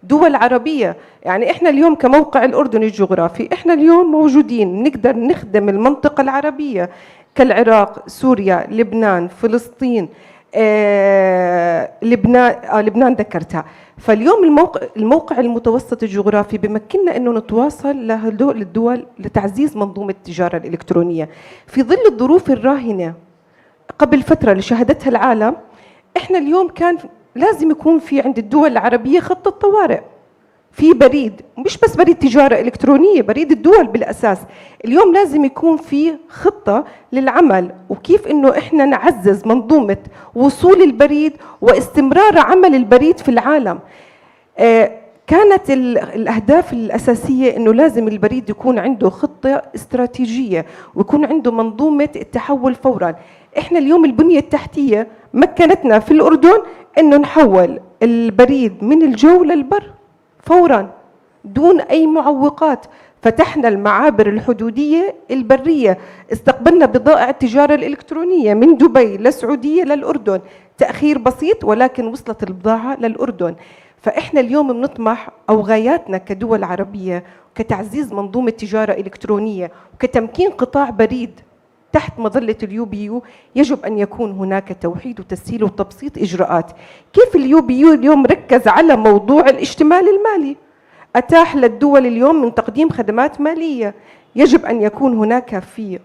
دول عربية. يعني إحنا اليوم كموقع الأردن الجغرافي، إحنا اليوم موجودين نقدر نخدم المنطقة العربية كالعراق، سوريا، لبنان، فلسطين، لبنان ذكرتها. فاليوم الموقع المتوسط الجغرافي بمكننا انه نتواصل للدول لتعزيز منظومه التجاره الالكترونيه في ظل الظروف الراهنه قبل فتره اللي شهدتها العالم. احنا اليوم كان لازم يكون في عند الدول العربيه خطه طوارئ، في بريد، مش بس بريد تجاره الكترونيه، بريد الدول بالاساس. اليوم لازم يكون في خطه للعمل وكيف انه احنا نعزز منظومه وصول البريد واستمرار عمل البريد في العالم. كانت الاهداف الاساسيه انه لازم البريد يكون عنده خطه استراتيجيه ويكون عنده منظومه التحول فورا. احنا اليوم البنيه التحتيه مكنتنا في الاردن انه نحول البريد من الجو للبر فورا دون أي معوقات. فتحنا المعابر الحدودية البرية، استقبلنا بضائع التجارة الإلكترونية من دبي للسعودية للأردن، تأخير بسيط ولكن وصلت البضاعة للأردن. فإحنا اليوم بنطمح أو غاياتنا كدول عربية كتعزيز منظومة تجارة إلكترونية وكتمكين قطاع بريد تحت مظلة اليو يجب أن يكون هناك توحيد وتسهيل وتبسيط إجراءات. كيف اليو اليوم ركز على موضوع الاشتمال المالي، أتاح للدول اليوم من تقديم خدمات مالية. يجب أن يكون هناك في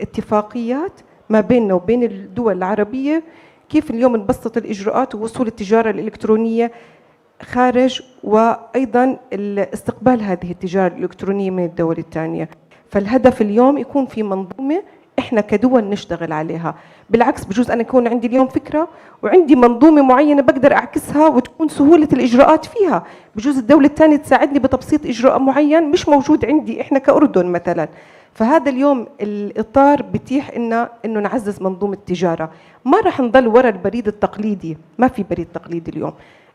اتفاقيات ما بيننا وبين الدول العربية كيف اليوم نبسط الإجراءات ووصول التجارة الإلكترونية خارج، وأيضا استقبال هذه التجارة الإلكترونية من الدول الثانية. فالهدف اليوم يكون في منظومة احنا كدول نشتغل عليها. بالعكس بجوز انا يكون عندي اليوم فكره وعندي منظومه معينه بقدر اعكسها وتكون سهوله الاجراءات فيها، بجوز الدوله الثانيه تساعدني بتبسيط اجراء معين مش موجود عندي احنا كاردن مثلا. فهذا اليوم الاطار بتيح انه نعزز منظومه التجاره. ما راح نضل وراء البريد التقليدي، ما في بريد تقليدي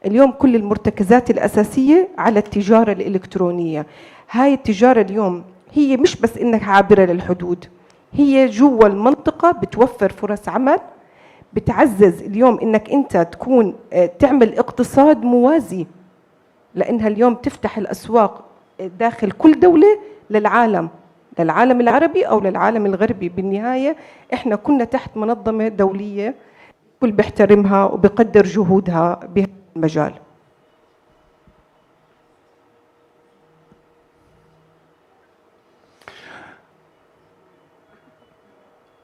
اليوم كل المرتكزات الاساسيه على التجاره الالكترونيه. هاي التجاره اليوم هي مش بس انها عابره للحدود، هي جوا المنطقة بتوفر فرص عمل، بتعزز اليوم انك انت تكون تعمل اقتصاد موازي، لانها اليوم تفتح الاسواق داخل كل دولة للعالم العربي او للعالم الغربي. بالنهاية احنا كنا تحت منظمة دولية كل بيحترمها وبقدر جهودها بهذا المجال.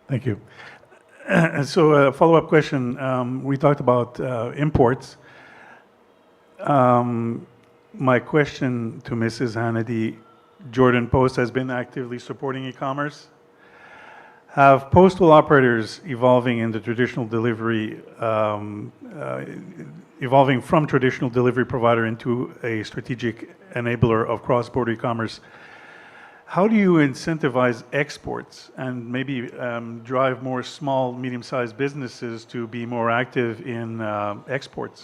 Thank you. So a follow-up question. We talked about imports. My question to Mrs. Hannity, Jordan Post has been actively supporting e-commerce. Have postal operators evolving from traditional delivery provider into a strategic enabler of cross-border e-commerce? How do you incentivize exports and maybe drive more small, medium-sized businesses to be more active in exports?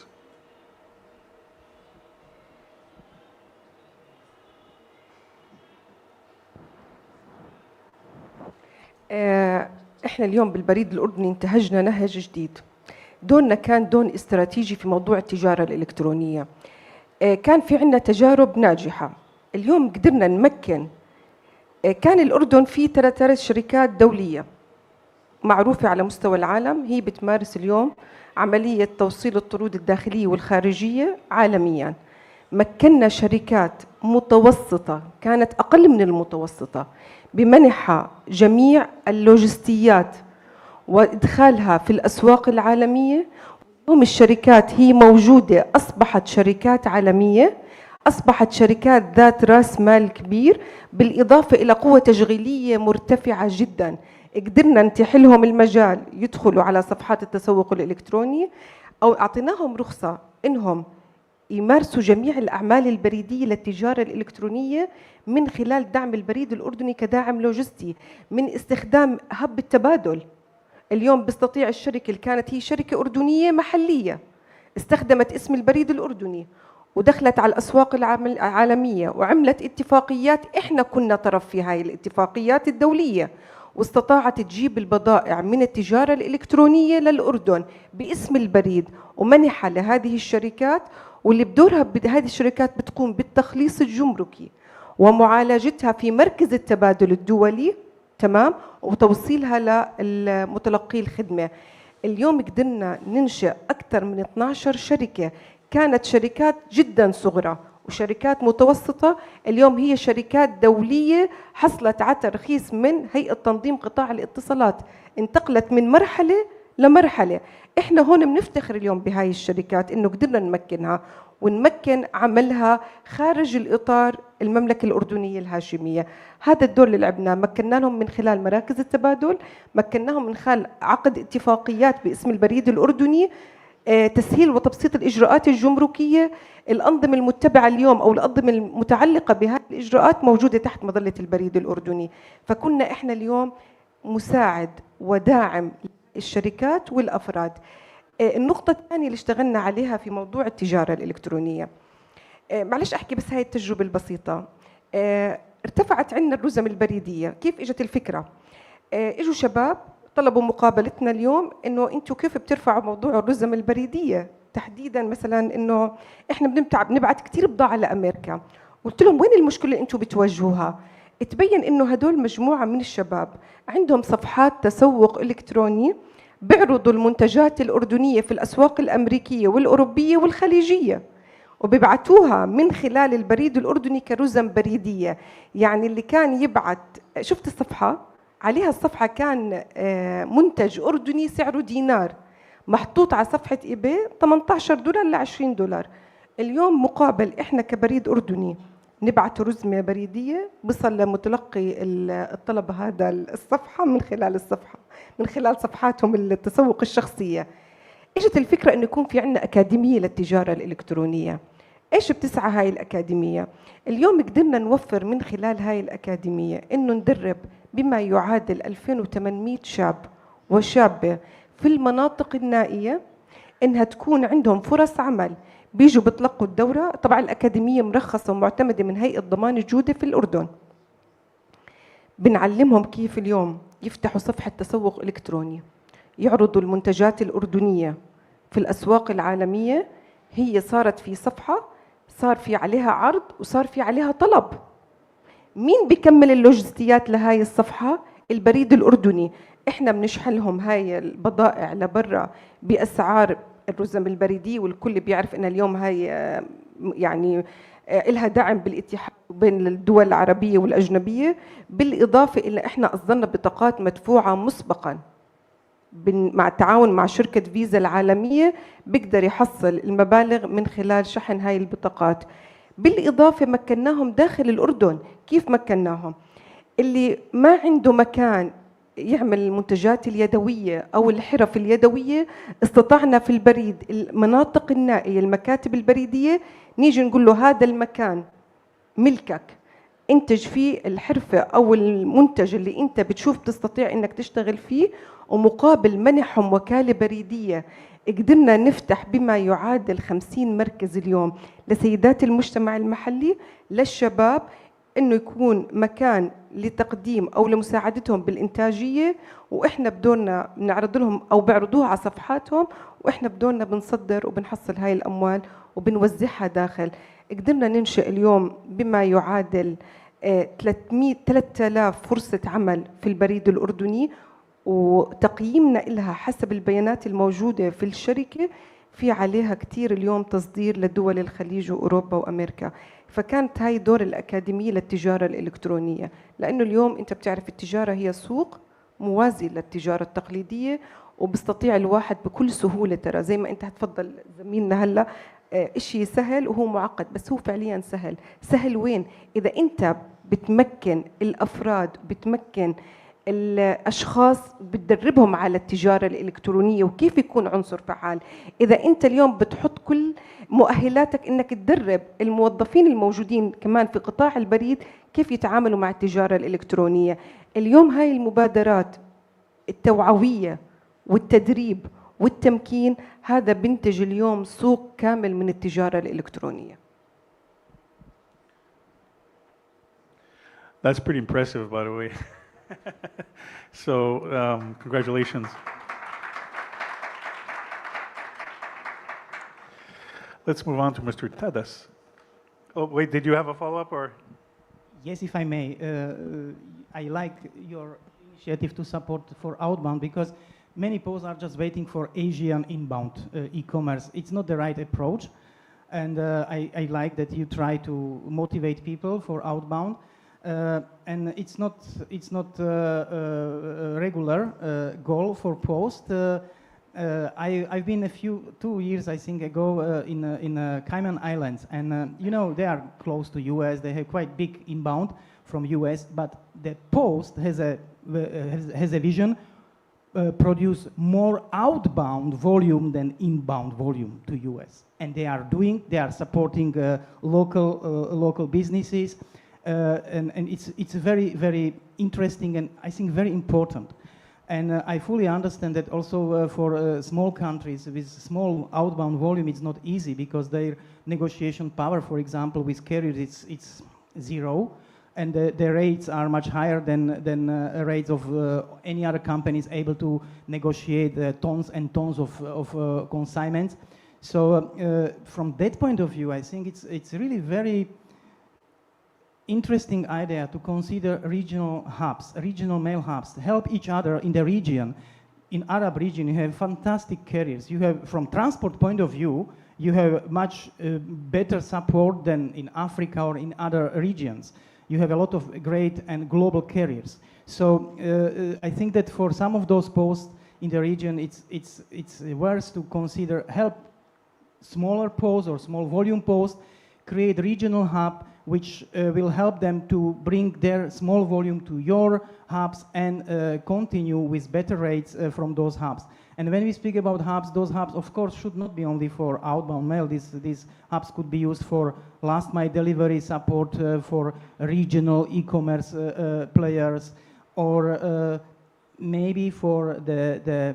احنا اليوم بالبريد الأردني انتهجنا نهج جديد. دورنا كان دون استراتيجي في موضوع التجارة الإلكترونية. كان في عندنا تجارب ناجحة. اليوم قدرنا نمكن. كان الأردن فيه 3 شركات دولية معروفة على مستوى العالم، هي بتمارس اليوم عملية توصيل الطرود الداخلية والخارجية عالمياً. مكننا شركات متوسطة كانت أقل من المتوسطة بمنحها جميع اللوجستيات وإدخالها في الأسواق العالمية. اليوم الشركات هي موجودة، أصبحت شركات عالمية، أصبحت شركات ذات رأس مال كبير، بالإضافة إلى قوة تشغيلية مرتفعة جدا. قدرنا نتيح لهم المجال يدخلوا على صفحات التسوق الإلكتروني، أو أعطيناهم رخصة إنهم يمارسوا جميع الأعمال البريدية للتجارة الإلكترونية من خلال دعم البريد الأردني كداعم لوجستي، من استخدام هب التبادل. اليوم بيستطيع الشركة اللي كانت هي شركة أردنية محلية استخدمت اسم البريد الأردني ودخلت على الأسواق العالمية وعملت اتفاقيات، إحنا كنا طرف في هاي الاتفاقيات الدولية، واستطاعت تجيب البضائع من التجارة الإلكترونية للأردن باسم البريد ومنحها لهذه الشركات، واللي بدورها هذه الشركات بتقوم بالتخليص الجمركي ومعالجتها في مركز التبادل الدولي، تمام، وتوصيلها لمتلقي الخدمة. اليوم قدرنا ننشئ أكثر من 12 شركة، كانت شركات جدا صغرى وشركات متوسطة، اليوم هي شركات دولية حصلت على ترخيص من هيئة تنظيم قطاع الاتصالات، انتقلت من مرحلة لمرحلة. احنا هون بنفتخر اليوم بهاي الشركات انه قدرنا نمكنها ونمكن عملها خارج الإطار المملكة الأردنية الهاشمية. هذا الدور اللي لعبناه، مكنا لهم من خلال مراكز التبادل، مكناهم من خلال عقد اتفاقيات باسم البريد الأردني، تسهيل وتبسيط الإجراءات الجمركية. الأنظمة المتبعة اليوم أو الأنظمة المتعلقة بهذه الإجراءات موجودة تحت مظلة البريد الأردني، فكنا إحنا اليوم مساعد وداعم الشركات والأفراد. النقطة الثانية اللي اشتغلنا عليها في موضوع التجارة الإلكترونية، معلش أحكي بس هاي التجربة البسيطة. ارتفعت عندنا الرزم البريدية. كيف اجت الفكرة؟ اجوا شباب طلبوا مقابلتنا اليوم انه انتم كيف بترفعوا موضوع الرزم البريدية تحديدا، مثلا انه احنا بنبعت كثير بضاعة لأمريكا. قلت لهم وين المشكلة اللي انتم بتواجهوها؟ تبين انه هدول مجموعة من الشباب عندهم صفحات تسوق إلكتروني بيعرضوا المنتجات الأردنية في الأسواق الأمريكية والأوروبية والخليجية، وبيبعتوها من خلال البريد الأردني كرزم بريدية. يعني اللي كان يبعت، شفت الصفحة عليها، الصفحة كان منتج أردني سعره دينار محطوط على صفحة إيباي $18 ل $20. اليوم مقابل إحنا كبريد أردني نبعت رزمة بريدية بصل لمتلقي الطلب هذا الصفحة من خلال الصفحة، من خلال صفحاتهم التسوق الشخصية. اجت الفكرة انه يكون في عندنا أكاديمية للتجارة الإلكترونية. ايش بتسعى هاي الأكاديمية؟ اليوم قدرنا نوفر من خلال هاي الأكاديمية انه ندرب بما يعادل 2800 شاب وشابة في المناطق النائية انها تكون عندهم فرص عمل، بيجوا بيطلقوا الدورة. طبعا الأكاديمية مرخصة ومعتمدة من هيئة ضمان الجودة في الأردن. بنعلمهم كيف اليوم يفتحوا صفحة تسوق إلكتروني، يعرضوا المنتجات الأردنية في الأسواق العالمية. هي صارت في صفحة، صار في عليها عرض وصار في عليها طلب. مين بيكمل اللوجستيات لهاي الصفحة؟ البريد الأردني. إحنا بنشحنهم هاي البضائع لبرا بأسعار الرزم البريدية، والكل بيعرف إن اليوم هاي يعني إلها دعم بالاتحاد بين الدول العربية والأجنبية. بالإضافة إلى إحنا أصدرنا بطاقات مدفوعة مسبقاً مع التعاون مع شركة فيزا العالمية، بيقدر يحصل المبالغ من خلال شحن هاي البطاقات. بالإضافة مكناهم داخل الأردن. كيف مكناهم؟ اللي ما عنده مكان يعمل المنتجات اليدوية أو الحرف اليدوية، استطعنا في البريد المناطق النائية المكاتب البريدية نيجي نقول له هذا المكان ملكك، انتج فيه الحرفة أو المنتج اللي انت بتشوف تستطيع انك تشتغل فيه، ومقابل منحهم وكالة بريدية. قدرنا نفتح بما يعادل 50 مركز اليوم لسيدات المجتمع المحلي، للشباب، انه يكون مكان لتقديم او لمساعدتهم بالانتاجيه، واحنا بدورنا نعرض لهم او بيعرضوها على صفحاتهم، واحنا بدورنا بنصدر وبنحصل هاي الاموال وبنوزعها داخل. قدرنا ننشئ اليوم بما يعادل 3000 فرصه عمل في البريد الاردني، وتقييمنا لها حسب البيانات الموجوده في الشركه في عليها كثير اليوم تصدير لدول الخليج واوروبا وامريكا. فكانت هاي دور الأكاديمية للتجارة الإلكترونية، لأنه اليوم أنت بتعرف التجارة هي سوق موازي للتجارة التقليدية، وبستطيع الواحد بكل سهولة، ترى زي ما أنت هتفضل زميلنا هلا، إشي سهل وهو معقد، بس هو فعليا سهل. سهل وين؟ إذا أنت بتمكن الأفراد، بتمكن الأشخاص، بتدربهم على التجارة الإلكترونية وكيف يكون عنصر فعال. إذا أنت اليوم بتحط كل مؤهلاتك إنك تدرب الموظفين الموجودين كمان في قطاع البريد كيف يتعاملوا مع التجارة الإلكترونية. اليوم هاي المبادرات التوعوية والتدريب والتمكين، هذا بنتج اليوم سوق كامل من التجارة الإلكترونية. That's pretty impressive, by the way. So, congratulations. Let's move on to Mr. Tadas. Oh, wait, did you have a follow-up or? Yes, if I may. I like your initiative to support for outbound, because many posts are just waiting for Asian inbound e-commerce. It's not the right approach. And I like that you try to motivate people for outbound. And it's not a regular goal for Post. I've been 2 years, I think, ago in Cayman Islands, and you know, they are close to US. They have quite big inbound from US, but the Post has a vision produce more outbound volume than inbound volume to US, and they are supporting local businesses, and it's very interesting and I think very important. And I fully understand that also for small countries with small outbound volume, it's not easy because their negotiation power, for example, with carriers, it's zero, and the rates are much higher than rates of any other companies able to negotiate tons and tons of consignments. So from that point of view, I think it's really very interesting idea to consider regional hubs, regional mail hubs, help each other in the region. In Arab region, you have fantastic carriers. You have, from transport point of view, you have much better support than in Africa or in other regions. You have a lot of great and global carriers. So I think that for some of those posts in the region, it's worth to consider help smaller posts or small volume posts, create regional hub, which will help them to bring their small volume to your hubs and continue with better rates from those hubs. And when we speak about hubs, those hubs, of course, should not be only for outbound mail. These hubs could be used for last mile delivery support for regional e-commerce players, or maybe for the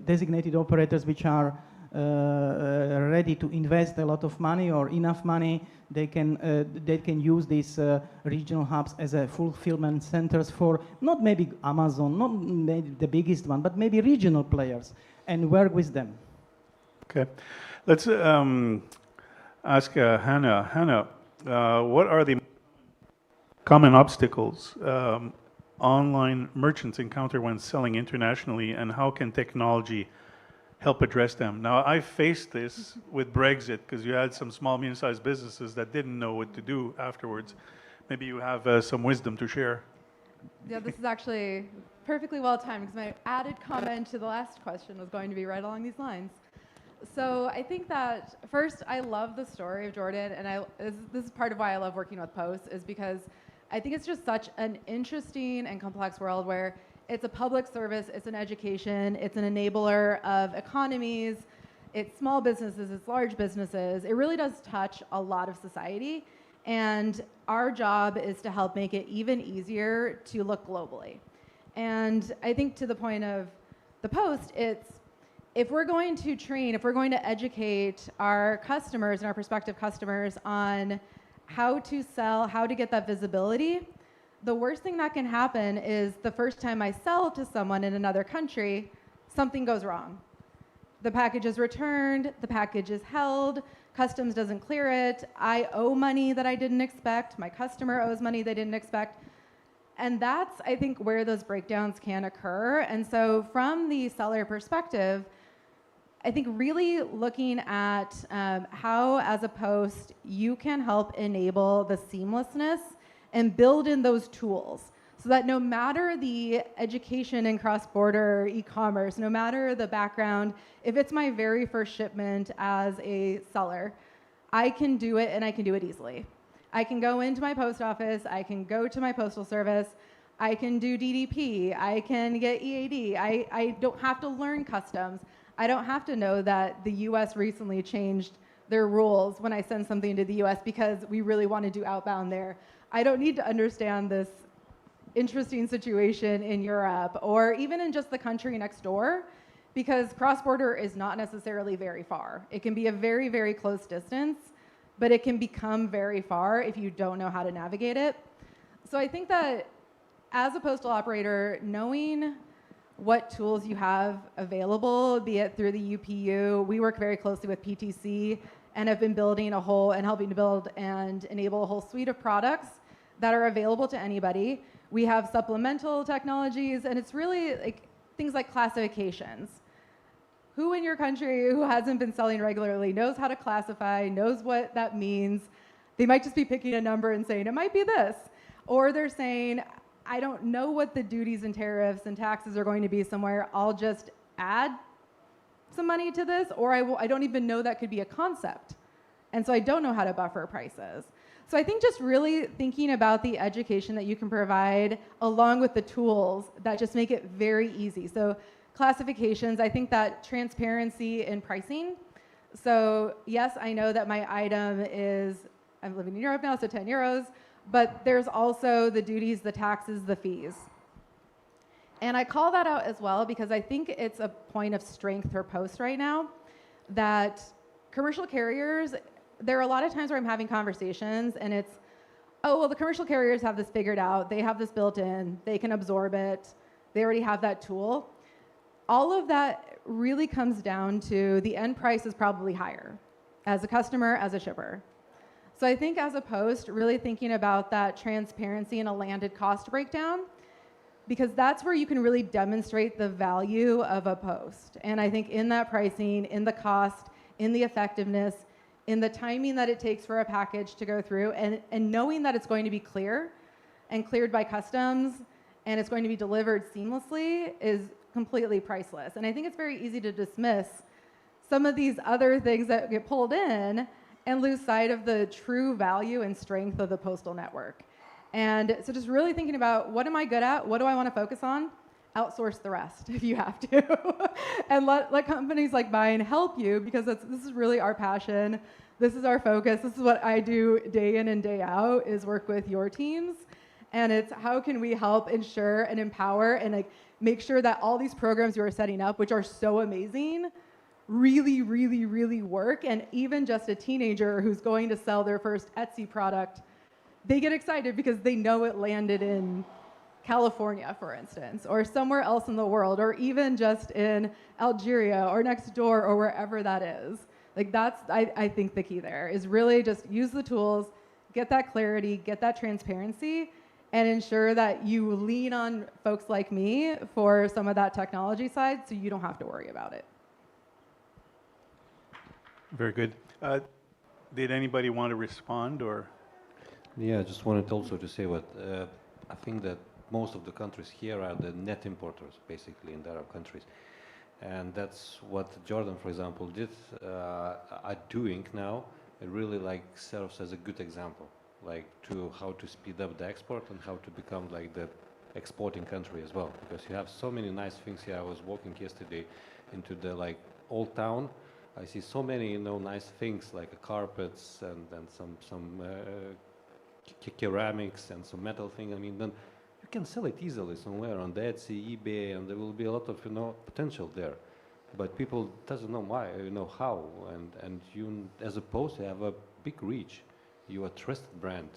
designated operators which are ready to invest a lot of money or enough money. They can use these regional hubs as a fulfillment centers for not maybe Amazon, not maybe the biggest one, but maybe regional players, and work with them. Okay, let's ask Hannah. Hannah, what are the common obstacles online merchants encounter when selling internationally, and how can technology help address them? Now, I faced this with Brexit because you had some small, medium-sized businesses that didn't know what to do afterwards. Maybe you have some wisdom to share. Yeah, this is actually perfectly well timed because my added comment to the last question was going to be right along these lines. So I think that first, I love the story of Jordan, and this is part of why I love working with Post, is because I think it's just such an interesting and complex world where it's a public service, it's an education, it's an enabler of economies, it's small businesses, it's large businesses. It really does touch a lot of society, and our job is to help make it even easier to look globally. And I think to the point of the Post, it's if we're going to train, if we're going to educate our customers and our prospective customers on how to sell, how to get that visibility, the worst thing that can happen is the first time I sell to someone in another country, something goes wrong. The package is returned, the package is held, customs doesn't clear it, I owe money that I didn't expect, my customer owes money they didn't expect. And that's, I think, where those breakdowns can occur. And so from the seller perspective, I think really looking at how, as a Post, you can help enable the seamlessness and build in those tools so that no matter the education in cross-border e-commerce, no matter the background, if it's my very first shipment as a seller, I can do it, and I can do it easily. I can go into my post office, I can go to my postal service, I can do DDP, I can get EAD, I don't have to learn customs. I don't have to know that the US recently changed their rules when I send something to the US because we really want to do outbound there. I don't need to understand this interesting situation in Europe or even in just the country next door, because cross-border is not necessarily very far. It can be a very, very close distance, but it can become very far if you don't know how to navigate it. So I think that as a postal operator, knowing what tools you have available, be it through the UPU, we work very closely with PTC and have been building a whole and helping to build and enable a whole suite of products that are available to anybody. We have supplemental technologies, and it's really like things like classifications. Who in your country who hasn't been selling regularly knows how to classify, knows what that means? They might just be picking a number and saying, it might be this. Or they're saying, I don't know what the duties and tariffs and taxes are going to be somewhere. I'll just add some money to this, or I don't even know that could be a concept. And so I don't know how to buffer prices. So I think just really thinking about the education that you can provide along with the tools that just make it very easy. So classifications, I think that transparency in pricing. So yes, I know that my item is, I'm living in Europe now, so 10 euros, but there's also the duties, the taxes, the fees. And I call that out as well because I think it's a point of strength for Post right now that commercial carriers, there are a lot of times where I'm having conversations and it's, oh, well, the commercial carriers have this figured out. They have this built in. They can absorb it. They already have that tool. All of that really comes down to the end price is probably higher as a customer, as a shipper. So I think as a Post, really thinking about that transparency and a landed cost breakdown, because that's where you can really demonstrate the value of a Post. And I think in that pricing, in the cost, in the effectiveness, in the timing that it takes for a package to go through, and knowing that it's going to be clear and cleared by customs, and it's going to be delivered seamlessly is completely priceless. And I think it's very easy to dismiss some of these other things that get pulled in and lose sight of the true value and strength of the postal network. And so just really thinking about what am I good at? What do I want to focus on? Outsource the rest if you have to. And let companies like mine help you because this is really our passion. This is our focus. This is what I do day in and day out is work with your teams. And it's how can we help ensure and empower and like make sure that all these programs you are setting up, which are so amazing, really, really, really work. And even just a teenager who's going to sell their first Etsy product, they get excited because they know it landed in California, for instance, or somewhere else in the world, or even just in Algeria or next door or wherever that is. Like that's, I think the key there is really just use the tools, get that clarity, get that transparency, and ensure that you lean on folks like me for some of that technology side so you don't have to worry about it. Very good. Did anybody want to respond or? Yeah, I just wanted also to say what I think that most of the countries here are the net importers, basically, in the Arab countries. And that's what Jordan, for example, are doing now. It really like serves as a good example, like to how to speed up the export and how to become like the exporting country as well. Because you have so many nice things here. I was walking yesterday into the like old town. I see so many, nice things like carpets and some ceramics and some metal thing. I mean, then you can sell it easily somewhere on the Etsy, eBay, and there will be a lot of potential there. But people doesn't know why, how, and you as a Post you have a big reach. You are a trusted brand,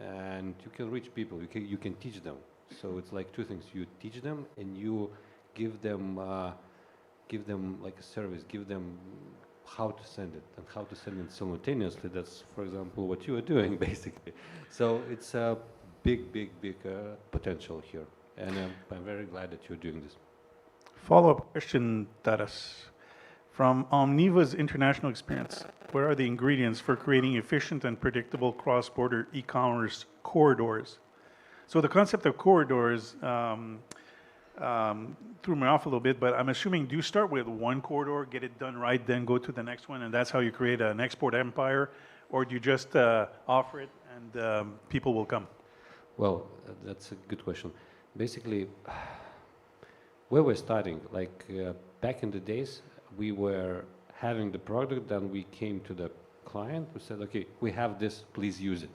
and you can reach people. You can teach them. So it's like two things: you teach them, and you give them like a service. Give them how to send it and how to send it simultaneously. That's, for example, what you are doing, basically. So it's a big potential here, and I'm very glad that you're doing this. Follow-up question, Taras. From Omniva's international experience, what are the ingredients for creating efficient and predictable cross-border e-commerce corridors? So the concept of corridors threw me off a little bit, but I'm assuming do you start with one corridor, get it done right, then go to the next one, and that's how you create an export empire, or do you just offer it and people will come? Well, that's a good question. Basically, where we're starting, like back in the days, we were having the product, then we came to the client, we said, okay, we have this, please use it.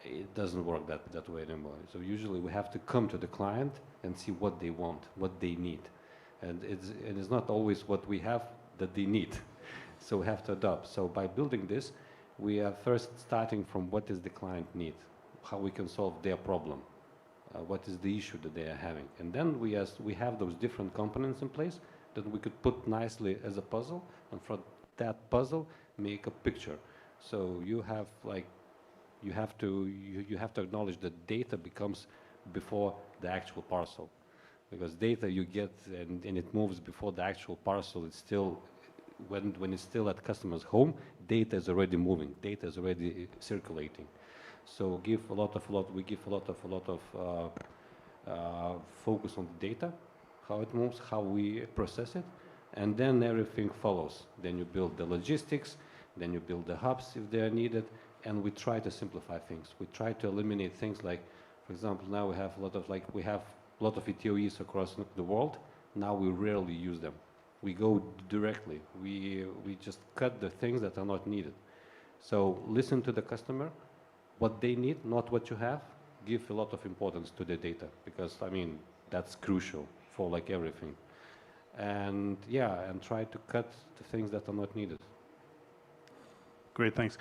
It doesn't work that way anymore. So usually we have to come to the client and see what they want, what they need. And it's not always what we have that they need. So we have to adapt. So by building this, we are first starting from what does the client need, how we can solve their problem, what is the issue that they are having. And then we have those different components in place that we could put nicely as a puzzle, and from that puzzle make a picture. So you have to acknowledge that data becomes before the actual parcel. because data you get and it moves before the actual parcel. It's still, when it's still at customer's home, data is already moving, data is already circulating. So we give a lot of focus on the data, how it moves, how we process it, and then everything follows. Then you build the logistics, then you build the hubs if they are needed, and we try to simplify things. We try to eliminate things like, for example, now we have a lot of ETOEs across the world. Now we rarely use them. We go directly. We just cut the things that are not needed. So listen to the customer, what they need, not what you have. Give a lot of importance to the data, because I mean that's crucial for like everything. And yeah, and try to cut the things that are not needed. Great, thanks.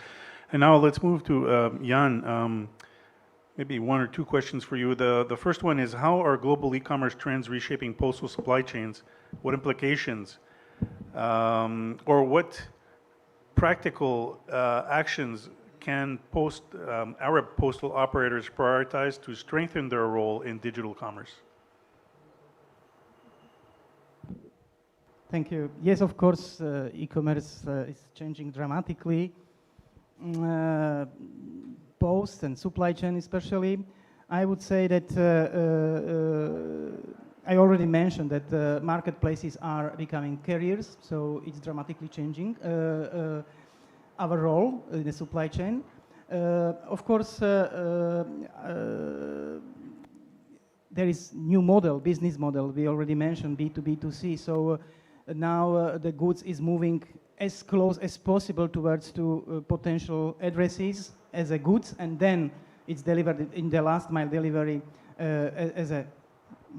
And now let's move to Jan. Maybe one or two questions for you. The first one is, how are global e-commerce trends reshaping postal supply chains? What implications or what practical actions can Arab postal operators prioritize to strengthen their role in digital commerce? Thank you. Yes, of course, e-commerce is changing dramatically. Post and supply chain especially. I would say that I already mentioned that marketplaces are becoming carriers, so it's dramatically changing our role in the supply chain. Of course, there is new model, business model. We already mentioned B2B2C. So now the goods is moving as close as possible towards to potential addresses as a goods, and then it's delivered in the last mile delivery as a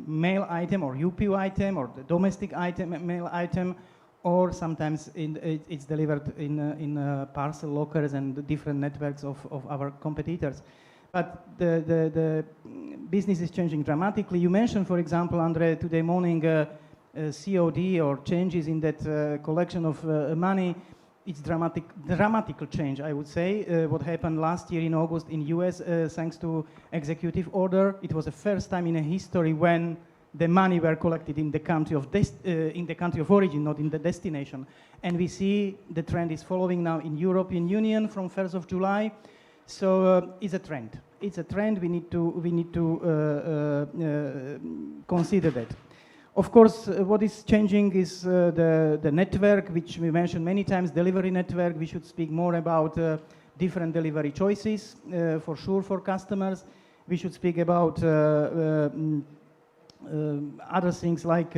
mail item or UPU item or the domestic item, mail item, or sometimes it's delivered in parcel lockers and the different networks of our competitors. But the business is changing dramatically. You mentioned, for example, Andre, today morning, COD or changes in that collection of money. It's dramatical change, I would say. What happened last year in August in US, thanks to executive order, it was the first time in a history when the money were collected in the country of origin, not in the destination. And we see the trend is following now in European Union from 1st of July. So it's a trend. It's a trend. We need to consider that. Of course, what is changing is the network, which we mentioned many times, delivery network. We should speak more about different delivery choices, for sure, for customers. We should speak about other things like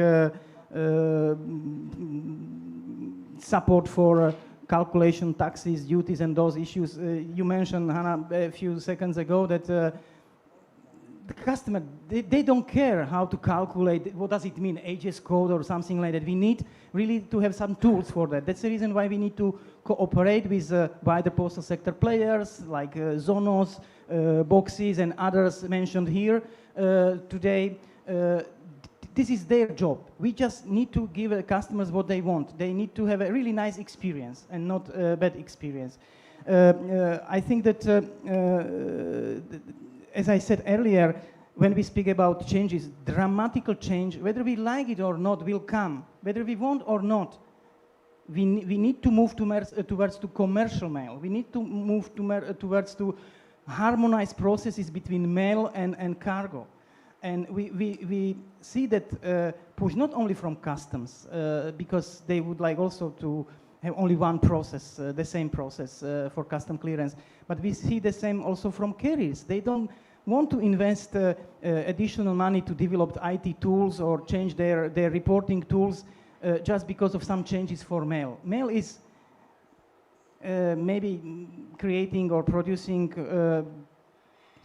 support for calculation, taxes, duties, and those issues. You mentioned, Hannah, a few seconds ago that the customer, they don't care how to calculate, what does it mean, HS code or something like that. We need really to have some tools for that. That's the reason why we need to cooperate with wider postal sector players like Zonos, Boxes, and others mentioned here today. This is their job. We just need to give customers what they want. They need to have a really nice experience and not a bad experience. I think that as I said earlier, when we speak about changes, dramatical change, whether we like it or not, will come. Whether we want or not, we need to move towards to commercial mail. We need to move towards to harmonize processes between mail and cargo. And we see that push not only from customs, because they would like also to have only one process, the same process for custom clearance. But we see the same also from carriers. They don't want to invest additional money to develop IT tools or change their reporting tools just because of some changes for mail. Mail is maybe creating or producing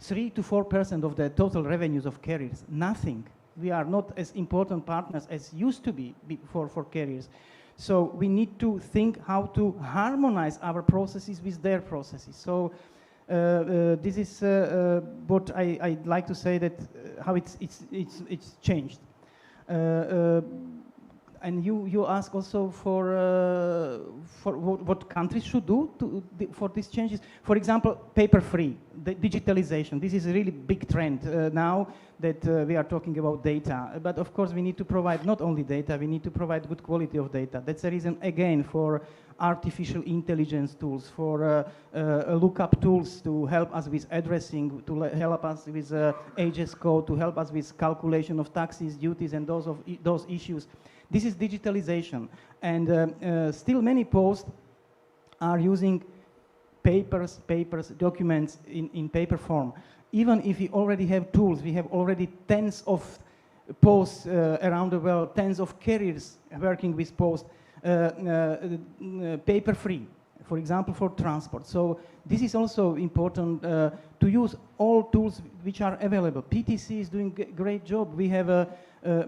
3 to 4% of the total revenues of carriers. Nothing. We are not as important partners as used to be for carriers. So we need to think how to harmonize our processes with their processes. So this is what I'd like to say, that how it's changed. and you ask also for what countries should do for these changes. For example, paper-free, the digitalization. This is a really big trend now that we are talking about data. But of course, we need to provide not only data, we need to provide good quality of data. That's the reason, again, for artificial intelligence tools, for lookup tools to help us with addressing, to help us with HS code, to help us with calculation of taxes, duties, and those issues. This is digitalization. And still many posts are using papers, documents in paper form. Even if we already have tools, we have already tens of posts around the world, tens of carriers working with posts, paper-free, for example, for transport. So this is also important to use all tools which are available. PTC is doing a great job. We have a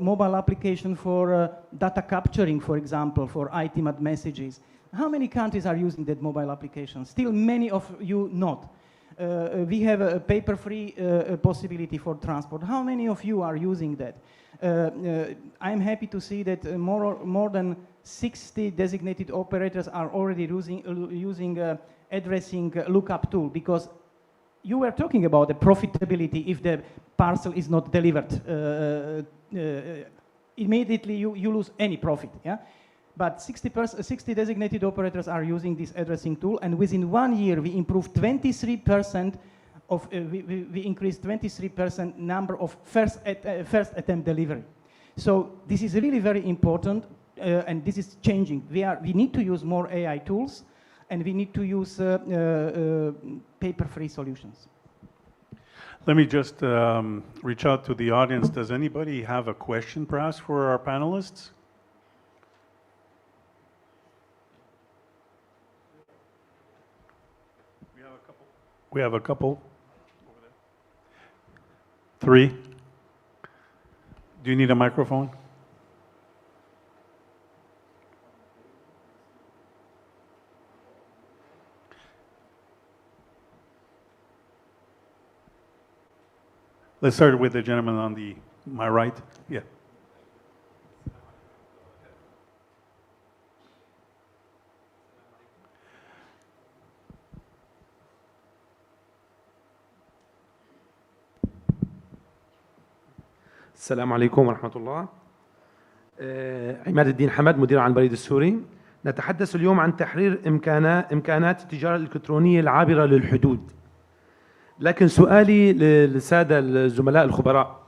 mobile application for data capturing, for example, for ITMAT messages. How many countries are using that mobile application? Still many of you not. We have a paper-free possibility for transport. How many of you are using that? I'm happy to see that more than 60 designated operators are already using addressing lookup tool, because you were talking about the profitability if the parcel is not delivered. Immediately you lose any profit. Yeah? But 60 designated operators are using this addressing tool, and within 1 year we improved 23% of, we increased 23% number of first attempt delivery. So this is really very important, and this is changing. We need to use more AI tools, and we need to use paper-free solutions. Let me just reach out to the audience. Does anybody have a question, perhaps, for our panelists? We have a couple over there. 3. Do you need a microphone? Let's start with the gentleman on my right. Yeah. السلام عليكم ورحمة الله. عماد الدين حمد، مدير عام البريد السوري. نتحدث اليوم عن تحرير إمكانات التجارة الإلكترونية العابرة للحدود. لكن سؤالي للسادة الزملاء الخبراء،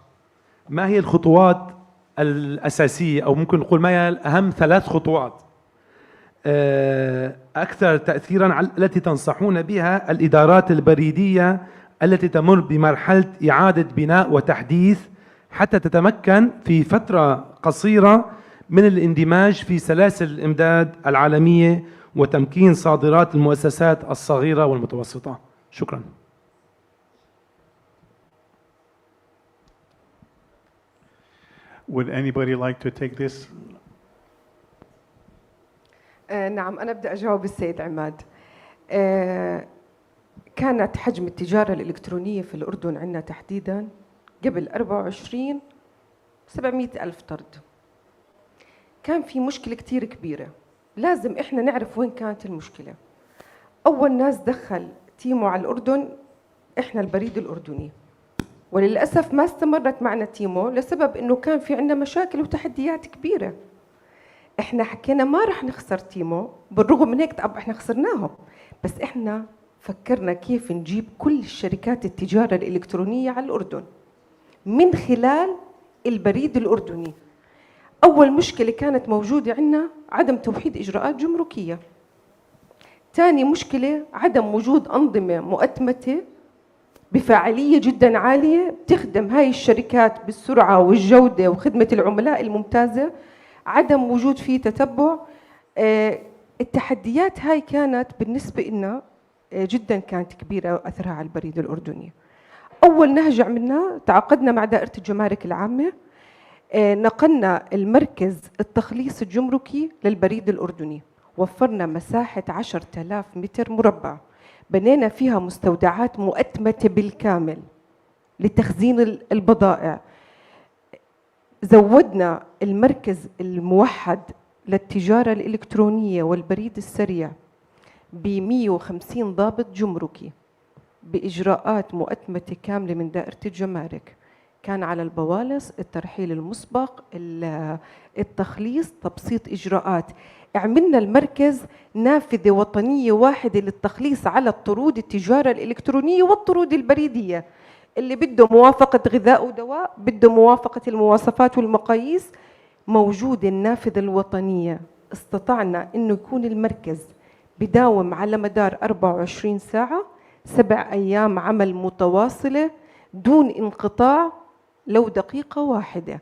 ما هي الخطوات الأساسية، أو ممكن نقول ما هي أهم 3 خطوات أكثر تأثيراً التي تنصحون بها الإدارات البريدية التي تمر بمرحلة إعادة بناء وتحديث حتى تتمكن في فترة قصيرة من الاندماج في سلاسل الإمداد العالمية وتمكين صادرات المؤسسات الصغيرة والمتوسطة؟ شكراً. Would anybody like to take this? نعم، أنا بدي أجاوب السيد عماد. كانت حجم التجارة الإلكترونية في الأردن عندنا تحديداً قبل 24 700,000 طرد. كان في مشكلة كتير كبيرة، لازم إحنا نعرف وين كانت المشكلة. أول ناس دخل تيمو على الأردن إحنا البريد الأردني، وللأسف ما استمرت معنا تيمو لسبب إنه كان في عندنا مشاكل وتحديات كبيرة. إحنا حكينا ما رح نخسر تيمو، بالرغم من هيك طب إحنا خسرناهم، بس إحنا فكرنا كيف نجيب كل الشركات التجارة الإلكترونية على الأردن من خلال البريد الأردني. أول مشكلة كانت موجودة عندنا عدم توحيد إجراءات جمركية. ثاني مشكلة عدم وجود أنظمة مؤتمتة بفاعلية جدا عالية بتخدم هاي الشركات بالسرعة والجودة وخدمة العملاء الممتازة. عدم وجود فيه تتبع. التحديات هاي كانت بالنسبة لنا جدا كانت كبيرة وأثرها على البريد الأردني. أول نهج عملنا تعاقدنا مع دائرة الجمارك العامة، نقلنا المركز التخليص الجمركي للبريد الأردني، وفرنا مساحة 10,000 متر مربع، بنينا فيها مستودعات مؤتمتة بالكامل لتخزين البضائع. زودنا المركز الموحد للتجارة الإلكترونية والبريد السريع ب 150 ضابط جمركي بإجراءات مؤتمتة كاملة من دائرة الجمارك. كان على البوالص الترحيل المسبق، التخليص، تبسيط إجراءات. عملنا المركز نافذة وطنية واحدة للتخليص على الطرود التجارة الإلكترونية والطرود البريدية. اللي بده موافقة غذاء ودواء، بده موافقة المواصفات والمقاييس، موجودة النافذة الوطنية. استطعنا إنه يكون المركز بداوم على مدار 24 ساعة، 7 أيام عمل متواصلة دون انقطاع لو دقيقة واحدة.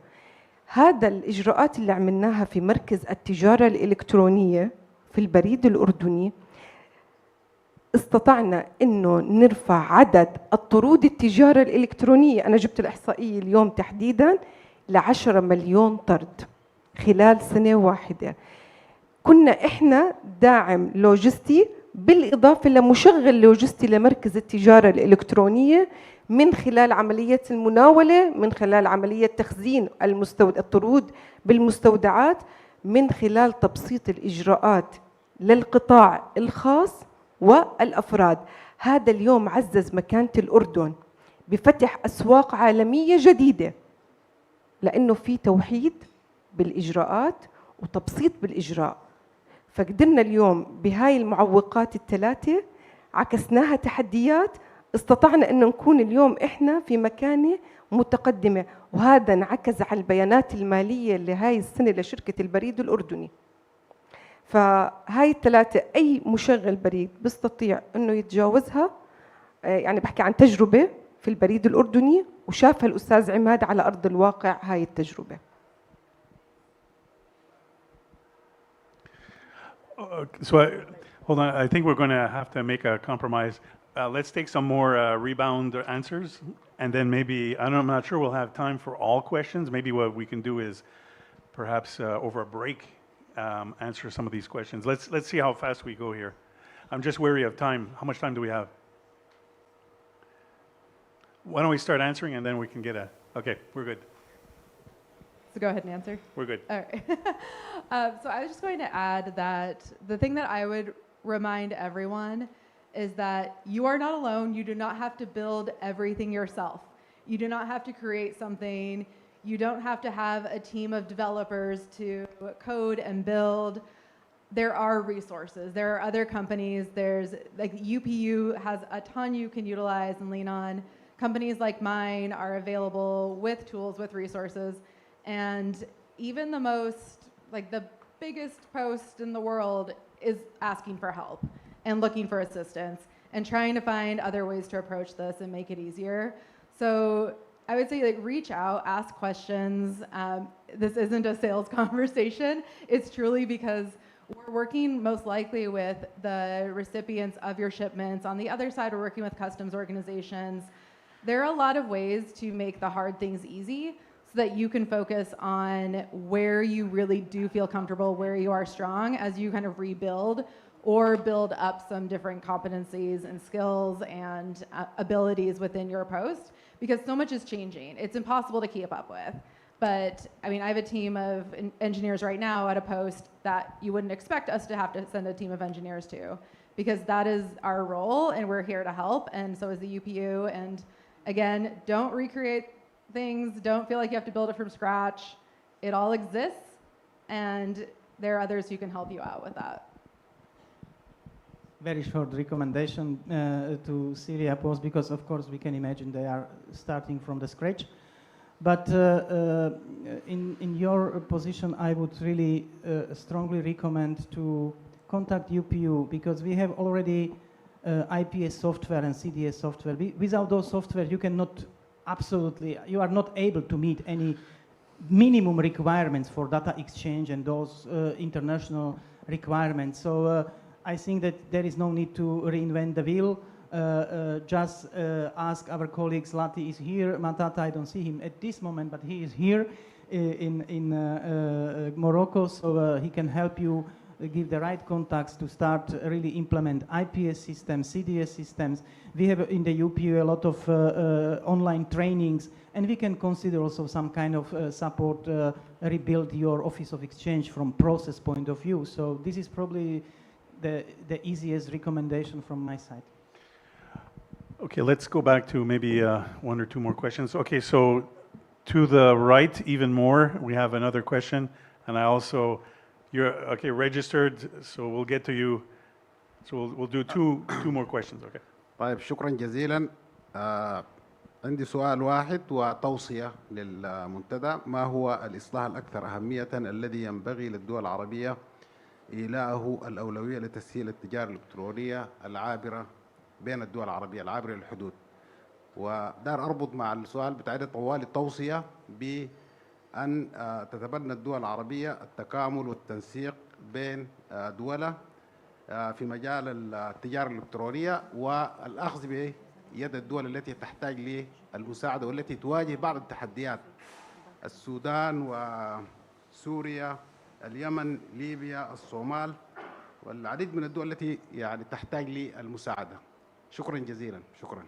هذا الإجراءات اللي عملناها في مركز التجارة الإلكترونية في البريد الأردني، استطعنا إنه نرفع عدد الطرود التجارة الإلكترونية، أنا جبت الإحصائية اليوم تحديداً، ل10 مليون طرد خلال سنة واحدة. كنا إحنا داعم لوجستي بالإضافة لمشغل لوجستي لمركز التجارة الإلكترونية من خلال عملية المناولة، من خلال عملية تخزين الطرود بالمستودعات، من خلال تبسيط الإجراءات للقطاع الخاص والأفراد. هذا اليوم عزز مكانة الأردن بفتح أسواق عالمية جديدة، لأنه في توحيد بالإجراءات وتبسيط بالإجراء. فقدرنا اليوم بهاي المعوقات الثلاثة عكسناها تحديات، استطعنا أن نكون اليوم إحنا في مكانة متقدمة، وهذا انعكس على البيانات المالية اللي هاي السنة لشركة البريد الأردني. فهاي الثلاثة أي مشغل بريد بيستطيع أنه يتجاوزها. يعني بحكي عن تجربة في البريد الأردني وشافها الأستاذ عماد على أرض الواقع هاي التجربة. Hold on. I think we're going to have to make a compromise. Let's take some more rebound answers, and then maybe I'm not sure we'll have time for all questions. Maybe what we can do is perhaps over a break answer some of these questions. Let's see how fast we go here. I'm just wary of time. How much time do we have? Why don't we start answering and then we can get a... Okay, we're good. So go ahead and answer. We're good. All right. So I was just going to add that the thing that I would remind everyone is that you are not alone. You do not have to build everything yourself. You do not have to create something. You don't have to have a team of developers to code and build. There are resources. There are other companies. There's like UPU has a ton you can utilize and lean on. Companies like mine are available with tools, with resources. And even the most, like the biggest post in the world is asking for help and looking for assistance and trying to find other ways to approach this and make it easier. So I would say, like, reach out, ask questions. This isn't a sales conversation. It's truly because we're working most likely with the recipients of your shipments. On the other side, we're working with customs organizations. There are a lot of ways to make the hard things easy so that you can focus on where you really do feel comfortable, where you are strong as you kind of rebuild or build up some different competencies and skills and abilities within your post, because so much is changing. It's impossible to keep up with. But I mean, I have a team of engineers right now at a post that you wouldn't expect us to have to send a team of engineers to, because that is our role and we're here to help, and so is the UPU. And again, don't recreate things. Don't feel like you have to build it from scratch. It all exists, and there are others who can help you out with that. Very short recommendation to Syria Post, because of course we can imagine they are starting from the scratch. But in your position, I would really strongly recommend to contact UPU, because we have already IPS software and CDS software. Without those software, you cannot you are not able to meet any minimum requirements for data exchange and those international requirements. So I think that there is no need to reinvent the wheel. Just ask our colleagues. Lati is here. Matata, I don't see him at this moment, but he is here in Morocco, so he can help you give the right contacts to start really implement IPS systems, CDS systems. We have in the UPU a lot of online trainings, and we can consider also some kind of support, rebuild your Office of Exchange from process point of view. So this is probably the easiest recommendation from my side. Okay, let's go back to maybe one or two more questions. Okay, so to the right, even more, we have another question, and I also, you're okay registered, so we'll get to you. So we'll do two more questions. Okay. طيب شكرا جزيلا. عندي سؤال واحد وتوصية للمنتدى. ما هو الإصلاح الأكثر أهمية الذي ينبغي للدول العربية إيلاءه الأولوية لتسهيل التجارة الإلكترونية العابرة بين الدول العربية العابرة للحدود؟ ودار أربط مع السؤال بتاعي طوال التوصية بأن تتبنى الدول العربية التكامل والتنسيق بين دولها في مجال التجارة الإلكترونية والأخذ بيد الدول التي تحتاج للمساعدة والتي تواجه بعض التحديات، السودان وسوريا، اليمن، ليبيا، الصومال، والعديد من الدول التي يعني تحتاج للمساعدة. شكرا جزيلا. شكرا.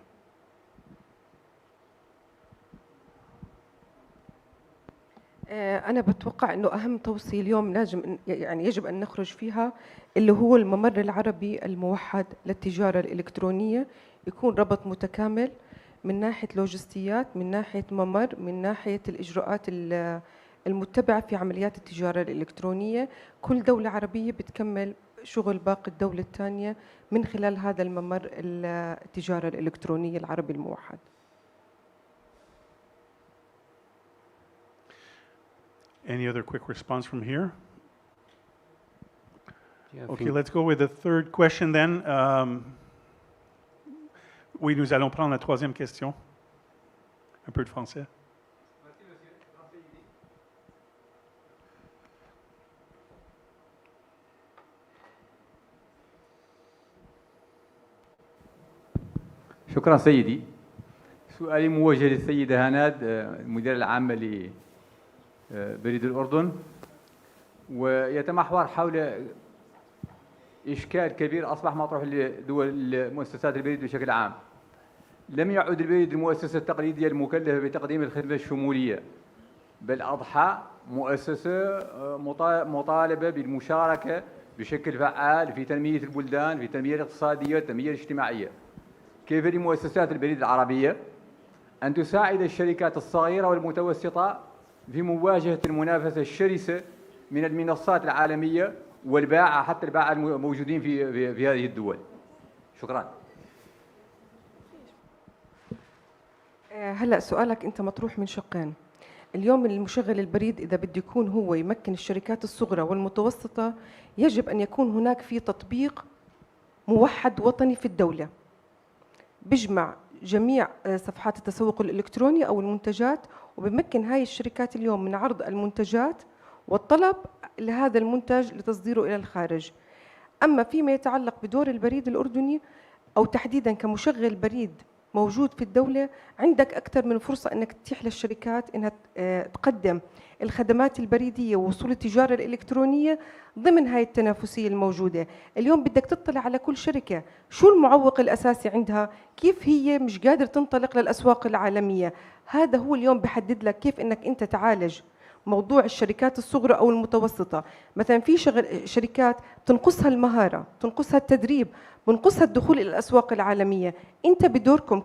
أنا بتوقع إنه أهم توصية اليوم لازم يعني يجب أن نخرج فيها اللي هو الممر العربي الموحد للتجارة الإلكترونية، يكون ربط متكامل من ناحية لوجستيات، من ناحية ممر، من ناحية الإجراءات المتبعة في عمليات التجارة الإلكترونية. كل دولة عربية بتكمل شغل باقي الدولة الثانية من خلال هذا الممر التجارة الإلكترونية العربي الموحد. Any other quick response from here? Yeah, Okay, let's go with the third question then. Oui, nous allons prendre la troisième question. Un peu de français. شكرا سيدي. سؤالي موجه للسيدة هناد المديرة العامة لبريد الأردن، ويتمحور حول إشكال كبير أصبح مطروح لدول مؤسسات البريد بشكل عام. لم يعد البريد المؤسسة التقليدية المكلفة بتقديم الخدمة الشمولية، بل أضحى مؤسسة مطالبة بالمشاركة بشكل فعال في تنمية البلدان، في التنمية الاقتصادية والتنمية الاجتماعية. كيف لمؤسسات البريد العربية أن تساعد الشركات الصغيرة والمتوسطة في مواجهة المنافسة الشرسة من المنصات العالمية والباعة، حتى الباعة الموجودين في هذه الدول؟ شكرا. هلأ سؤالك أنت مطروح من شقين. اليوم المشغل البريد إذا بده يكون هو يمكن الشركات الصغرى والمتوسطة، يجب أن يكون هناك في تطبيق موحد وطني في الدولة بيجمع جميع صفحات التسوق الإلكتروني أو المنتجات، وبمكن هاي الشركات اليوم من عرض المنتجات والطلب لهذا المنتج لتصديره إلى الخارج. أما فيما يتعلق بدور البريد الأردني أو تحديداً كمشغل بريد موجود في الدولة، عندك أكثر من فرصة أنك تتيح للشركات أنها تقدم الخدمات البريدية ووصول التجارة الإلكترونية ضمن هاي التنافسية الموجودة. اليوم بدك تطلع على كل شركة شو المعوق الأساسي عندها، كيف هي مش قادر تنطلق للأسواق العالمية. هذا هو اليوم بحدد لك كيف أنك أنت تعالج موضوع الشركات الصغرى أو المتوسطة. مثلا في شركات تنقصها المهارة، تنقصها التدريب، بنقصها الدخول إلى الأسواق العالمية. أنت بدوركم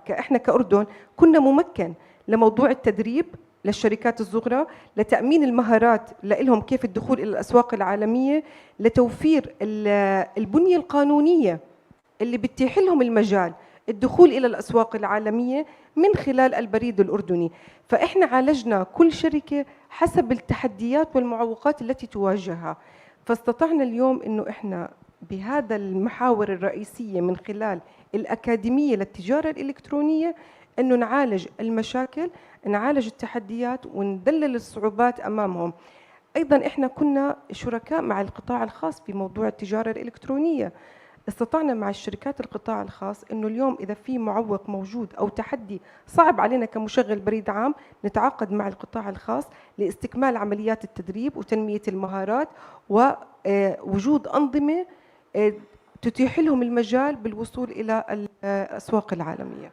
كإحنا كأردن كنا ممكن لموضوع التدريب للشركات الصغرى، لتأمين المهارات لهم كيف الدخول إلى الأسواق العالمية، لتوفير البنية القانونية اللي بتتيح لهم المجال الدخول إلى الأسواق العالمية من خلال البريد الأردني. فإحنا عالجنا كل شركة حسب التحديات والمعوقات التي تواجهها، فاستطعنا اليوم إنه إحنا بهذا المحاور الرئيسية من خلال الأكاديمية للتجارة الإلكترونية إنه نعالج المشاكل، نعالج التحديات وندلل الصعوبات أمامهم. أيضا إحنا كنا شركاء مع القطاع الخاص في موضوع التجارة الإلكترونية. استطعنا مع الشركات القطاع الخاص إنه اليوم إذا في معوق موجود أو تحدي صعب علينا كمشغل بريد عام نتعاقد مع القطاع الخاص لاستكمال عمليات التدريب وتنمية المهارات ووجود أنظمة تتيح لهم المجال بالوصول إلى الأسواق العالمية.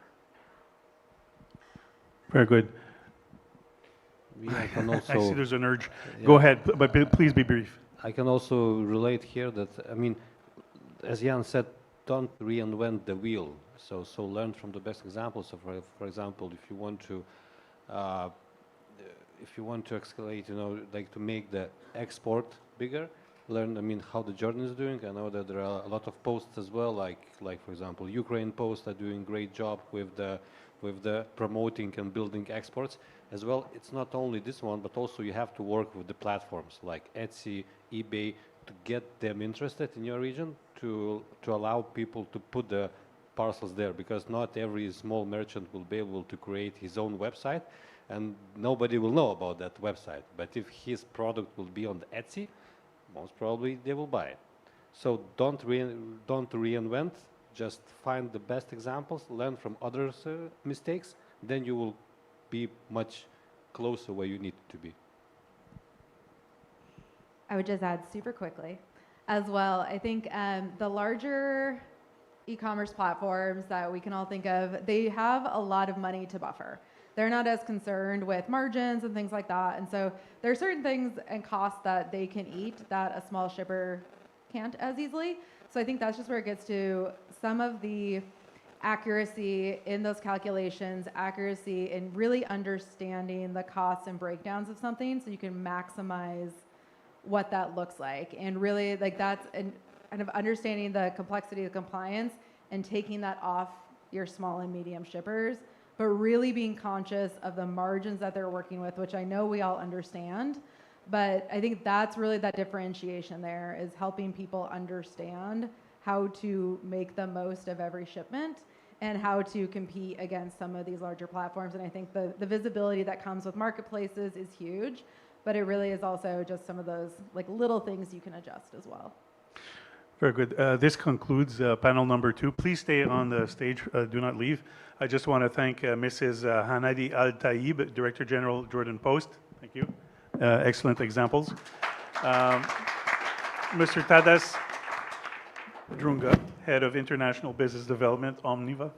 Very good. I can also, I see there's an urge. Yeah. Go ahead, but please be brief. I can also relate here that, I mean, as Jan said, don't reinvent the wheel. So learn from the best examples. So for example, if you want to escalate, you know, like to make the export bigger, learn, I mean, how the journey is doing. I know that there are a lot of posts as well, like for example, Ukraine posts are doing great job with the promoting and building exports as well. It's not only this one, but also you have to work with the platforms like Etsy, eBay, to get them interested in your region, to allow people to put the parcels there, because not every small merchant will be able to create his own website, and nobody will know about that website. But if his product will be on the Etsy, most probably they will buy it. So don't reinvent, just find the best examples, learn from others' mistakes, then you will be much closer where you need to be. I would just add super quickly as well. I think the larger e-commerce platforms that we can all think of, they have a lot of money to buffer. They're not as concerned with margins and things like that. And so there are certain things and costs that they can eat that a small shipper can't as easily. So I think that's just where it gets to some of the accuracy in those calculations, accuracy in really understanding the costs and breakdowns of something so you can maximize what that looks like. And really, like, that's kind of understanding the complexity of compliance and taking that off your small and medium shippers, but really being conscious of the margins that they're working with, which I know we all understand. But I think that's really that differentiation there, is helping people understand how to make the most of every shipment and how to compete against some of these larger platforms. And I think the visibility that comes with marketplaces is huge, but it really is also just some of those like little things you can adjust as well. Very good. This concludes panel number 2. Please stay on the stage. Do not leave. I just want to thank Mrs. Hanadi Al-Taib, Director General, Jordan Post. Thank you. Excellent examples. Mr. Tadas Drunga, Head of International Business Development, Omniva.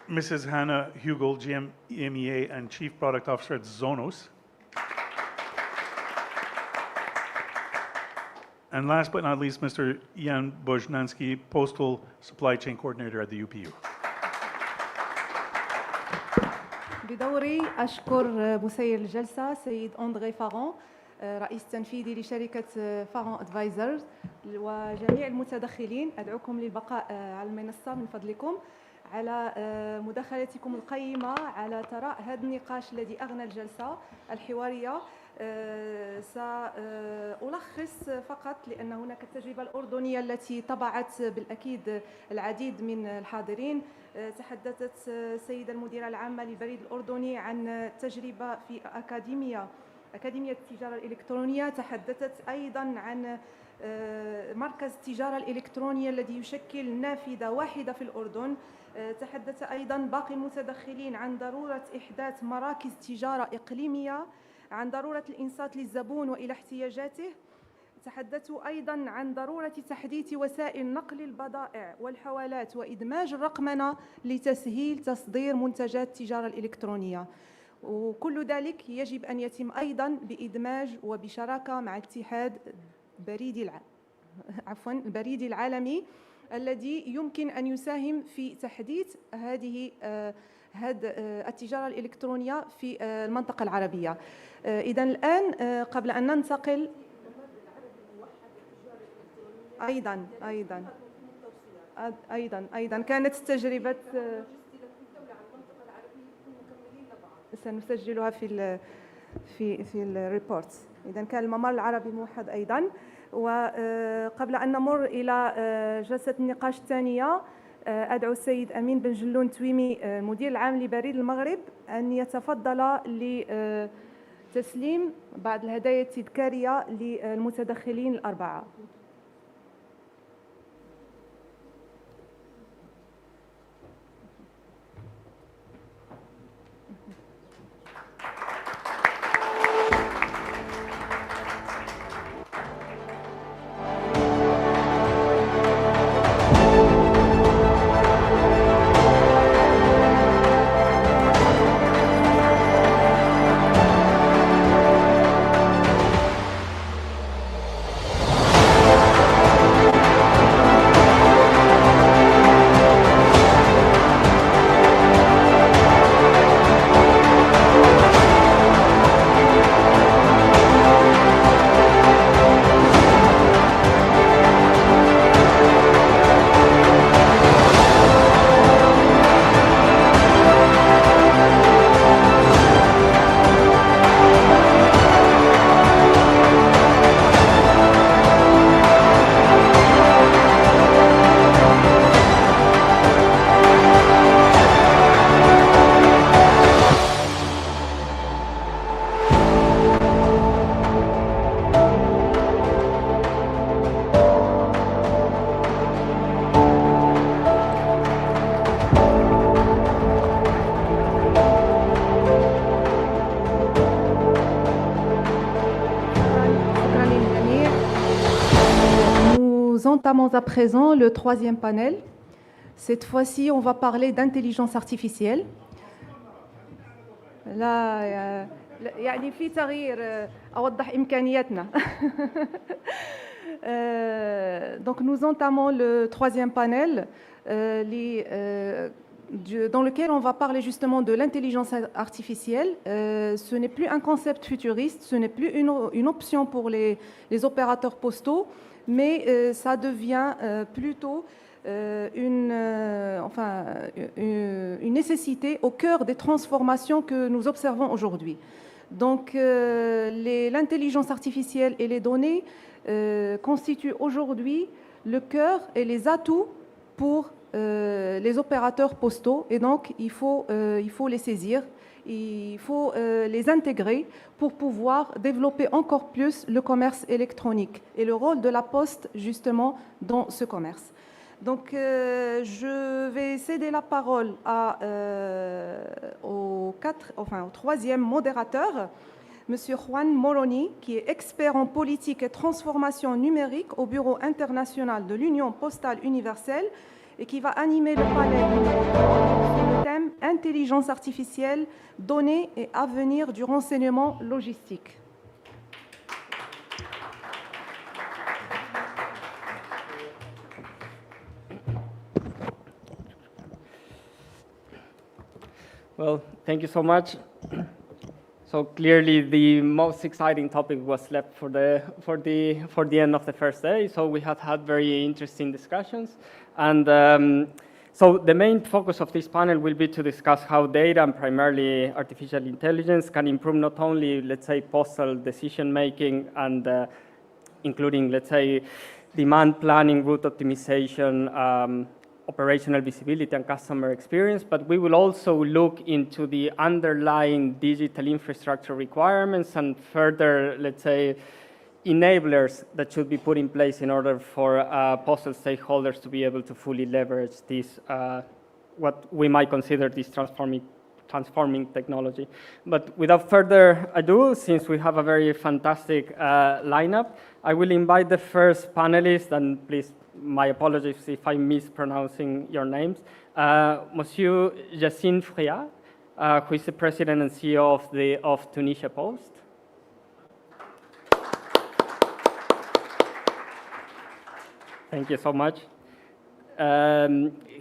Mrs. Hannah Hugel, GM EMEA and Chief Product Officer at Zonos. And last but not least, Mr. Jan Bojnanski, Postal Supply Chain Coordinator at the UPU. بدوري أشكر مسير الجلسة سيد أندري فارون رئيس تنفيذي لشركة فارون أدفايزرز وجميع المتدخلين. أدعوكم للبقاء على المنصة من فضلكم على مداخلتكم القيمة على ثراء هذا النقاش الذي أغنى الجلسة الحوارية. سألخص فقط لأن هناك التجربة الأردنية التي طبعت بالأكيد العديد من الحاضرين. تحدثت السيدة المديرة العامة للبريد الأردني عن تجربة في أكاديمية التجارة الإلكترونية. تحدثت أيضا عن مركز التجارة الإلكترونية الذي يشكل نافذة واحدة في الأردن. تحدث أيضا باقي المتدخلين عن ضرورة إحداث مراكز تجارة إقليمية، عن ضرورة الإنصات للزبون وإلى احتياجاته. تحدثوا أيضا عن ضرورة تحديث وسائل نقل البضائع والحوالات وإدماج الرقمنة لتسهيل تصدير منتجات التجارة الإلكترونية. وكل ذلك يجب أن يتم أيضا بإدماج وبشراكة مع اتحاد البريد العالمي الذي يمكن أن يساهم في تحديث هذه التجارة الإلكترونية في المنطقة العربية. إذن الآن قبل أن ننتقل أيضا كانت تجربة سنسجلها في الريبورت. إذن كان الممر العربي الموحد أيضا. وقبل أن نمر إلى جلسة النقاش الثانية أدعو السيد أمين بن جلون تويمي المدير العام لبريد المغرب أن يتفضل تسليم بعض الهدايا التذكارية للمتدخلين الأربعة. Nous entamons à présent le troisième panel. Cette fois-ci, on va parler d'intelligence artificielle. لا يعني في تغيير أوضح إمكانياتنا. Donc nous entamons le troisième panel dans lequel on va parler justement de l'intelligence artificielle. Ce n'est plus un concept futuriste, ce n'est plus une option pour les opérateurs postaux, mais ça devient plutôt une nécessité au cœur des transformations que nous observons aujourd'hui. Donc l'intelligence artificielle et les données constituent aujourd'hui le cœur et les atouts pour les opérateurs postaux, et donc il faut les saisir, il faut les intégrer pour pouvoir développer encore plus le commerce électronique et le rôle de la poste justement dans ce commerce. Donc je vais céder la parole au troisième modérateur, Monsieur Juan Moroni, qui est expert en politique et transformation numérique au Bureau international de l'Union postale universelle et qui va animer le panel sur le thème intelligence artificielle, données et avenir du renseignement logistique. Well, thank you so much. So clearly, the most exciting topic was left for the end of the first day. So we have had very interesting discussions, and so the main focus of this panel will be to discuss how data and primarily artificial intelligence can improve not only, let's say, postal decision making and including, let's say, demand planning, route optimization, operational visibility and customer experience, but we will also look into the underlying digital infrastructure requirements and further, let's say, enablers that should be put in place in order for postal stakeholders to be able to fully leverage this, what we might consider this transforming technology. But without further ado, since we have a very fantastic lineup, I will invite the first panelist, and please, my apologies if I'm mispronouncing your names, Monsieur Yacine Friat, who is the president and CEO of Tunisia Post. Thank you so much.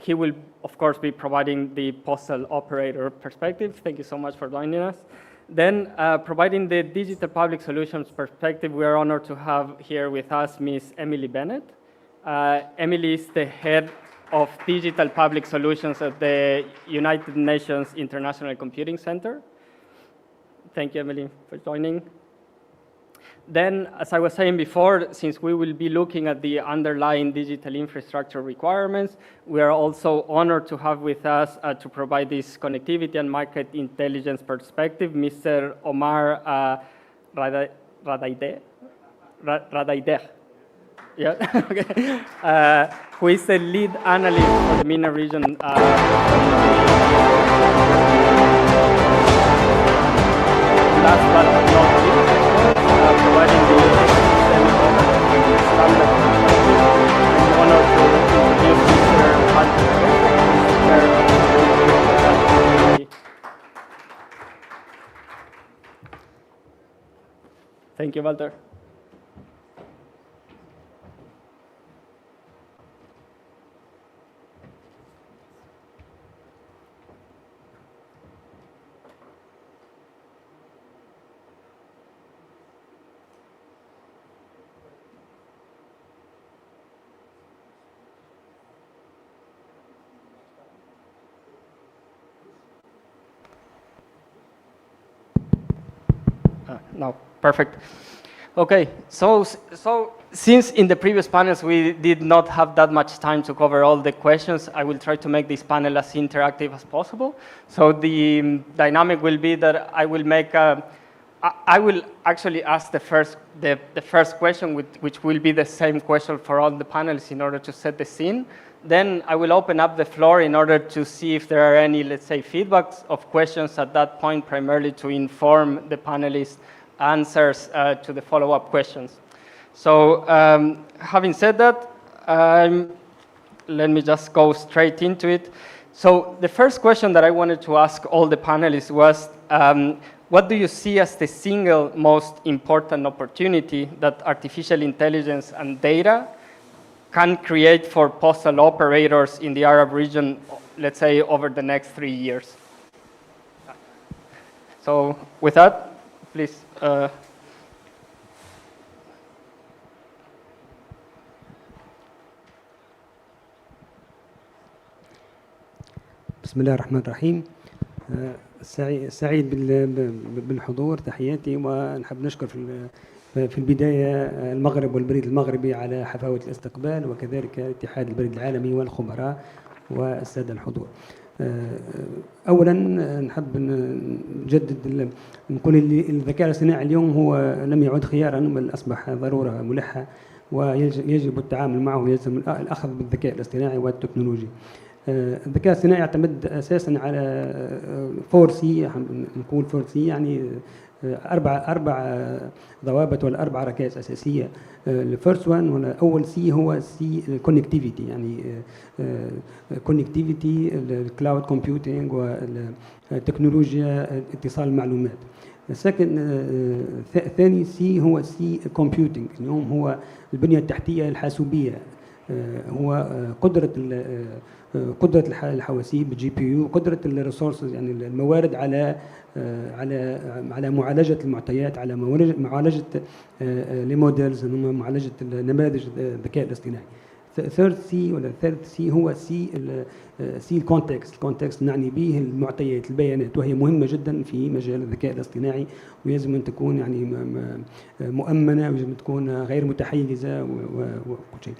He will, of course, be providing the postal operator perspective. Thank you so much for joining us. Then, providing the digital public solutions perspective, we are honored to have here with us Ms. Emily Bennett. Emily is the head of digital public solutions at the United Nations International Computing Center. Thank you, Emily, for joining. Then, as I was saying before, since we will be looking at the underlying digital infrastructure requirements, we are also honored to have with us to provide this connectivity and market intelligence perspective, Mr. Omar Radaideh. Yeah, okay. Who is the lead analyst for the MENA region. Last but not least, providing the ecosystem standard perspective. I'm honored to introduce Mr. Walter. Thank you, Walter. No, perfect. Okay, so since in the previous panels we did not have that much time to cover all the questions, I will try to make this panel as interactive as possible. So the dynamic will be that I will actually ask the first question, which will be the same question for all the panelists in order to set the scene. Then I will open up the floor in order to see if there are any, let's say, feedbacks of questions at that point, primarily to inform the panelists' answers to the follow-up questions. So having said that, let me just go straight into it. So the first question that I wanted to ask all the panelists was, what do you see as the single most important opportunity that artificial intelligence and data can create for postal operators in the Arab region, let's say, over the next 3 years? So with that, please. بسم الله الرحمن الرحيم. سعيد بالحضور، تحياتي، ونحب نشكر في البداية المغرب والبريد المغربي على حفاوة الاستقبال، وكذلك اتحاد البريد العالمي والخبراء والسادة الحضور. أولا نحب نجدد نقول الذكاء الاصطناعي اليوم هو لم يعد خيارا بل أصبح ضرورة ملحة، ويجب التعامل معه، يلزم الأخذ بالذكاء الاصطناعي والتكنولوجيا. الذكاء الاصطناعي يعتمد أساسا على 4C، نقول 4C يعني أربع ضوابط ولا 4 ركائز أساسية. الفيرست وان ولا أول سي هو سي الكونكتيفيتي، يعني كونكتيفيتي، الكلاود كومبيوتينج والتكنولوجيا اتصال المعلومات. ثاني سي هو سي كومبيوتينج، اليوم هو البنية التحتية الحاسوبية، هو قدرة الحواسيب جي بي يو، قدرة الريسورسز يعني الموارد على معالجة المعطيات، على معالجة الموديلز، معالجة نماذج الذكاء الاصطناعي. ثيرد سي ولا ثالث سي هو سي الكونتكست، نعني به المعطيات، البيانات، وهي مهمة جدا في مجال الذكاء الاصطناعي، ويجب أن تكون يعني مؤمنة، ويجب أن تكون غير متحيزة وكل شيء.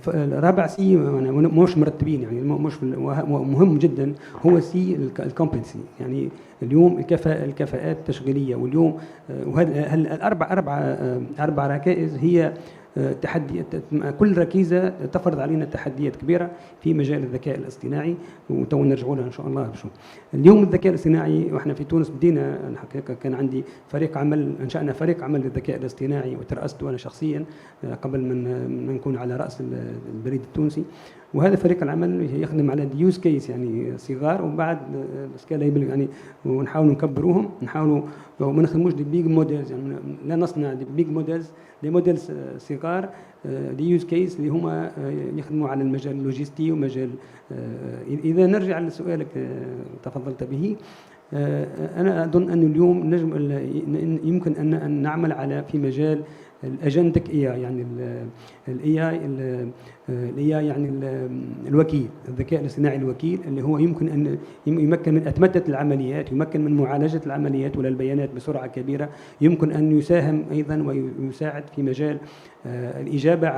الرابع سي مش مرتبين، يعني مش مهم جدا، هو سي الكومبتنسي، يعني اليوم الكفاءات التشغيلية. واليوم وهذه الأربع ركائز هي تحدي، كل ركيزة تفرض علينا تحديات كبيرة في مجال الذكاء الاصطناعي، وتو نرجعوا لها إن شاء الله بشو. اليوم الذكاء الاصطناعي، وإحنا في تونس بدينا، الحقيقة كان عندي فريق عمل، أنشأنا فريق عمل للذكاء الاصطناعي وترأسته أنا شخصيا قبل من نكون على رأس البريد التونسي. وهذا فريق العمل يخدم على ديوز كيس، يعني صغار، وبعد سكاليبل، يعني ونحاول نكبروهم، نحاولوا وما نخدموش دي بيج موديلز، يعني لا نصنع دي بيج موديلز، دي موديلز صغار، دي يوز كيس اللي هما يخدموا على المجال اللوجستي ومجال. إذا نرجع لسؤالك تفضلت به، أنا أظن أن اليوم يمكن أن نعمل في مجال الاجنتك اي يعني الاي يعني الوكيل، الذكاء الاصطناعي الوكيل اللي هو يمكن ان يمكن من اتمته العمليات، يمكن من معالجه العمليات ولا البيانات بسرعه كبيره، يمكن ان يساهم ايضا ويساعد في مجال الاجابه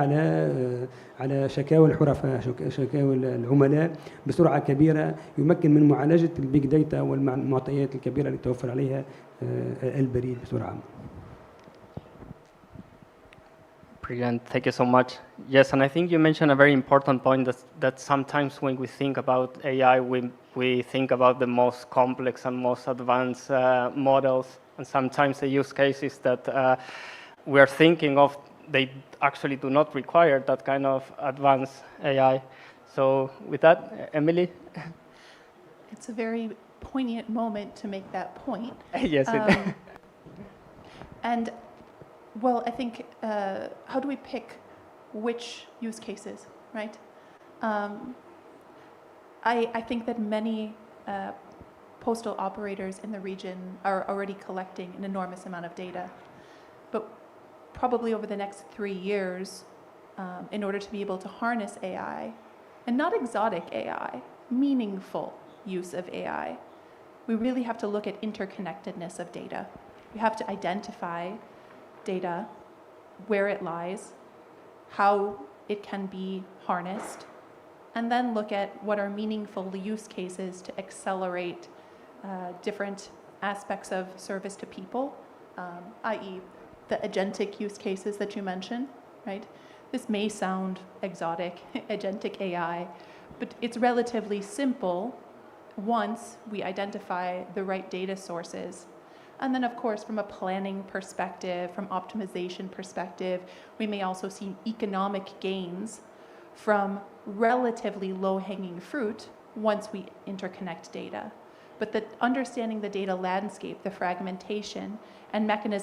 على شكاوى الحرفاء، شكاوى العملاء بسرعه كبيره، يمكن من معالجه البيج داتا والمعطيات الكبيره اللي توفر عليها البريد بسرعه. Brilliant. Thank you so much. Yes, and I think you mentioned a very important point that sometimes when we think about AI, we think about the most complex and most advanced models, and sometimes the use cases that we are thinking of, they actually do not require that kind of advanced AI. So with that, Emily? It's a very poignant moment to make that point. Yes, and well, I think, how do we pick which use cases, right? I think that many postal operators in the region are already collecting an enormous amount of data. But probably over the next 3 years, in order to be able to harness AI, and not exotic AI, meaningful use of AI, we really have to look at interconnectedness of data. We have to identify data, where it lies, how it can be harnessed, and then look at what are meaningful use cases to accelerate different aspects of service to people, i.e. the agentic use cases that you mentioned, right? This may sound exotic, agentic AI, but it's relatively simple once we identify the right data sources. And then, of course, from a planning perspective, from optimization perspective, we may also see economic gains from relatively low-hanging fruit once we interconnect data. But understanding the data landscape, the fragmentation, and mechanisms